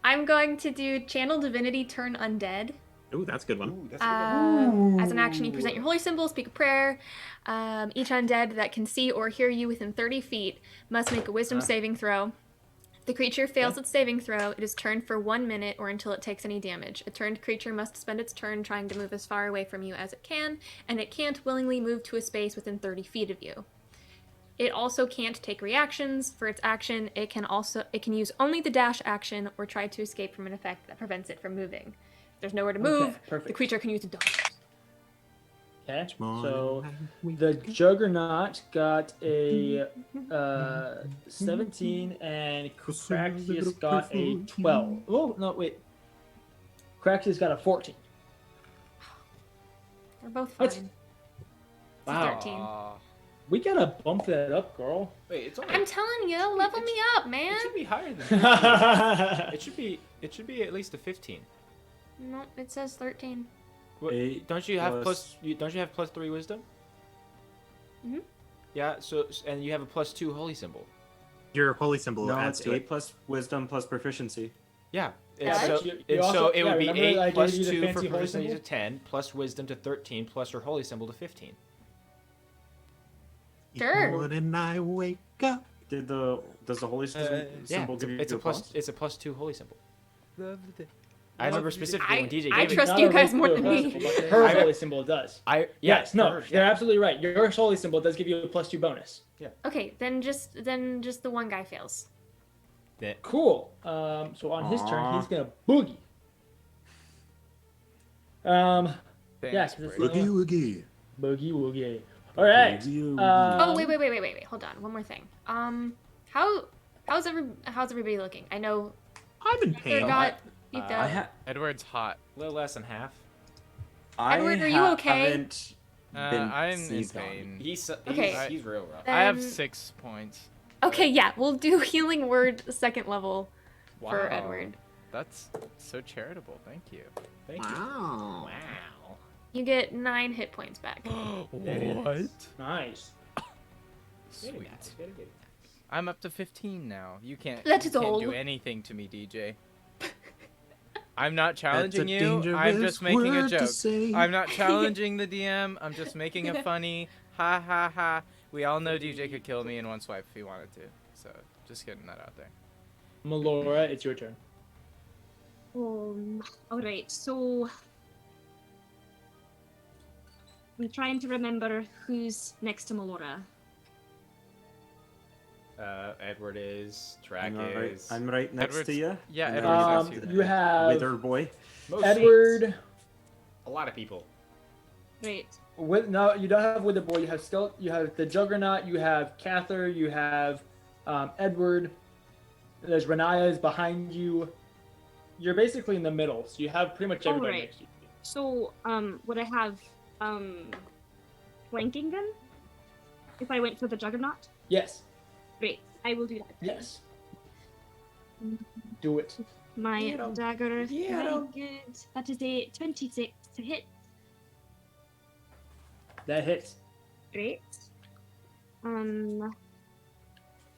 [SPEAKER 1] I'm going to do Channel Divinity Turn Undead.
[SPEAKER 3] Ooh, that's a good one.
[SPEAKER 8] Ooh, that's a good one.
[SPEAKER 1] As an action, you present your holy symbol, speak a prayer. Each undead that can see or hear you within 30 feet must make a wisdom saving throw. If the creature fails its saving throw, it is turned for 1 minute or until it takes any damage. A turned creature must spend its turn trying to move as far away from you as it can, and it can't willingly move to a space within 30 feet of you. It also can't take reactions. For its action, it can use only the dash action or try to escape from an effect that prevents it from moving. If there's nowhere to move,
[SPEAKER 2] perfect.
[SPEAKER 1] the creature can use a dodge.
[SPEAKER 2] Okay, so the Juggernaut got a 17 and Kraxius got a 12. Oh, no, wait. Kraxius got a 14.
[SPEAKER 1] They're both
[SPEAKER 2] That's-
[SPEAKER 1] fine.
[SPEAKER 2] Wow.
[SPEAKER 1] 13.
[SPEAKER 2] We gotta bump that up, girl.
[SPEAKER 8] Wait, it's only.
[SPEAKER 1] I'm telling you, level me up, man.
[SPEAKER 8] It should be higher than 15. It should be at least a 15.
[SPEAKER 1] No, it says 13.
[SPEAKER 8] What,
[SPEAKER 10] Eight
[SPEAKER 8] don't you have
[SPEAKER 10] plus-
[SPEAKER 8] don't you have +3 wisdom?
[SPEAKER 1] Mhm.
[SPEAKER 8] Yeah. So and you have a +2 holy symbol.
[SPEAKER 3] Your holy symbol
[SPEAKER 10] No,
[SPEAKER 3] adds
[SPEAKER 10] it's
[SPEAKER 3] to
[SPEAKER 10] 8
[SPEAKER 3] it.
[SPEAKER 10] plus wisdom plus proficiency.
[SPEAKER 8] Yeah.
[SPEAKER 1] Yeah,
[SPEAKER 8] So,
[SPEAKER 2] but you
[SPEAKER 8] and
[SPEAKER 2] also-
[SPEAKER 8] so it would
[SPEAKER 2] yeah,
[SPEAKER 8] be
[SPEAKER 2] remember I
[SPEAKER 8] 8 plus
[SPEAKER 2] gave you the
[SPEAKER 8] 2 for
[SPEAKER 2] fancy holy
[SPEAKER 8] proficiency to
[SPEAKER 2] symbol?
[SPEAKER 8] 10 plus wisdom to 13 plus your holy symbol to 15.
[SPEAKER 1] Sure.
[SPEAKER 3] And I wake up.
[SPEAKER 10] Does the holy
[SPEAKER 8] Yeah,
[SPEAKER 10] symbol give you
[SPEAKER 8] it's a
[SPEAKER 10] a
[SPEAKER 8] plus. It's a +2 holy symbol. I
[SPEAKER 4] Love
[SPEAKER 8] remember
[SPEAKER 4] you.
[SPEAKER 8] specifically when DJ
[SPEAKER 1] I
[SPEAKER 8] gave it.
[SPEAKER 1] trust
[SPEAKER 2] Not
[SPEAKER 1] you
[SPEAKER 2] a
[SPEAKER 1] guys more
[SPEAKER 2] regular
[SPEAKER 1] than
[SPEAKER 2] holy
[SPEAKER 1] me.
[SPEAKER 2] symbol, but her
[SPEAKER 8] I-
[SPEAKER 2] holy symbol does.
[SPEAKER 8] Yes,
[SPEAKER 2] No,
[SPEAKER 8] hers,
[SPEAKER 2] they're absolutely right. Your holy symbol does give you a +2 bonus.
[SPEAKER 1] Okay, then just the one guy fails.
[SPEAKER 2] Cool. So on his turn,
[SPEAKER 10] Aw.
[SPEAKER 2] he's gonna boogie. Yeah,
[SPEAKER 4] Thanks,
[SPEAKER 2] 'cause it's
[SPEAKER 4] Brady.
[SPEAKER 2] the-
[SPEAKER 3] woogie.
[SPEAKER 2] Boogie woogie. All right.
[SPEAKER 1] Oh wait. Hold on, one more thing. How's everybody looking? I know
[SPEAKER 3] I'm in
[SPEAKER 1] Kathyr
[SPEAKER 3] pain.
[SPEAKER 1] got beat
[SPEAKER 7] I
[SPEAKER 1] up.
[SPEAKER 7] ha-
[SPEAKER 4] Edward's hot.
[SPEAKER 8] A little less than half.
[SPEAKER 1] Edward, are you okay?
[SPEAKER 10] Haven't been
[SPEAKER 4] I'm in
[SPEAKER 10] seized on.
[SPEAKER 4] pain.
[SPEAKER 8] He's
[SPEAKER 1] Okay.
[SPEAKER 8] he's real rough.
[SPEAKER 1] Then-
[SPEAKER 4] I have 6 points.
[SPEAKER 1] Okay, yeah, we'll do healing word 2nd level for
[SPEAKER 8] Wow.
[SPEAKER 1] Edward.
[SPEAKER 4] That's so charitable. Thank you.
[SPEAKER 8] Thank you.
[SPEAKER 3] Wow.
[SPEAKER 8] Wow.
[SPEAKER 1] You get 9 hit points back.
[SPEAKER 4] What?
[SPEAKER 2] Nice.
[SPEAKER 8] Very
[SPEAKER 4] Sweet.
[SPEAKER 8] nice, very, very nice.
[SPEAKER 4] I'm up to 15 now. You can't.
[SPEAKER 1] That
[SPEAKER 4] you
[SPEAKER 1] is
[SPEAKER 4] can't
[SPEAKER 1] all.
[SPEAKER 4] do anything to me, DJ. I'm not
[SPEAKER 3] That's a
[SPEAKER 4] challenging you. I'm
[SPEAKER 3] dangerous
[SPEAKER 4] just making a
[SPEAKER 3] word to
[SPEAKER 4] joke.
[SPEAKER 3] say.
[SPEAKER 4] I'm not challenging the DM. I'm just making a funny ha ha ha. We all know DJ could kill me in one swipe if he wanted to. So just getting that out there.
[SPEAKER 2] Melora, it's your turn.
[SPEAKER 11] Alright, so I'm trying to remember who's next to Melora.
[SPEAKER 8] Edward is. Track is.
[SPEAKER 10] I'm right next
[SPEAKER 4] Edward's-
[SPEAKER 10] to you.
[SPEAKER 4] yeah,
[SPEAKER 10] And then
[SPEAKER 4] Edward's
[SPEAKER 10] we
[SPEAKER 4] next
[SPEAKER 10] got
[SPEAKER 4] to
[SPEAKER 2] You have
[SPEAKER 10] Wither boy.
[SPEAKER 8] Most
[SPEAKER 2] Edward.
[SPEAKER 8] A lot of people.
[SPEAKER 11] Right.
[SPEAKER 2] No, you don't have Wither boy. You have the Juggernaut. You have Kathyr. You have Edward. There's Renaya is behind you. You're basically in the middle, so you have pretty much everybody
[SPEAKER 11] Alright.
[SPEAKER 2] next to you.
[SPEAKER 11] So, would I have flanking them? If I went for the Juggernaut?
[SPEAKER 2] Yes.
[SPEAKER 11] Great. I will do that.
[SPEAKER 2] Yes. Do it.
[SPEAKER 11] My
[SPEAKER 8] Get 'em.
[SPEAKER 11] dagger.
[SPEAKER 8] Get
[SPEAKER 11] Very
[SPEAKER 8] 'em.
[SPEAKER 11] good. That is a 26 to hit.
[SPEAKER 2] That hits.
[SPEAKER 11] Great.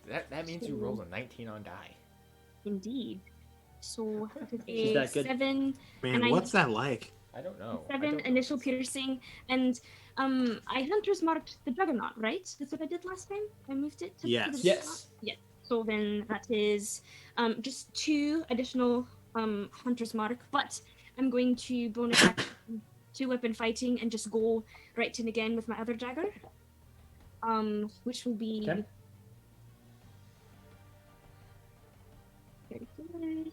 [SPEAKER 8] That means you rolled a 19 on die.
[SPEAKER 11] Indeed. So that is
[SPEAKER 2] Is
[SPEAKER 11] a
[SPEAKER 2] that good?
[SPEAKER 11] 7,
[SPEAKER 3] Man,
[SPEAKER 11] And I-
[SPEAKER 3] what's that like?
[SPEAKER 8] I don't know. I
[SPEAKER 11] 7
[SPEAKER 8] don't know.
[SPEAKER 11] initial piercing, and I hunters marked the Juggernaut, right? That's what I did last time. I moved it. To the
[SPEAKER 3] Yes.
[SPEAKER 11] Juggernaut?
[SPEAKER 2] Yes.
[SPEAKER 11] Yes. So then that is just 2 additional hunters mark, but I'm going to bonus action 2 weapon fighting and just go right in again with my other dagger, which will be.
[SPEAKER 2] Okay.
[SPEAKER 11] Very good.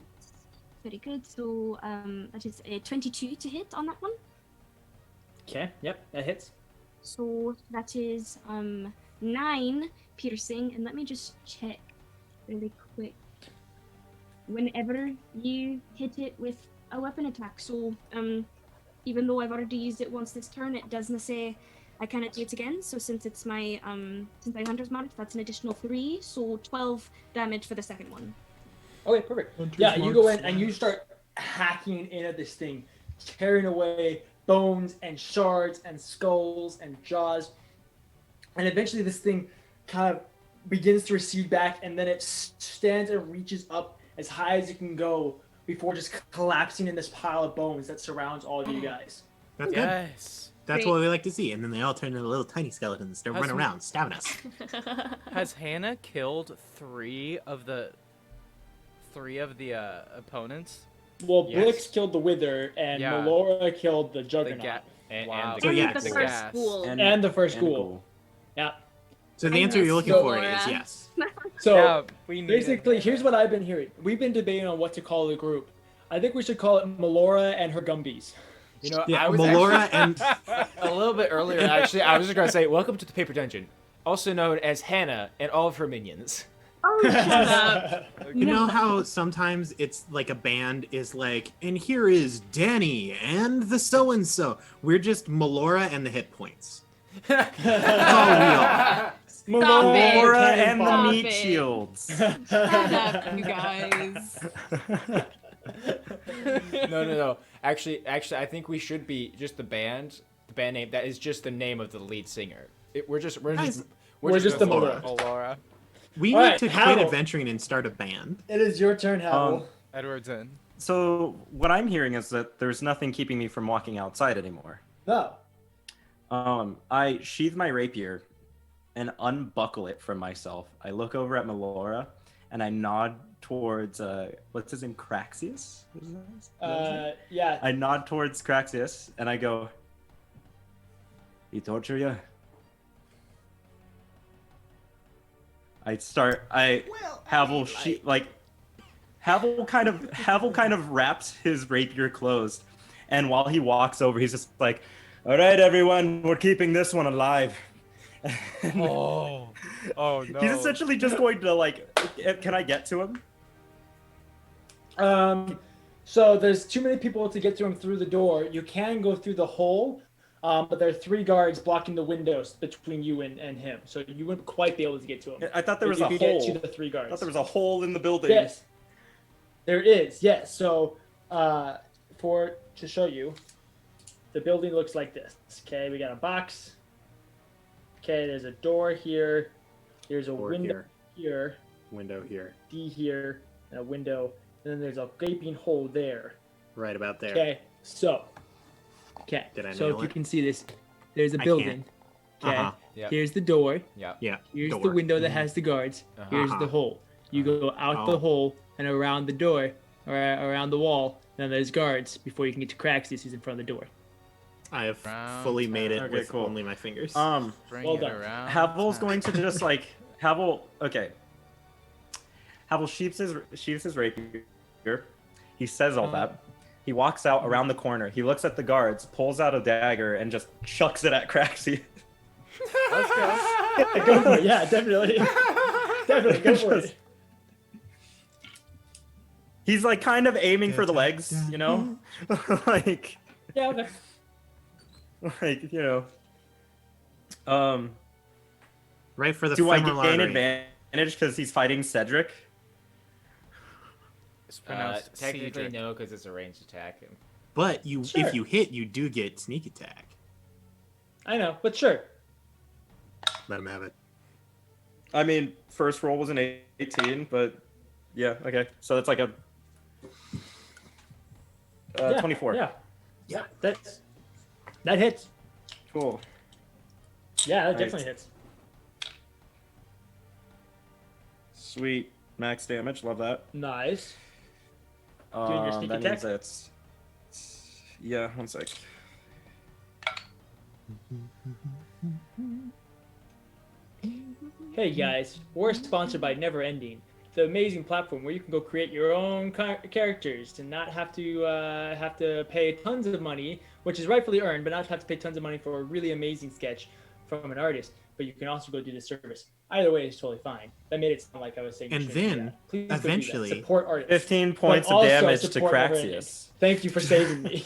[SPEAKER 11] Very good. So that is a 22 to hit on that one.
[SPEAKER 2] Okay. Yep. That hits.
[SPEAKER 11] So that is 9 piercing, and let me just check really quick. Whenever you hit it with a weapon attack, so even though I've already used it once this turn, it doesn't say I cannot do it again. So since it's my since I Hunter's Mark, that's an additional 3, so 12 damage for the second one.
[SPEAKER 2] Okay, perfect. Yeah, you go in and you start hacking in at this thing, tearing away bones and shards and skulls and jaws, and eventually this thing kind of begins to recede back, and then it stands and reaches up as high as it can go before just collapsing in this pile of bones that surrounds all of you guys.
[SPEAKER 3] That's good.
[SPEAKER 4] Yes.
[SPEAKER 3] That's what we like to see. And then they all turn into little tiny skeletons. They're running around, stabbing us.
[SPEAKER 4] Has Hannah killed three of the opponents?
[SPEAKER 2] Well, Blix killed the Wither, and Melora killed the Juggernaut.
[SPEAKER 4] Wow.
[SPEAKER 3] So yeah,
[SPEAKER 11] the first ghoul.
[SPEAKER 2] And the first ghoul. Yeah.
[SPEAKER 3] So the answer you're looking for is yes.
[SPEAKER 2] So basically, here's what I've been hearing. We've been debating on what to call the group. I think we should call it Melora and her Gumbies.
[SPEAKER 8] You know,
[SPEAKER 3] Yeah,
[SPEAKER 8] I was
[SPEAKER 3] Melora
[SPEAKER 8] actually, a little bit earlier. Actually, I was just gonna say, welcome to the Paper Dungeon, also known as Hannah and all of her minions.
[SPEAKER 11] Oh, shut up.
[SPEAKER 3] You know how sometimes it's like a band is like, and here is Danny and the so-and-so. We're just Melora and the hit points. That's all we are.
[SPEAKER 10] Melora and the
[SPEAKER 11] Stop
[SPEAKER 10] meat
[SPEAKER 11] it.
[SPEAKER 10] shields.
[SPEAKER 13] Shut up, you guys.
[SPEAKER 8] No. Actually, I think we should be just the band name. That is just the name of the lead singer. We're just the
[SPEAKER 2] Melora.
[SPEAKER 3] We
[SPEAKER 2] All
[SPEAKER 3] need
[SPEAKER 2] right,
[SPEAKER 3] to quit
[SPEAKER 2] Hal.
[SPEAKER 3] adventuring and start a band.
[SPEAKER 2] It is your turn, Hal.
[SPEAKER 4] Edward's in.
[SPEAKER 10] So what I'm hearing is that there's nothing keeping me from walking outside anymore.
[SPEAKER 2] No.
[SPEAKER 10] I sheathe my rapier and unbuckle it from myself. I look over at Melora and I nod towards what's his name, Kraxius?
[SPEAKER 2] Yeah.
[SPEAKER 10] I nod towards Kraxius and I go, "He torture you?" Havel kind of wraps his rapier closed, and while he walks over, he's just like, "All right, everyone, we're keeping this one alive."
[SPEAKER 4] Oh no.
[SPEAKER 10] He's essentially just going to like, can I get to him?
[SPEAKER 2] So there's too many people to get to him through the door. You can go through the hole, but there are 3 guards blocking the windows between you and him. So you wouldn't quite be able to get to him.
[SPEAKER 10] I thought there was
[SPEAKER 2] If
[SPEAKER 10] a
[SPEAKER 2] you
[SPEAKER 10] hole.
[SPEAKER 2] Get to the 3 guards.
[SPEAKER 10] I thought there was a hole in the building.
[SPEAKER 2] Yes, there is. Yes. So, to show you, the building looks like this. Okay, we got a box. Okay, there's a door here. There's a window here.
[SPEAKER 9] Window here.
[SPEAKER 2] D here, and a window. And then there's a gaping hole there.
[SPEAKER 9] Right about there.
[SPEAKER 2] Okay, so. Okay,
[SPEAKER 9] Did I
[SPEAKER 2] so
[SPEAKER 9] nail
[SPEAKER 2] if you
[SPEAKER 9] it?
[SPEAKER 2] can see this, there's a
[SPEAKER 3] I
[SPEAKER 2] building. Okay,
[SPEAKER 3] Uh-huh.
[SPEAKER 8] Yep.
[SPEAKER 2] here's the door.
[SPEAKER 8] Yeah.
[SPEAKER 2] Here's the
[SPEAKER 3] Door.
[SPEAKER 2] window that has the guards. Here's the hole. You go out the hole and around the door, or around the wall. Then there's guards before you can get to Kraxius, who's in front of the door.
[SPEAKER 3] I have
[SPEAKER 4] Round
[SPEAKER 3] fully made it
[SPEAKER 10] Okay,
[SPEAKER 3] with
[SPEAKER 10] cool.
[SPEAKER 3] only my fingers.
[SPEAKER 4] Bring
[SPEAKER 2] Well
[SPEAKER 4] it
[SPEAKER 2] done.
[SPEAKER 4] around.
[SPEAKER 10] Havel's going to just like Havel. Okay. Havel sheaths his rapier. He says all that. He walks out around the corner. He looks at the guards, pulls out a dagger, and just chucks it at Kraxius.
[SPEAKER 4] Let's go.
[SPEAKER 2] Go for it. Yeah, definitely. Definitely, go for it.
[SPEAKER 10] He's like kind of aiming for the legs, you know, like
[SPEAKER 2] Yeah, okay.
[SPEAKER 3] Right for the
[SPEAKER 10] Do I
[SPEAKER 3] femoral
[SPEAKER 10] gain
[SPEAKER 3] artery.
[SPEAKER 10] advantage because he's fighting Cedric?
[SPEAKER 4] It's pronounced
[SPEAKER 8] Technically,
[SPEAKER 4] Cedric.
[SPEAKER 8] no, because it's a ranged attack.
[SPEAKER 3] But
[SPEAKER 2] Sure.
[SPEAKER 3] if you hit, you do get sneak attack.
[SPEAKER 2] I know, but sure.
[SPEAKER 9] Let him have it.
[SPEAKER 10] I mean, first roll was an 18, but yeah, okay. So that's like a
[SPEAKER 2] Yeah,
[SPEAKER 10] 24.
[SPEAKER 2] Yeah, that hits.
[SPEAKER 10] Cool.
[SPEAKER 2] Yeah, that
[SPEAKER 10] Nice.
[SPEAKER 2] definitely hits.
[SPEAKER 10] Sweet. Max damage. Love that.
[SPEAKER 2] Nice. Doing your sneak
[SPEAKER 10] that
[SPEAKER 2] attack?
[SPEAKER 10] means yeah, one sec.
[SPEAKER 2] Hey guys, we're sponsored by Never Ending. the amazing platform where you can go create your own characters to not have to pay tons of money, which is rightfully earned, but not have to pay tons of money for a really amazing sketch from an artist. But you can also go do the service. Either way is totally fine. That made it sound like I was saying.
[SPEAKER 3] And then eventually,
[SPEAKER 2] support artists.
[SPEAKER 10] 15 points of damage to Kraxius.
[SPEAKER 2] Thank you for saving me.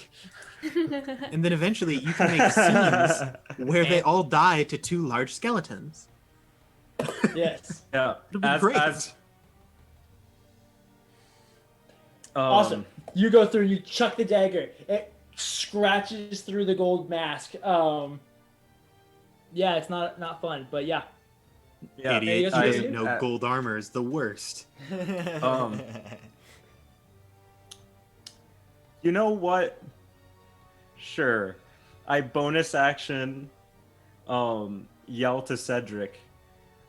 [SPEAKER 3] And then eventually you can make scenes where they all die to 2 large skeletons.
[SPEAKER 2] Yes.
[SPEAKER 10] Yeah.
[SPEAKER 3] It'll be great.
[SPEAKER 2] Awesome. You go through, you chuck the dagger. It scratches through the gold mask. Yeah, it's not fun, but yeah.
[SPEAKER 3] Yeah, idiot, you doesn't know gold armor is the worst.
[SPEAKER 10] You know what? Sure. I bonus action yell to Cedric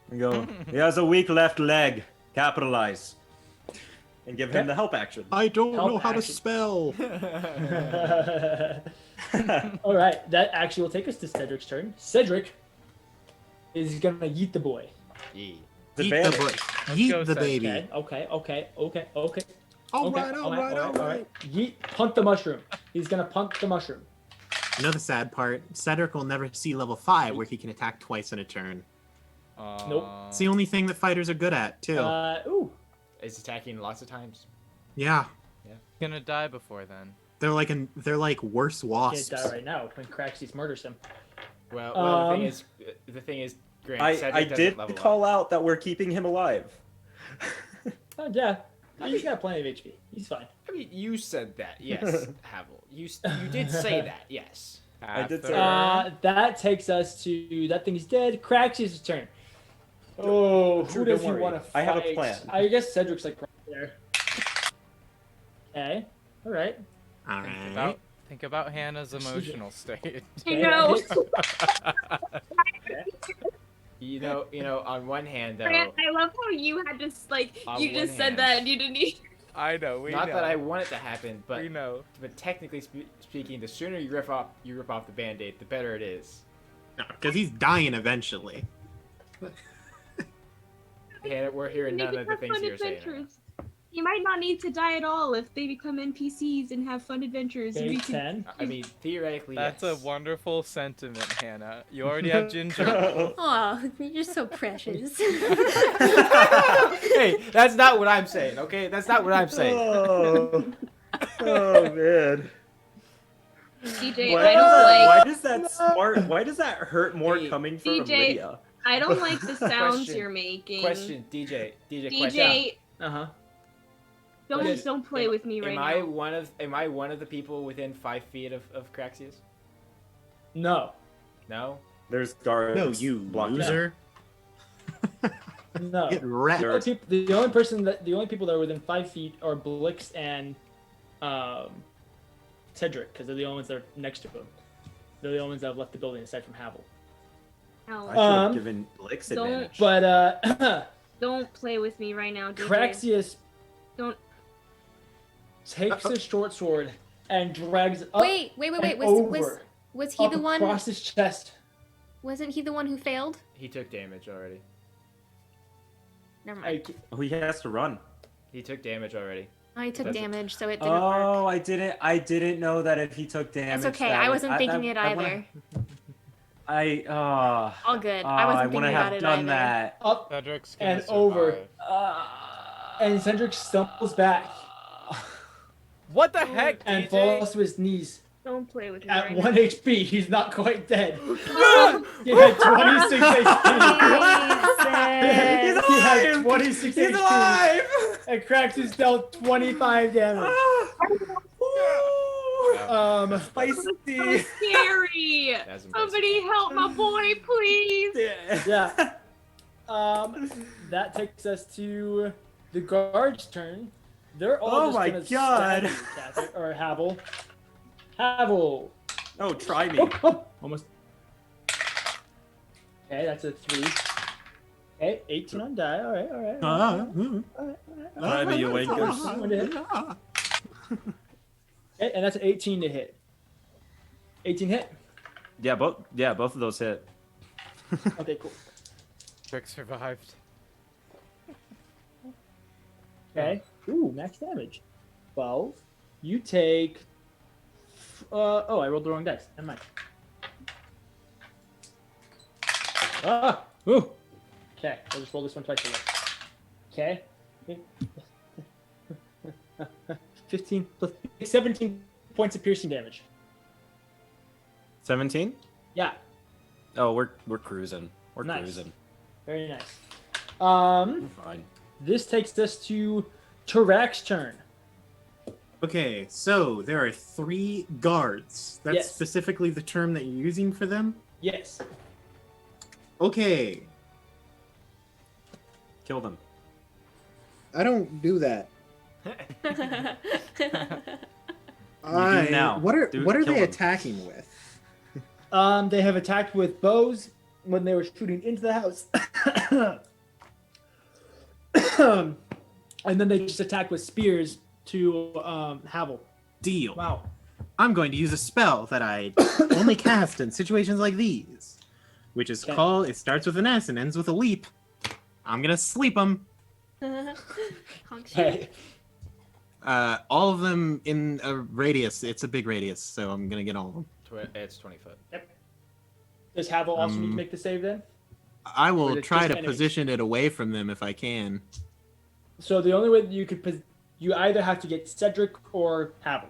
[SPEAKER 10] and go, he has a weak left leg. Capitalize. And give him the help action.
[SPEAKER 3] I don't know how to spell.
[SPEAKER 2] All right, that actually will take us to Cedric's turn. Cedric is gonna yeet the boy.
[SPEAKER 3] Yeet the boy. Yeet the baby.
[SPEAKER 2] Okay. All right. Yeet, punt the mushroom. He's gonna punt the mushroom.
[SPEAKER 3] You know the sad part? Cedric will never see level 5 where he can attack twice in a turn.
[SPEAKER 2] Nope.
[SPEAKER 3] It's the only thing that fighters are good at, too.
[SPEAKER 2] Ooh.
[SPEAKER 8] Is attacking lots of times.
[SPEAKER 3] Yeah.
[SPEAKER 4] Gonna die before then.
[SPEAKER 3] They're like worse wasps.
[SPEAKER 2] Can't die right now when Kraxius murders him.
[SPEAKER 8] Well, the thing is, Grant,
[SPEAKER 10] I did call out that we're keeping him alive.
[SPEAKER 2] Yeah. He's got plenty of HP. He's fine.
[SPEAKER 8] I mean, you said that, yes, Havel. You did say that, yes.
[SPEAKER 10] I did say that.
[SPEAKER 2] That takes us to that thing is dead. Kraxius' turn. Oh, who does he want to fight?
[SPEAKER 10] I have a plan.
[SPEAKER 2] I guess Cedric's like right there. Okay. All right.
[SPEAKER 3] All right.
[SPEAKER 4] Think about Hannah's emotional state.
[SPEAKER 11] I know.
[SPEAKER 8] You know, on one hand, though.
[SPEAKER 11] Grant, I love how you had to you just said that and you didn't even.
[SPEAKER 4] I know.
[SPEAKER 8] Not that I want it to happen, but
[SPEAKER 4] we know.
[SPEAKER 8] But technically speaking, the sooner you rip off the Band-Aid, the better it is.
[SPEAKER 3] No, because he's dying eventually.
[SPEAKER 8] Yeah, we're hearing none of the things you're saying.
[SPEAKER 11] You might not need to die at all if they become NPCs and have fun adventures.
[SPEAKER 8] I mean, theoretically,
[SPEAKER 4] That's
[SPEAKER 8] yes.
[SPEAKER 4] a wonderful sentiment, Hannah. You already have Ginger.
[SPEAKER 1] Oh, you're so precious.
[SPEAKER 8] Hey, that's not what I'm saying, okay? That's not what I'm saying.
[SPEAKER 10] Oh man.
[SPEAKER 11] DJ,
[SPEAKER 10] Why does that hurt more coming from Lydia?
[SPEAKER 11] I don't like the sounds you're making.
[SPEAKER 8] Question, DJ,
[SPEAKER 11] DJ.
[SPEAKER 8] Uh-huh.
[SPEAKER 11] Don't play with me right now.
[SPEAKER 8] Am I one of the people within 5 feet of Kraxius?
[SPEAKER 2] No.
[SPEAKER 8] No?
[SPEAKER 10] There's guards.
[SPEAKER 3] No, you loser.
[SPEAKER 2] No.
[SPEAKER 3] Get wrecked.
[SPEAKER 2] The only people that are within 5 feet are Blix and Cedric, because they're the only ones that are next to him. They're the only ones that have left the building aside from Havel.
[SPEAKER 10] I should have given Blix advantage.
[SPEAKER 2] But
[SPEAKER 11] don't play with me right now, DJ.
[SPEAKER 2] Kraxius takes his short sword and drags it up.
[SPEAKER 1] Wait. Was he the one
[SPEAKER 2] across his chest?
[SPEAKER 1] Wasn't he the one who failed?
[SPEAKER 8] He took damage already.
[SPEAKER 1] Never mind.
[SPEAKER 10] He has to run.
[SPEAKER 8] He took damage already.
[SPEAKER 1] Oh, he took damage, so it didn't work.
[SPEAKER 10] Oh, I didn't know that if he took damage.
[SPEAKER 1] That's okay. I wasn't thinking it either. All good. I wasn't thinking about it either.
[SPEAKER 10] Done that.
[SPEAKER 2] Up
[SPEAKER 4] Cedric's
[SPEAKER 2] and over. And Cedric stumbles back.
[SPEAKER 4] What the heck,
[SPEAKER 2] and
[SPEAKER 4] DJ?
[SPEAKER 2] falls to his knees.
[SPEAKER 11] Don't play with me
[SPEAKER 2] At
[SPEAKER 11] right
[SPEAKER 2] 1
[SPEAKER 11] now.
[SPEAKER 2] HP, he's not quite dead. He had 26 HP. He had 26 HP.
[SPEAKER 10] Alive!
[SPEAKER 2] And Kraxius dealt 25 damage.
[SPEAKER 10] Spicy.
[SPEAKER 11] So scary. Somebody help my boy, please.
[SPEAKER 2] Yeah. That takes us to the guard's turn. They're all just gonna stab you, Kathyr, or Havel. Havel.
[SPEAKER 10] Oh, try me.
[SPEAKER 2] Almost. Okay, that's a 3. Okay, 18 on die. All right.
[SPEAKER 10] Try me, you wankers.
[SPEAKER 2] Okay, and that's an 18 to hit. 18 hit.
[SPEAKER 10] Yeah, both of those hit.
[SPEAKER 2] Okay, cool.
[SPEAKER 4] Trick survived.
[SPEAKER 2] Okay. Ooh, max damage. 12. You take. Oh, I rolled the wrong dice. Never mind. Ah! Ooh! Okay, I'll just roll this one twice again. Okay. 15 plus 17 points of piercing damage.
[SPEAKER 10] 17?
[SPEAKER 2] Yeah.
[SPEAKER 10] Oh, we're cruising. We're
[SPEAKER 2] Nice.
[SPEAKER 10] cruising.
[SPEAKER 2] Very nice.
[SPEAKER 10] Fine.
[SPEAKER 2] This takes us to Tarak's turn.
[SPEAKER 3] Okay, so there are 3 guards. That's
[SPEAKER 2] Yes.
[SPEAKER 3] specifically the term that you're using for them?
[SPEAKER 2] Yes.
[SPEAKER 3] Okay.
[SPEAKER 10] Kill them.
[SPEAKER 3] I don't do that.
[SPEAKER 10] now.
[SPEAKER 3] What are
[SPEAKER 10] Kill
[SPEAKER 3] they
[SPEAKER 10] them.
[SPEAKER 3] attacking with?
[SPEAKER 2] They have attacked with bows when they were shooting into the house. And then they just attack with spears to Havel.
[SPEAKER 3] Deal.
[SPEAKER 2] Wow.
[SPEAKER 3] I'm going to use a spell that I only cast in situations like these, which is called, it starts with an S and ends with a leap. I'm going to sleep them.
[SPEAKER 2] Hey.
[SPEAKER 3] All of them in a radius. It's a big radius, so I'm going to get all of them.
[SPEAKER 4] It's 20 foot.
[SPEAKER 2] Yep. Does Havel also need to make the save then?
[SPEAKER 3] I
[SPEAKER 2] Or
[SPEAKER 3] will
[SPEAKER 2] is it
[SPEAKER 3] try
[SPEAKER 2] just
[SPEAKER 3] to
[SPEAKER 2] enemies?
[SPEAKER 3] position it away from them if I can.
[SPEAKER 2] So the only way that you could, you either have to get Cedric or Havel.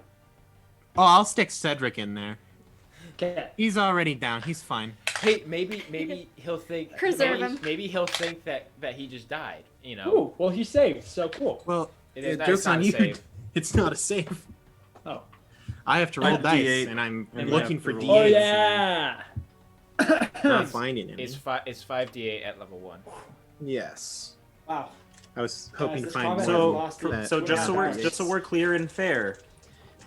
[SPEAKER 3] Oh, I'll stick Cedric in there.
[SPEAKER 2] Okay.
[SPEAKER 3] He's already down. He's fine.
[SPEAKER 8] Hey, maybe he'll think.
[SPEAKER 1] Preserve him.
[SPEAKER 8] Maybe he'll think that he just died. You know.
[SPEAKER 2] Ooh, well, he saved, so cool.
[SPEAKER 3] Well,
[SPEAKER 8] That's
[SPEAKER 3] joke's
[SPEAKER 8] not
[SPEAKER 3] on
[SPEAKER 8] a
[SPEAKER 3] you.
[SPEAKER 8] save.
[SPEAKER 3] It's not a save.
[SPEAKER 2] Oh.
[SPEAKER 3] I have to roll dice,
[SPEAKER 10] D8,
[SPEAKER 3] and I'm
[SPEAKER 10] and
[SPEAKER 3] looking
[SPEAKER 10] have
[SPEAKER 3] for
[SPEAKER 10] to
[SPEAKER 3] D8s.
[SPEAKER 10] roll.
[SPEAKER 2] Oh, yeah.
[SPEAKER 3] Not finding any.
[SPEAKER 8] It's 5d8 at level 1.
[SPEAKER 3] Yes.
[SPEAKER 2] Wow.
[SPEAKER 3] I was hoping to
[SPEAKER 2] this
[SPEAKER 3] find
[SPEAKER 2] combat
[SPEAKER 3] more.
[SPEAKER 2] has
[SPEAKER 10] So,
[SPEAKER 2] lost its-
[SPEAKER 10] so just so we're
[SPEAKER 3] Yeah.
[SPEAKER 10] just so we're clear and fair,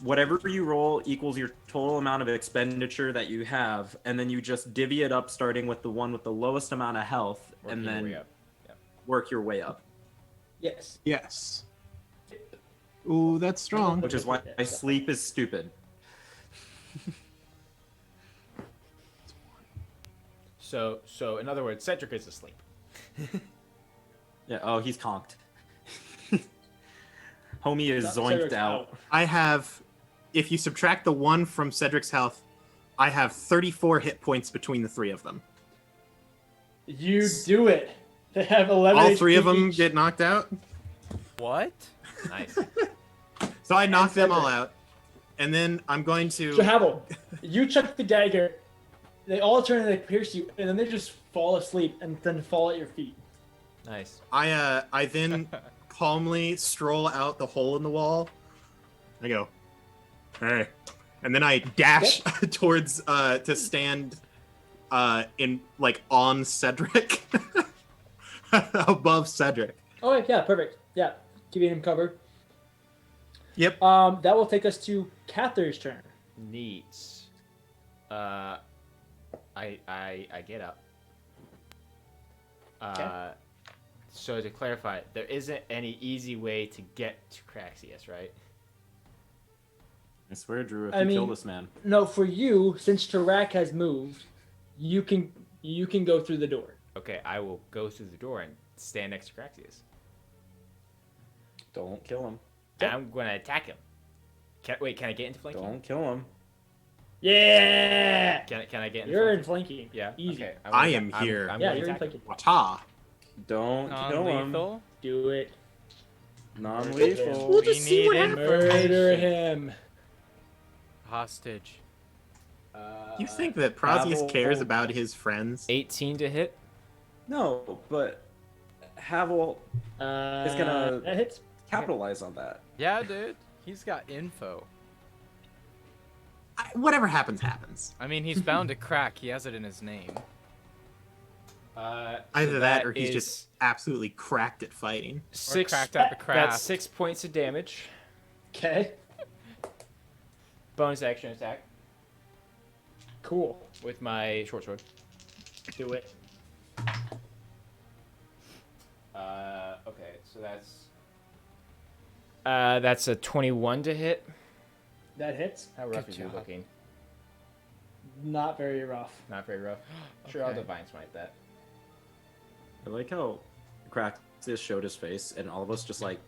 [SPEAKER 10] whatever you roll equals your total amount of expenditure that you have, and then you just divvy it up, starting with the one with the lowest amount of health,
[SPEAKER 8] Working
[SPEAKER 10] and
[SPEAKER 8] your
[SPEAKER 10] then
[SPEAKER 8] way up.
[SPEAKER 10] work your way up.
[SPEAKER 2] Yes.
[SPEAKER 3] Yes. Ooh, that's strong.
[SPEAKER 10] Which is why sleep is stupid.
[SPEAKER 8] So in other words, Cedric is asleep.
[SPEAKER 10] Yeah. Oh, he's conked. Homie is zoinked
[SPEAKER 2] Cedric's
[SPEAKER 10] out.
[SPEAKER 3] I have, if you subtract the 1 from Cedric's health, I have 34 hit points between the 3 of them.
[SPEAKER 2] You do it. They have 11
[SPEAKER 3] All 3 of
[SPEAKER 2] HP
[SPEAKER 3] them
[SPEAKER 2] each.
[SPEAKER 3] get knocked out.
[SPEAKER 4] What?
[SPEAKER 8] Nice.
[SPEAKER 3] So I knock them all
[SPEAKER 2] Cedric.
[SPEAKER 3] out. And then I'm going to...
[SPEAKER 2] So Havel, you chuck the dagger. They all turn and they pierce you, and then they just fall asleep and then fall at your feet.
[SPEAKER 8] Nice.
[SPEAKER 3] I then calmly stroll out the hole in the wall. I go, hey. And then I dash towards to stand in like on Cedric. Above Cedric.
[SPEAKER 2] Oh yeah, perfect. Yeah, giving him cover.
[SPEAKER 3] Yep.
[SPEAKER 2] That will take us to Kathyr's turn.
[SPEAKER 8] Neat. I get up.
[SPEAKER 2] Okay.
[SPEAKER 8] So to clarify, there isn't any easy way to get to Kraxius, right?
[SPEAKER 10] I swear, Drew, if
[SPEAKER 2] I
[SPEAKER 10] you
[SPEAKER 2] mean-
[SPEAKER 10] kill this man,
[SPEAKER 2] No, for you, since Tarak has moved, you can go through the door.
[SPEAKER 8] Okay, I will go through the door and stand next to Kraxius.
[SPEAKER 10] don't kill him.
[SPEAKER 8] And I'm gonna attack him. Can I get into flanking?
[SPEAKER 10] Don't kill him.
[SPEAKER 2] Yeah.
[SPEAKER 8] Can I get into
[SPEAKER 2] You're in
[SPEAKER 8] flanking?
[SPEAKER 2] flanking.
[SPEAKER 8] Yeah.
[SPEAKER 2] Easy.
[SPEAKER 8] Okay.
[SPEAKER 3] I am here.
[SPEAKER 8] I'm
[SPEAKER 2] Yeah,
[SPEAKER 8] gonna
[SPEAKER 2] you're in
[SPEAKER 8] attack him.
[SPEAKER 2] flanking.
[SPEAKER 3] Wata.
[SPEAKER 10] Don't kill him.
[SPEAKER 4] Non-lethal?
[SPEAKER 2] Do it.
[SPEAKER 10] Non-lethal.
[SPEAKER 11] We'll just see what happens.
[SPEAKER 2] Murder him.
[SPEAKER 4] Hostage.
[SPEAKER 3] You think that Prazius
[SPEAKER 10] Havel-
[SPEAKER 3] cares about his friends?
[SPEAKER 8] 18 to hit.
[SPEAKER 10] No, but Havel is gonna
[SPEAKER 2] That hits.
[SPEAKER 10] capitalize on that.
[SPEAKER 4] Yeah, dude. He's got info.
[SPEAKER 3] Whatever happens, happens.
[SPEAKER 4] I mean, he's bound to crack. He has it in his name.
[SPEAKER 3] Either
[SPEAKER 8] So
[SPEAKER 3] that or he's
[SPEAKER 8] is
[SPEAKER 3] just absolutely cracked at fighting.
[SPEAKER 8] six.
[SPEAKER 4] cracked at the craft.
[SPEAKER 8] That's 6 points of damage.
[SPEAKER 2] Okay.
[SPEAKER 8] Bonus action attack
[SPEAKER 2] Cool.
[SPEAKER 8] with my short sword.
[SPEAKER 2] Do it.
[SPEAKER 8] Okay, so that's a 21 to hit.
[SPEAKER 2] That hits.
[SPEAKER 8] How rough
[SPEAKER 4] Good
[SPEAKER 8] is you
[SPEAKER 4] job.
[SPEAKER 8] looking?
[SPEAKER 2] Not very rough.
[SPEAKER 8] Not very rough. Sure, I'll
[SPEAKER 4] Okay.
[SPEAKER 8] divine smite that.
[SPEAKER 10] I like how Kraxius showed his face, and all of us just like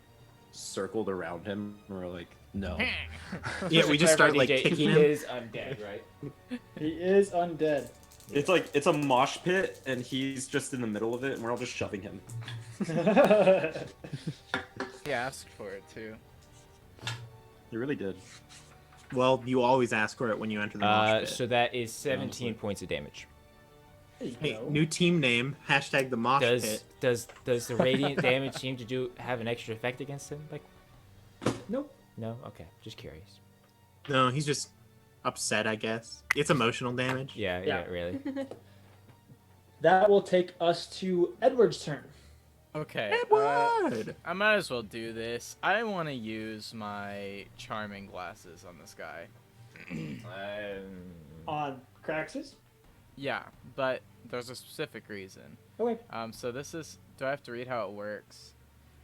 [SPEAKER 10] circled around him. And we're like, no.
[SPEAKER 3] Yeah, we just start like
[SPEAKER 8] DJ,
[SPEAKER 3] kicking
[SPEAKER 8] he
[SPEAKER 3] him.
[SPEAKER 8] is undead, right?
[SPEAKER 2] He is undead.
[SPEAKER 10] It's like it's a mosh pit, and he's just in the middle of it, and we're all just shoving him.
[SPEAKER 4] He asked for it too.
[SPEAKER 10] He really did.
[SPEAKER 3] Well, you always ask for it when you enter the mosh pit.
[SPEAKER 8] So that is 17 points of damage.
[SPEAKER 3] Hey, new team name, hashtag the mosh pit.
[SPEAKER 8] Does the radiant damage seem to have an extra effect against him? Like,
[SPEAKER 2] nope.
[SPEAKER 8] No? Okay, just curious.
[SPEAKER 3] No, he's just upset, I guess. It's emotional damage.
[SPEAKER 8] Yeah, really.
[SPEAKER 2] That will take us to Edward's turn.
[SPEAKER 4] Okay.
[SPEAKER 3] Edward!
[SPEAKER 4] I might as well do this. I want to use my charming glasses on this guy.
[SPEAKER 2] On Kraxius?
[SPEAKER 4] Yeah, but there's a specific reason.
[SPEAKER 2] Okay.
[SPEAKER 4] So this is. Do I have to read how it works?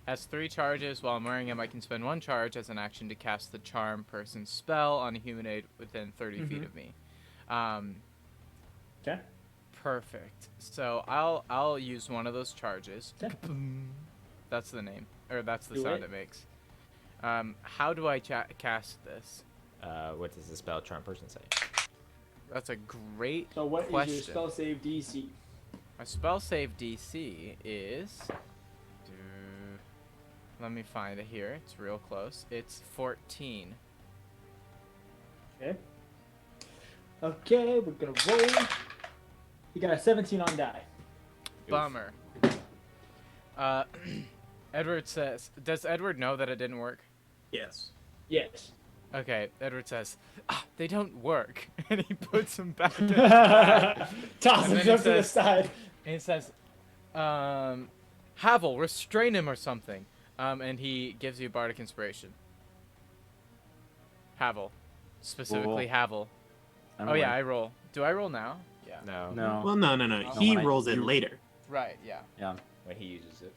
[SPEAKER 4] Has 3 charges. While I'm wearing him, I can spend 1 charge as an action to cast the charm person's spell on a humanoid within 30 feet of me.
[SPEAKER 2] Okay.
[SPEAKER 4] Perfect. So I'll use one of those charges.
[SPEAKER 2] Okay.
[SPEAKER 4] That's the name, or that's the
[SPEAKER 2] Do
[SPEAKER 4] sound
[SPEAKER 2] it.
[SPEAKER 4] it makes. How do I cast this?
[SPEAKER 8] What does the spell charm person say?
[SPEAKER 4] That's a great
[SPEAKER 2] So what
[SPEAKER 4] question.
[SPEAKER 2] is your spell save DC?
[SPEAKER 4] My spell save DC is. Let me find it here. It's real close. It's 14.
[SPEAKER 2] Okay. Okay, we're gonna roll. You got a 17 on die.
[SPEAKER 4] Bummer. Edward says, does Edward know that it didn't work?
[SPEAKER 3] Yes.
[SPEAKER 2] Yes.
[SPEAKER 4] Okay, Edward says, they don't work. And he puts them back in.
[SPEAKER 2] Toss him to the side.
[SPEAKER 4] And he says, Havel, restrain him or something. And he gives you Bardic Inspiration. Havel. Specifically
[SPEAKER 10] Cool.
[SPEAKER 4] Havel. Oh yeah, I roll. Do I roll now? Yeah.
[SPEAKER 8] No.
[SPEAKER 10] No.
[SPEAKER 3] Well, no. He
[SPEAKER 10] when
[SPEAKER 3] rolls it later.
[SPEAKER 4] Right, yeah.
[SPEAKER 10] Yeah.
[SPEAKER 8] When he uses it.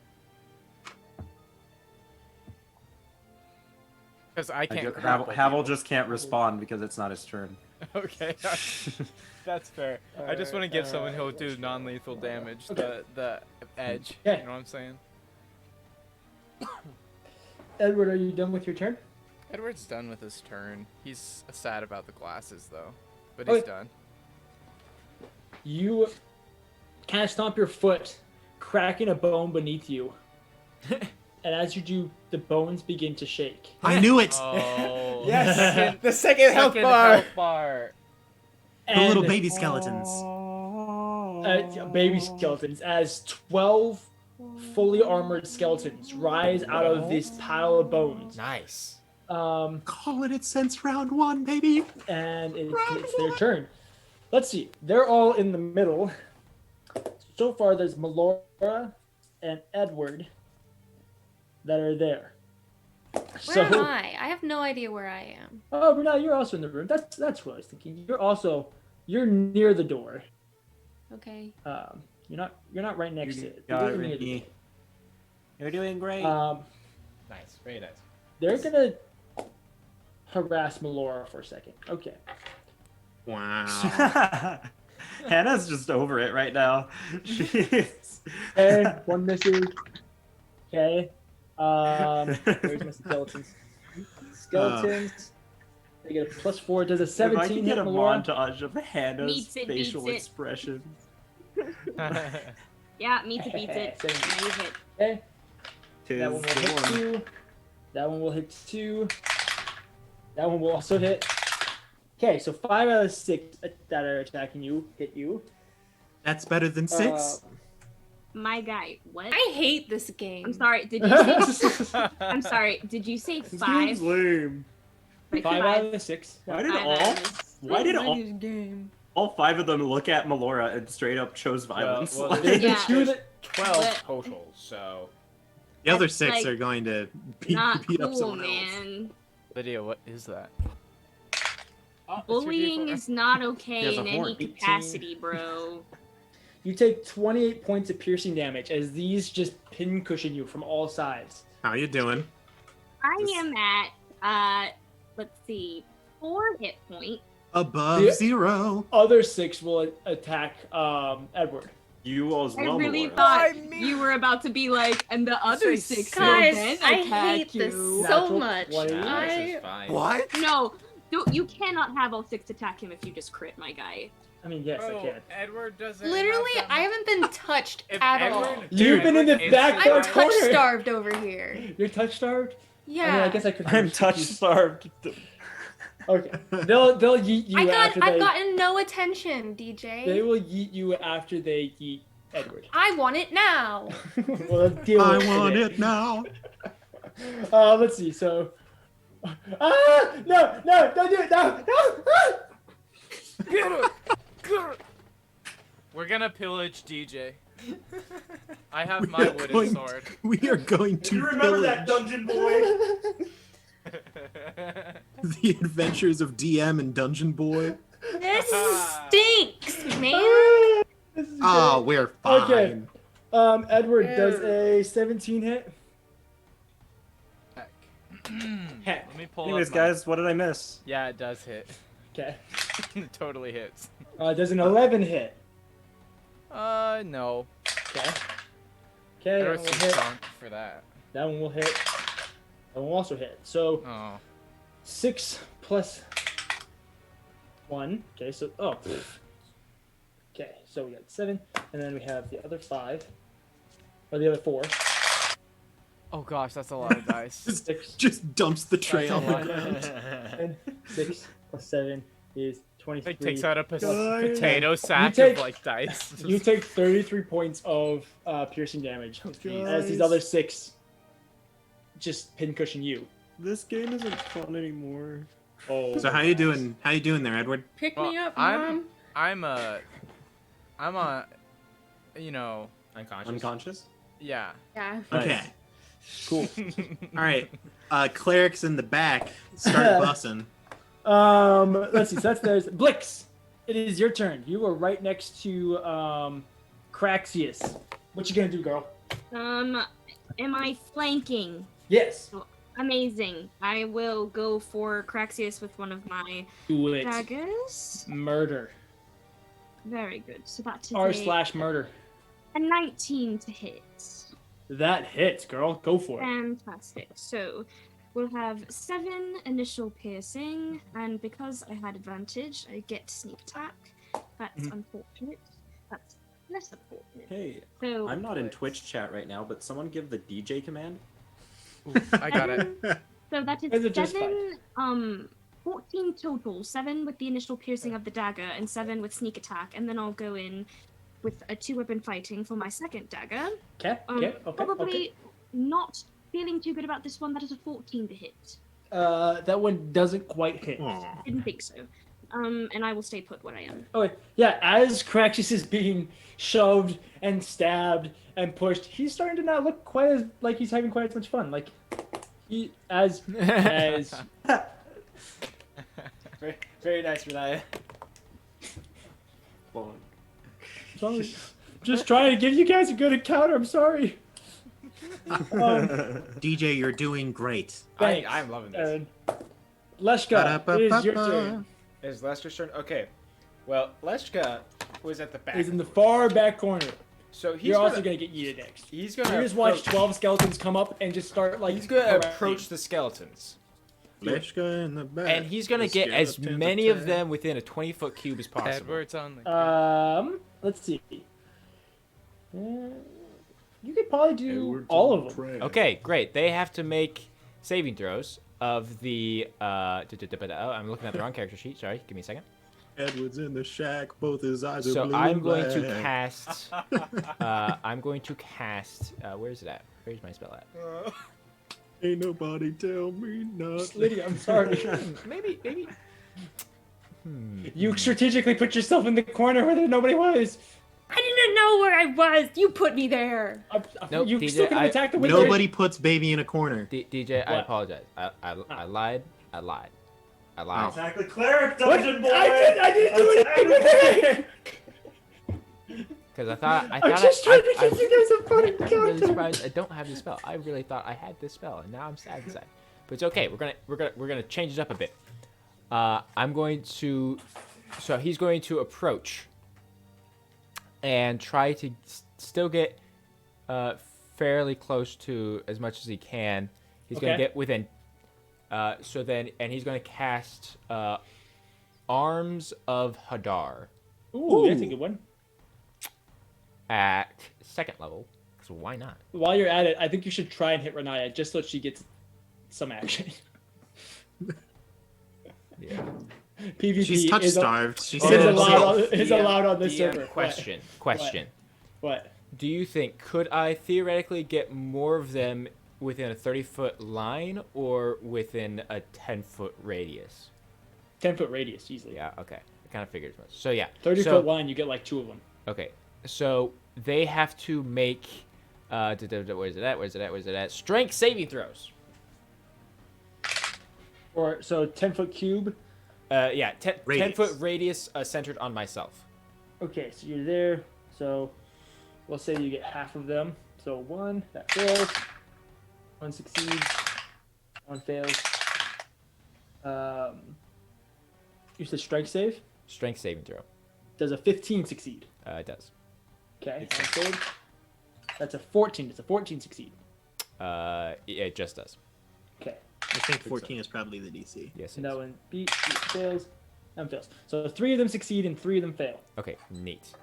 [SPEAKER 4] Because I can't
[SPEAKER 10] Havel just can't respond because it's not his turn.
[SPEAKER 4] Okay. That's fair. I just want to give someone who'll do non-lethal damage the edge.
[SPEAKER 2] Okay.
[SPEAKER 4] You know what I'm saying?
[SPEAKER 2] Edward, are you done with your turn?
[SPEAKER 4] Edward's done with his turn. He's sad about the glasses, though. But he's
[SPEAKER 2] Okay.
[SPEAKER 4] done.
[SPEAKER 2] You kind of stomp your foot, cracking a bone beneath you. And as you do, the bones begin to shake.
[SPEAKER 3] I knew it!
[SPEAKER 4] Oh.
[SPEAKER 8] Yes! The second health bar!
[SPEAKER 3] The little baby skeletons.
[SPEAKER 2] Baby skeletons, as 12 fully armored skeletons rise out of this pile of bones.
[SPEAKER 8] Nice.
[SPEAKER 3] Call it since round 1, baby.
[SPEAKER 2] And it's their turn. Let's see. They're all in the middle. So far, there's Melora and Edward that are there.
[SPEAKER 1] Where am I? I have no idea where I am.
[SPEAKER 2] Oh, but now you're also in the room. That's what I was thinking. You're near the door.
[SPEAKER 1] Okay.
[SPEAKER 2] You're not right next to it.
[SPEAKER 10] got
[SPEAKER 2] You're
[SPEAKER 10] it,
[SPEAKER 2] near the
[SPEAKER 10] Ricky.
[SPEAKER 2] door.
[SPEAKER 10] You're doing great.
[SPEAKER 8] Nice. Very nice.
[SPEAKER 2] They're gonna harass Melora for a second. Okay.
[SPEAKER 3] Wow.
[SPEAKER 10] Hannah's just over it right now. She's...
[SPEAKER 2] Okay, one misses. Okay. Where's my skeletons? Skeletons. They get a +4. Does a 17
[SPEAKER 10] if I can get a
[SPEAKER 2] Melora?
[SPEAKER 10] montage of Hannah's
[SPEAKER 11] Meets it,
[SPEAKER 10] facial
[SPEAKER 11] beats it.
[SPEAKER 10] expressions.
[SPEAKER 11] Yeah, meets it, beats it. Now you hit.
[SPEAKER 2] Okay.
[SPEAKER 10] Tis
[SPEAKER 2] That one will hit
[SPEAKER 10] the one.
[SPEAKER 2] 2. That one will hit 2. That one will also hit. Okay, so 5 out of 6 that are attacking you hit you.
[SPEAKER 3] That's better than 6?
[SPEAKER 11] My guy, what?
[SPEAKER 1] I hate this game.
[SPEAKER 11] I'm sorry. Did you say? I'm sorry. Did you say
[SPEAKER 10] This
[SPEAKER 11] 5?
[SPEAKER 10] game's lame.
[SPEAKER 11] Like
[SPEAKER 2] 5 out of 6.
[SPEAKER 10] Why did
[SPEAKER 11] Five out of
[SPEAKER 10] all 5 of them look at Melora and straight up chose violence?
[SPEAKER 8] well,
[SPEAKER 10] Like-
[SPEAKER 2] There's
[SPEAKER 11] Yeah.
[SPEAKER 2] the 2 that
[SPEAKER 8] 12
[SPEAKER 11] But-
[SPEAKER 8] total, so...
[SPEAKER 3] The other
[SPEAKER 11] That's,
[SPEAKER 3] 6
[SPEAKER 11] like,
[SPEAKER 3] are going to beat
[SPEAKER 11] Not
[SPEAKER 3] up
[SPEAKER 11] cool,
[SPEAKER 3] someone else.
[SPEAKER 11] man.
[SPEAKER 4] Lydia, what is that?
[SPEAKER 11] Bullying is not
[SPEAKER 10] He has
[SPEAKER 11] okay
[SPEAKER 10] a
[SPEAKER 11] in any
[SPEAKER 10] horn.
[SPEAKER 11] capacity, bro.
[SPEAKER 2] you take 28 points of piercing damage as these just pincushion you from all sides.
[SPEAKER 3] How you doing?
[SPEAKER 11] I am at let's see, 4 hit points.
[SPEAKER 3] Above
[SPEAKER 2] The-
[SPEAKER 3] 0.
[SPEAKER 2] Other 6 will attack Edward.
[SPEAKER 10] You as well.
[SPEAKER 11] I really
[SPEAKER 10] Laura.
[SPEAKER 11] thought you were about to be like, and the other
[SPEAKER 4] Say
[SPEAKER 11] 6
[SPEAKER 1] Guys,
[SPEAKER 11] will then
[SPEAKER 1] I
[SPEAKER 11] attack
[SPEAKER 1] hate
[SPEAKER 11] you.
[SPEAKER 1] this so
[SPEAKER 2] Natural
[SPEAKER 1] much.
[SPEAKER 2] 20.
[SPEAKER 8] Nah, this
[SPEAKER 1] I
[SPEAKER 8] is fine.
[SPEAKER 3] What?
[SPEAKER 11] No, you cannot have all 6 attack him if you just crit, my guy.
[SPEAKER 2] I mean, yes, I
[SPEAKER 4] Bro,
[SPEAKER 2] can.
[SPEAKER 4] Edward doesn't. have
[SPEAKER 1] literally,
[SPEAKER 4] that
[SPEAKER 1] I
[SPEAKER 4] much-
[SPEAKER 1] haven't been touched
[SPEAKER 4] If
[SPEAKER 1] at all.
[SPEAKER 4] Edward-
[SPEAKER 2] You've been in the
[SPEAKER 4] Edward
[SPEAKER 2] back
[SPEAKER 4] instantly-
[SPEAKER 1] I'm
[SPEAKER 2] corner.
[SPEAKER 1] touch starved over here.
[SPEAKER 2] You're touch starved?
[SPEAKER 1] Yeah.
[SPEAKER 2] I mean, I guess I could.
[SPEAKER 10] I'm touch starved.
[SPEAKER 2] Okay. They'll yeet you after
[SPEAKER 1] I've
[SPEAKER 2] they.
[SPEAKER 1] gotten no attention, DJ.
[SPEAKER 2] They will yeet you after they yeet Edward.
[SPEAKER 1] I want it now.
[SPEAKER 2] Well, let's deal
[SPEAKER 9] I
[SPEAKER 2] with
[SPEAKER 9] want
[SPEAKER 2] it.
[SPEAKER 9] it now.
[SPEAKER 2] Let's see. So. No! Don't do it! No!
[SPEAKER 4] We're gonna pillage DJ. I have my wooden sword.
[SPEAKER 9] We are going to
[SPEAKER 10] You remember that
[SPEAKER 9] pillage
[SPEAKER 10] dungeon boy?
[SPEAKER 9] the adventures of DM and Dungeon Boy.
[SPEAKER 1] This stinks, man.
[SPEAKER 2] This is
[SPEAKER 9] Oh,
[SPEAKER 2] great.
[SPEAKER 9] we're fine.
[SPEAKER 2] Okay. Edward, does a 17 hit?
[SPEAKER 4] Let me pull
[SPEAKER 10] Anyways,
[SPEAKER 4] up my-
[SPEAKER 10] guys, what did I miss?
[SPEAKER 4] Yeah, it does hit.
[SPEAKER 2] Okay.
[SPEAKER 4] It totally hits.
[SPEAKER 2] Does an 11 hit?
[SPEAKER 4] No.
[SPEAKER 2] Okay. Okay, that
[SPEAKER 4] Edward's
[SPEAKER 2] one will
[SPEAKER 4] too
[SPEAKER 2] hit.
[SPEAKER 4] strong for that.
[SPEAKER 2] That one will hit. That one will also hit. So,
[SPEAKER 4] Oh.
[SPEAKER 2] 6 plus 1. Okay, so, Okay, so we got 7, and then we have the other 5. Or the other 4.
[SPEAKER 4] Oh gosh, that's a lot of dice.
[SPEAKER 9] Just dumps the tray
[SPEAKER 4] That's
[SPEAKER 9] on
[SPEAKER 4] a
[SPEAKER 9] the
[SPEAKER 4] lot.
[SPEAKER 9] ground.
[SPEAKER 2] And 6 plus 7 is 23.
[SPEAKER 4] It takes out a
[SPEAKER 2] Guys.
[SPEAKER 4] potato sack
[SPEAKER 2] take-
[SPEAKER 4] of like dice.
[SPEAKER 2] You take 33 points of piercing damage as these
[SPEAKER 9] Guys.
[SPEAKER 2] other 6 just pincushion you.
[SPEAKER 12] This game isn't fun anymore.
[SPEAKER 2] Oh.
[SPEAKER 3] So how you doing? How you doing there, Edward?
[SPEAKER 1] Pick
[SPEAKER 4] Well,
[SPEAKER 1] me up,
[SPEAKER 4] I'm-
[SPEAKER 1] Mom.
[SPEAKER 4] I'm a, you know,
[SPEAKER 10] Unconscious?
[SPEAKER 4] yeah.
[SPEAKER 1] Yeah.
[SPEAKER 3] Okay.
[SPEAKER 2] Cool.
[SPEAKER 3] All right. Clerics in the back start bussing.
[SPEAKER 2] Let's see. So that's theirs. Blix, it is your turn. You are right next to Kraxius. What you gonna do, girl?
[SPEAKER 11] Am I flanking?
[SPEAKER 2] Yes.
[SPEAKER 11] Amazing. I will go for Kraxius with one of my
[SPEAKER 2] Do it.
[SPEAKER 11] daggers.
[SPEAKER 2] Murder.
[SPEAKER 11] Very good. So that is
[SPEAKER 2] R/murder.
[SPEAKER 11] a 19 to hit.
[SPEAKER 2] That hits, girl. Go for it.
[SPEAKER 11] Fantastic. So we'll have 7 initial piercing, and because I had advantage, I get sneak attack. That's unfortunate. That's less unfortunate.
[SPEAKER 10] Hey,
[SPEAKER 11] So
[SPEAKER 10] I'm not in Twitch chat right now, but someone give the DJ command.
[SPEAKER 4] I got it.
[SPEAKER 11] So that
[SPEAKER 2] Is it
[SPEAKER 11] is
[SPEAKER 2] just
[SPEAKER 11] 7, 14 total. 7 with the initial piercing of the dagger, and 7 with sneak attack, and then I'll go in with a 2-weapon fighting for my second dagger.
[SPEAKER 2] Okay. Okay. Okay.
[SPEAKER 11] Probably not feeling too good about this one. That is a 14 to hit.
[SPEAKER 2] That one doesn't quite hit.
[SPEAKER 11] Didn't think so. And I will stay put where I am.
[SPEAKER 2] Okay, yeah, as Kraxius is being shoved and stabbed and pushed, he's starting to not look quite as like he's having quite as much fun. Like he as
[SPEAKER 14] very, very nice, Renaya.
[SPEAKER 2] just trying to give you guys a good encounter. I'm sorry.
[SPEAKER 3] DJ, you're doing great.
[SPEAKER 14] I'm loving this.
[SPEAKER 2] And Leshka, it is your turn.
[SPEAKER 14] Is Lester's turn? Okay. Well, Leshka was at the back.
[SPEAKER 2] He's in the far back corner.
[SPEAKER 14] So he's
[SPEAKER 2] You're
[SPEAKER 14] gonna,
[SPEAKER 2] also gonna get yeeted next.
[SPEAKER 14] He's gonna.
[SPEAKER 2] You just watch
[SPEAKER 14] approach-
[SPEAKER 2] 12 skeletons come up and just start like.
[SPEAKER 14] He's gonna
[SPEAKER 2] harassing.
[SPEAKER 14] approach the skeletons.
[SPEAKER 9] Leshka in the back.
[SPEAKER 8] And he's gonna
[SPEAKER 9] The
[SPEAKER 8] get as
[SPEAKER 9] skeletons
[SPEAKER 8] many of
[SPEAKER 9] attack.
[SPEAKER 8] them within a 20-foot cube as possible.
[SPEAKER 4] Edward's on the.
[SPEAKER 2] Let's see. You could probably do
[SPEAKER 9] Edward's
[SPEAKER 2] all
[SPEAKER 9] on
[SPEAKER 2] of them.
[SPEAKER 9] track.
[SPEAKER 8] Okay, great. They have to make saving throws of the. I'm looking at the wrong character sheet. Sorry, give me a second.
[SPEAKER 9] Edward's in the shack. Both his eyes are
[SPEAKER 8] So
[SPEAKER 9] blue
[SPEAKER 8] I'm
[SPEAKER 9] and
[SPEAKER 8] going to
[SPEAKER 9] black.
[SPEAKER 8] cast. I'm going to cast. Where's it at? Where's my spell at?
[SPEAKER 9] Ain't nobody tell me nothing.
[SPEAKER 2] Lydia, I'm sorry.
[SPEAKER 8] maybe.
[SPEAKER 2] You strategically put yourself in the corner where nobody was.
[SPEAKER 1] I didn't know where I was. You put me there.
[SPEAKER 8] Nope,
[SPEAKER 2] you
[SPEAKER 8] DJ,
[SPEAKER 2] still could have attacked the wizard.
[SPEAKER 3] Nobody puts baby in a corner.
[SPEAKER 8] DJ, I
[SPEAKER 2] What?
[SPEAKER 8] apologize. I lied. I lied.
[SPEAKER 10] Exactly, cleric,
[SPEAKER 2] What?
[SPEAKER 10] dungeon boy.
[SPEAKER 2] I didn't do anything with it.
[SPEAKER 8] Because I thought
[SPEAKER 2] I'm just trying to give you guys a fun
[SPEAKER 8] I'm really
[SPEAKER 2] encounter.
[SPEAKER 8] surprised I don't have this spell. I really thought I had this spell, and now I'm sad inside. But it's okay. We're gonna change it up a bit. I'm going to. So he's going to approach. and try to still get fairly close to as much as he can. He's going to get within. He's going to cast Arms of Hadar.
[SPEAKER 2] Ooh, that's a good one.
[SPEAKER 8] At 2nd level, so why not?
[SPEAKER 2] While you're at it, I think you should try and hit Renaya just so she gets some action.
[SPEAKER 3] Yeah.
[SPEAKER 2] PvP
[SPEAKER 3] She's touch starved.
[SPEAKER 2] Is allowed on this server.
[SPEAKER 8] Question.
[SPEAKER 2] What?
[SPEAKER 8] Do you think could I theoretically get more of them within a 30-foot line or within a 10-foot radius?
[SPEAKER 2] 10-foot radius, easily.
[SPEAKER 8] Yeah. Okay. I kind of figured as much. So yeah.
[SPEAKER 2] 30-foot line, you get like 2 of them.
[SPEAKER 8] Okay. So they have to make where's it at? Strength saving throws.
[SPEAKER 2] Or so 10-foot cube.
[SPEAKER 8] 10-foot radius centered on myself.
[SPEAKER 2] Okay, so you're there. So we'll say you get half of them. So 1 that fails, 1 succeeds, 1 fails. You said strength save.
[SPEAKER 8] Strength saving throw.
[SPEAKER 2] Does a 15 succeed?
[SPEAKER 8] It does.
[SPEAKER 2] Okay, that's a 14. Does a 14 succeed?
[SPEAKER 8] It just does.
[SPEAKER 2] Okay.
[SPEAKER 3] I think 14 is probably the DC.
[SPEAKER 8] Yes.
[SPEAKER 2] No one fails. And fails. So 3 of them succeed and 3 of them fail.
[SPEAKER 8] Okay, neat.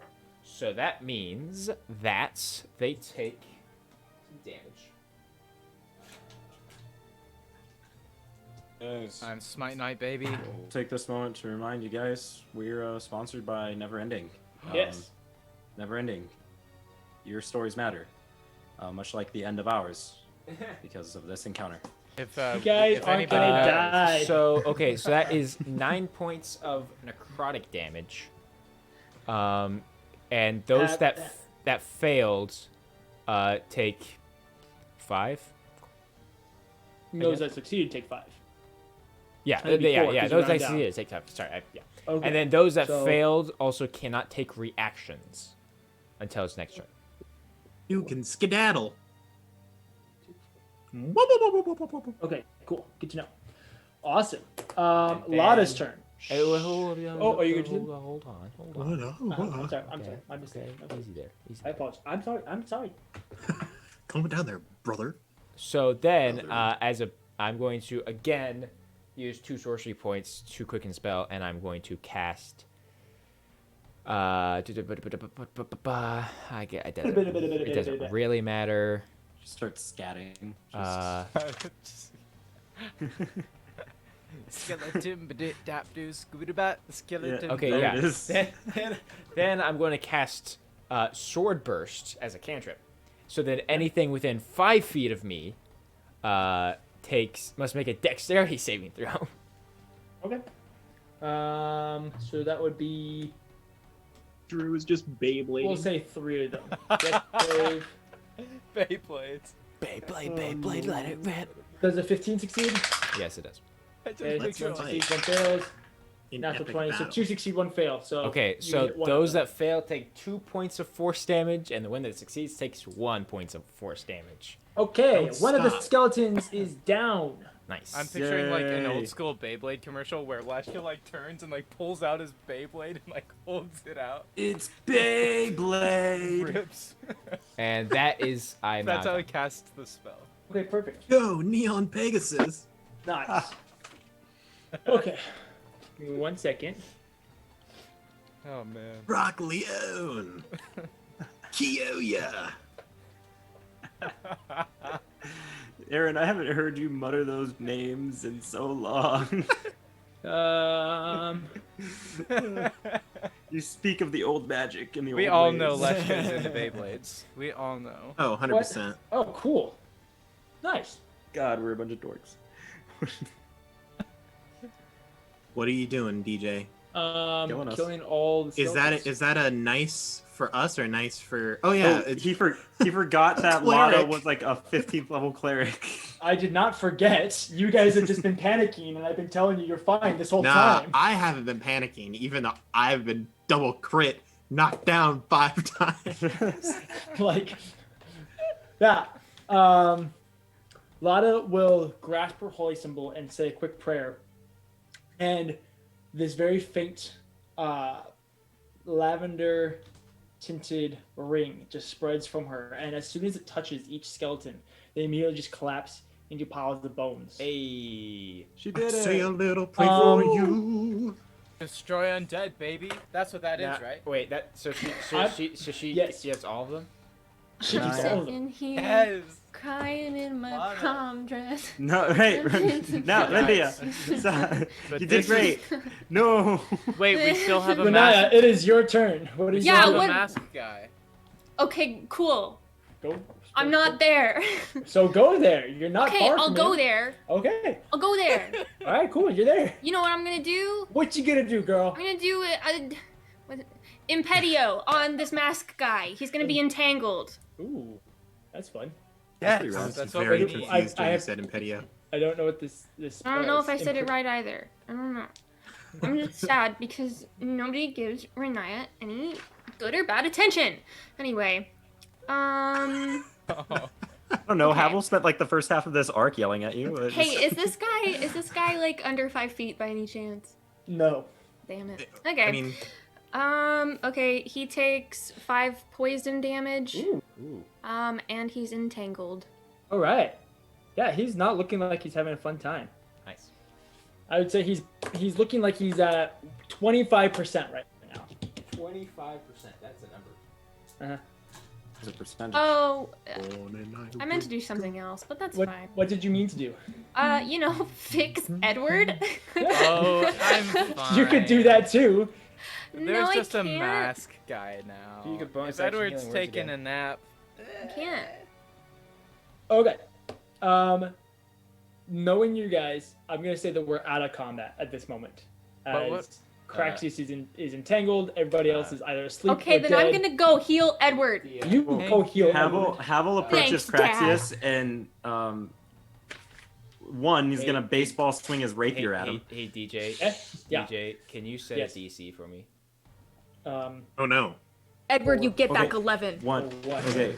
[SPEAKER 8] So that means that they take some damage.
[SPEAKER 4] I'm Smite Knight, baby.
[SPEAKER 6] We'll take this moment to remind you guys we're sponsored by Neverending.
[SPEAKER 2] Yes.
[SPEAKER 6] Neverending. Your stories matter, much like the end of ours, because of this encounter.
[SPEAKER 2] You guys aren't gonna die.
[SPEAKER 8] So that is 9 points of necrotic damage. And those that failed take 5.
[SPEAKER 2] Those that succeeded take 5.
[SPEAKER 8] Yeah, those that succeeded take 5. Sorry,
[SPEAKER 2] Okay.
[SPEAKER 8] And then those that failed also cannot take reactions until its next turn.
[SPEAKER 3] You can skedaddle.
[SPEAKER 2] Okay, cool. Good to know. Awesome. Lada's turn.
[SPEAKER 8] Hey, hold
[SPEAKER 2] are you going to?
[SPEAKER 8] Hold on.
[SPEAKER 2] I'm sorry. I'm just
[SPEAKER 8] easy there.
[SPEAKER 2] I apologize. I'm sorry.
[SPEAKER 3] Calm it down there, brother.
[SPEAKER 8] So then, I'm going to again use 2 sorcery points to quicken spell, and I'm going to cast. It doesn't really matter.
[SPEAKER 6] Just start scatting.
[SPEAKER 4] Skeleton, skeleton.
[SPEAKER 8] Okay, yeah. Then I'm going to cast Sword Burst as a cantrip, so that anything within 5 feet of me must make a Dexterity saving throw.
[SPEAKER 2] Okay. So that would be.
[SPEAKER 12] Drew is just Beyblade.
[SPEAKER 2] We'll say 3 of them. Beyblade.
[SPEAKER 8] Beyblade, let it rip.
[SPEAKER 2] Does a 15 succeed?
[SPEAKER 8] Yes, it does.
[SPEAKER 2] One succeeds, 1 fails. Natural 20, so 2 succeed, 1 fail. So
[SPEAKER 8] okay, so those that fail take 2 points of force damage, and the one that succeeds takes 1 point of force damage.
[SPEAKER 2] Okay, one of the skeletons is down.
[SPEAKER 8] Nice.
[SPEAKER 4] I'm picturing like an old school Beyblade commercial where Leshka like turns and like pulls out his Beyblade and like holds it out.
[SPEAKER 6] It's Beyblade.
[SPEAKER 4] Rips.
[SPEAKER 8] And that is
[SPEAKER 4] That's how he casts the spell.
[SPEAKER 2] Okay, perfect.
[SPEAKER 3] Yo, Neon Pegasus.
[SPEAKER 2] Nice. Okay. Give me 1 second.
[SPEAKER 4] Oh man.
[SPEAKER 3] Rock Leone. Kyoya.
[SPEAKER 10] Aaron, I haven't heard you mutter those names in so long. You speak of the old magic and the old
[SPEAKER 4] We all
[SPEAKER 10] ways.
[SPEAKER 4] know Leshka's into Beyblades. We all know.
[SPEAKER 3] Oh, 100%.
[SPEAKER 2] Oh, cool. Nice.
[SPEAKER 10] God, we're a bunch of dorks.
[SPEAKER 3] What are you doing, DJ?
[SPEAKER 2] Killing all the skeletons.
[SPEAKER 3] Is that a nice for us or nice for? Oh yeah,
[SPEAKER 10] Oh, he forgot that Lada was like a 15th level cleric.
[SPEAKER 2] I did not forget. You guys have just been panicking, and I've been telling you you're fine this whole time.
[SPEAKER 3] I haven't been panicking, even though I've been double crit, knocked down 5 times.
[SPEAKER 2] Like, yeah. Lada will grasp her holy symbol and say a quick prayer. And this very faint lavender tinted ring just spreads from her, and as soon as it touches each skeleton, they immediately just collapse into piles of bones.
[SPEAKER 8] Hey,
[SPEAKER 10] she did it.
[SPEAKER 9] Say a little prayer for you.
[SPEAKER 4] Destroy undead, baby. That's what that is,
[SPEAKER 8] Now,
[SPEAKER 4] right?
[SPEAKER 8] wait, that so she
[SPEAKER 2] Yes.
[SPEAKER 8] has all of them.
[SPEAKER 2] She keeps all of them.
[SPEAKER 1] In here,
[SPEAKER 4] Yes.
[SPEAKER 1] crying in my
[SPEAKER 4] Love it.
[SPEAKER 1] prom dress.
[SPEAKER 10] No, hey, now, Lydia,
[SPEAKER 4] But
[SPEAKER 10] you did
[SPEAKER 4] this is-
[SPEAKER 10] great. No.
[SPEAKER 4] Wait, we still have a
[SPEAKER 2] Renaya,
[SPEAKER 4] mask.
[SPEAKER 2] it is your turn. What is
[SPEAKER 1] Yeah,
[SPEAKER 2] your
[SPEAKER 1] what-
[SPEAKER 4] mask guy.
[SPEAKER 1] Okay, cool.
[SPEAKER 2] Go.
[SPEAKER 1] I'm not there.
[SPEAKER 2] So go there. You're not
[SPEAKER 1] Okay,
[SPEAKER 2] far
[SPEAKER 1] I'll
[SPEAKER 2] from
[SPEAKER 1] go
[SPEAKER 2] him.
[SPEAKER 1] there.
[SPEAKER 2] Okay.
[SPEAKER 1] I'll go there.
[SPEAKER 2] All right, cool. You're there.
[SPEAKER 1] You know what I'm gonna do?
[SPEAKER 2] What you gonna do, girl?
[SPEAKER 1] I'm gonna do what, Impedio on this mask guy. He's gonna be entangled.
[SPEAKER 2] Ooh, that's fun.
[SPEAKER 4] Yes,
[SPEAKER 10] pretty rad.
[SPEAKER 4] that's what
[SPEAKER 9] Very
[SPEAKER 4] we need.
[SPEAKER 9] confused when
[SPEAKER 2] I
[SPEAKER 9] you
[SPEAKER 2] have-
[SPEAKER 9] said Impedia.
[SPEAKER 2] I don't know what this.
[SPEAKER 1] I don't know if I said it right either. I don't know. I'm just sad because nobody gives Renaya any good or bad attention. Anyway,
[SPEAKER 10] I don't know.
[SPEAKER 1] Okay.
[SPEAKER 10] Havel spent like the first half of this arc yelling at you. It's-
[SPEAKER 1] hey, is this guy like under 5 feet by any chance?
[SPEAKER 2] No.
[SPEAKER 1] Damn it. Okay.
[SPEAKER 3] I mean,
[SPEAKER 1] Okay, he takes 5 poison damage.
[SPEAKER 2] Ooh.
[SPEAKER 1] And he's entangled.
[SPEAKER 2] All right. Yeah, he's not looking like he's having a fun time.
[SPEAKER 8] Nice.
[SPEAKER 2] I would say he's looking like he's at 25% right now.
[SPEAKER 8] 25%. That's a number.
[SPEAKER 2] Uh-huh.
[SPEAKER 10] It's a percentage.
[SPEAKER 1] Oh, I meant to do something else, but that's
[SPEAKER 2] What
[SPEAKER 1] fine.
[SPEAKER 2] What did you mean to do?
[SPEAKER 1] Fix Edward.
[SPEAKER 4] Oh, I'm fine.
[SPEAKER 2] You could do that too.
[SPEAKER 1] No,
[SPEAKER 4] There's
[SPEAKER 1] I
[SPEAKER 4] just a
[SPEAKER 1] can't.
[SPEAKER 4] mask guy now.
[SPEAKER 8] You could bonus
[SPEAKER 4] If
[SPEAKER 8] action
[SPEAKER 4] Edward's
[SPEAKER 8] healing words
[SPEAKER 4] taking
[SPEAKER 8] again.
[SPEAKER 4] a nap.
[SPEAKER 1] I can't.
[SPEAKER 2] Okay. Knowing you guys, I'm gonna say that we're out of combat at this moment.
[SPEAKER 4] But what-
[SPEAKER 2] As Kraxius is entangled. Everybody else is either asleep
[SPEAKER 1] Okay,
[SPEAKER 2] or
[SPEAKER 1] then
[SPEAKER 2] dead.
[SPEAKER 1] I'm gonna go heal Edward.
[SPEAKER 2] You go heal.
[SPEAKER 10] Havel approaches
[SPEAKER 1] Thanks,
[SPEAKER 10] Kraxius and he's gonna baseball swing his rapier at him.
[SPEAKER 8] Hey, DJ.
[SPEAKER 2] Yeah.
[SPEAKER 8] DJ, can you set
[SPEAKER 2] Yes.
[SPEAKER 8] a DC for me?
[SPEAKER 9] Oh no.
[SPEAKER 1] Edward, you get
[SPEAKER 10] Okay.
[SPEAKER 1] back 11.
[SPEAKER 10] Okay.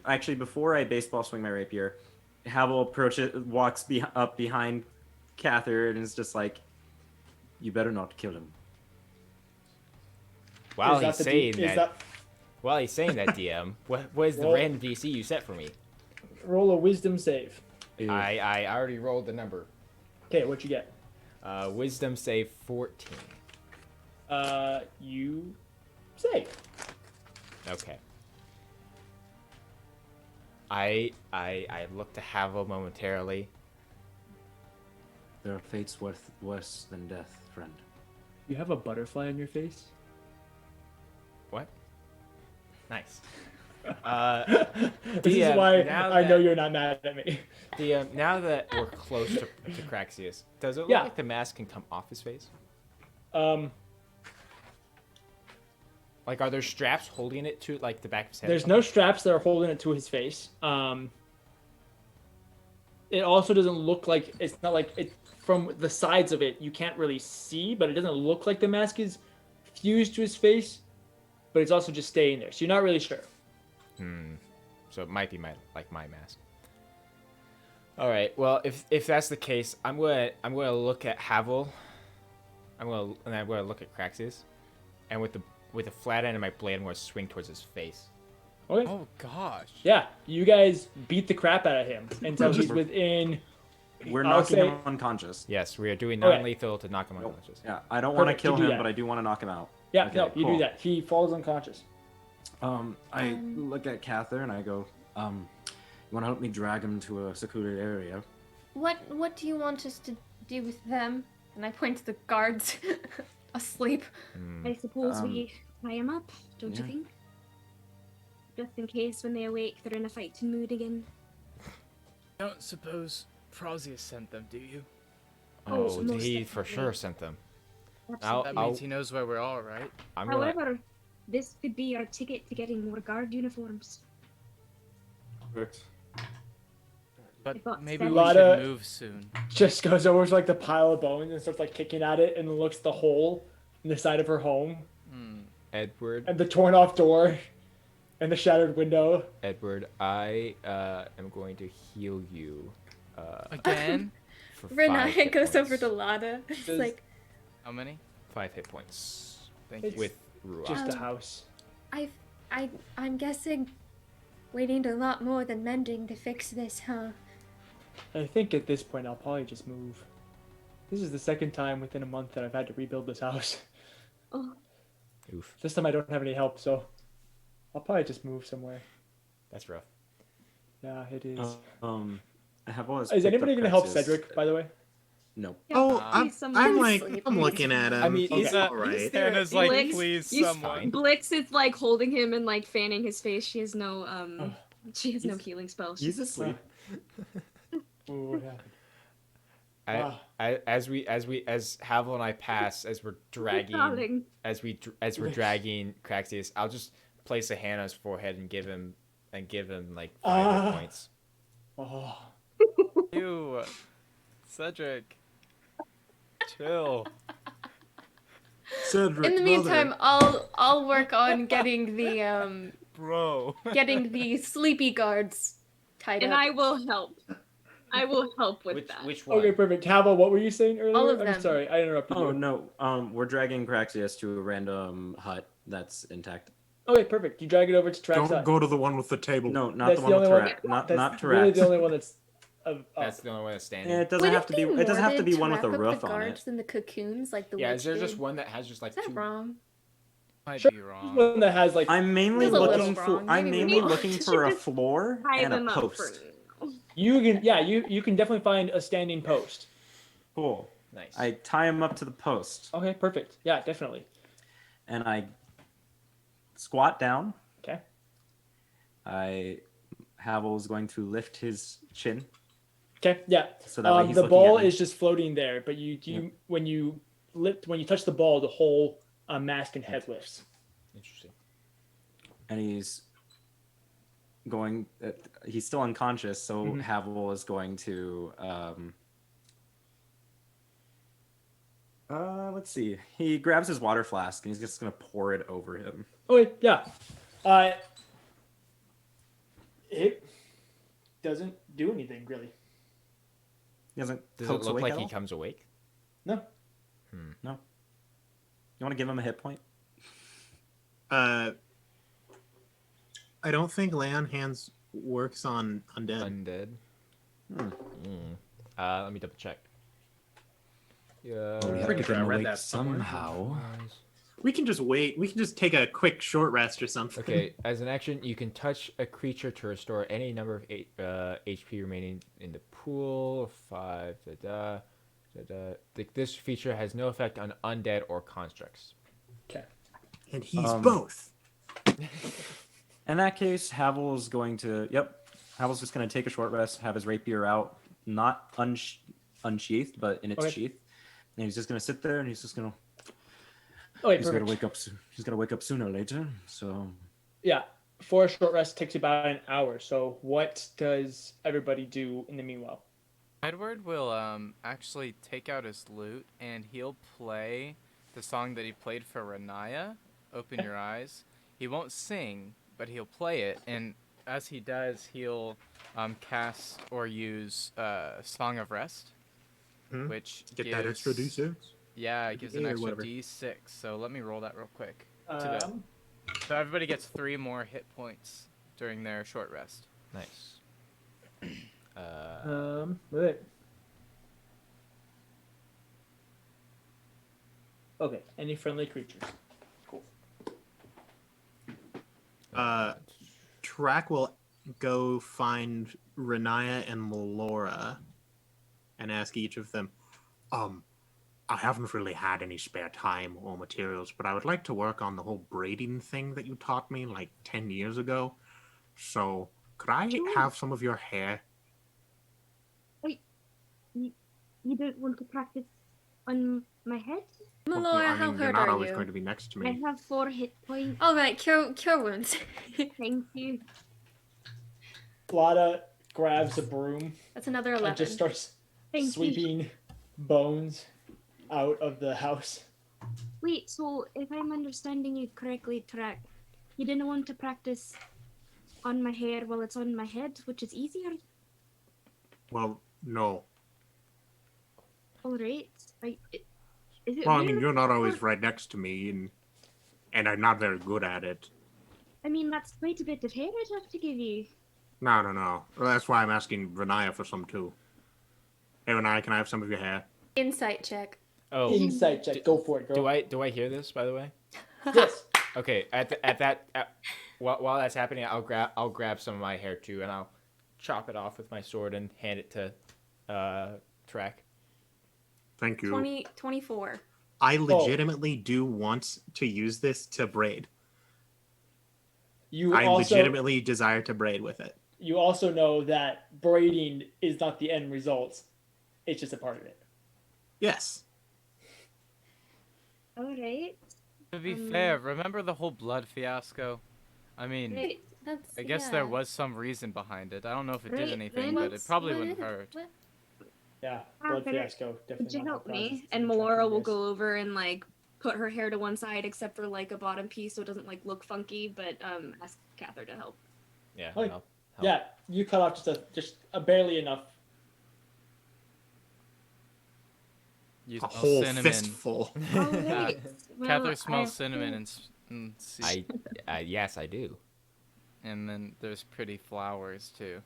[SPEAKER 10] Actually, before I baseball swing my rapier, Havel walks up behind Kathyr and is just like, "You better not kill him."
[SPEAKER 8] While
[SPEAKER 2] Is
[SPEAKER 8] he's
[SPEAKER 2] that the
[SPEAKER 8] saying
[SPEAKER 2] D- is
[SPEAKER 8] that, while he's saying that, DM, what is the
[SPEAKER 2] Roll-
[SPEAKER 8] random DC you set for me?
[SPEAKER 2] Roll a wisdom save.
[SPEAKER 8] I already rolled the number.
[SPEAKER 2] Okay, what you get?
[SPEAKER 8] Wisdom save 14.
[SPEAKER 2] You save.
[SPEAKER 8] Okay. I look to Havel momentarily.
[SPEAKER 10] There are fates worse than death, friend.
[SPEAKER 2] You have a butterfly on your face.
[SPEAKER 8] What? Nice.
[SPEAKER 2] This is why
[SPEAKER 8] now
[SPEAKER 2] I know
[SPEAKER 8] that-
[SPEAKER 2] you're not mad at me.
[SPEAKER 8] DM, now that we're close to Kraxius, does it look
[SPEAKER 2] Yeah.
[SPEAKER 8] like the mask can come off his face? Like, are there straps holding it to like the back of his head?
[SPEAKER 2] There's no straps that are holding it to his face. It also doesn't look like it's not like it from the sides of it. You can't really see, but it doesn't look like the mask is fused to his face. But it's also just staying there, so you're not really sure.
[SPEAKER 8] So it might be my mask. All right. Well, if that's the case, I'm gonna look at Havel. I'm gonna look at Kraxius, and with the flat end of my blade, I'm gonna swing towards his face.
[SPEAKER 2] Okay.
[SPEAKER 4] Oh gosh.
[SPEAKER 2] Yeah, you guys beat the crap out of him until he's within.
[SPEAKER 10] We're
[SPEAKER 2] I'll
[SPEAKER 10] knocking
[SPEAKER 2] say-
[SPEAKER 10] him unconscious.
[SPEAKER 8] Yes, we are doing
[SPEAKER 2] Okay.
[SPEAKER 8] non-lethal to knock him unconscious.
[SPEAKER 10] Yeah, I don't want to
[SPEAKER 2] Perfect,
[SPEAKER 10] kill
[SPEAKER 2] you do
[SPEAKER 10] him,
[SPEAKER 2] that.
[SPEAKER 10] but I do want to knock him out.
[SPEAKER 2] Yeah,
[SPEAKER 10] Okay,
[SPEAKER 2] no, you
[SPEAKER 10] cool.
[SPEAKER 2] do that. He falls unconscious.
[SPEAKER 10] I look at Kathyr and I go, you want to help me drag him to a secluded area?
[SPEAKER 1] What do you want us to do with them? And I point to the guards asleep.
[SPEAKER 11] I suppose we tie him up, don't you
[SPEAKER 10] yeah.
[SPEAKER 11] think? Just in case when they awake they're in a fighting mood again.
[SPEAKER 4] Don't suppose Prazius sent them, do you?
[SPEAKER 8] Oh,
[SPEAKER 11] most
[SPEAKER 8] he for
[SPEAKER 11] definitely.
[SPEAKER 8] sure sent them.
[SPEAKER 4] That means he knows where we're all, right?
[SPEAKER 8] I'm gonna.
[SPEAKER 11] However, this could be our ticket to getting more guard uniforms.
[SPEAKER 10] Perfect.
[SPEAKER 4] But
[SPEAKER 11] got
[SPEAKER 4] maybe
[SPEAKER 11] seven.
[SPEAKER 4] we
[SPEAKER 2] Lotta-
[SPEAKER 4] should move soon.
[SPEAKER 2] Just goes over to like the pile of bones and starts like kicking at it and looks at the hole in the side of her home
[SPEAKER 8] Edward,
[SPEAKER 2] and the torn off door and the shattered window.
[SPEAKER 8] Edward, I am going to heal you.
[SPEAKER 4] Again?
[SPEAKER 8] For 5
[SPEAKER 1] Renaya
[SPEAKER 8] hit
[SPEAKER 1] goes
[SPEAKER 8] points.
[SPEAKER 1] over to Lada. It's
[SPEAKER 2] Does-
[SPEAKER 1] like,
[SPEAKER 4] How many?
[SPEAKER 8] 5 hit points.
[SPEAKER 4] Thank you.
[SPEAKER 2] It's
[SPEAKER 8] With Ruach.
[SPEAKER 2] just a house.
[SPEAKER 1] I'm guessing we need a lot more than mending to fix this, huh?
[SPEAKER 2] I think at this point I'll probably just move. This is the second time within a month that I've had to rebuild this house.
[SPEAKER 11] Oh.
[SPEAKER 8] Oof.
[SPEAKER 2] This time I don't have any help, so I'll probably just move somewhere.
[SPEAKER 8] That's rough.
[SPEAKER 2] Yeah, it is.
[SPEAKER 10] I have always.
[SPEAKER 2] Is anybody
[SPEAKER 10] going
[SPEAKER 2] to help Cedric, by the way?
[SPEAKER 10] No.
[SPEAKER 3] Oh, I'm
[SPEAKER 11] sleeping.
[SPEAKER 3] looking at him.
[SPEAKER 4] I mean,
[SPEAKER 3] he's
[SPEAKER 4] okay.
[SPEAKER 3] all right.
[SPEAKER 4] Hannah's like,
[SPEAKER 11] Blix,
[SPEAKER 4] please,
[SPEAKER 11] you-
[SPEAKER 4] someone.
[SPEAKER 11] Blix is like holding him and like fanning his face. She has no healing spells.
[SPEAKER 10] He's asleep.
[SPEAKER 2] Oh, yeah.
[SPEAKER 8] As Havel and I pass, as we're dragging,
[SPEAKER 11] darling.
[SPEAKER 8] as we're dragging Kraxius, I'll just place a hand on his forehead and give him like 5 hit points.
[SPEAKER 2] Oh.
[SPEAKER 4] Ew, Cedric, chill.
[SPEAKER 10] Cedric,
[SPEAKER 1] In the meantime, I'll work on getting the
[SPEAKER 4] Bro.
[SPEAKER 1] getting the sleepy guards tied
[SPEAKER 11] And
[SPEAKER 1] up.
[SPEAKER 11] I will help. I will help with that.
[SPEAKER 8] Which one?
[SPEAKER 2] Okay, perfect. Hava, what were you saying earlier?
[SPEAKER 1] All of
[SPEAKER 2] I'm
[SPEAKER 1] them.
[SPEAKER 2] sorry, I interrupted you.
[SPEAKER 10] Oh no. We're dragging Kraxius to a random hut that's intact.
[SPEAKER 2] Okay, perfect. You drag it over to Tarak's
[SPEAKER 9] Don't
[SPEAKER 2] hut.
[SPEAKER 9] go to the one with the table.
[SPEAKER 10] No, not
[SPEAKER 2] That's
[SPEAKER 10] the one
[SPEAKER 2] the
[SPEAKER 10] with
[SPEAKER 2] only one.
[SPEAKER 10] Tarak. Not
[SPEAKER 2] That's
[SPEAKER 10] Tarak.
[SPEAKER 2] really the only one that's.
[SPEAKER 8] That's the only one that's standing.
[SPEAKER 10] It doesn't have to be. It doesn't have to be one with a roof
[SPEAKER 1] the
[SPEAKER 10] on it.
[SPEAKER 1] guards and the cocoons like the
[SPEAKER 8] Yeah,
[SPEAKER 1] witch
[SPEAKER 8] is there
[SPEAKER 1] did?
[SPEAKER 8] just one that has just like
[SPEAKER 1] Is that
[SPEAKER 8] two?
[SPEAKER 1] wrong?
[SPEAKER 4] Might
[SPEAKER 2] Sure.
[SPEAKER 4] be wrong.
[SPEAKER 2] One that has like.
[SPEAKER 10] I'm mainly
[SPEAKER 1] Feels a little
[SPEAKER 10] looking for.
[SPEAKER 1] wrong.
[SPEAKER 10] I'm
[SPEAKER 1] Maybe we
[SPEAKER 10] mainly
[SPEAKER 1] need-
[SPEAKER 10] looking for a floor
[SPEAKER 11] Tie
[SPEAKER 10] and a
[SPEAKER 11] them up for
[SPEAKER 10] post.
[SPEAKER 11] now.
[SPEAKER 2] You can, yeah, you can definitely find a standing post.
[SPEAKER 10] Cool.
[SPEAKER 8] Nice.
[SPEAKER 10] I tie him up to the post
[SPEAKER 2] Okay, perfect. Yeah, definitely.
[SPEAKER 10] and I squat down.
[SPEAKER 2] Okay.
[SPEAKER 10] Havel's going to lift his chin.
[SPEAKER 2] Okay, yeah.
[SPEAKER 10] So that way he's
[SPEAKER 2] the
[SPEAKER 10] looking
[SPEAKER 2] ball
[SPEAKER 10] at me.
[SPEAKER 2] is just floating there, but when you touch the ball, the whole mask and head lifts.
[SPEAKER 8] Interesting.
[SPEAKER 10] And he's going. He's still unconscious, so Havel is going to. Let's see. He grabs his water flask and he's just going to pour it over him.
[SPEAKER 2] Okay, yeah. It doesn't do anything really.
[SPEAKER 10] He doesn't.
[SPEAKER 8] Does it
[SPEAKER 10] pokes
[SPEAKER 8] look
[SPEAKER 10] awake
[SPEAKER 8] like
[SPEAKER 10] at
[SPEAKER 8] he
[SPEAKER 10] all?
[SPEAKER 8] comes awake?
[SPEAKER 2] No.
[SPEAKER 10] No. You want to give him a hit point?
[SPEAKER 3] I don't think lay on hands works on undead.
[SPEAKER 8] Undead. Let me double check. Yeah.
[SPEAKER 10] Pretty sure I read that
[SPEAKER 8] somehow.
[SPEAKER 3] We can just wait. We can just take a quick short rest or something.
[SPEAKER 8] Okay, as an action, you can touch a creature to restore any number of HP remaining in the pool. 5. This feature has no effect on undead or constructs.
[SPEAKER 2] Okay.
[SPEAKER 3] And he's both.
[SPEAKER 10] In that case, Havel's going to. Yep. Havel's just going to take a short rest, have his rapier out, not unsheathed, but in its sheath. And he's just going to sit there and he's just going to.
[SPEAKER 2] Okay,
[SPEAKER 10] he's
[SPEAKER 2] perfect.
[SPEAKER 10] gonna wake up. He's gonna wake up sooner or later. So
[SPEAKER 2] Yeah, for a short rest takes about an hour. So what does everybody do in the meanwhile?
[SPEAKER 4] Edward will actually take out his lute and he'll play the song that he played for Renaya, Open Your Eyes. He won't sing, but he'll play it, and as he does, he'll cast or use Song of Rest, which
[SPEAKER 9] Get
[SPEAKER 4] gives,
[SPEAKER 9] that extra D6.
[SPEAKER 4] Yeah, it gives an
[SPEAKER 9] Or
[SPEAKER 4] extra
[SPEAKER 9] whatever.
[SPEAKER 4] D6. So let me roll that real quick. So everybody gets 3 more hit points during their short rest.
[SPEAKER 8] Nice.
[SPEAKER 2] Wait. Okay, any friendly creatures? Cool.
[SPEAKER 3] Tarak will go find Renaya and Melora and ask each of them,
[SPEAKER 9] I haven't really had any spare time or materials, but I would like to work on the whole braiding thing that you taught me like 10 years ago. So, could I have some of your hair?
[SPEAKER 11] Wait, you don't want to practice on my head?
[SPEAKER 1] Melora, how
[SPEAKER 9] you're
[SPEAKER 1] hurt
[SPEAKER 9] not
[SPEAKER 1] are
[SPEAKER 9] always
[SPEAKER 1] you?
[SPEAKER 9] going to be next to
[SPEAKER 11] I
[SPEAKER 9] me.
[SPEAKER 11] have 4 hit points.
[SPEAKER 1] All right, cure wounds.
[SPEAKER 11] Thank you.
[SPEAKER 2] Lada grabs a broom
[SPEAKER 1] That's another 11.
[SPEAKER 2] and just starts
[SPEAKER 11] Thank you.
[SPEAKER 2] sweeping bones out of the house.
[SPEAKER 11] Wait, so if I'm understanding you correctly, Tarak, you didn't want to practice on my hair while it's on my head, which is easier?
[SPEAKER 9] Well, no.
[SPEAKER 11] Alright. Is it
[SPEAKER 9] Well, I
[SPEAKER 11] weird?
[SPEAKER 9] mean, you're not always right next to me, and I'm not very good at it.
[SPEAKER 11] I mean, that's quite a bit of hair I'd have to give you.
[SPEAKER 9] No. Well, that's why I'm asking Renaya for some too. Hey, Renaya, can I have some of your hair?
[SPEAKER 1] Insight check.
[SPEAKER 8] Oh,
[SPEAKER 2] Insight check. Go for it, girl.
[SPEAKER 8] do I hear this, by the way?
[SPEAKER 2] Yes.
[SPEAKER 8] Okay. While that's happening, I'll grab some of my hair too, and I'll chop it off with my sword and hand it to Tarak.
[SPEAKER 9] Thank you.
[SPEAKER 1] 24.
[SPEAKER 9] I legitimately do want to use this to braid. I legitimately desire to braid with it.
[SPEAKER 2] You also know that braiding is not the end result. It's just a part of it.
[SPEAKER 9] Yes.
[SPEAKER 11] All right.
[SPEAKER 4] To be fair, remember the whole blood fiasco? I mean, I guess there was some reason behind it. I don't know if it did anything, but it probably wouldn't hurt.
[SPEAKER 2] Yeah, blood fiasco. Definitely.
[SPEAKER 11] Could you
[SPEAKER 2] not
[SPEAKER 11] help
[SPEAKER 2] surprised.
[SPEAKER 11] me? And Melora will go over and like put her hair to one side, except for like a bottom piece, so it doesn't like look funky. But ask Kathyr to help.
[SPEAKER 8] Yeah.
[SPEAKER 2] Like,
[SPEAKER 8] help.
[SPEAKER 2] Yeah, you cut off just a barely enough.
[SPEAKER 4] Use
[SPEAKER 9] A whole
[SPEAKER 4] cinnamon.
[SPEAKER 9] fistful.
[SPEAKER 11] All right. Well,
[SPEAKER 4] Kathyr smells cinnamon and
[SPEAKER 8] Yes, I do.
[SPEAKER 4] and then there's pretty flowers too.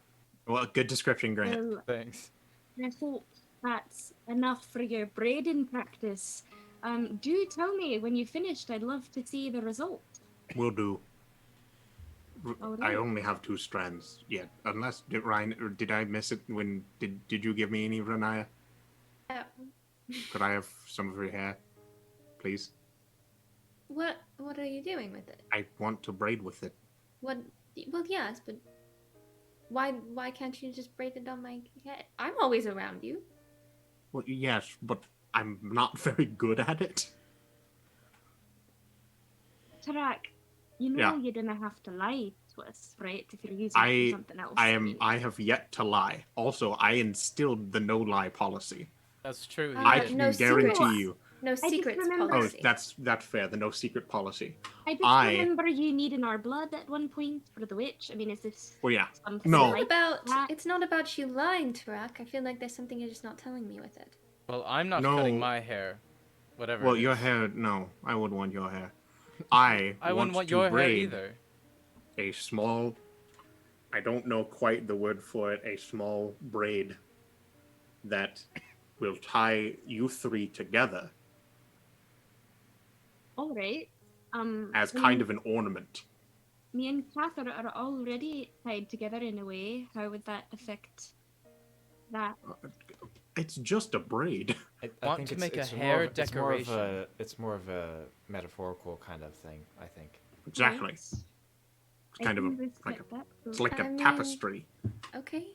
[SPEAKER 9] Well, good description, Grant.
[SPEAKER 11] Well,
[SPEAKER 4] Thanks.
[SPEAKER 11] I hope that's enough for your braiding practice. Do tell me when you finished. I'd love to see the result.
[SPEAKER 9] Will do.
[SPEAKER 11] All
[SPEAKER 9] I
[SPEAKER 11] right.
[SPEAKER 9] only have 2 strands yet. Unless Ryan, or did I miss it when did you give me any, Renaya? Could I have some of your hair, please?
[SPEAKER 1] What are you doing with it?
[SPEAKER 9] I want to braid with it.
[SPEAKER 1] What? Well, yes, but why can't you just braid it on my head? I'm always around you.
[SPEAKER 9] Well, yes, but I'm not very good at it.
[SPEAKER 11] Tarak, you know
[SPEAKER 9] Yeah.
[SPEAKER 11] you're gonna have to lie to us, right? If you're using it for something else.
[SPEAKER 9] I have yet to lie. Also, I instilled the no lie policy.
[SPEAKER 4] That's true.
[SPEAKER 9] I can
[SPEAKER 1] no
[SPEAKER 9] guarantee
[SPEAKER 1] secrets.
[SPEAKER 9] you.
[SPEAKER 1] No secrets
[SPEAKER 11] remember-
[SPEAKER 9] Oh,
[SPEAKER 1] policy.
[SPEAKER 9] that's fair. The no secret policy.
[SPEAKER 11] I just remember you needing our blood at one point for the witch. I mean, is this
[SPEAKER 9] Well, yeah.
[SPEAKER 11] something
[SPEAKER 9] No.
[SPEAKER 11] like that?
[SPEAKER 1] It's not about you lying, Tarak. I feel like there's something you're just not telling me with it.
[SPEAKER 4] Well, I'm not
[SPEAKER 9] No.
[SPEAKER 4] cutting my hair. Whatever.
[SPEAKER 9] Well,
[SPEAKER 4] it
[SPEAKER 9] your
[SPEAKER 4] is.
[SPEAKER 9] hair. No, I wouldn't want your hair. I
[SPEAKER 4] wouldn't want
[SPEAKER 9] to
[SPEAKER 4] your hair
[SPEAKER 9] braid
[SPEAKER 4] either.
[SPEAKER 9] a small. I don't know quite the word for it. A small braid that will tie you 3 together
[SPEAKER 11] All right.
[SPEAKER 9] as
[SPEAKER 11] so
[SPEAKER 9] kind of an ornament.
[SPEAKER 11] Me and Kathyr are already tied together in a way. How would that affect that?
[SPEAKER 9] It's just a braid.
[SPEAKER 8] I
[SPEAKER 4] Want
[SPEAKER 8] think
[SPEAKER 4] to
[SPEAKER 8] it's,
[SPEAKER 4] make a
[SPEAKER 8] it's
[SPEAKER 4] hair
[SPEAKER 8] more of,
[SPEAKER 4] decoration.
[SPEAKER 8] It's more of a metaphorical kind of thing, I think.
[SPEAKER 9] Exactly.
[SPEAKER 11] Right.
[SPEAKER 9] It's kind of a,
[SPEAKER 11] can
[SPEAKER 9] like
[SPEAKER 11] respect that.
[SPEAKER 9] it's like a
[SPEAKER 1] I mean-
[SPEAKER 9] tapestry.
[SPEAKER 1] Okay,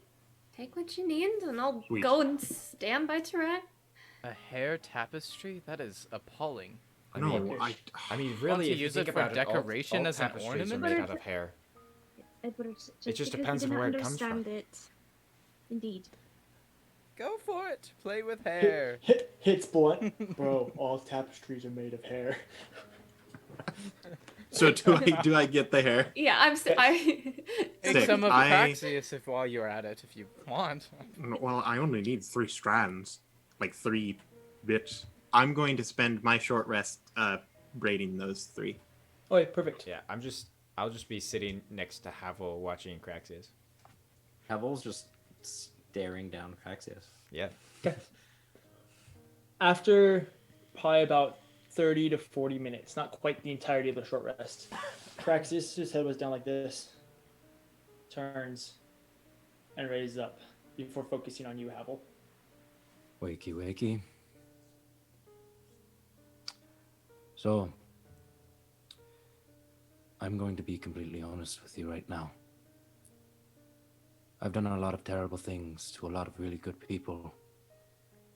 [SPEAKER 1] take what you need, and I'll
[SPEAKER 9] Sweet.
[SPEAKER 1] go and stand by Tarak.
[SPEAKER 4] A hair tapestry? That is appalling.
[SPEAKER 8] I
[SPEAKER 9] No,
[SPEAKER 8] mean,
[SPEAKER 9] I.
[SPEAKER 8] I mean,
[SPEAKER 4] Want
[SPEAKER 8] really,
[SPEAKER 4] to
[SPEAKER 8] if you
[SPEAKER 4] use
[SPEAKER 8] think
[SPEAKER 4] it for
[SPEAKER 8] about all
[SPEAKER 4] decoration as an
[SPEAKER 8] tapestries
[SPEAKER 4] ornament?
[SPEAKER 8] are made out of hair.
[SPEAKER 11] It
[SPEAKER 8] just
[SPEAKER 11] because
[SPEAKER 8] depends
[SPEAKER 11] you
[SPEAKER 8] on
[SPEAKER 11] didn't
[SPEAKER 8] where it comes from.
[SPEAKER 11] understand it. Indeed.
[SPEAKER 4] Go for it. Play with hair.
[SPEAKER 2] Hits blunt. Bro, all tapestries are made of hair.
[SPEAKER 9] So do I get the hair?
[SPEAKER 1] Yeah,
[SPEAKER 4] Take
[SPEAKER 9] Sick.
[SPEAKER 4] some of
[SPEAKER 9] I-
[SPEAKER 4] Kraxius while you're at it, if you want.
[SPEAKER 9] Well, I only need 3 strands, like 3 bits. I'm going to spend my short rest braiding those 3.
[SPEAKER 2] Okay, perfect.
[SPEAKER 8] Yeah, I'll just be sitting next to Havel watching Kraxius.
[SPEAKER 6] Havel's just staring down Kraxius.
[SPEAKER 8] Yeah.
[SPEAKER 2] After probably about 30 to 40 minutes, not quite the entirety of the short rest, Kraxius' head was down like this, turns, and raises up before focusing on you, Havel.
[SPEAKER 7] Wakey, wakey. So, I'm going to be completely honest with you right now. I've done a lot of terrible things to a lot of really good people,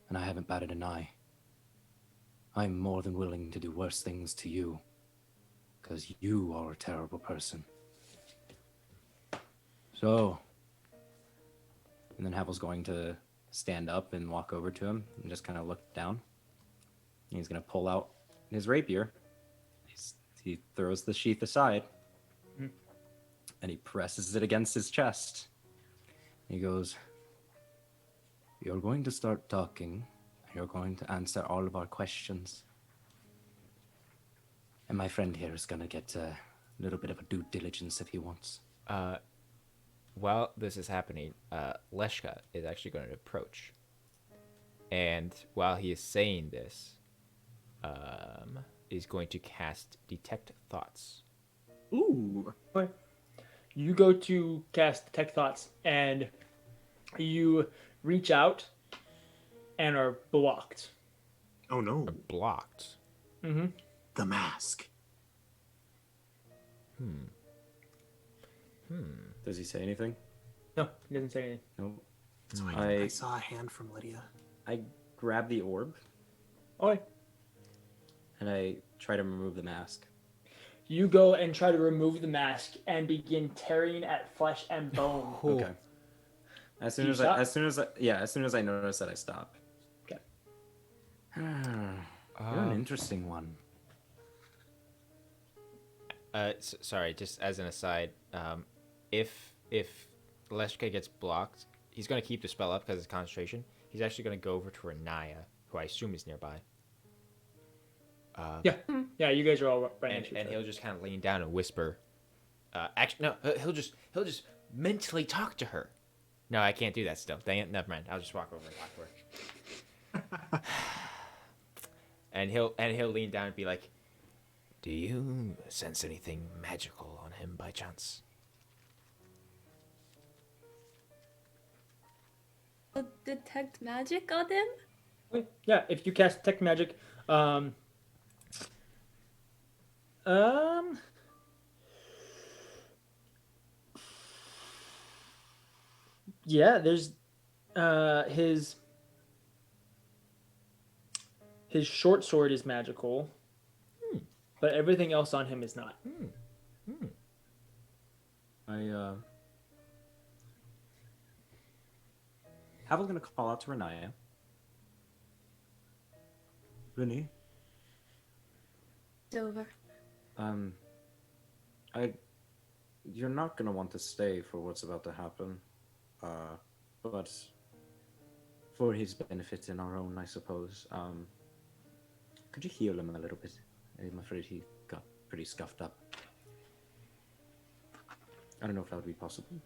[SPEAKER 7] and I haven't batted an eye. I'm more than willing to do worse things to you, because you are a terrible person. So, and then Havel's going to stand up and walk over to him and just kind of look down. And he's going to pull out his rapier. He throws the sheath aside, and he presses it against his chest. He goes, "You're going to start talking. You're going to answer all of our questions. And my friend here is going to get
[SPEAKER 6] little bit of a due diligence if he wants.
[SPEAKER 8] While this is happening, Leshka is actually going to approach. And while he is saying this, is going to cast Detect Thoughts.
[SPEAKER 12] Ooh.
[SPEAKER 2] Okay. You go to cast Detect Thoughts, and you reach out and are blocked.
[SPEAKER 9] Oh no.
[SPEAKER 8] Blocked.
[SPEAKER 2] Mm-hmm.
[SPEAKER 9] The mask.
[SPEAKER 6] Does he say anything?
[SPEAKER 2] No, he doesn't say anything.
[SPEAKER 6] No.
[SPEAKER 9] So I saw a hand from Lydia.
[SPEAKER 6] I grab the orb.
[SPEAKER 2] Okay.
[SPEAKER 6] And I try to remove the mask.
[SPEAKER 2] You go and try to remove the mask and begin tearing at flesh and bone.
[SPEAKER 6] Okay. As soon as I notice that, I stop.
[SPEAKER 2] Okay.
[SPEAKER 6] You're an interesting one.
[SPEAKER 8] Sorry, just as an aside, if Leshka gets blocked, he's going to keep the spell up because it's concentration. He's actually going to go over to Renaya, who I assume is nearby.
[SPEAKER 2] Yeah, you guys are all right next to each
[SPEAKER 8] and
[SPEAKER 2] other.
[SPEAKER 8] he'll just kind of lean down and whisper. Actually, no, he'll just mentally talk to her. No, I can't do that still. Dang it, never mind. I'll just walk over and talk to her. and he'll lean down and be like, "Do you sense anything magical on him by chance?"
[SPEAKER 1] Detect magic on him?
[SPEAKER 2] Okay. Yeah, if you cast Detect Magic, yeah, there's his short sword is magical, but everything else on him is not.
[SPEAKER 6] Havel's gonna call out to Renaya. Rennie?
[SPEAKER 1] It's over.
[SPEAKER 6] You're not gonna want to stay for what's about to happen, but for his benefit and our own, I suppose. Could you heal him a little bit? I'm afraid he got pretty scuffed up. I don't know if that would be possible.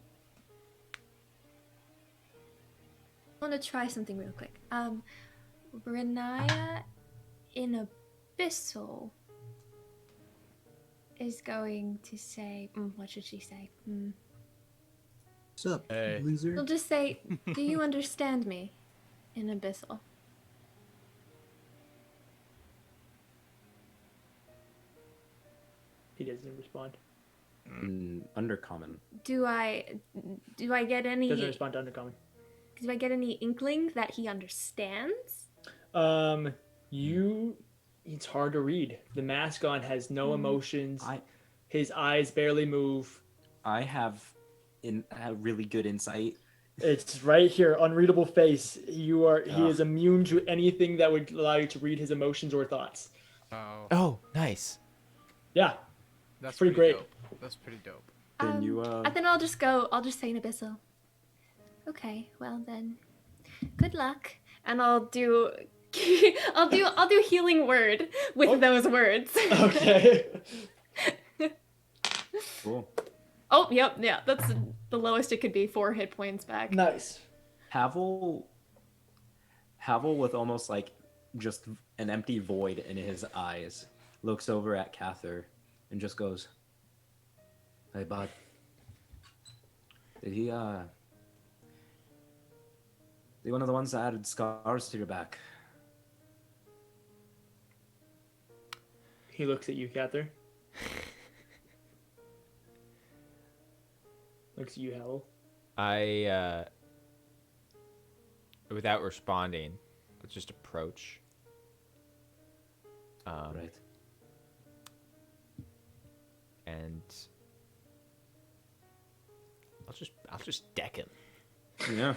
[SPEAKER 1] I want to try something real quick. Renaya in Abyssal is going to say, what should she say?
[SPEAKER 9] What's up, loser?
[SPEAKER 1] She'll just say, "Do you understand me?" in Abyssal.
[SPEAKER 2] He doesn't respond.
[SPEAKER 6] Undercommon.
[SPEAKER 1] Do I get any?
[SPEAKER 2] Doesn't respond to Undercommon.
[SPEAKER 1] Do I get any inkling that he understands?
[SPEAKER 2] It's hard to read. The mask on has no emotions. His eyes barely move.
[SPEAKER 6] I have really good insight.
[SPEAKER 2] It's right here, unreadable face. He is immune to anything that would allow you to read his emotions or thoughts.
[SPEAKER 4] Oh,
[SPEAKER 8] nice.
[SPEAKER 2] Yeah.
[SPEAKER 4] That's
[SPEAKER 2] pretty great.
[SPEAKER 4] Dope. That's pretty dope.
[SPEAKER 1] Then I'll just say in Abyssal. Okay, well then, good luck, and I'll do healing word with those words.
[SPEAKER 2] Okay.
[SPEAKER 6] Cool.
[SPEAKER 1] Oh, yep, yeah, that's the lowest it could be. 4 hit points back.
[SPEAKER 2] Nice.
[SPEAKER 6] Havel with almost like just an empty void in his eyes, looks over at Kathyr and just goes, "Hey, bud. Did he one of the ones that added scars to your back?"
[SPEAKER 2] He looks at you, Kathyr. Looks at you, Havel.
[SPEAKER 8] I, without responding, let's just approach.
[SPEAKER 6] Right.
[SPEAKER 8] And I'll just deck him.
[SPEAKER 6] Yeah.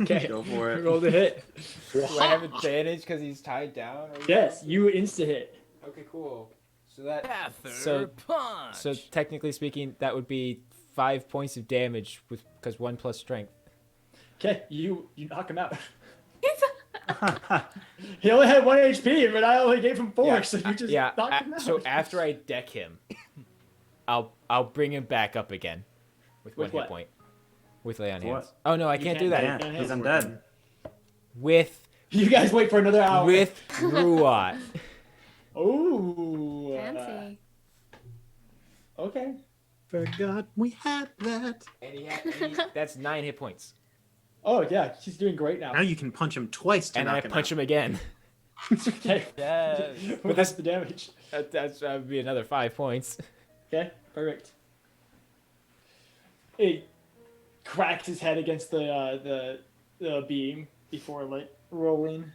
[SPEAKER 2] Okay.
[SPEAKER 6] Go for it.
[SPEAKER 2] Roll the hit.
[SPEAKER 4] Do I have advantage because he's tied down?
[SPEAKER 2] Yes, you insta hit.
[SPEAKER 4] Okay, cool. So that
[SPEAKER 8] punch. So technically speaking, that would be 5 points of damage because 1 plus strength.
[SPEAKER 2] Okay, you knock him out. He only had 1 HP, but I only gave him 4, so you just knocked him out.
[SPEAKER 8] So after I deck him, I'll bring him back up again with one hit point. With lay on hands. Oh no, I can't do that.
[SPEAKER 10] He's undead.
[SPEAKER 8] With
[SPEAKER 2] you guys wait for another hour.
[SPEAKER 8] With Ruat.
[SPEAKER 2] Ooh.
[SPEAKER 1] Fancy.
[SPEAKER 2] Okay.
[SPEAKER 9] Forgot we had that.
[SPEAKER 8] And that's 9 hit points.
[SPEAKER 2] Oh yeah, he's doing great now.
[SPEAKER 9] Now you can punch him twice to
[SPEAKER 8] and
[SPEAKER 9] knock
[SPEAKER 8] I
[SPEAKER 9] him
[SPEAKER 8] punch
[SPEAKER 9] out.
[SPEAKER 8] him again.
[SPEAKER 2] Okay.
[SPEAKER 4] Yes.
[SPEAKER 2] But that's the damage.
[SPEAKER 8] That would be another 5 points.
[SPEAKER 2] Okay, perfect. He cracks his head against the beam before like rolling.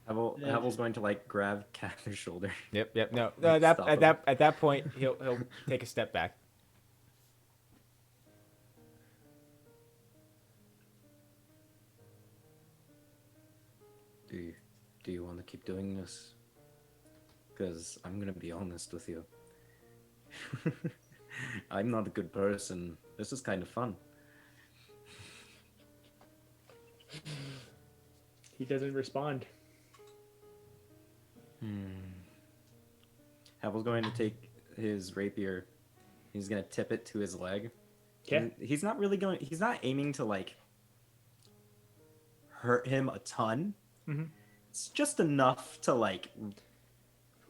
[SPEAKER 10] Havel's going to like grab Kathyr's shoulder.
[SPEAKER 8] Yep. No, at that point he'll take a step back.
[SPEAKER 10] Do you want to keep doing this? Because I'm gonna be honest with you. I'm not a good person. This is kind of fun.
[SPEAKER 2] He doesn't respond.
[SPEAKER 10] Havel's going to take his rapier. He's gonna tip it to his leg.
[SPEAKER 2] Okay.
[SPEAKER 10] He's not really going. He's not aiming to like hurt him a ton.
[SPEAKER 2] Mm-hmm.
[SPEAKER 10] It's just enough to like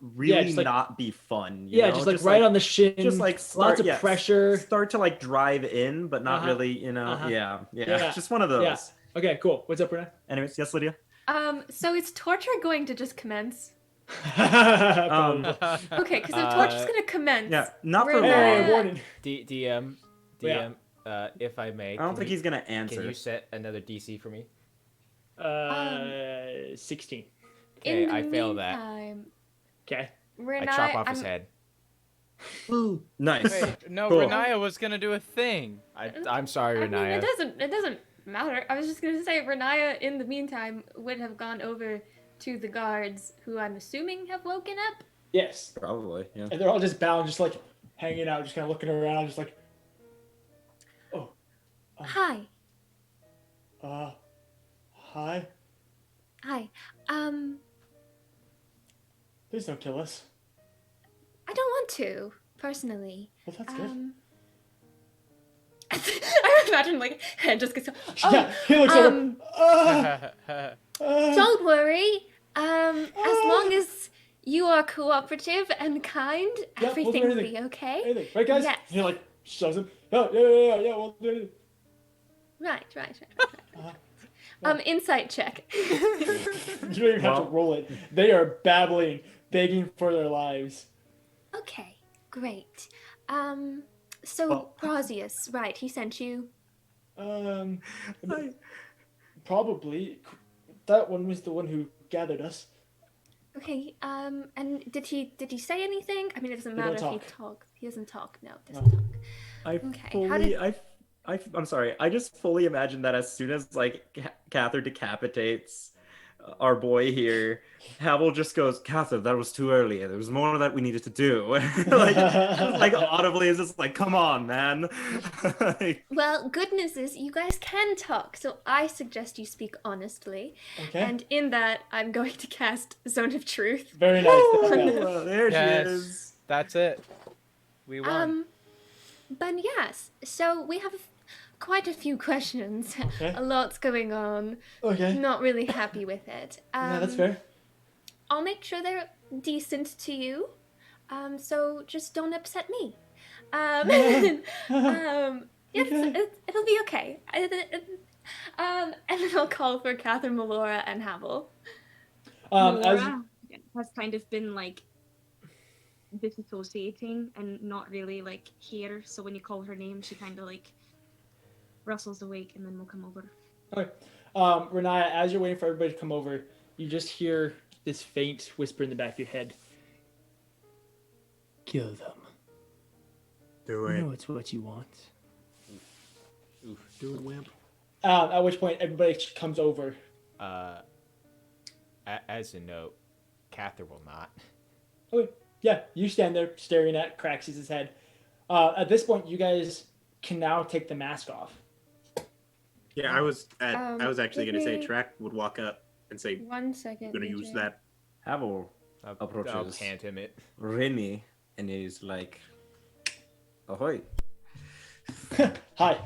[SPEAKER 10] really
[SPEAKER 2] just, like,
[SPEAKER 10] not be fun.
[SPEAKER 2] Yeah, just like right on the shin.
[SPEAKER 10] Just like
[SPEAKER 2] lots of pressure.
[SPEAKER 10] Start to like drive in, but not really. You know. Yeah. Just one of those.
[SPEAKER 2] Yeah. Okay, cool. What's up, Renee?
[SPEAKER 10] Anyways, yes, Lydia.
[SPEAKER 1] So is torture going to just commence?
[SPEAKER 2] Okay,
[SPEAKER 1] because if torture's gonna commence,
[SPEAKER 10] Yeah, not for
[SPEAKER 1] Renee-
[SPEAKER 10] long.
[SPEAKER 8] DM, if I may.
[SPEAKER 10] I don't think he's gonna answer.
[SPEAKER 8] Can you set another DC for me?
[SPEAKER 2] 16.
[SPEAKER 8] Okay, I fail that.
[SPEAKER 2] Okay.
[SPEAKER 1] Renee,
[SPEAKER 8] I chop off his head.
[SPEAKER 10] Ooh, nice.
[SPEAKER 4] Wait, no,
[SPEAKER 2] Cool.
[SPEAKER 4] Renaya was gonna do a thing.
[SPEAKER 8] I'm sorry,
[SPEAKER 1] I mean,
[SPEAKER 8] Renaya.
[SPEAKER 1] it doesn't matter. I was just gonna say Renaya, in the meantime, would have gone over to the guards, who I'm assuming have woken up.
[SPEAKER 2] Yes.
[SPEAKER 10] Probably, yeah.
[SPEAKER 2] And they're all just bound, just like hanging out, just kind of looking around, just like, oh.
[SPEAKER 1] Hi.
[SPEAKER 2] Hi.
[SPEAKER 1] Hi.
[SPEAKER 2] Please don't kill us.
[SPEAKER 1] I don't want to, personally.
[SPEAKER 2] Well, that's good.
[SPEAKER 1] I imagine like head just gets.
[SPEAKER 2] Yeah, he looks over.
[SPEAKER 1] Don't worry. As long as you are cooperative and kind,
[SPEAKER 2] Yeah,
[SPEAKER 1] everything
[SPEAKER 2] we'll do
[SPEAKER 1] will be
[SPEAKER 2] anything.
[SPEAKER 1] okay.
[SPEAKER 2] Anything. Right, guys?
[SPEAKER 1] Yes.
[SPEAKER 2] He like shoves him. Oh, yeah, we'll do anything.
[SPEAKER 1] Right. Insight check.
[SPEAKER 2] You don't even have to roll it. They are babbling, begging for their lives.
[SPEAKER 1] Okay, great. So Prazius, right? He sent you.
[SPEAKER 2] Probably. That one was the one who gathered us.
[SPEAKER 1] Okay. And did he say anything? I mean, it doesn't matter if he talks. He doesn't talk. No, doesn't talk.
[SPEAKER 10] I'm sorry. I just fully imagine that as soon as like Kathyr decapitates our boy here, Havel just goes, Kathyr, that was too early. There was more that we needed to do. like audibly is just like, come on, man.
[SPEAKER 1] Well, good news is you guys can talk, so I suggest you speak honestly.
[SPEAKER 2] Okay.
[SPEAKER 1] And in that, I'm going to cast Zone of Truth.
[SPEAKER 2] Very nice.
[SPEAKER 10] There she is.
[SPEAKER 4] That's it. We won.
[SPEAKER 1] But yes, so we have quite a few questions.
[SPEAKER 2] Okay.
[SPEAKER 1] A lot's going on.
[SPEAKER 2] Okay.
[SPEAKER 1] Not really happy with it.
[SPEAKER 2] Yeah, that's fair.
[SPEAKER 1] I'll make sure they're decent to you. So just don't upset me. It'll be okay. And then I'll call for Kathyr, Melora, and Havel.
[SPEAKER 11] Melora has kind of been like disassociating and not really like here. So when you call her name, she kind of like rustles awake and then we'll come over.
[SPEAKER 2] Okay. Renaya, as you're waiting for everybody to come over, you just hear this faint whisper in the back of your head. Kill them.
[SPEAKER 9] Do it.
[SPEAKER 2] You know it's what you want.
[SPEAKER 9] Oof. Do it, wimp.
[SPEAKER 2] At which point, everybody comes over.
[SPEAKER 8] As a note, Kathyr will not.
[SPEAKER 2] Okay. Yeah, you stand there staring at Kraxius' head. At this point, you guys can now take the mask off.
[SPEAKER 9] Yeah, I was actually going to say Tarak would walk up and say,
[SPEAKER 1] 1 second.
[SPEAKER 9] I'm going to use that.
[SPEAKER 10] Havel
[SPEAKER 8] I'll
[SPEAKER 10] approaches
[SPEAKER 8] hand him it.
[SPEAKER 10] Remy and is like, Ahoy.
[SPEAKER 2] Hi.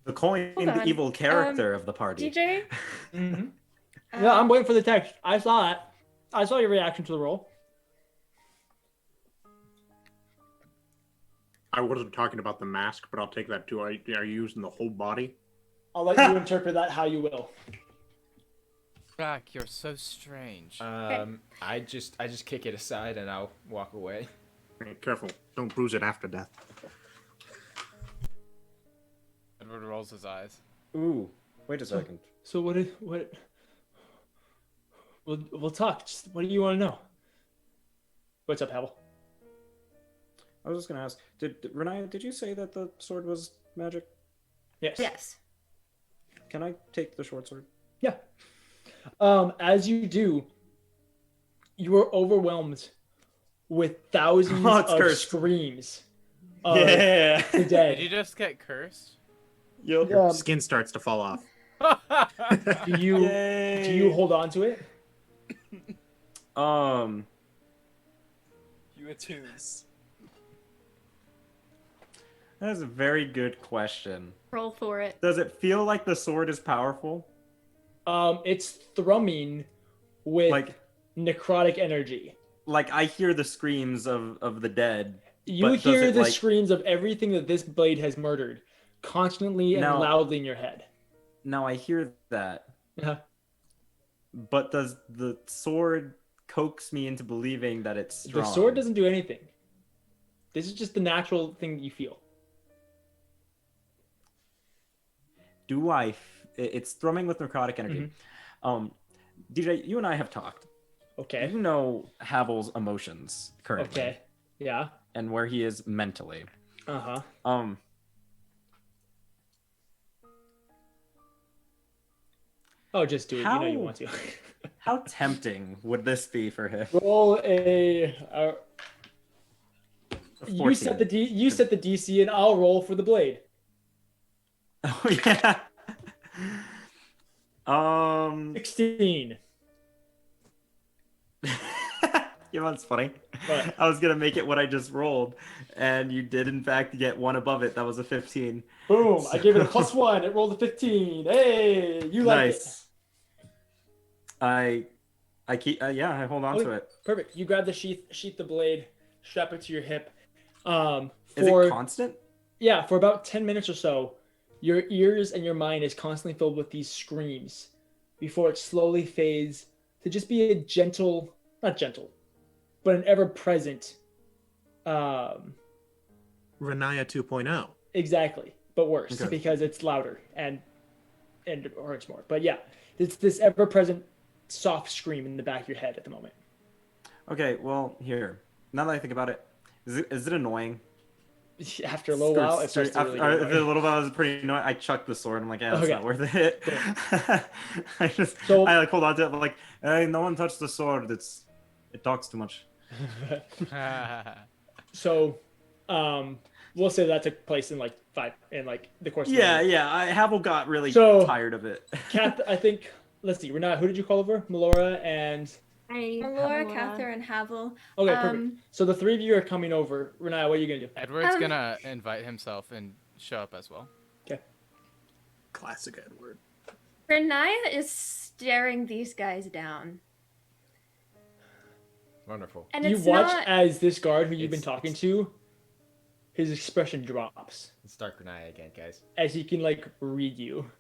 [SPEAKER 10] The coined
[SPEAKER 1] Hold on.
[SPEAKER 10] evil character of the party.
[SPEAKER 1] DJ?
[SPEAKER 2] Mm-hmm. Yeah, I'm waiting for the text. I saw that. I saw your reaction to the roll.
[SPEAKER 9] I wasn't talking about the mask, but I'll take that too. Are you using the whole body?
[SPEAKER 2] I'll let you interpret that how you will.
[SPEAKER 4] Back, you're so strange.
[SPEAKER 8] I just kick it aside and I'll walk away.
[SPEAKER 9] Hey, careful. Don't bruise it after death.
[SPEAKER 4] Edward rolls his eyes.
[SPEAKER 10] Ooh, wait a second.
[SPEAKER 2] So what? We'll talk. Just what do you want to know? What's up, Havel?
[SPEAKER 10] I was just gonna ask. Renaya, did you say that the sword was magic?
[SPEAKER 2] Yes.
[SPEAKER 1] Yes.
[SPEAKER 10] Can I take the short sword?
[SPEAKER 2] Yeah. As you do, you are overwhelmed with thousands of
[SPEAKER 10] cursed.
[SPEAKER 2] screams.
[SPEAKER 10] Yeah.
[SPEAKER 2] The dead.
[SPEAKER 4] Did you just get cursed?
[SPEAKER 9] Your skin starts to fall off.
[SPEAKER 2] Do you hold on to it?
[SPEAKER 12] You attunes.
[SPEAKER 10] That is a very good question.
[SPEAKER 1] Roll for it.
[SPEAKER 10] Does it feel like the sword is powerful?
[SPEAKER 2] It's thrumming with
[SPEAKER 10] Like
[SPEAKER 2] necrotic energy.
[SPEAKER 10] Like I hear the screams of the dead.
[SPEAKER 2] You
[SPEAKER 10] but does
[SPEAKER 2] hear
[SPEAKER 10] it,
[SPEAKER 2] the
[SPEAKER 10] like...
[SPEAKER 2] screams of everything that this blade has murdered constantly and loudly in your head.
[SPEAKER 10] Now I hear that.
[SPEAKER 2] Uh-huh.
[SPEAKER 10] But does the sword coax me into believing that it's strong?
[SPEAKER 2] The sword doesn't do anything. This is just the natural thing you feel.
[SPEAKER 10] Do I? It's thrumming with necrotic energy.
[SPEAKER 2] Mm-hmm.
[SPEAKER 10] DJ, you and I have talked.
[SPEAKER 2] Okay.
[SPEAKER 10] You know Havel's emotions currently.
[SPEAKER 2] Okay. Yeah.
[SPEAKER 10] And where he is mentally.
[SPEAKER 2] Uh-huh. Oh, just do it. You know you want to.
[SPEAKER 10] How tempting would this be for him?
[SPEAKER 2] Roll a. You set the DC, and I'll roll for the blade.
[SPEAKER 10] Oh yeah.
[SPEAKER 2] 16.
[SPEAKER 10] You know what's funny?
[SPEAKER 2] What?
[SPEAKER 10] I was gonna make it what I just rolled, and you did in fact get one above it. That was a 15.
[SPEAKER 2] Boom!
[SPEAKER 10] So...
[SPEAKER 2] I gave it a +1. It rolled a 15. Hey, you like it?
[SPEAKER 10] I keep I hold on to it.
[SPEAKER 2] Perfect. You grab the sheath the blade, strap it to your hip.
[SPEAKER 10] Is it constant?
[SPEAKER 2] Yeah, for about 10 minutes or so, your ears and your mind is constantly filled with these screams before it slowly fades to just be a gentle, not gentle, but an ever-present
[SPEAKER 3] Renaya 2.0.
[SPEAKER 2] Exactly, but worse because it's louder and it hurts more. But yeah, it's this ever-present soft scream in the back of your head at the moment.
[SPEAKER 10] Okay, well, here. Now that I think about it, is it annoying?
[SPEAKER 2] After a little while, it starts to really
[SPEAKER 10] after a little while, it was pretty annoying. I chucked the sword. I'm like, yeah, it's not worth it. Cool. I like hold on to it. I'm like, hey, no one touched the sword. It talks too much.
[SPEAKER 2] So, we'll say that took place in like the course.
[SPEAKER 10] Yeah,
[SPEAKER 2] of
[SPEAKER 10] yeah. Havel got really tired of it.
[SPEAKER 2] Kath, I think. Let's see. Renata, who did you call over? Melora and.
[SPEAKER 1] Melora, Kathyr, and Havel.
[SPEAKER 2] Okay, perfect. So the three of you are coming over. Renata, what are you gonna do?
[SPEAKER 4] Edward's gonna invite himself and show up as well.
[SPEAKER 2] Okay.
[SPEAKER 9] Classic Edward.
[SPEAKER 1] Renaya is staring these guys down.
[SPEAKER 8] Wonderful.
[SPEAKER 1] And
[SPEAKER 2] you watch as this guard who you've been talking to, his expression drops.
[SPEAKER 8] It's Dark Renaya again, guys.
[SPEAKER 2] As he can read you.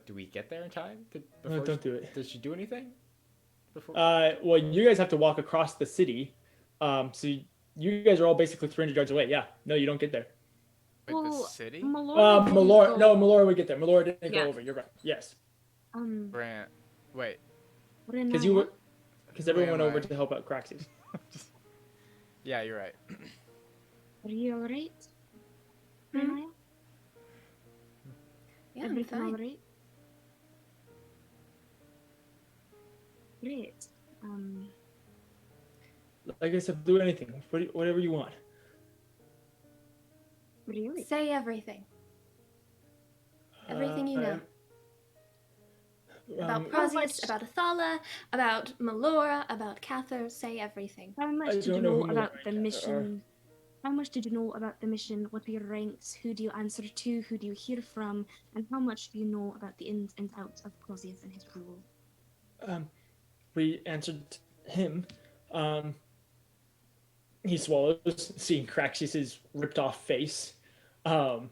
[SPEAKER 8] Do we get there in time?
[SPEAKER 2] No, don't do it.
[SPEAKER 8] Did she do anything? Before?
[SPEAKER 2] Well, you guys have to walk across the city. So you guys are all basically 300 yards away. Yeah. No, you don't get there.
[SPEAKER 4] Wait, the city?
[SPEAKER 2] Melora would get there. Melora didn't go over. You're right. Yes.
[SPEAKER 4] Brant. Wait.
[SPEAKER 2] Because everyone went over to help out Kraxius.
[SPEAKER 4] Yeah, you're right.
[SPEAKER 5] Are you alright?
[SPEAKER 1] Yeah, I'm fine.
[SPEAKER 5] Alright? Great.
[SPEAKER 2] Like I said, do anything. Whatever you want.
[SPEAKER 5] Really?
[SPEAKER 1] Say everything. Everything you know. About Prazius, about Athala, about Melora, about Kathyr. Say everything.
[SPEAKER 11] How much did you know about the mission? How much did you know about the mission? What were your ranks? Who do you answer to? Who do you hear from? And how much do you know about the ins and outs of Prazius and his rule?
[SPEAKER 2] We answered him. He swallows, seeing Kraxius' ripped off face. We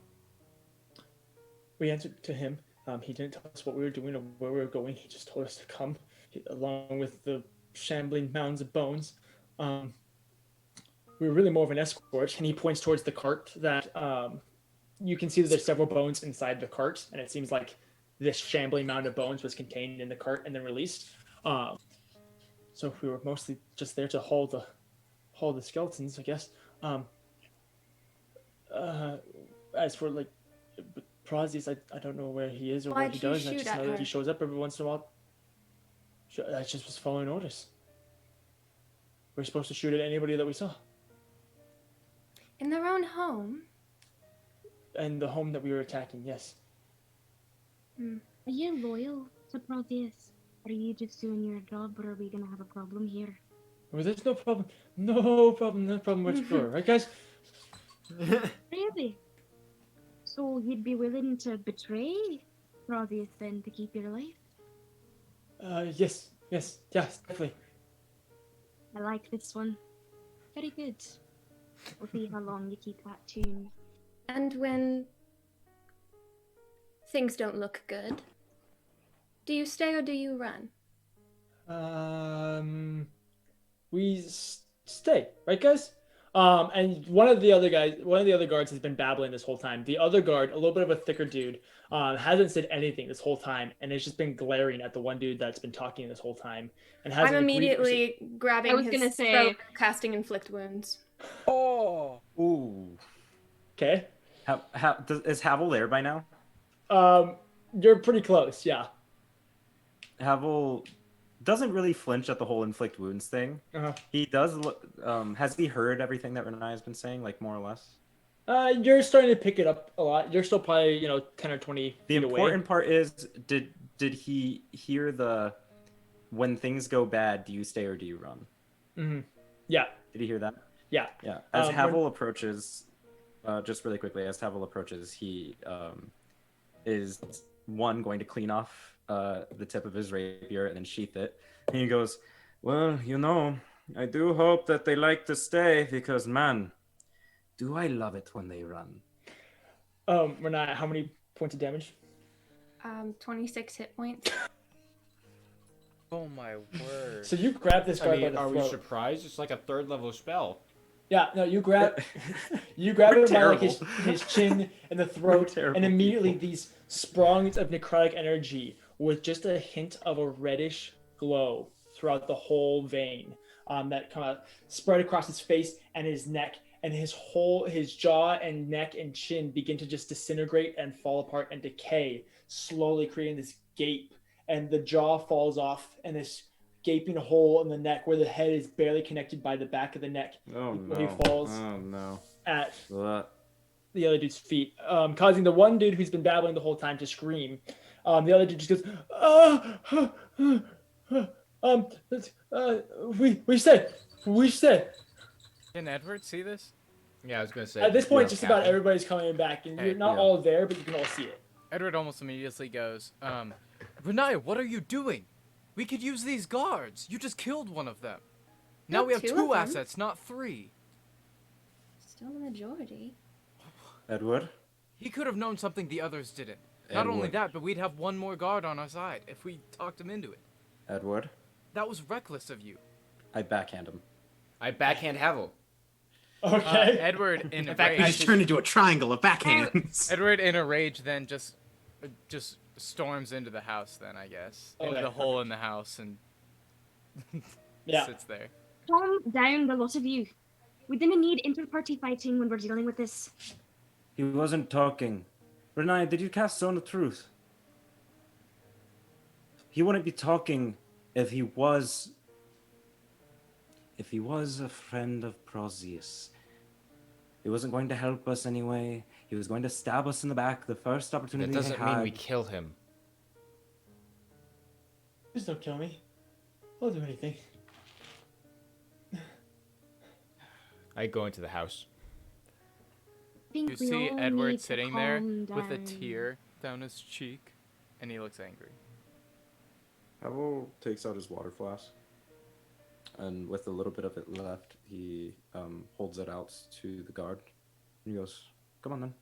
[SPEAKER 2] answered to him. He didn't tell us what we were doing or where we were going. He just told us to come, along with the shambling mounds of bones. We were really more of an escort, and he points towards the cart that you can see that there's several bones inside the cart, and it seems like this shambling mound of bones was contained in the cart and then released. So we were mostly just there to haul the skeletons, I guess. As for like Prazius, I don't know where he is or what he does. I just know that he shows up every once in a while. I just was following orders. We're supposed to shoot at anybody that we saw.
[SPEAKER 1] In their own home?
[SPEAKER 2] And the home that we were attacking, yes.
[SPEAKER 11] Are you loyal to Prazius? Are you just doing your job, or are we gonna have a problem here?
[SPEAKER 2] Well, there's no problem. No problem whatsoever. Right, guys?
[SPEAKER 11] Really? So you'd be willing to betray Prazius then to keep your life?
[SPEAKER 2] Yes, definitely.
[SPEAKER 11] I like this one. Very good. We'll see how long you keep that tune.
[SPEAKER 1] And when things don't look good, do you stay or do you run?
[SPEAKER 2] We stay, right, guys? And one of the other guards has been babbling this whole time. The other guard, a little bit of a thicker dude, hasn't said anything this whole time, and has just been glaring at the one dude that's been talking this whole time. And hasn't.
[SPEAKER 1] I'm immediately grabbing his throat, casting inflict wounds.
[SPEAKER 10] Oh. Ooh.
[SPEAKER 2] Okay.
[SPEAKER 10] Is Havel there by now?
[SPEAKER 2] You're pretty close, yeah.
[SPEAKER 10] Havel doesn't really flinch at the whole inflict wounds thing. He does. Has he heard everything that Renai has been saying, like more or less?
[SPEAKER 2] You're starting to pick it up a lot. You're still probably 10 or 20
[SPEAKER 10] The
[SPEAKER 2] feet away.
[SPEAKER 10] important part is, did he hear the when things go bad, do you stay or do you run?
[SPEAKER 2] Mm-hmm. Yeah.
[SPEAKER 10] Did he hear that?
[SPEAKER 2] Yeah.
[SPEAKER 10] Yeah. As Havel approaches, just really quickly, as Havel approaches, he is going to clean off the tip of his rapier and then sheath it. And he goes, well, I do hope that they like to stay because, man, do I love it when they run.
[SPEAKER 2] Renai, how many points of damage?
[SPEAKER 1] 26 hit points.
[SPEAKER 4] Oh my word.
[SPEAKER 2] So you grab this guard by the
[SPEAKER 8] are
[SPEAKER 2] throat.
[SPEAKER 8] we surprised? It's like a 3rd level spell.
[SPEAKER 2] Yeah, no, you grab him by like his chin and the throat, and immediately these sprongs of necrotic energy with just a hint of a reddish glow throughout the whole vein that kind of spread across his face and his neck, and his jaw and neck and chin begin to just disintegrate and fall apart and decay, slowly creating this gape, and the jaw falls off and this gaping hole in the neck where the head is barely connected by the back of the neck.
[SPEAKER 10] Oh no.
[SPEAKER 2] Where he falls at
[SPEAKER 10] the
[SPEAKER 2] other dude's feet, causing the one dude who's been babbling the whole time to scream. The other dude just goes, we stay.
[SPEAKER 4] Can Edward see this?
[SPEAKER 8] Yeah, I was gonna say.
[SPEAKER 2] At this point, just about everybody's coming back, and you're not all there, but you can all see it.
[SPEAKER 4] Edward almost immediately goes, Renai, what are you doing? We could use these guards. You just killed one of them. Now we have 2 assets, not 3.
[SPEAKER 1] Still the majority.
[SPEAKER 10] Edward?
[SPEAKER 4] He could have known something the others didn't. Not only that, but we'd have 1 more guard on our side if we talked him into it.
[SPEAKER 10] Edward?
[SPEAKER 4] That was reckless of you.
[SPEAKER 10] I backhand him.
[SPEAKER 8] I backhand Havel.
[SPEAKER 2] Okay.
[SPEAKER 4] Edward in
[SPEAKER 3] In fact, we just turned into a triangle of backhands.
[SPEAKER 4] Edward in a rage then just storms into the house then, I guess. Into the hole in the house and sits there.
[SPEAKER 11] Calm down, the lot of you. We didn't need inter-party fighting when we're dealing with this.
[SPEAKER 10] He wasn't talking. Renai, did you cast Zone of Truth? He wouldn't be talking if he was a friend of Prazius. He wasn't going to help us anyway. He was going to stab us in the back the first opportunity
[SPEAKER 8] That doesn't
[SPEAKER 10] he had.
[SPEAKER 8] mean we kill him.
[SPEAKER 2] Please don't kill me. I'll do anything.
[SPEAKER 8] I go into the house.
[SPEAKER 4] You see Edward sitting there with a tear down his cheek, and he looks angry.
[SPEAKER 6] Havel takes out his water flask, and with a little bit of it left, he holds it out to the guard. And he goes, "Come on then."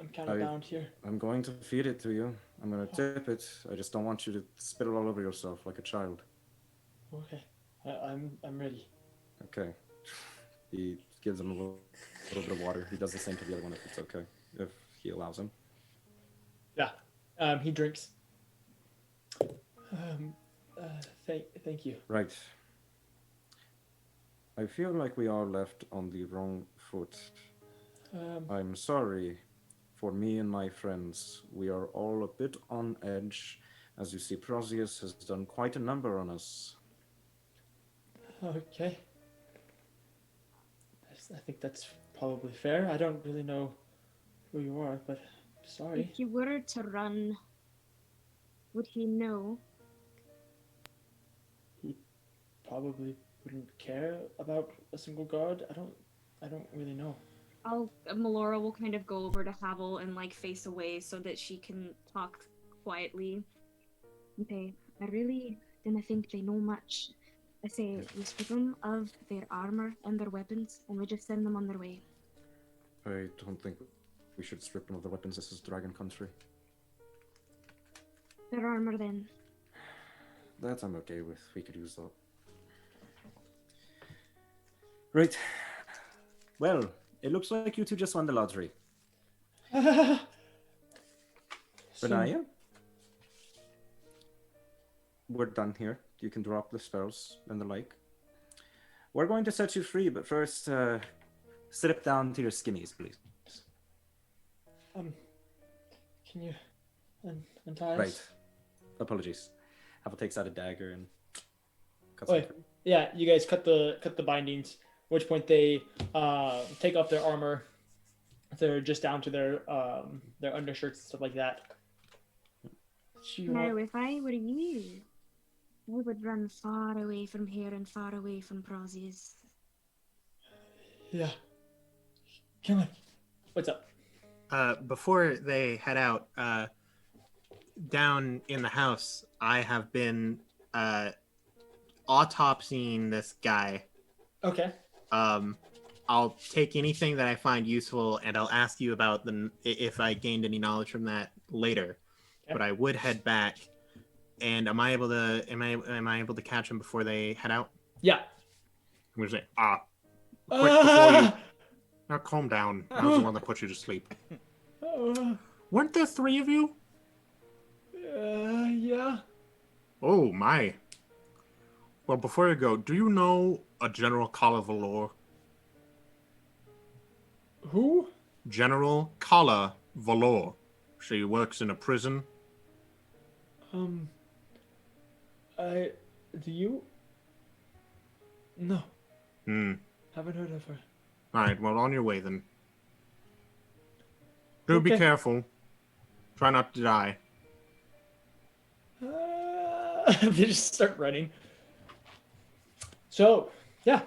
[SPEAKER 2] I'm kind of bound here.
[SPEAKER 6] I'm going to feed it to you. I'm going to tip it. I just don't want you to spit it all over yourself like a child.
[SPEAKER 2] Okay, I'm ready.
[SPEAKER 6] Okay. He gives him a little bit of water. He does the same to the other one if it's okay, if he allows him.
[SPEAKER 2] Yeah. He drinks. Thank you.
[SPEAKER 6] Right. I feel like we are left on the wrong foot. I'm sorry for me and my friends. We are all a bit on edge. As you see, Prazius has done quite a number on us.
[SPEAKER 2] Okay. I think that's probably fair. I don't really know who you are, but sorry.
[SPEAKER 11] If you were to run, would he know?
[SPEAKER 2] He probably wouldn't care about a single guard. I don't really know.
[SPEAKER 11] Melora will kind of go over to Havel and like face away so that she can talk quietly. Okay, I really didn't think they know much. I say we strip them of their armor and their weapons, and we just send them on their way.
[SPEAKER 6] I don't think we should strip them of their weapons. This is Dragon Country.
[SPEAKER 11] Their armor, then.
[SPEAKER 6] That I'm okay with. We could use that. Right. Well, it looks like you two just won the lottery. Benaya? We're done here. You can drop the spells and the like. We're going to set you free, but first, strip down to your skimmies, please.
[SPEAKER 2] Can you untie us?
[SPEAKER 6] Right. Apologies. Havel takes out a dagger and cuts
[SPEAKER 2] Oh,
[SPEAKER 6] it.
[SPEAKER 2] yeah, you guys cut the bindings. At which point they take off their armor. They're just down to their undershirts and stuff like that.
[SPEAKER 11] Now, if I were you, I would run far away from here and far away from Prazius.
[SPEAKER 2] Yeah. Come on. What's up?
[SPEAKER 3] Before they head out, down in the house, I have been autopsying this guy.
[SPEAKER 2] Okay.
[SPEAKER 3] I'll take anything that I find useful, and I'll ask you about if I gained any knowledge from that later. Okay. But I would head back. And am I able to catch them before they head out?
[SPEAKER 2] Yeah.
[SPEAKER 9] I'm gonna say, quick before you. Now calm down. I was the one that put you to sleep. Weren't there 3 of you?
[SPEAKER 2] Yeah.
[SPEAKER 9] Oh my. Well, before you go, do you know a General Kala Valor?
[SPEAKER 2] Who?
[SPEAKER 9] General Kala Valor. She works in a prison.
[SPEAKER 2] Do you? No. Haven't heard of her.
[SPEAKER 9] Alright, well, on your way then. Do be careful. Try not to die.
[SPEAKER 2] They just start running. So, yeah.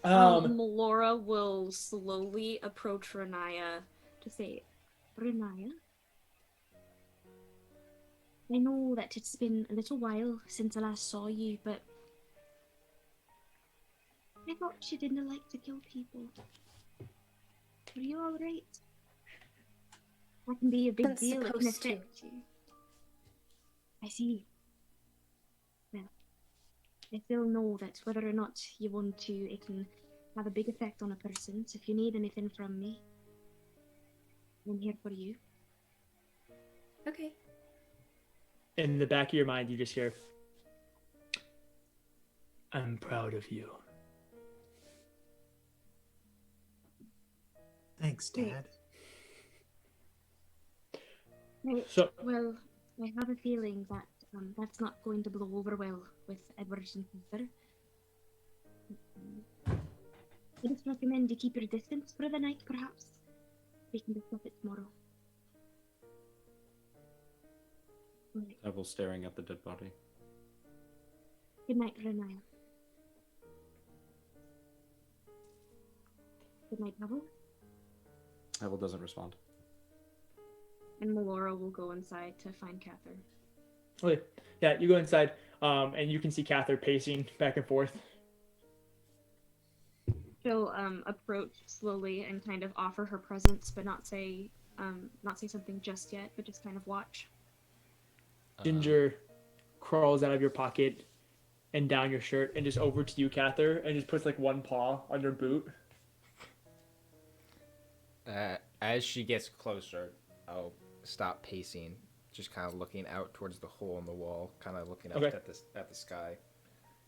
[SPEAKER 11] Melora will slowly approach Renaya to say, Renaya, I know that it's been a little while since I last saw you, but I thought you didn't like to kill people. Are you alright? That can be a big deal. It can affect you. I see. Well, I still know that whether or not you want to, it can have a big effect on a person. So if you need anything from me, I'm here for you.
[SPEAKER 1] Okay.
[SPEAKER 2] In the back of your mind, you just hear, I'm proud of you.
[SPEAKER 3] Thanks, Dad.
[SPEAKER 11] So, well, I have a feeling that that's not going to blow over well with Edward and Kathyr. I just recommend you keep your distance for the night, perhaps. We can discuss it tomorrow. Right.
[SPEAKER 6] Havel staring at the dead body.
[SPEAKER 5] Good night, Renaya. Good night, Havel.
[SPEAKER 6] Havel doesn't respond.
[SPEAKER 11] And Melora will go inside to find Kathyr.
[SPEAKER 2] Okay. Yeah, you go inside, and you can see Kathyr pacing back and forth.
[SPEAKER 11] She'll approach slowly and kind of offer her presence, but not say something just yet, but just kind of watch.
[SPEAKER 2] Ginger crawls out of your pocket and down your shirt and just over to you, Kathyr, and just puts like one paw on your boot.
[SPEAKER 8] As she gets closer, I'll stop pacing, just kind of looking out towards the hole in the wall, kind of looking up at the sky,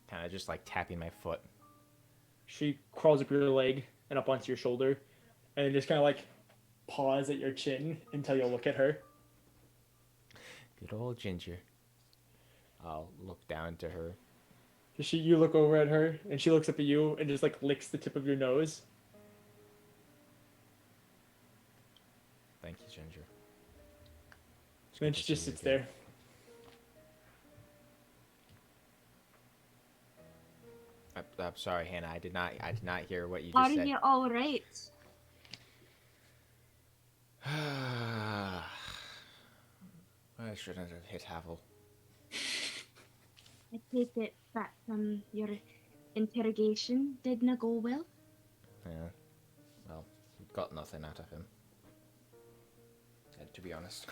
[SPEAKER 8] kind of just like tapping my foot.
[SPEAKER 2] She crawls up your leg and up onto your shoulder, and then just kind of like paws at your chin until you look at her.
[SPEAKER 8] Good old Ginger. I'll look down to her.
[SPEAKER 2] You look over at her, and she looks up at you and just like licks the tip of your nose.
[SPEAKER 8] Thank you, Ginger.
[SPEAKER 2] And then she just sits there.
[SPEAKER 8] I'm sorry, Hannah. I did not hear what you just said.
[SPEAKER 11] Are you all right?
[SPEAKER 8] I shouldn't have hit Havel.
[SPEAKER 5] I take it that your interrogation did not go well.
[SPEAKER 8] Yeah. Well, got nothing out of him. And to be honest,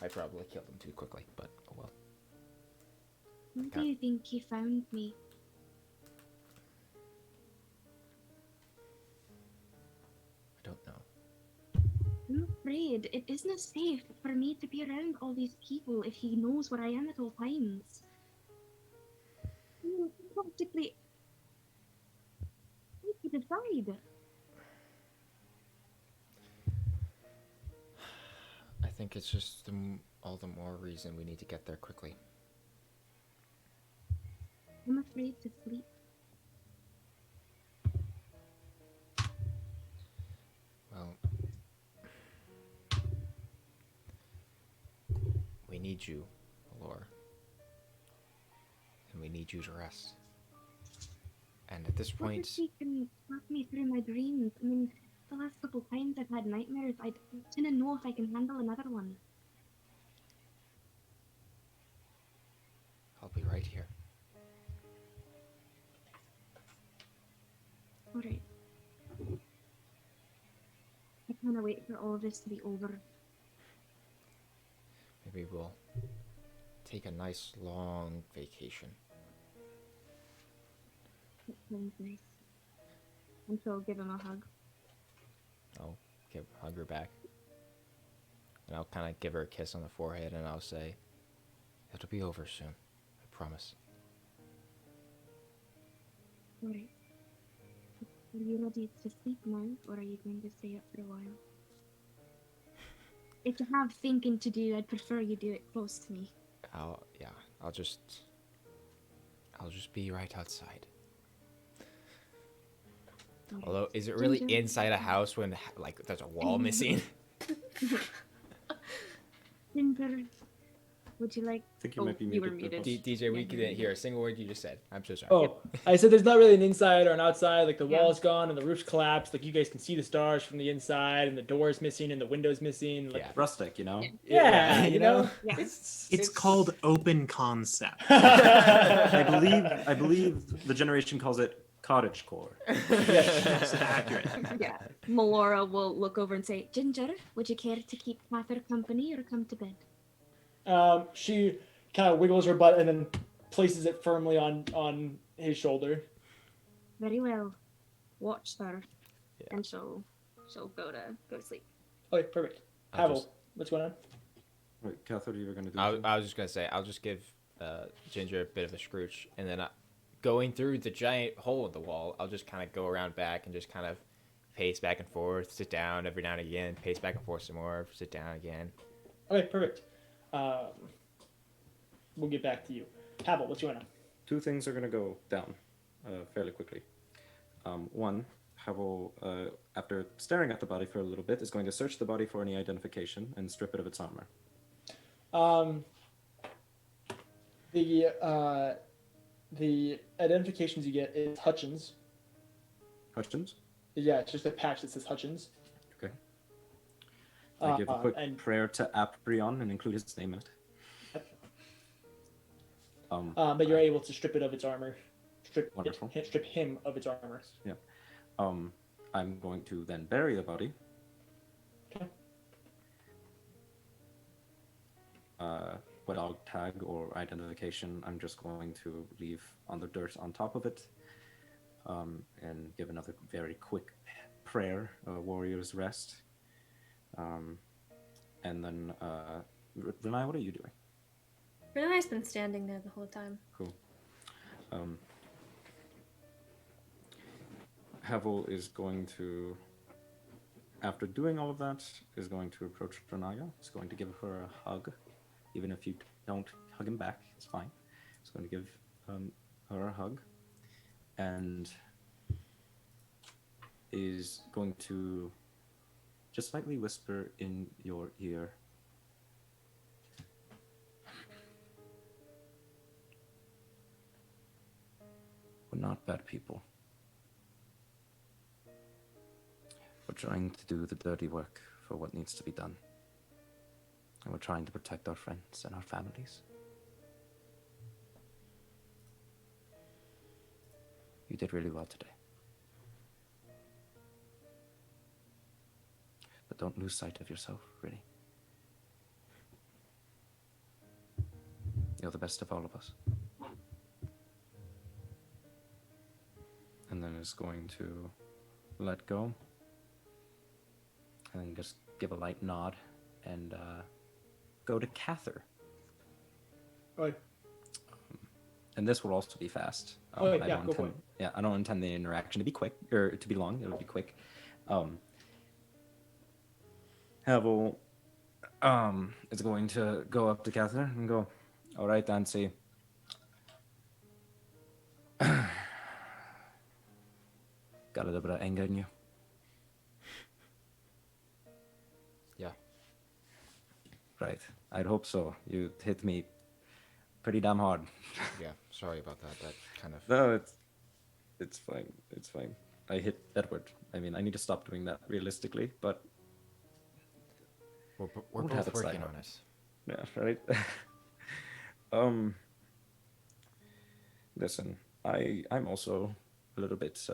[SPEAKER 8] I probably killed him too quickly, but oh well.
[SPEAKER 5] How do you think he found me?
[SPEAKER 8] I don't know.
[SPEAKER 5] I'm afraid it isn't safe for me to be around all these people if he knows where I am at all times. Practically, he could have died.
[SPEAKER 8] I think it's just all the more reason we need to get there quickly.
[SPEAKER 5] I'm afraid to sleep.
[SPEAKER 8] Well, we need you, Allure. And we need you to rest. And at this
[SPEAKER 5] What
[SPEAKER 8] point...
[SPEAKER 5] if he can talk me through my dreams? I mean, the last couple times I've had nightmares, I didn't know if I can handle another one.
[SPEAKER 8] I'll be right here.
[SPEAKER 5] Alright. I kinda wait for all of this to be over.
[SPEAKER 8] Maybe we'll take a nice long vacation.
[SPEAKER 5] That sounds nice. And so I'll give him a hug.
[SPEAKER 8] I'll hug her back. And I'll kind of give her a kiss on the forehead and I'll say, it'll be over soon. I promise.
[SPEAKER 5] Alright. Are you ready to sleep now, or are you going to stay up for a while? If you have thinking to do, I'd prefer you do it close to me.
[SPEAKER 8] I'll just be right outside.
[SPEAKER 5] Alright.
[SPEAKER 8] Although, is it really
[SPEAKER 5] Ginger.
[SPEAKER 8] inside a house when, like, there's a wall missing?
[SPEAKER 5] Ginger, would you like...
[SPEAKER 6] I think you might be
[SPEAKER 11] you were
[SPEAKER 6] muted.
[SPEAKER 11] muted.
[SPEAKER 8] DJ, we didn't hear a single word you just said. I'm so sorry.
[SPEAKER 2] Oh, I said there's not really an inside or an outside. Like the wall's gone and the roof's collapsed. Like you guys can see the stars from the inside, and the door's missing and the window's missing. Like,
[SPEAKER 8] Yeah.
[SPEAKER 6] Rustic, you know?
[SPEAKER 2] yeah, you know.
[SPEAKER 11] Yeah.
[SPEAKER 3] It's called open concept.
[SPEAKER 6] I believe the generation calls it cottagecore.
[SPEAKER 3] That's accurate.
[SPEAKER 11] Yeah. Melora will look over and say,
[SPEAKER 5] Ginger, would you care to keep Kathyr company or come to bed?
[SPEAKER 2] She kind of wiggles her butt and then places it firmly on his shoulder.
[SPEAKER 5] Very well. Watch her.
[SPEAKER 11] and she'll go to sleep.
[SPEAKER 2] Okay, perfect. Havel, what's going on?
[SPEAKER 6] Wait, Kathyr, you were going to do
[SPEAKER 8] I was just going to say, I'll just give Ginger a bit of a scrooch, and then going through the giant hole in the wall, I'll just kind of go around back and just kind of pace back and forth, sit down every now and again, pace back and forth some more, sit down again.
[SPEAKER 2] Okay, perfect. We'll get back to you. Havel, what's going on?
[SPEAKER 6] Two things are going to go down fairly quickly. One, Havel, after staring at the body for a little bit, is going to search the body for any identification and strip it of its armor.
[SPEAKER 2] The identifications you get is Hutchins.
[SPEAKER 6] Hutchins?
[SPEAKER 2] Yeah, it's just a patch that says Hutchins.
[SPEAKER 6] Okay. I give a quick prayer to aptly and include his name in it.
[SPEAKER 2] But you're able to strip it of its armor. Strip him of its armor.
[SPEAKER 6] Yeah. I'm going to then bury the body.
[SPEAKER 2] Okay.
[SPEAKER 6] Without tag or identification, I'm just going to leave on the dirt on top of it, and give another very quick prayer, warrior's rest. And then, Renai, what are you doing?
[SPEAKER 1] Renai's been standing there the whole time.
[SPEAKER 6] Cool. Havel is going to, after doing all of that, is going to approach Renaya. He's going to give her a hug. Even if you don't hug him back, it's fine. He's going to give her a hug. And is going to just slightly whisper in your ear. We're not bad people. We're trying to do the dirty work for what needs to be done. And we're trying to protect our friends and our families. You did really well today. But don't lose sight of yourself, really. You're the best of all of us. And then is going to let go. And then just give a light nod and go to Kathyr.
[SPEAKER 2] Right.
[SPEAKER 6] And this will also be fast.
[SPEAKER 2] Go for it.
[SPEAKER 6] Yeah, I don't intend the interaction to be quick or to be long. It'll be quick. Havel is going to go up to Kathyr and go, "All right, Dancy. Got a little bit of anger in you."
[SPEAKER 8] Yeah.
[SPEAKER 6] Right. I'd hope so. You hit me pretty damn hard.
[SPEAKER 8] Yeah, sorry about that. That kind of...
[SPEAKER 6] No, it's fine. It's fine. I hit Edward. I mean, I need to stop doing that realistically, but...
[SPEAKER 8] We're both working on it.
[SPEAKER 6] Yeah, right? Listen, I'm also a little bit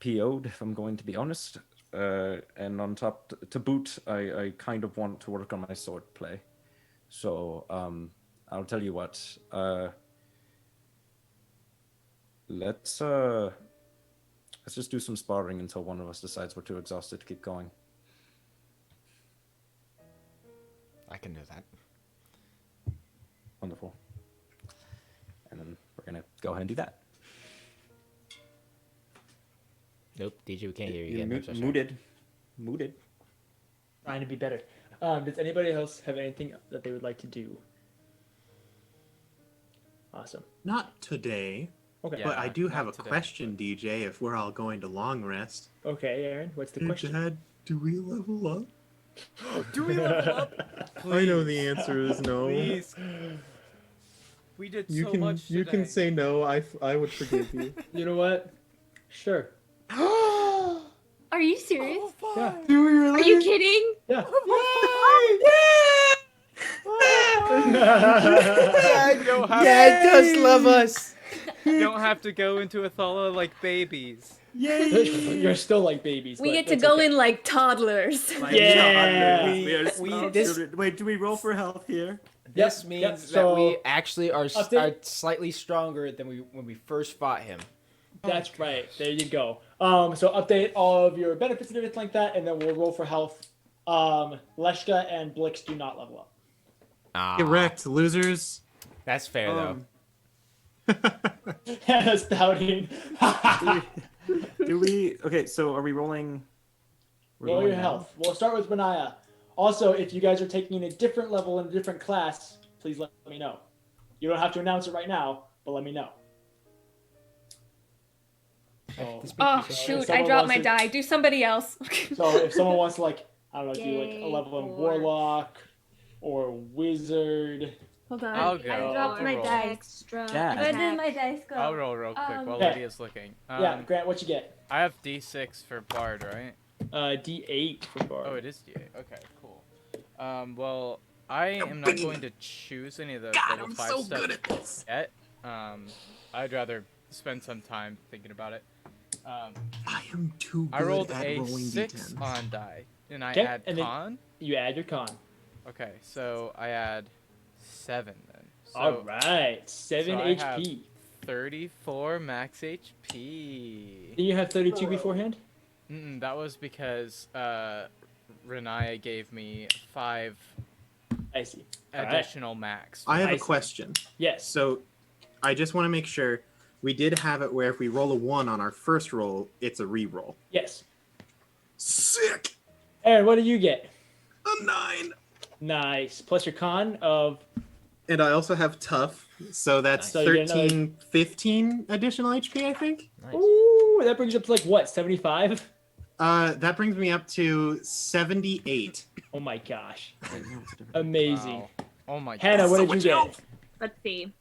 [SPEAKER 6] PO'd, if I'm going to be honest. And on top, to boot, I kind of want to work on my sword play. So, I'll tell you what. Let's just do some sparring until one of us decides we're too exhausted to keep going.
[SPEAKER 8] I can do that.
[SPEAKER 6] Wonderful. And then we're gonna go ahead and do that.
[SPEAKER 8] Nope, DJ, we can't hear you again.
[SPEAKER 6] Mooted.
[SPEAKER 2] Trying to be better. Does anybody else have anything that they would like to do? Awesome.
[SPEAKER 9] Not today.
[SPEAKER 2] Okay.
[SPEAKER 9] But I do have a question, DJ, if we're all going to long rest.
[SPEAKER 2] Okay, Aaron, what's the question?
[SPEAKER 9] Dad, do we level up?
[SPEAKER 4] Do we level up? Please.
[SPEAKER 9] I know the answer is no.
[SPEAKER 4] Please. We did
[SPEAKER 9] You
[SPEAKER 4] so
[SPEAKER 9] can,
[SPEAKER 4] much today.
[SPEAKER 9] You can say no. I would forgive you.
[SPEAKER 2] You know what? Sure.
[SPEAKER 1] Are you serious?
[SPEAKER 4] Oh,
[SPEAKER 2] Yeah.
[SPEAKER 9] Do we really?
[SPEAKER 11] Are you kidding?
[SPEAKER 2] Yeah.
[SPEAKER 8] Dad does love us.
[SPEAKER 4] You don't have to go into Athala like babies.
[SPEAKER 2] You're still like babies.
[SPEAKER 1] We
[SPEAKER 2] but
[SPEAKER 1] get to
[SPEAKER 2] that's
[SPEAKER 1] go
[SPEAKER 2] okay.
[SPEAKER 1] in like toddlers.
[SPEAKER 2] Yeah.
[SPEAKER 10] Wait, do we roll for health here?
[SPEAKER 8] This means that we actually are slightly stronger than when we first fought him.
[SPEAKER 2] That's right. There you go. So update all of your benefits and everything like that, and then we'll roll for health. Leshka and Blix do not level up.
[SPEAKER 9] Get wrecked, losers.
[SPEAKER 8] That's fair, though.
[SPEAKER 2] Hannah's doubting.
[SPEAKER 10] Do we... Okay, so are we rolling...
[SPEAKER 2] Roll your health. We'll start with Benaya. Also, if you guys are taking a different level in a different class, please let me know. You don't have to announce it right now, but let me know.
[SPEAKER 1] Oh, shoot, I dropped my die. Do somebody else.
[SPEAKER 2] So if someone wants to, like, I don't know, do like a level in Warlock or Wizard
[SPEAKER 15] Hold on.
[SPEAKER 4] I'll go.
[SPEAKER 15] I dropped my
[SPEAKER 4] roll.
[SPEAKER 15] dice.
[SPEAKER 11] Extra.
[SPEAKER 10] Yeah.
[SPEAKER 15] Where did my dice go?
[SPEAKER 4] I'll roll real quick while
[SPEAKER 2] Okay.
[SPEAKER 4] Lydia's looking.
[SPEAKER 2] Yeah, Grant, what you get?
[SPEAKER 4] I have D6 for Bard, right?
[SPEAKER 2] D8 for Bard.
[SPEAKER 4] Oh, it is D8. Okay, cool. Well, I am not going to choose any of the level 5
[SPEAKER 3] so
[SPEAKER 4] stuff
[SPEAKER 3] good at this.
[SPEAKER 4] yet. I'd rather spend some time thinking about it.
[SPEAKER 3] I am too good
[SPEAKER 4] I rolled
[SPEAKER 3] at
[SPEAKER 4] a
[SPEAKER 3] rolling
[SPEAKER 4] 6
[SPEAKER 3] D10s.
[SPEAKER 4] on die, and I
[SPEAKER 2] Okay,
[SPEAKER 4] add
[SPEAKER 2] and then
[SPEAKER 4] con.
[SPEAKER 2] You add your con.
[SPEAKER 4] Okay, so I add 7 then. So,
[SPEAKER 2] All right, 7
[SPEAKER 4] so I have
[SPEAKER 2] HP.
[SPEAKER 4] 34 max HP.
[SPEAKER 2] Did you have 32 beforehand?
[SPEAKER 4] That was because Renaya gave me 5
[SPEAKER 2] I see.
[SPEAKER 4] additional max.
[SPEAKER 3] I have
[SPEAKER 2] I
[SPEAKER 3] a
[SPEAKER 2] see.
[SPEAKER 3] question.
[SPEAKER 2] Yes.
[SPEAKER 3] So, I just want to make sure we did have it where if we roll a 1 on our first roll, it's a re-roll.
[SPEAKER 2] Yes.
[SPEAKER 3] Sick!
[SPEAKER 2] Aaron, what do you get?
[SPEAKER 3] A 9!
[SPEAKER 2] Nice. Plus your con of...
[SPEAKER 3] And I also have tough, so that's
[SPEAKER 2] So you get
[SPEAKER 3] 13, 15 additional HP, I think.
[SPEAKER 8] Nice.
[SPEAKER 2] Ooh, that brings you up to like what, 75?
[SPEAKER 3] That brings me up to 78.
[SPEAKER 2] Oh my gosh. Amazing.
[SPEAKER 4] Wow. Oh my god.
[SPEAKER 2] Hannah, what
[SPEAKER 3] So
[SPEAKER 2] did you
[SPEAKER 3] much
[SPEAKER 2] get?
[SPEAKER 3] health.
[SPEAKER 11] Let's see.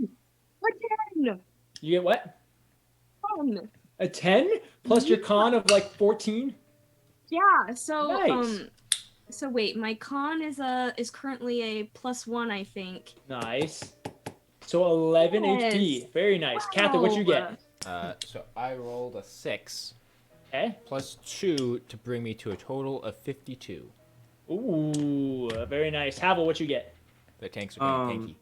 [SPEAKER 11] A 10.
[SPEAKER 2] You get what?
[SPEAKER 11] 10.
[SPEAKER 2] A 10? Plus your con of like 14?
[SPEAKER 11] Yeah. So
[SPEAKER 2] Nice.
[SPEAKER 11] So wait, my con is currently a +1, I think.
[SPEAKER 2] Nice. So 11
[SPEAKER 11] Yes.
[SPEAKER 2] HP. Very nice. Kathyr, what you get?
[SPEAKER 8] So I rolled a 6
[SPEAKER 2] Okay.
[SPEAKER 8] plus 2 to bring me to a total of 52.
[SPEAKER 2] Ooh, very nice. Havel, what you get?
[SPEAKER 8] The tanks are getting tanky.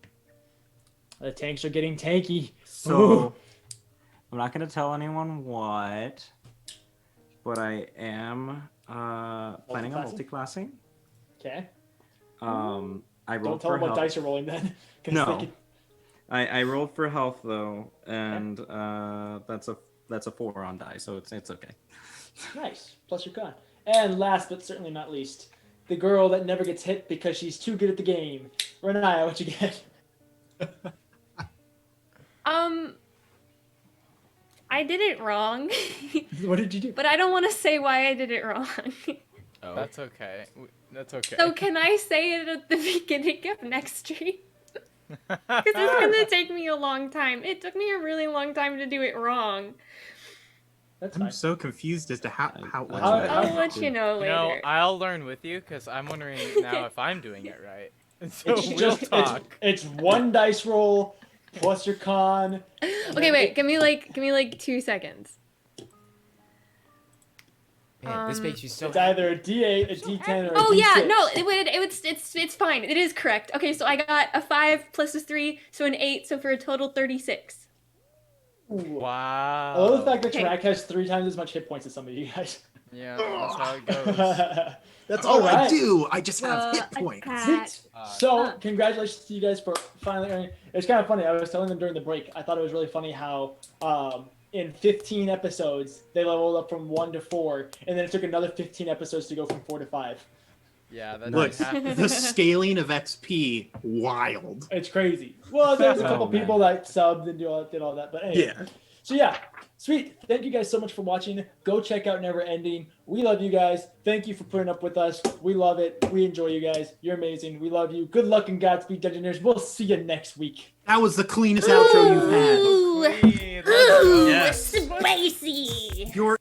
[SPEAKER 2] The tanks are getting tanky.
[SPEAKER 10] So,
[SPEAKER 2] Ooh.
[SPEAKER 10] I'm not going to tell anyone what, but I am planning on multi-classing.
[SPEAKER 2] Okay.
[SPEAKER 10] I
[SPEAKER 2] Don't
[SPEAKER 10] rolled
[SPEAKER 2] tell
[SPEAKER 10] for
[SPEAKER 2] them what
[SPEAKER 10] health.
[SPEAKER 2] dice you're rolling then. 'Cause
[SPEAKER 10] No.
[SPEAKER 2] they could-
[SPEAKER 10] I rolled for health though, and that's a 4 on die, so it's okay.
[SPEAKER 2] Nice. Plus your con. And last but certainly not least, the girl that never gets hit because she's too good at the game. Renaya, what you get?
[SPEAKER 1] I did it wrong.
[SPEAKER 2] What did you do?
[SPEAKER 1] But I don't want to say why I did it wrong.
[SPEAKER 8] Oh.
[SPEAKER 4] That's okay. That's okay.
[SPEAKER 1] So can I say it at the beginning of next stream? Because it's gonna take me a long time. It took me a really long time to do it wrong.
[SPEAKER 2] That's
[SPEAKER 3] I'm
[SPEAKER 2] fine.
[SPEAKER 3] so confused as to how
[SPEAKER 1] I'll let you know later.
[SPEAKER 4] No, I'll learn with you because I'm wondering now if I'm doing it right. And so
[SPEAKER 2] It's
[SPEAKER 4] we'll
[SPEAKER 2] just
[SPEAKER 4] talk.
[SPEAKER 2] it's one dice roll plus your con.
[SPEAKER 1] Okay, wait. Give me like 2 seconds.
[SPEAKER 8] Man, this makes you so
[SPEAKER 2] It's either a D8, a D10, or a
[SPEAKER 1] Oh
[SPEAKER 2] D6.
[SPEAKER 1] yeah, no, it's fine. It is correct. Okay, so I got a 5 plus a 3, so an 8, so for a total 36.
[SPEAKER 4] Wow.
[SPEAKER 2] I love the fact that
[SPEAKER 1] Okay.
[SPEAKER 2] Tarak has 3 times as much hit points as some of you guys.
[SPEAKER 4] Yeah, that's how it goes.
[SPEAKER 3] That's all I
[SPEAKER 2] Alright.
[SPEAKER 3] do. I just have hit points.
[SPEAKER 2] Sweet. So, congratulations to you guys for finally earning. It's kind of funny. I was telling them during the break. I thought it was really funny how in 15 episodes they leveled up from 1 to 4, and then it took another 15 episodes to go from 4 to 5.
[SPEAKER 4] Yeah, that
[SPEAKER 3] Look,
[SPEAKER 4] happens.
[SPEAKER 3] the scaling of XP, wild.
[SPEAKER 2] It's crazy. Well, there's a couple
[SPEAKER 10] Oh, man.
[SPEAKER 2] people that subbed and did all that, but anyway.
[SPEAKER 3] Yeah.
[SPEAKER 2] So yeah, sweet. Thank you guys so much for watching. Go check out Never Ending. We love you guys. Thank you for putting up with us. We love it. We enjoy you guys. You're amazing. We love you. Good luck and Godspeed, Dungeoneers. We'll see you next week.
[SPEAKER 3] That was the cleanest outro you've had.
[SPEAKER 1] Ooh,
[SPEAKER 3] Yes.
[SPEAKER 1] spicy.
[SPEAKER 3] Your